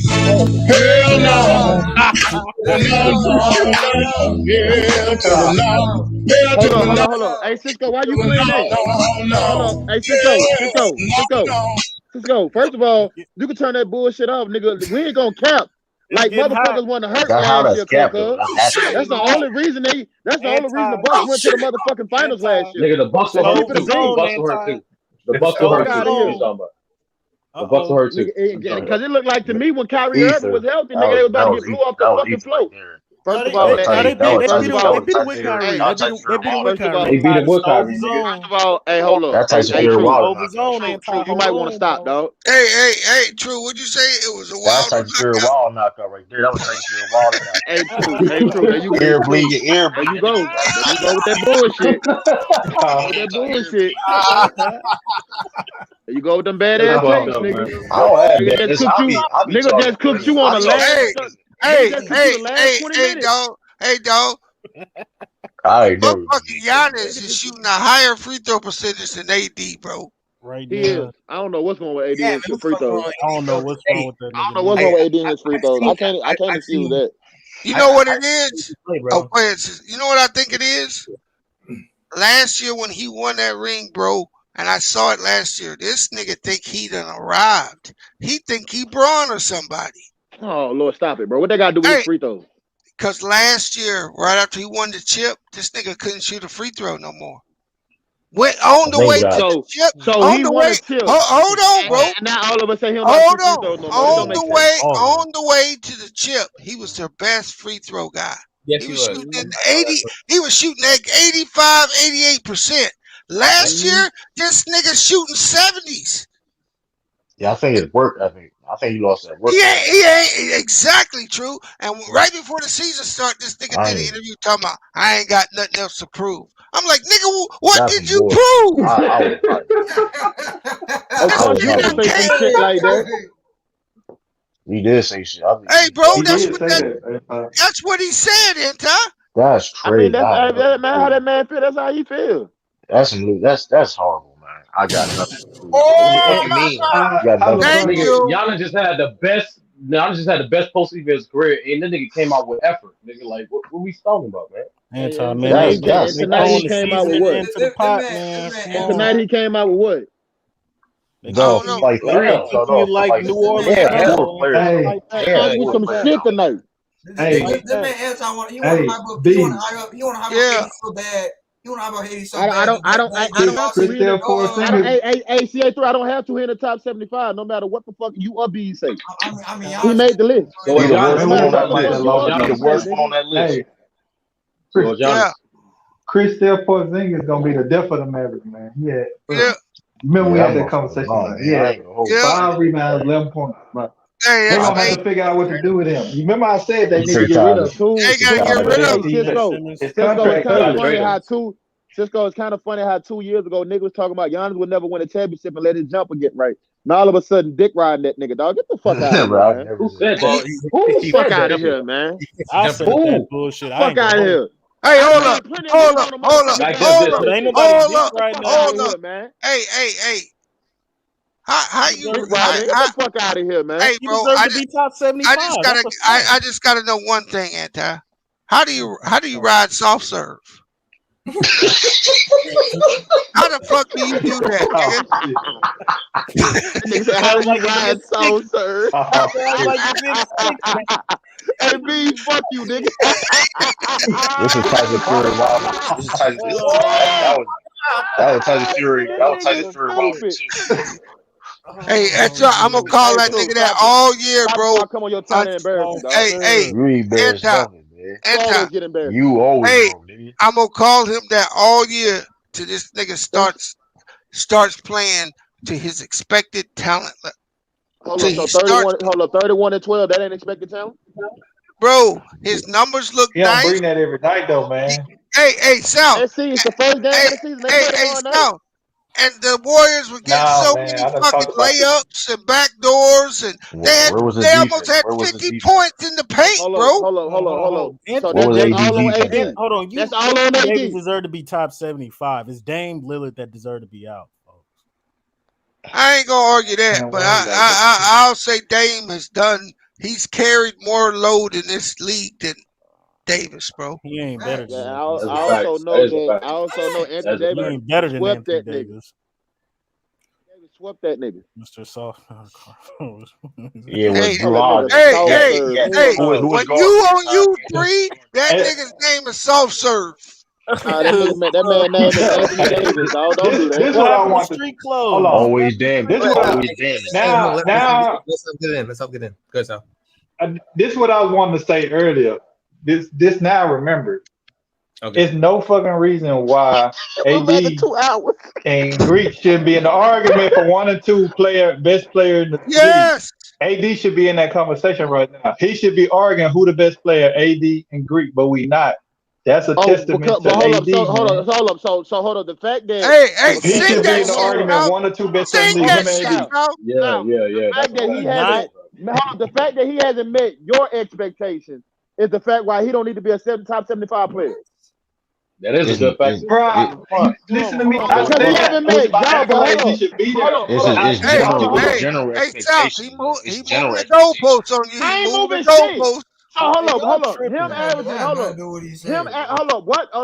Hell no. Hold on. Hey, Cisco, why you playing that? Hold on. Hey, Cisco. First of all, you can turn that bullshit off, nigga. We ain't gonna cap. Like motherfuckers want to hurt last year, Coco. That's the only reason the Bucks went to the motherfucking finals last year. Nigga, the Bucks will hurt too. The Bucks will hurt too. The Bucks will hurt too. What you talking about? The Bucks will hurt too. Because it looked like to me when Kyrie Irving was healthy, nigga, they was about to get blew off the fucking floor. First of all, they beat him with Kyrie. They beat him with Kyrie. First of all, hey, hold up. That's actually True. True, You might want to stop, dog. Hey, True, what'd you say? It was a wild That's wall knockout right there. That was Tyson Wall knockout. Hey, True. There you go. Ear bleed, your ear bleed. There you go. There you go with that bullshit. There you go with them badass takes, nigga. I don't have Nigga just cooked you on the last. Hey, dog. Motherfucking Giannis is shooting a higher free throw percentage than AD, bro. Right now. I don't know what's going with AD and his free throws. I don't know what's wrong with that. I don't know what's wrong with AD and his free throws. I can't excuse that. You know what it is? You know what I think it is? Last year when he won that ring, bro, and I saw it last year, this nigga think he done arrived. He think he Braun or somebody. Oh, Lord, stop it, bro. What they got to do with his free throws? Because last year, right after he won the chip, this nigga couldn't shoot a free throw no more. Went on the way to the chip. So he won a chip. Hold on, bro. And now all of us say he don't hold shoot free throws no more. On the way to the chip, he was their best free throw guy. Yes, he was shooting 80. He was shooting like 85, 88%. Last year, this nigga shooting 70s. Yeah, I think it worked. I think he lost that work. Yeah, he ain't exactly true. And right before the season started, this nigga did an interview talking about I ain't got nothing else to prove. I'm like, nigga, what did you prove? You didn't say some shit like that. He did say shit. Hey, bro, that's what he said, Anti. That's crazy. I mean, that's how that man feel. That's how he feel. That's horrible, man. I got nothing to prove. What you mean? Thank you. Giannis just had the best. Giannis just had the best postseason of his career, and that nigga came out with effort. Nigga, like, what we talking about, man? Tonight he came out with what? Tonight he came out with what? Like New Orleans. With some shit tonight. Hey, this man Anton want to hype up so bad. You want to hype up Haiti so bad. I don't have to. Hey, CA3, I don't have to in the top 75. No matter what the fuck you or B say. I mean, he made the list. So the worst one on that list. Kristaps Porzingis is gonna be the death of the Mavericks, man. Remember we had that conversation. Yeah. 5 rebounds, 11 points. Right. They're gonna have to figure out what to do with him. Remember I said they need to get rid of two. They gotta get rid of Cisco. Cisco, it's kind of funny how 2 years ago nigga was talking about Giannis would never win a championship and let his jumper get right. Now all of a sudden dick riding that nigga, dog. Get the fuck out of here, man. Who said that? Who the fuck out of here, man? I said that bullshit. Fuck out of here. Hey, hold up. Man. Hey. How you get the fuck out of here, man? Hey, bro, I just gotta know one thing, Anti. How do you ride soft serve? How the fuck do you do that, nigga? How do you ride soft serve? Hey, B, fuck you, nigga. This is Tyson Fury. Wow. This is Tyson. That was Tyson Fury. That was Tyson Fury. Hey, I'm gonna call that nigga that all year, bro. Come on, your time to embarrass me, dog. Hey, you always wrong, nigga. I'm gonna call him that all year till this nigga starts playing to his expected talent. Hold up, 31 and 12. That ain't expected talent, bro. His numbers look nice. He don't bring that every night though, man. Hey, Sal. Let's see. It's the first game of the season. Hey, Sal. and the Warriors were getting so man, many I done fucking talked about this. layups and backdoors, and Where was the they almost defense? had Where was the 50 defense? points in the paint, Hold bro. on. So What was that's AD all on defense? AD. Hold on, That's all on AD. Davis deserve to be top 75. It's Dame Lillard that deserve to be out. I ain't gonna argue that, but I'll say Dame has done. He's carried more load in this league than Davis, bro. He ain't better than I Anthony. also know Anthony He Davis ain't better than swept Anthony that nigga. Davis. Davis swept that nigga. Mr. Soft. Yeah, with Drew that Holiday. Hey, Who was when guard? you on U3, that nigga's name is soft serve. That man name is Anthony Davis, dog. Don't do that. This what I want to. Hold on. Always damn. This what Always damn. Let's get in. Let's get in. Good stuff. This what I wanted to say earlier. This now remember. Okay. It's no fucking reason why AD and Greek shouldn't be in the argument for 1 and 2 best player in the league. AD should be in that conversation right now. He should be arguing who the best player, AD and Greek, but we not. That's a testament to AD. Hold up. So hold up. The fact that he should be in the argument 1 or 2 best players in the league. Him and AD. The fact that he hasn't met your expectations is the fact why he don't need to be a top 75 player. That is a good fact. Bro, listen to me. Because he haven't met y'all, but It's general expectation. He moved the goalposts on you. I ain't He moved moving the goalposts. So hold up. Him averaging, hold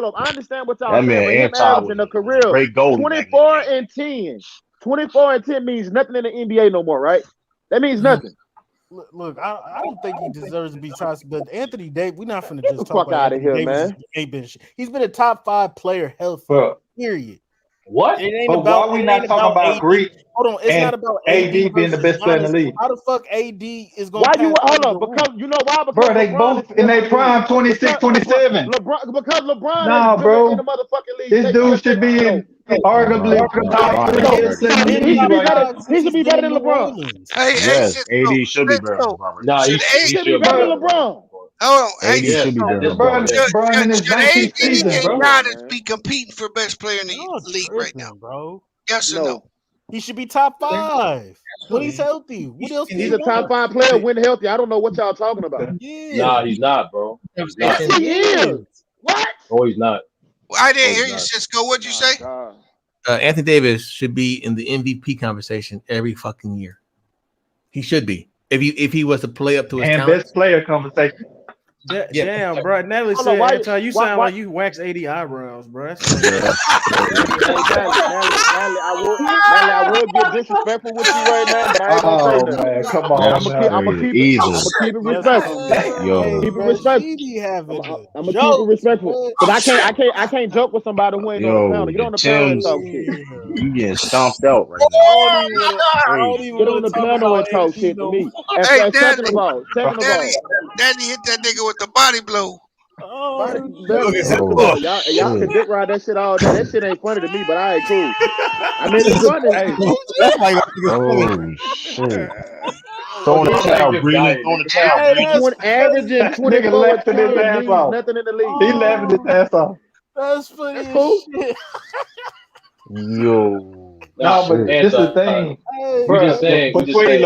up. I understand what y'all That saying, man but him Anti averaging a career great goalie. 24 and 10. 24 and 10 means nothing in the NBA no more, right? That means nothing. Look, I don't think he deserves to be top, but Anthony Davis, we're not finna just the talk fuck about out of Anthony here, Davis. man. He's been a top 5 player healthy. Period. What? It ain't But about. why we not talking about AD. Greek? Hold on, it's and not about AD being the best player in the league. How the fuck AD is going? Why you hold up? Because you know why? Because bro, they both in their prime 26, 27. Because LeBron Nah, has bro. been in the motherfucking league. This dude should be in arguably top 3 in the league right now. He should be better than LeBron. Yes, AD should be better than LeBron. Nah, he should be better than LeBron. Oh, AD should be better than LeBron. LeBron. LeBron in his 19th season, and bro. Giannis be competing for best player in the league right now, bro? Yes or no? He should be top 5 when he's healthy. What else? He's a top 5 player when healthy. I don't know what y'all talking about. Yeah. Nah, he's not, bro. He's not. Yes, he is. What? No, he's not. I didn't hear you, Cisco. What'd you say? Anthony Davis should be in the MVP conversation every fucking year. He should be. If he was to play up to his and talent. best player conversation. Damn, bro. Natalie said, Anti, you sound like you wax 80 eyebrows, bro. Natalie, I will get disrespectful with you right now, but I ain't gonna say that. Man, come on. I'm gonna keep it respectful. Yo. Keep it respectful. I'm gonna keep it respectful. Because I can't joke with somebody who ain't on the panel. Get on the panel and talk shit. You getting stomped out right now. Get on the panel and talk shit to me. Hey, Second of all, Daddy hit that nigga with the body blow. Y'all can dick ride that shit all day. That shit ain't funny to me, but I ain't cool. I mean, it's funny. That's why oh shit. Throwing the towel, breathing, throwing the towel. Averaging 24 laughing his ass off. Nothing in the league. He laughing his ass off. That's funny. That's cool. Yo. No, but this is the thing. Bro, between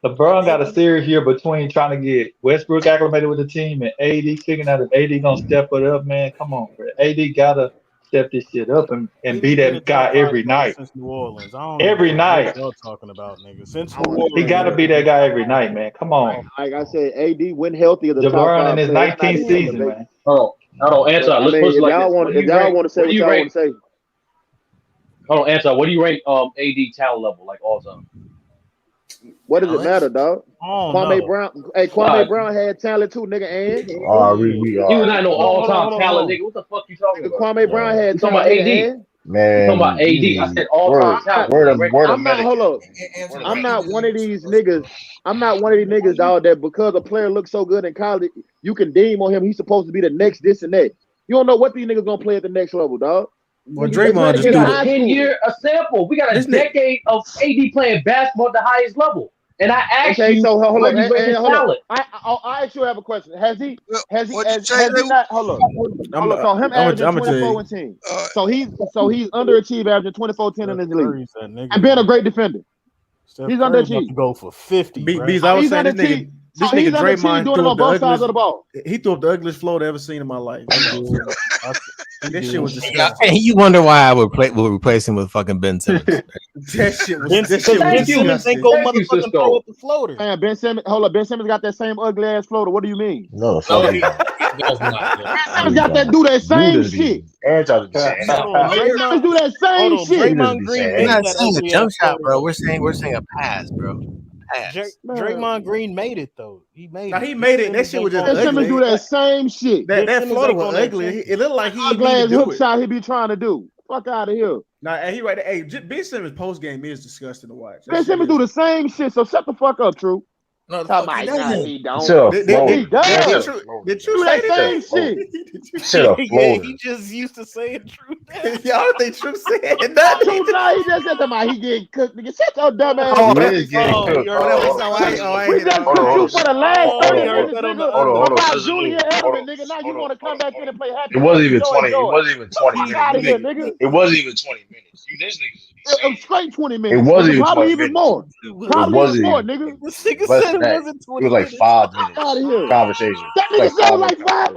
LeBron got a series here between trying to get Westbrook acclimated with the team and AD figuring out if AD gonna step it up, man. Come on, bro. AD gotta step this shit up and be that guy every night. Since New Orleans. Every night. Y'all talking about, nigga. Since New Orleans. He gotta be that guy every night, man. Come on. Like I said, AD went healthy at the top 5 in his 19th season, man. Hold on, Anton. Let's push like this. If y'all want to say what y'all want to say. Hold on, Anton. What do you rank AD talent level like all time? What does it matter, dog? Kwame Brown. Hey, Kwame Brown had talent too, nigga. And he was not no all-time talent, nigga. What the fuck you talking about? Kwame Brown had talent. Talking about AD. Man, talking about AD. I said all-time talent. I'm not. Hold up. I'm not one of these niggas. I'm not one of these niggas, dog. That because a player looks so good in college, you can deem on him. He's supposed to be the next this and that. You don't know what these niggas gonna play at the next level, dog. Well, Draymond just a 10-year sample. We got a decade of AD playing basketball at the highest level. And I asked Okay, you, so hold where up, do you rate his hold up. talent? I actually have a question. Has he What'd you say, Lou? not hold up? Hold up, so him averaging 24 and 10. So he's underachieved, averaging 24, 10 in his league. And being a great defender. Steph He's Curry about underachieved. to go for 50. Bees, I was saying this nigga Draymond doing it threw on up the both sides ugliest. of the ball. He threw up the ugliest float I ever seen in my life. That shit was disgusting. And you wonder why I would replace him with fucking Ben Simmons. That shit was Ben Simmons ain't go motherfucking throw up the floater. Man, Ben Simmons got that same ugly ass floater. What do you mean? No, he does not. Ben Simmons got that do that same shit. Draymond Do that same shit. Draymond Green We're made not that saying a ugly jump ass shot, bro. floater. We're saying a pass, bro. Pass. Draymond Green made it though. He made Now it. he made it. That shit was just Ben Simmons ugly. do that same shit. That Simmons floater ain't was on that ugly. team. It looked like he Ugly didn't ass even do hook it. shot he be trying to do. Fuck out of here. Nah, he right there. Hey, Ben Simmons post game is disgusting to watch. Ben Simmons do the same shit. So shut the fuck up, True. No, the Talk fuck he about, nah, doesn't. he don't. Did does. you say That same shit. Yeah, he just used to say it true. Y'all don't think True said True, nothing? nah, he just said about he getting cooked. Nigga, shut your dumb ass He up. is getting cooked. We just cooked you for the last 30 minutes, nigga. Hold on. About Listen to me. Julian Edelman, nigga. Now you want to come back in and play happy. It wasn't even Enjoy 20. It it. wasn't even 20 Fuck out of here, minutes. nigga. It wasn't even 20 minutes. You this nigga. It was straight 20 minutes. It wasn't nigga. even Probably 20 even minutes. more. It Probably wasn't even more, even. nigga. This nigga Less said than it that. wasn't It 20 was like minutes. 5 minutes. Out of here. Conversation. That nigga said like 5.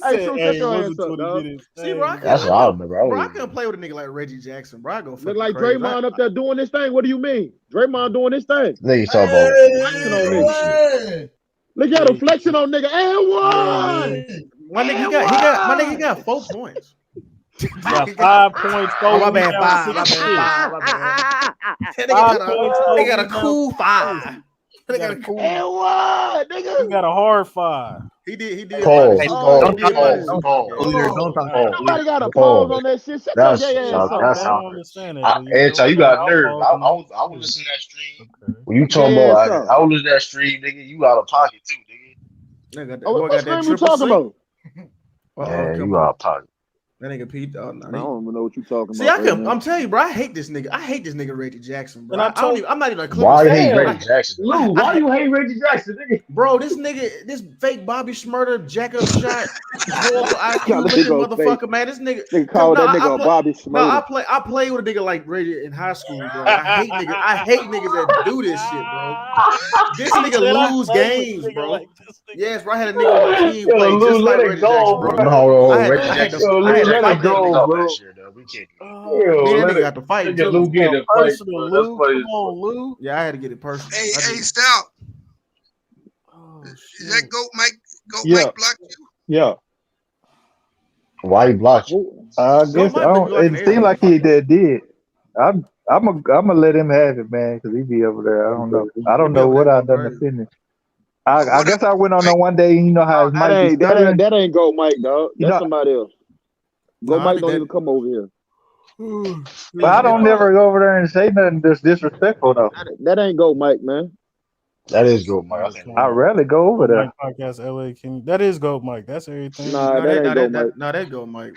Hey, True, shut your ass up, dog. See, bro, That's what I remember. Bro, I couldn't play with a nigga like Reggie Jackson, bro. I go Look fucking like crazy. Draymond up there doing this thing. What do you mean? Draymond doing this thing. Nigga talking about Flexing on nigga. Look at him flexing on nigga. And one. My nigga, he got 4 points. Got 5 points. Oh, my bad, 5. They got a cool 5. He got a cool. And one, nigga. He got a hard 5. He did. Pause. Somebody got a pause on that shit. Shut your gay ass up. That's I don't understand that. you got nerve. I was listening to that stream. When you talking about, I was listening to that stream, nigga. You out of pocket too, nigga. What stream you talking about? Yeah, you out of pocket. That nigga Pete. Oh, no, I don't even know what you talking See, about. I'm telling you, bro. I hate this nigga. I hate this nigga Reggie Jackson, bro. And I'm not even a Clippers Why you fan. hate Reggie Jackson? Lou, why you hate Reggie Jackson, nigga? Bro, this nigga, this fake Bobby Schmurder, jack up shot, horrible IQ looking motherfucker, man. This nigga. They call that nigga Bobby Schmurder. No, I play with a nigga like Reggie in high school, bro. I hate niggas that do this shit, bro. This nigga lose games, bro. Yes, bro. I had a nigga on my team play just like Reggie Jackson, bro. No, Reggie Jackson. I had to fight that nigga. That shit, though. We can't. That nigga got to fight. Lou get it Personal, Lou. Come on, Lou. Yeah, I had to get it personal. Hey, Stout. Is that Mike block you? Yeah. Why he blocked you? I guess I don't. It seemed like he did. I'm gonna let him have it, man, because he be over there. I don't know. I don't know what I done to finish. I guess I went on there one day. You know how his mic be stuttering. That ain't Go Mike, dog. That's somebody else. Go Mike don't even come over here. But I don't never go over there and say nothing that's disrespectful though. That ain't Go Mike, man. That is Go Mike. I rarely go over there. Podcast LA King. That is Go Mike. That's everything. Nah, that ain't Go Mike. Nah, that Go Mike.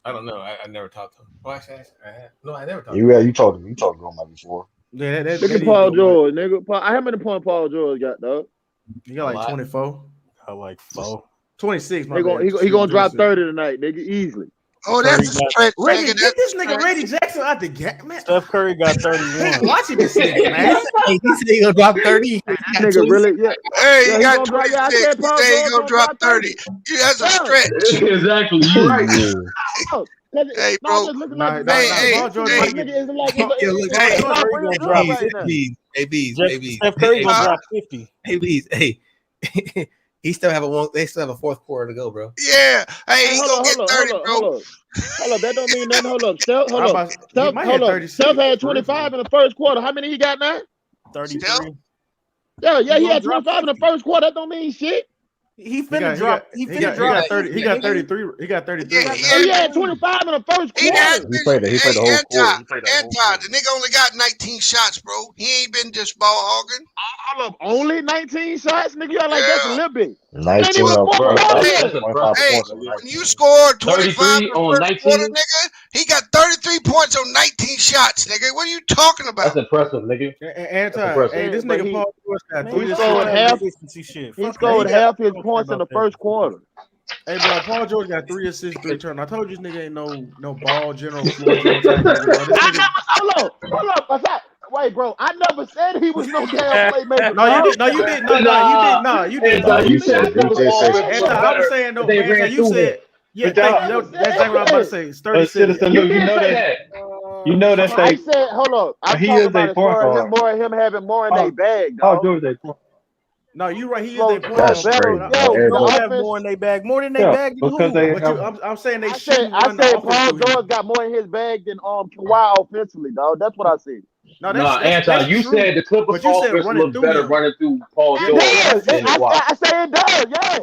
I don't know. I never talked to him. Oh, actually, I have. No, I never talked to him. Yeah, you talked to Go Mike before. Yeah, look at Paul George, nigga. How many points Paul George got, dog? He got like 24. I like 4. 26. He gonna drop 30 tonight, nigga, easily. Oh, that's a stretch. Reggie, get this nigga Reggie Jackson out the game, man. Steph Curry got 31. Watching this nigga, man. He said he gonna drop 30. Nigga, really? Yeah. Hey, he got 26. He said he gonna drop 30. Yeah, that's a stretch. Exactly. You right. Hey, bro. Steph Curry gonna drop 50. Hey, Bees. Hey. They still have a fourth quarter to go, bro. Yeah. Hey, he gonna get 30, bro. Hold up, that don't mean nothing. Hold up. Steph had 25 in the first quarter. How many he got now? 33. Yeah, he had 25 in the first quarter. That don't mean shit. He finna drop. He got 30. He got 33. He got 33. He had 25 in the first quarter. He played the whole quarter. The nigga only got 19 shots, bro. He ain't been just ball hogging. Hold up, only 19 shots, nigga. You like that's a little bit. 19 Hey, when you scored 25 in the first quarter, nigga, He got 33 points on 19 shots, nigga. What are you talking about? That's impressive, nigga. Hey, this nigga Paul George got 3 assists. He scored half his points in the first quarter. Hey, bro, Paul George got 3 assists, 3 turnovers. I told you this nigga ain't no ball general floor general type nigga, bro. This nigga... Hold on. Wait, bro. I never said he was no damn playmaker. No, you did. No, you did. No, you did. You said I was saying no. You said. Yeah, thank you. That's exactly what I was about to say. It's 30 seconds. You know that. You know that's I said, hold up. I'm talking about him having more in their bag, dog. Paul George is a point. No, you're right. He is a point. That's crazy. Don't have more in their bag. More than their bag. I'm saying they shouldn't. I said Paul George got more in his bag than Kawhi offensively, dog. That's what I said. No, Anton, you said the Clippers offense looked better running through Paul George. I say it does, yes.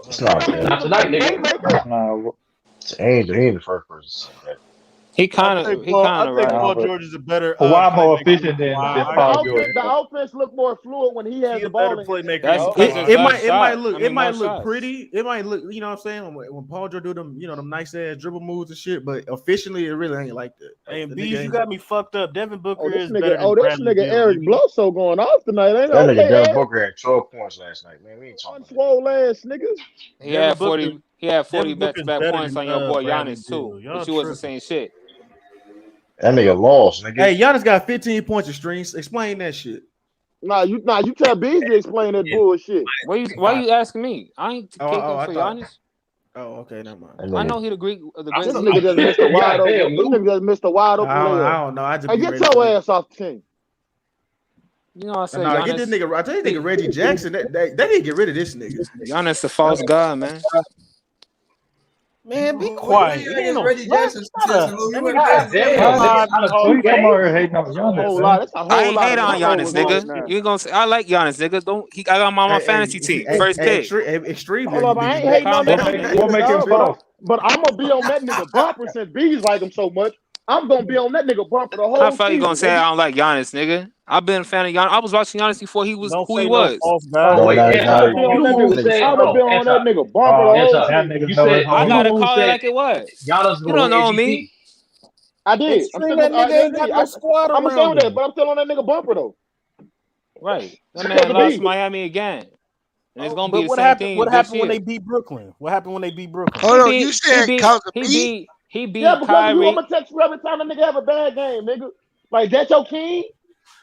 It's not bad. Not tonight, nigga. He ain't the first person to say that. He kind of right. Paul George is a better. Kawhi more efficient than Paul George. The offense look more fluid when he has the ball. It might look pretty. It might look, you know what I'm saying, when Paul George do them, them nice ass dribble moves and shit. But efficiently, it really ain't like that. Hey, Bees, you got me fucked up. Devin Booker is better than this nigga Eric Bledsoe going off tonight. Ain't that nigga Devin Booker had 12 points last night, man. We ain't talking swole ass niggas. He had 40 back-to-back points on your boy Giannis too. But you wasn't saying shit. That nigga lost, nigga. Hey, Giannis got 15 points of streams. Explain that shit. You tell Beasley to explain that bullshit. Why you asking me? I ain't taking for Giannis. Oh, okay, never mind. I know he the great. This nigga just missed a wide open. This nigga just missed a wide open. I don't know. I just get your ass off the team. You know, I said, get this nigga. I tell you, nigga Reggie Jackson. They need to get rid of this nigga. Giannis the false god, man. Man, be quiet. Reggie Jackson. I ain't hate on Giannis, nigga. You gonna say I like Giannis, nigga? I got him on my fantasy team. First pick. Extremely. Hold up, I ain't hating on that. What make him false? But I'm gonna be on that nigga bumper since B's like him so much. I'm gonna be on that nigga bumper the whole season. I thought you gonna say I don't like Giannis, nigga. I've been a fan of Giannis. I was watching Giannis before he was who he was. I'm gonna be on that nigga bumper the whole season. I gotta call it like it was. You don't know me. I did. I'm still on that, but I'm still on that nigga bumper though. Right. That man lost Miami again. And it's gonna be the same thing. What happened when they beat Brooklyn? Hold on, you said he beat because Kyrie. I'm gonna text you every time a nigga have a bad game, nigga. Like, that's your king?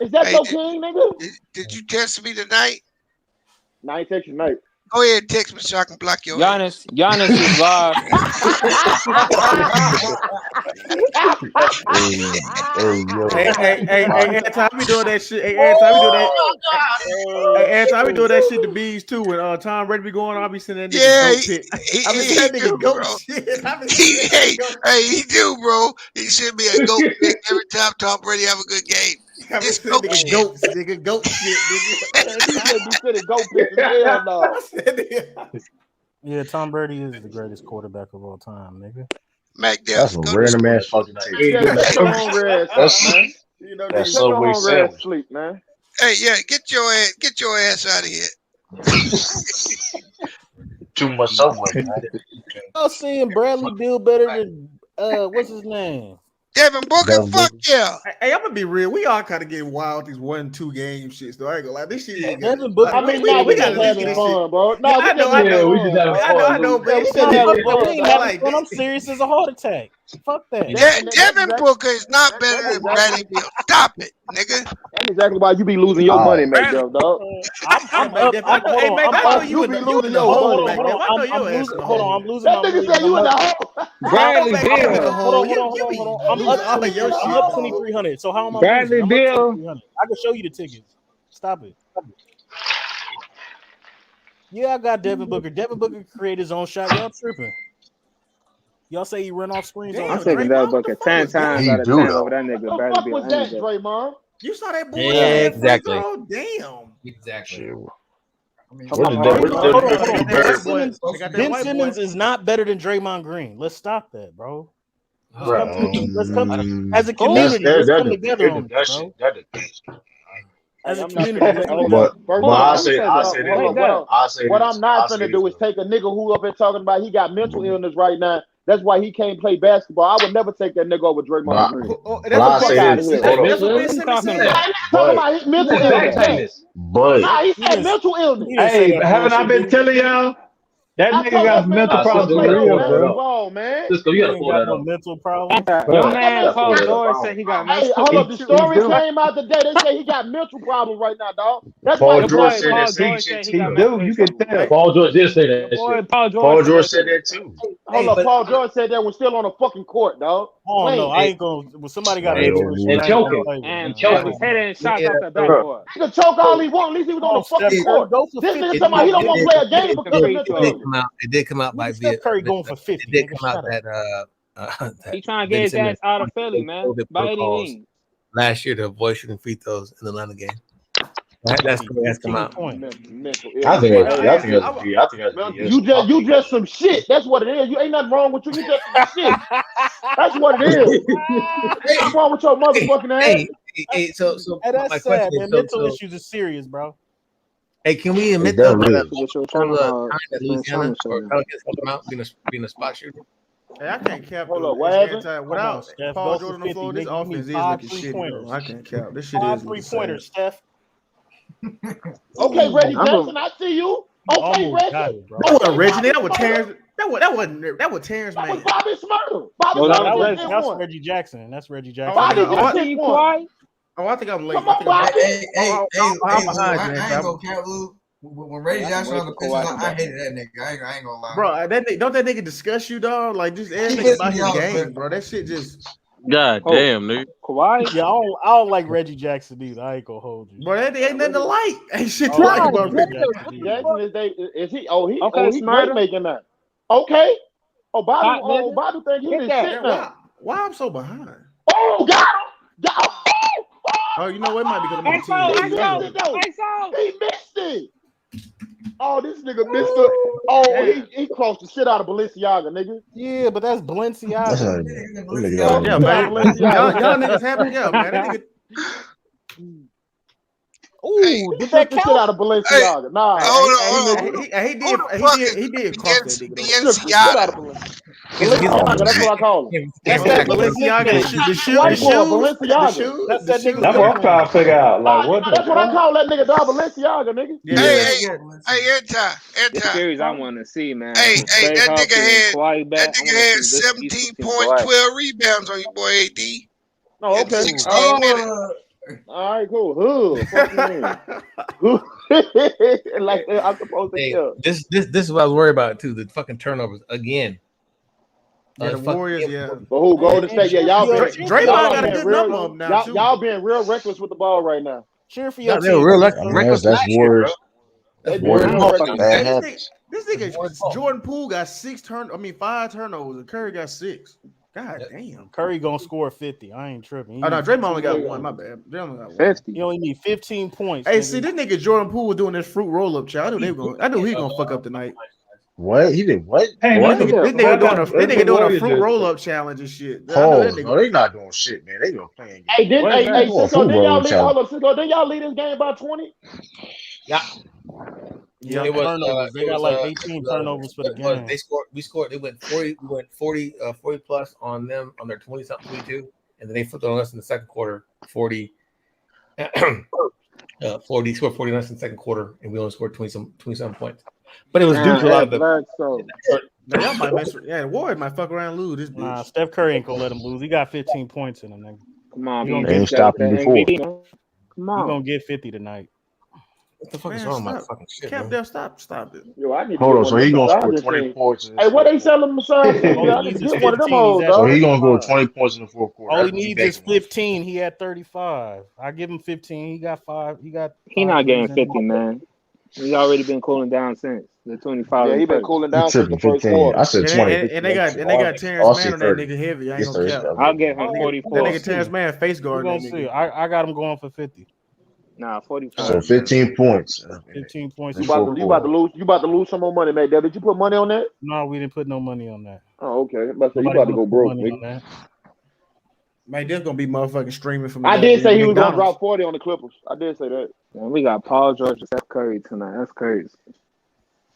Is that your king, nigga? Did you text me tonight? No, I ain't text you tonight. Go ahead, text me so I can block your Giannis is live. Hey, Anton, I be doing that shit. Hey, Anton, I be doing that. Hey, Anton, I be doing that shit to Bees too. When Tom Brady be going on, I be sending that nigga goat pic. I be sending that nigga goat shit. Hey, he do, bro. He send me a goat pic every time Tom Brady have a good game. This goat shit. Goat shit, nigga. You said it goat pic. Hell no. Yeah, Tom Brady is the greatest quarterback of all time, nigga. That's a random ass fucking take. That's Subway sandwich. Sleep, man. Hey, yeah, get your ass out of here. Too much Subway, man. I was seeing Bradley Beal better than what's his name? Devin Booker, fuck yeah. Hey, I'm gonna be real. We all kind of getting wild these 1-2 game shits. Though I ain't gonna lie, this shit. Devin Booker. I mean, we got having fun, bro. No, I know, but I'm serious as a heart attack. Fuck that. Devin Booker is not better than Bradley Beal. Stop it, nigga. That's exactly why you be losing your money, man, dog. I'm losing. That nigga said you in the hole. Bradley Beal. I'm up 2,300. So how am I? Bradley Beal. I can show you the tickets. Stop it. Yeah, I got Devin Booker. Devin Booker created his own shot. Y'all tripping. Y'all say he run off screens. I'm taking Devin Booker 10 times out of 10 over that nigga. What the fuck was that, Draymond? You saw that boy. Exactly. Oh, damn. Exactly. Ben Simmons is not better than Draymond Green. Let's stop that, bro. Let's come as a community. Let's come together on this, bro. As a community. What I'm not gonna do is take a nigga who up here talking about he got mental illness right now That's why he can't play basketball. I would never take that nigga over Draymond Green. That's what Ben Simmons said. Talking about his mental illness. Nah, he said mental illness. Hey, haven't I been telling y'all? That nigga got some mental problems for real, bro. Man. Cisco, you gotta pull that No up. mental problem. Your man Paul George said he got mental. Hey, hold up. The story came out today. They say he got mental problems right now, dog. That's Paul why George said that Paul George said he got mental. You can tell. Paul George did say that shit. Paul George said that too. Hold up. Paul George said that was still on the fucking court, dog. Oh no, I ain't gonna. Well, somebody got mental issues. And choking. And his head and shots off the backboard. He can choke all he wants. At least he was on the fucking court. This nigga talking about he don't want to play a game because of mental illness. It did come out by Steph Curry going for 50. It did come out that he trying to get his ass out of Philly, man. By any means. Last year to avoid shooting free throws in the Atlanta game. That's come out. I think that's you just some shit. That's what it is. You ain't nothing wrong with you. You just some shit. That's what it is. What's wrong with your motherfucking ass? Hey, so that's my sad, question man. is, Mental issues is serious, bro. Hey, can we admit that Louisiana or Pelicans helped him out being a spot shooter? Hey, I can't cap. Hold up, what happened? Without Steph, Paul go George for on the floor, 50, this nigga, offense is five looking shitty, three-pointers. bro. I can't cap. This shit 5 is looking 3-pointers, sad. Steph. Okay, Reggie Jackson, I see you. Okay, Reggie. That wasn't Reggie. That was Terrence. That was Terrence, man. That was Bobby Smurder. That's Reggie Jackson. That's Reggie Jackson. Bobby just hit one. Oh, I think I'm late. Come on, Bobby. I'm behind you, man. I ain't gonna count, Lou. When Reggie Jackson on the pitch, I hated that nigga. I ain't gonna lie. Bro, don't that nigga discuss you, dog? Like, just everything about his game, bro. That shit just. God damn, nigga. Kawhi? Yeah, I don't like Reggie Jackson either. I ain't gonna hold you. Bro, that ain't nothing to like. Ain't shit to Oh, like about Reggie Reggie Jackson is he? Oh, he's Smurder. great making that. Okay. Oh, Bobby think he did shit now. Why I'm so behind? Oh, got him. Oh, you know what? It might be because I'm on TV. He missed it. Oh, this nigga missed it. Oh, he crossed the shit out of Balenciaga, nigga. Yeah, but that's Balenciaga. Yeah, man. Y'all niggas happy? Yeah, man. That nigga. Ooh, did that count? Shit out of Balenciaga. Hey, nah, he did cross that nigga. Balenciaga. That's what I call him. That's that Balenciaga. The shoes. Balenciaga. That's that nigga. That's what I'm trying to figure out. Like, what? That's what I call that nigga, dog. Balenciaga, nigga. Hey, The series I want to see, man. Hey, that nigga had 17 points, 12 rebounds on your boy AD. Oh, okay. 16 minutes. All right, cool. Hood. Like I'm supposed to kill. This is what I was worried about too. The fucking turnovers again. Yeah, the Warriors, yeah. But who Golden State? Yeah, y'all Draymond got a good number of them now. Y'all being real reckless with the ball right now. Cheer for your They were real That's Warriors. That's Warriors. This nigga Jordan Poole got 5 turnovers, and Curry got 6. God damn. Curry gonna score 50. I ain't tripping. Oh no, Draymond only got 1. My bad. Draymond got 1. 50. You only need 15 points. Hey, nigga. see, this nigga Jordan Poole was doing this fruit roll up, child. I knew he was gonna fuck up tonight. What? He did what? Hey, This nigga doing a fruit roll up challenge and shit. No, they not doing shit, man. They gonna play. Hey, Cisco, did y'all lead this game by 20? Yeah, it was, turnovers. They got like 18 turnovers for the game. We scored. They went 40. We went 40 plus on them on their 20-something 22, and then they flipped on us in the second quarter. 40. 40 scored 40 on us in the second quarter, and we only scored 27 points. But it was due to a lot of the. Y'all might mess with, the Warriors might fuck around and lose this bitch. Nah, Steph Curry ain't gonna let him lose. He got 15 points in him. Nigga. Come on, they ain't stopping before. Come on, you gonna get 50 tonight. What the fuck is wrong with my fucking shit? Cap there, stop it. Yo, I need Hold on, to so he gonna score 20 points. Hey, what they selling massage? I need to get one of them hoes, So he gonna go 20 points in the fourth quarter. All he needs is 15. He had 35. I give him 15. He got 5. He not getting 50, man. He's already been cooling down since the 25. Yeah, he been cooling down since the first 15. quarter. I said 20. And they got Terrence Mann on that nigga heavy. I ain't gonna cap. I'll get him 44. That nigga Terrence Mann face guard. We're gonna see. I got him going for 50. Nah, 44. So 15 points. 15 points. You about to lose some more money, mate. Did you put money on that? No, we didn't put no money on that. Oh, okay. You about to go broke, nigga. Man, this gonna be motherfucking streaming from. I did say he was gonna drop 40 on the Clippers. I did say that. Man, we got Paul George and Steph Curry tonight. That's crazy.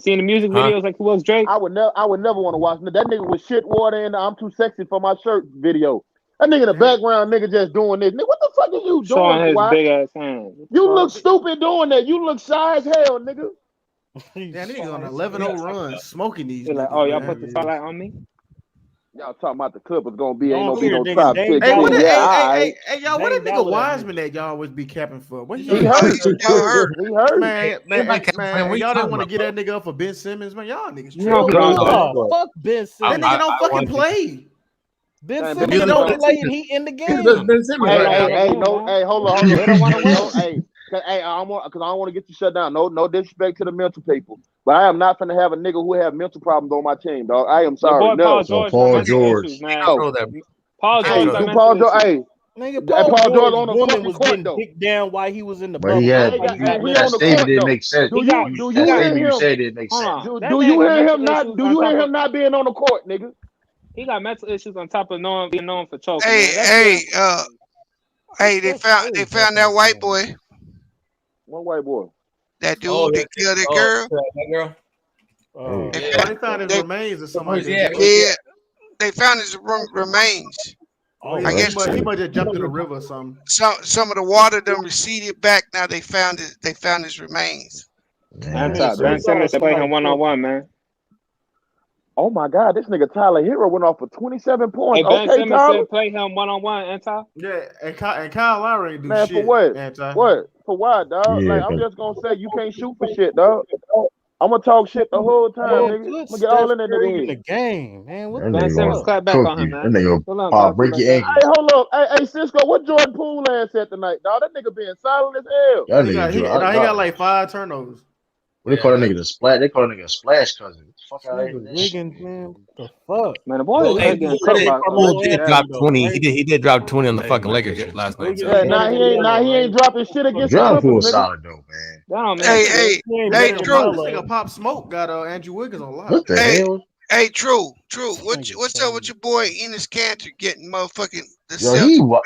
Seeing the music videos like who else Drake? I would never want to watch that nigga with shit water in the "I'm too sexy for my shirt" video. That nigga in the background, nigga just doing this. Nigga, what the fuck are you Showing doing, his Kawhi? big ass hands. You look stupid doing that. You look shy as hell, nigga. Yeah, nigga on 11-0 run, smoking these. He's like, niggas, oh, y'all man. put the spotlight on me. Y'all talking about the Clippers gonna be ain't Don't gonna be care, no nigga. top Dame 16. Dollar- Yeah, all hey, right. y'all, what Dame that nigga Dollar, Wiseman that y'all always be capping for? What He hurt. He hurt. Man, what you y'all talking didn't want to about, get that nigga up for Ben Simmons, man. Y'all niggas No, tripping. fuck Ben That Simmons. nigga don't I fucking wanted to- play. Ben Hey, Simmons nigga don't don't play and he in the game. Ben Simmons Hey, right now. hold on. They don't want to win. Hey, because I don't want to get you shut down. No disrespect to the mental people, but I am not finna have a nigga who have mental problems on my team, dog. I am Your sorry. boy No. Paul George got mental issues, man. Control that. Paul Hey, George got do mental Paul George? issues. Hey, Nigga, Paul Paul George George's on the woman fucking was court getting though. dicked down while he was in the But he bubble. had Hey, he that on the statement court didn't though. make sense. Do That you statement hear you him? said didn't make Hold sense. on. Do you hear him not? Do you hear him not being on the court, nigga? He got mental issues on top of being known for choking. Hey, they found that white boy. What white boy? That dude that killed that girl. That girl. They found his remains or something like that. Yeah, they found his remains. I guess he might have jumped in a river or something. Some of the water done receded back. Now they found it. They found his remains. Ben Simmons play him 1-on-1, man. Oh my God, this nigga Tyler Hero went off for 27 points. Hey, Ben Okay, Simmons Tyler. said play him 1-on-1, Anti. Yeah, and Kyle Lowry ain't do Man, shit. for what? Anti. What? For what, dog? Yeah, Like, I'm just gonna say you can't shoot for shit, dog. I'm gonna talk shit the whole time, nigga. I'm gonna get all in that nigga in the head. game, man. What That Ben nigga Simmons gonna clap back cook on him, you. man. That nigga Hold on, pop Kyle, break clap your back. ankle. Hey, hold up. Hey, Cisco, what Jordan Poole ass at tonight, dog? That nigga being silent as hell. That He nigga got like 5 turnovers. What they call that nigga the splash? They call that nigga a splash cousin. Fuck out of here. nigga Wiggins, man? What the fuck? Man, the boy is getting cooked by Poole did drop 20. He did drop 20 on the fucking Lakers last night. Yeah, he ain't dropping shit against the John Clippers, Poole nigga. solid though, man. That don't mean Hey, This True. nigga Pop Smoke got Andrew Wiggins on lock. What the hell? Hey, True. What's up with your boy Enes Kanter getting motherfucking the Yo, Celtics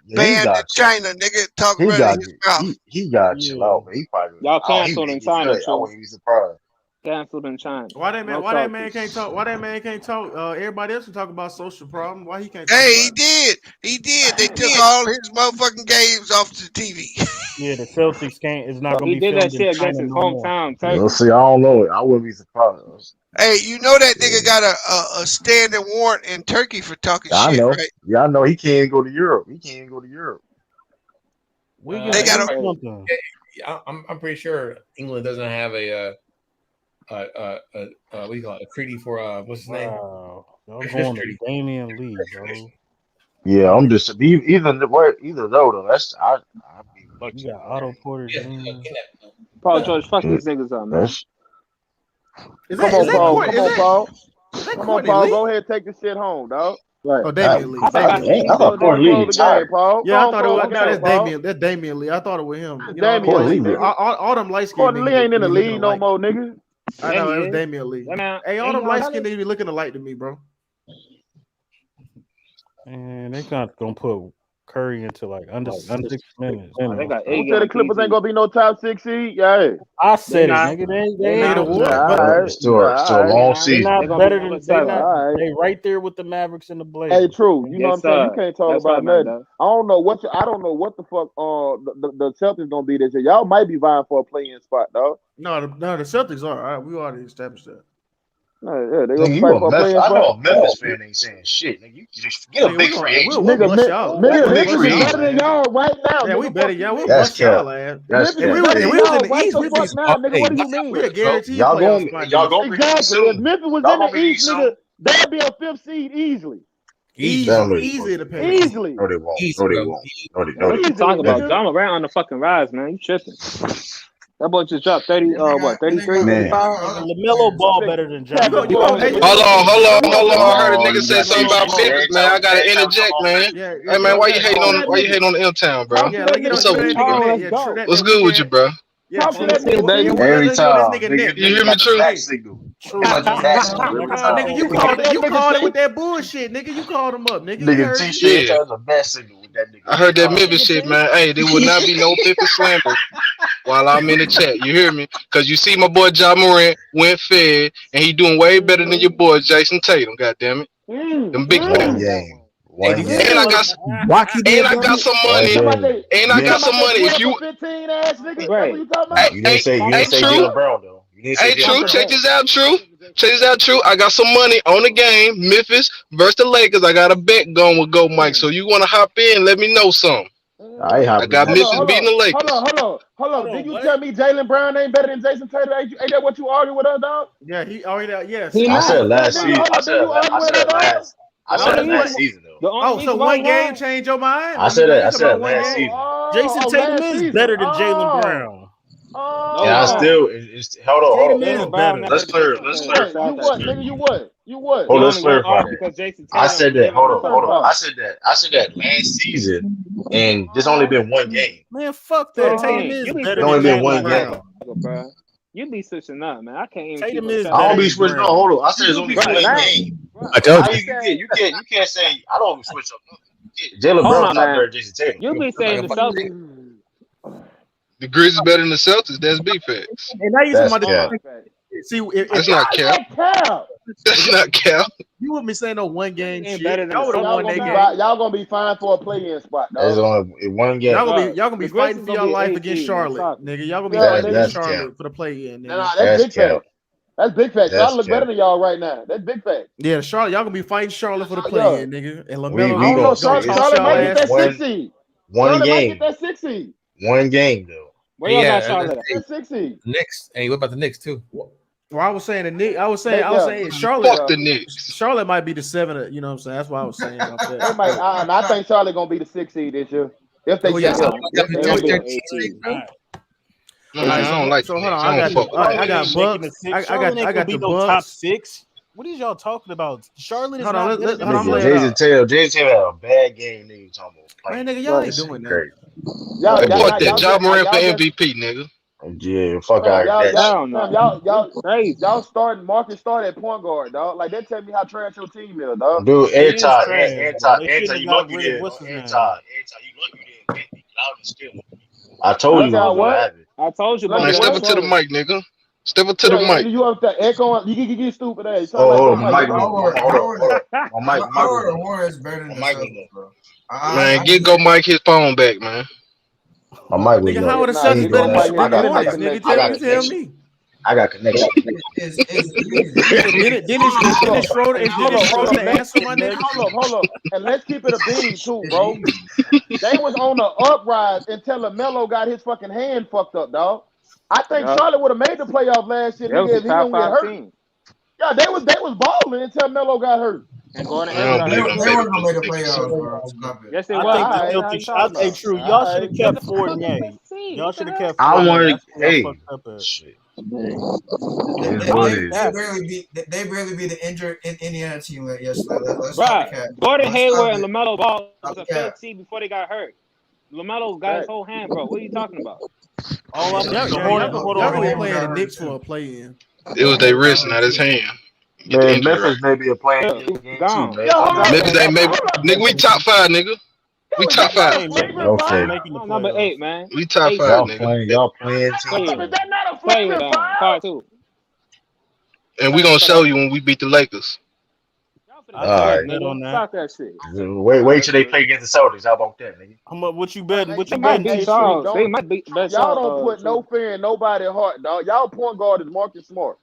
he banned got in China? Nigga talking he right got in his mouth. he got to chill out, man. He probably Y'all he canceled may in get China, cut. I True. wouldn't be surprised. Canceled in China. Why that No man can't talk? Why that man can't talk? Everybody else can talk about social problems. Why he can't talk Hey, about he did. They took all his motherfucking games off the TV. Yeah, the Celtics is not gonna He be did that filmed in shit China against his no more. hometown, Well, Turkey. see, I don't know. I wouldn't be surprised. Hey, you know that nigga got a standing warrant in Turkey for talking I shit, know. right? Yeah, I know. He can't go to Europe. Wiggins They got did something. I'm pretty sure England doesn't have a what do you call it? A treaty for what's his name? Y'all going to Damian Lee, bro. Yeah, I'm just either though. That's I'd be reluctant. You got Otto Porter Jr. Paul George, fuck these niggas up, man. Come on, Paul. Come on, Paul. Go ahead and take this shit home, dog. Right. Oh, Damian Lee. I thought Porter Lee retired. Paul. Yeah, I thought it was. No, That's Damian. That's Damian Lee. I thought it was him. You know, Damian Lee. all them light skinned Porter Lee ain't in the league no more, nigga. I know it was Damian Lee. Hey, all them light skinned niggas be looking alike to me, bro. And they not gonna put Curry into like under 6 minutes. They got Who said the Clippers ain't gonna be no top 6 seed? Yeah. I said it, nigga. They ain't It's still a long season. They're not better than they right there with the Mavericks and the Blazers. Hey, True. You know what I'm saying? You can't talk about nothing. I don't know what the fuck the Celtics gonna be this year. Y'all might be vying for a play-in spot, dog. No, the Celtics are. All right, we already established that. Yeah, they gonna fight for a play-in spot. I know a Memphis fan ain't saying shit. Nigga, you just get a big free agent. We'll bust y'all. Nigga, we better than y'all right now. Yeah, nigga, we better. Yeah, we'll That's bust y'all, man. That's If we was in the East, we'd be now, nigga. What do you mean? we'd guarantee y'all playoff gonna spot. Exactly. If Memphis was in the East, nigga, they'd be a 5th seed easily. Easy to pay. Easily. No, they won't. What you talking about? John Morant on the fucking rise, man. You tripping? That boy just dropped 33, 35? LaMelo Ball better than John. Hold on. I heard a nigga say something about Memphis, man. I gotta interject, man. Hey, man, why you hating on the M-Town, bro? What's up with you? What's good with you, bro? Every time. You hear me, True? Nigga, you called it with that bullshit, nigga. You called him up, nigga. Nigga, T-shirt was the best signal with that nigga. I heard that Memphis shit, man. Hey, there will not be no Memphis slander while I'm in the chat. You hear me? Because you see my boy John Morant went fed, and he doing way better than your boy Jason Tatum. God damn it, them big fans. One game. And I got some money. And I got some money. If you 15 ass nigga, that's what you talking about? You didn't say Jaylen Brown though. Hey, True, check this out, True. Check this out, True. I got some money on the game. Memphis versus the Lakers. I got a bet going with Go Mike. So you want to hop in? Let me know something. I got Memphis beating the Lakers. Hold on. Did you tell me Jaylen Brown ain't better than Jason Tatum? Ain't that what you arguing with us, dog? Yeah, he already. Yes. I said last season. I said last season though. Oh, so one game changed your mind? I said last season. Jason Tatum is better than Jaylen Brown. Yeah, I still. Hold on. Let's clarify. You what? Hold on, let's clarify that. I said that. Hold on. I said that last season, and there's only been one game. Man, fuck that. Tatum is better. Only been one game. You be switching up, man. I can't even. Tatum is. I don't be switching up. Hold on. I said it's only one game. I told you. You can't say I don't switch up. Jaylen Brown's not better than Jason Tatum. You be saying the Celtics. The Grizzlies better than the Celtics. That's big facts. And now you talking about see, that's not cap. That's not cap. You wouldn't be saying no one game shit. Y'all gonna be fine for a play-in spot. There's only one game. Y'all gonna be fighting for your life against Charlotte, nigga. Y'all gonna be fighting against Charlotte for the play-in. That's big fact. That's big fact. Y'all look better than y'all right now. That's big fact. Yeah, Charlotte. Y'all gonna be fighting Charlotte for the play-in, nigga. And LaMelo, Charlotte might get that 6 seed. One game. Might get that 6 seed. One game though. Where y'all got Charlotte? That 6 seed. Knicks. Hey, what about the Knicks too? Well, I was saying the Knicks. I was saying Charlotte. Fuck the Knicks. Charlotte might be the 7. You know what I'm saying? That's what I was saying. I think Charlotte gonna be the 6 seed this year. If they get I don't like. So hold on. I got Bucks. I got the Bucks. Top 6. What is y'all talking about? Charlotte is not. Jason Taylor had a bad game. Nigga talking about. Man, nigga, y'all ain't doing that. Fuck that. Ja Morant for MVP, nigga. Yeah, fuck out of that. Y'all starting Marcus started at point guard, dog. Like that tell me how trash your team is, dog. Dude, anti, you lucky there. I told you what happened. I told you. Man, step up to the mic, nigga. Step up to the mic. You up there echoing? You get stupid ass. Hold on, Mike. Warren is better than the bro. Man, Go Mike his phone back, man. My mic was nigga, how would the Celtics better than the Hornets? Nigga, tell me. I got connection. Dennis Schroeder answer my nigga. Hold up. And let's keep it a bean too, bro. They was on the uprise until LaMelo got his fucking hand fucked up, dog. I think Charlotte would have made the playoff last year. If he don't get hurt. Team. Yeah, they was balling until Melo got hurt. And going to they weren't gonna make the playoffs, bro. Yes, they was. Hey, True. Y'all should have kept Fournier. Y'all should have kept. I wanted. Hey, shit. They barely beat the injured Indiana team yesterday. Right. Gordon Hayward and LaMelo Ball was a 15 before they got hurt. LaMelo got his whole hand, bro. What are you talking about? Y'all gonna be playing the Knicks for a play-in. It was their wrist, not his hand. Man, Memphis may be a playing game too, man. Memphis ain't maybe. Nigga, we top 5, nigga. We top 5. Okay. Number 8, man. We top 5, nigga. Y'all playing too. Play down. Part 2. And we gonna show you when we beat the Lakers. All right. Stop that shit. Wait till they play against the Celtics. How about that, nigga? What you betting? What you They might betting? beat Charles. They might beat Y'all don't put no fear in nobody's heart, dog. Y'all point guard is Marcus Smart.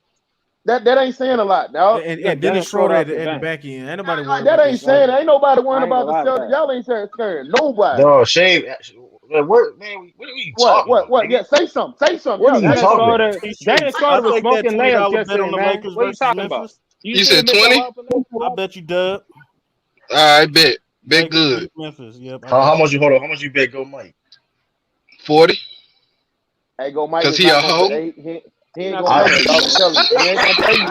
That ain't saying a lot, dog. And Dennis Schroeder at the back end. Ain't nobody worried. That ain't saying. Ain't nobody worrying about the Celtics. Y'all ain't scaring nobody. No, Shane. What are you talking about? What? Yeah, say something. What are you talking about? Dennis Schroeder was smoking layups yesterday, man. What are you talking about? You said 20? I bet you dub. All right, bet. Bet good. Memphis, yep. How much you hold on? How much you bet Go Mike? 40. Hey, Go Mike. Cause he a hoe. He ain't gonna pay you, dog. He ain't gonna pay you.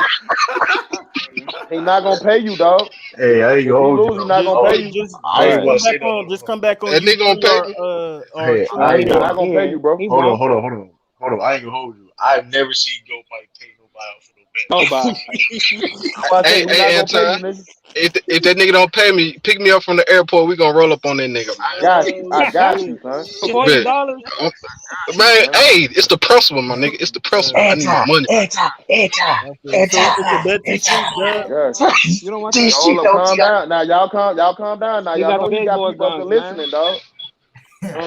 He not gonna pay you, dog. Hey, I ain't gonna hold you. He not gonna pay you. Just come back on. That nigga gonna pay. Hey, I ain't gonna pay you, bro. Hold on. I ain't gonna hold you. I've never seen Go Mike pay nobody out for no Nobody. Hey, Anton. If that nigga don't pay me, pick me up from the airport. We gonna roll up on that nigga, man. I got you, son. For $40. Man, hey, it's the principle, my nigga. It's the principle. I need my money. You don't want that. that? Hold up, calm down. Now y'all calm down. Now You y'all got know the he big got boy people up guns, there man. listening, dog.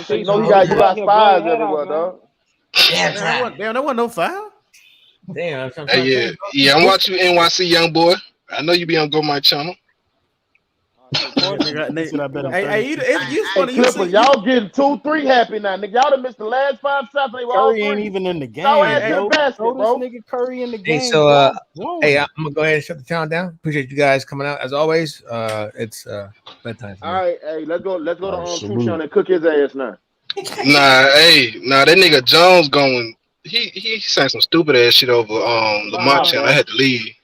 So You know you got spies everywhere, dog. Damn, that wasn't no foul. Damn, Hey, yeah, I'm watching NYC Young Boy. I know you be on Go My channel. Hey, Clippers, y'all getting 2-3 happy now, nigga. Y'all done missed the last 5 shots. They were all Curry ain't free. even in the game. Y'all ass in the basket, Throw this bro. nigga Curry in the game. Hey, so bro. hey, I'm gonna go ahead and shut the channel down. Appreciate you guys coming out as always. It's bedtime. All right, hey, let's go to Tushawn and cook his ass now. Nah, that nigga Jones going. He saying some stupid ass shit over Lamar channel. I had to leave.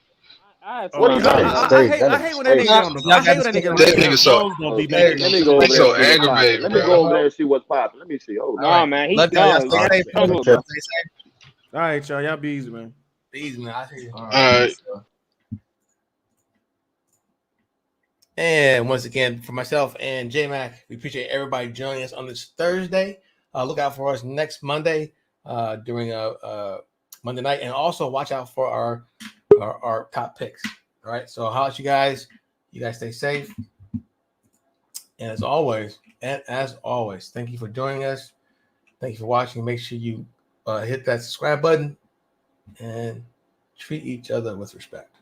What he done? I hate when that nigga get on the. I hate when that nigga on the nigga so Let me go over there. so aggravated. Let me go over there and see what's popping. Let me see. Oh, nah, man. He's done. All right, y'all be easy, man. Be easy, man. I hear you. All right. And once again, for myself and J Mac, we appreciate everybody joining us on this Thursday. Look out for us next Monday during Monday night, and also watch out for our top picks. All right. So how about you guys? You guys stay safe. And as always, thank you for joining us. Thank you for watching. Make sure you hit that subscribe button and treat each other with respect.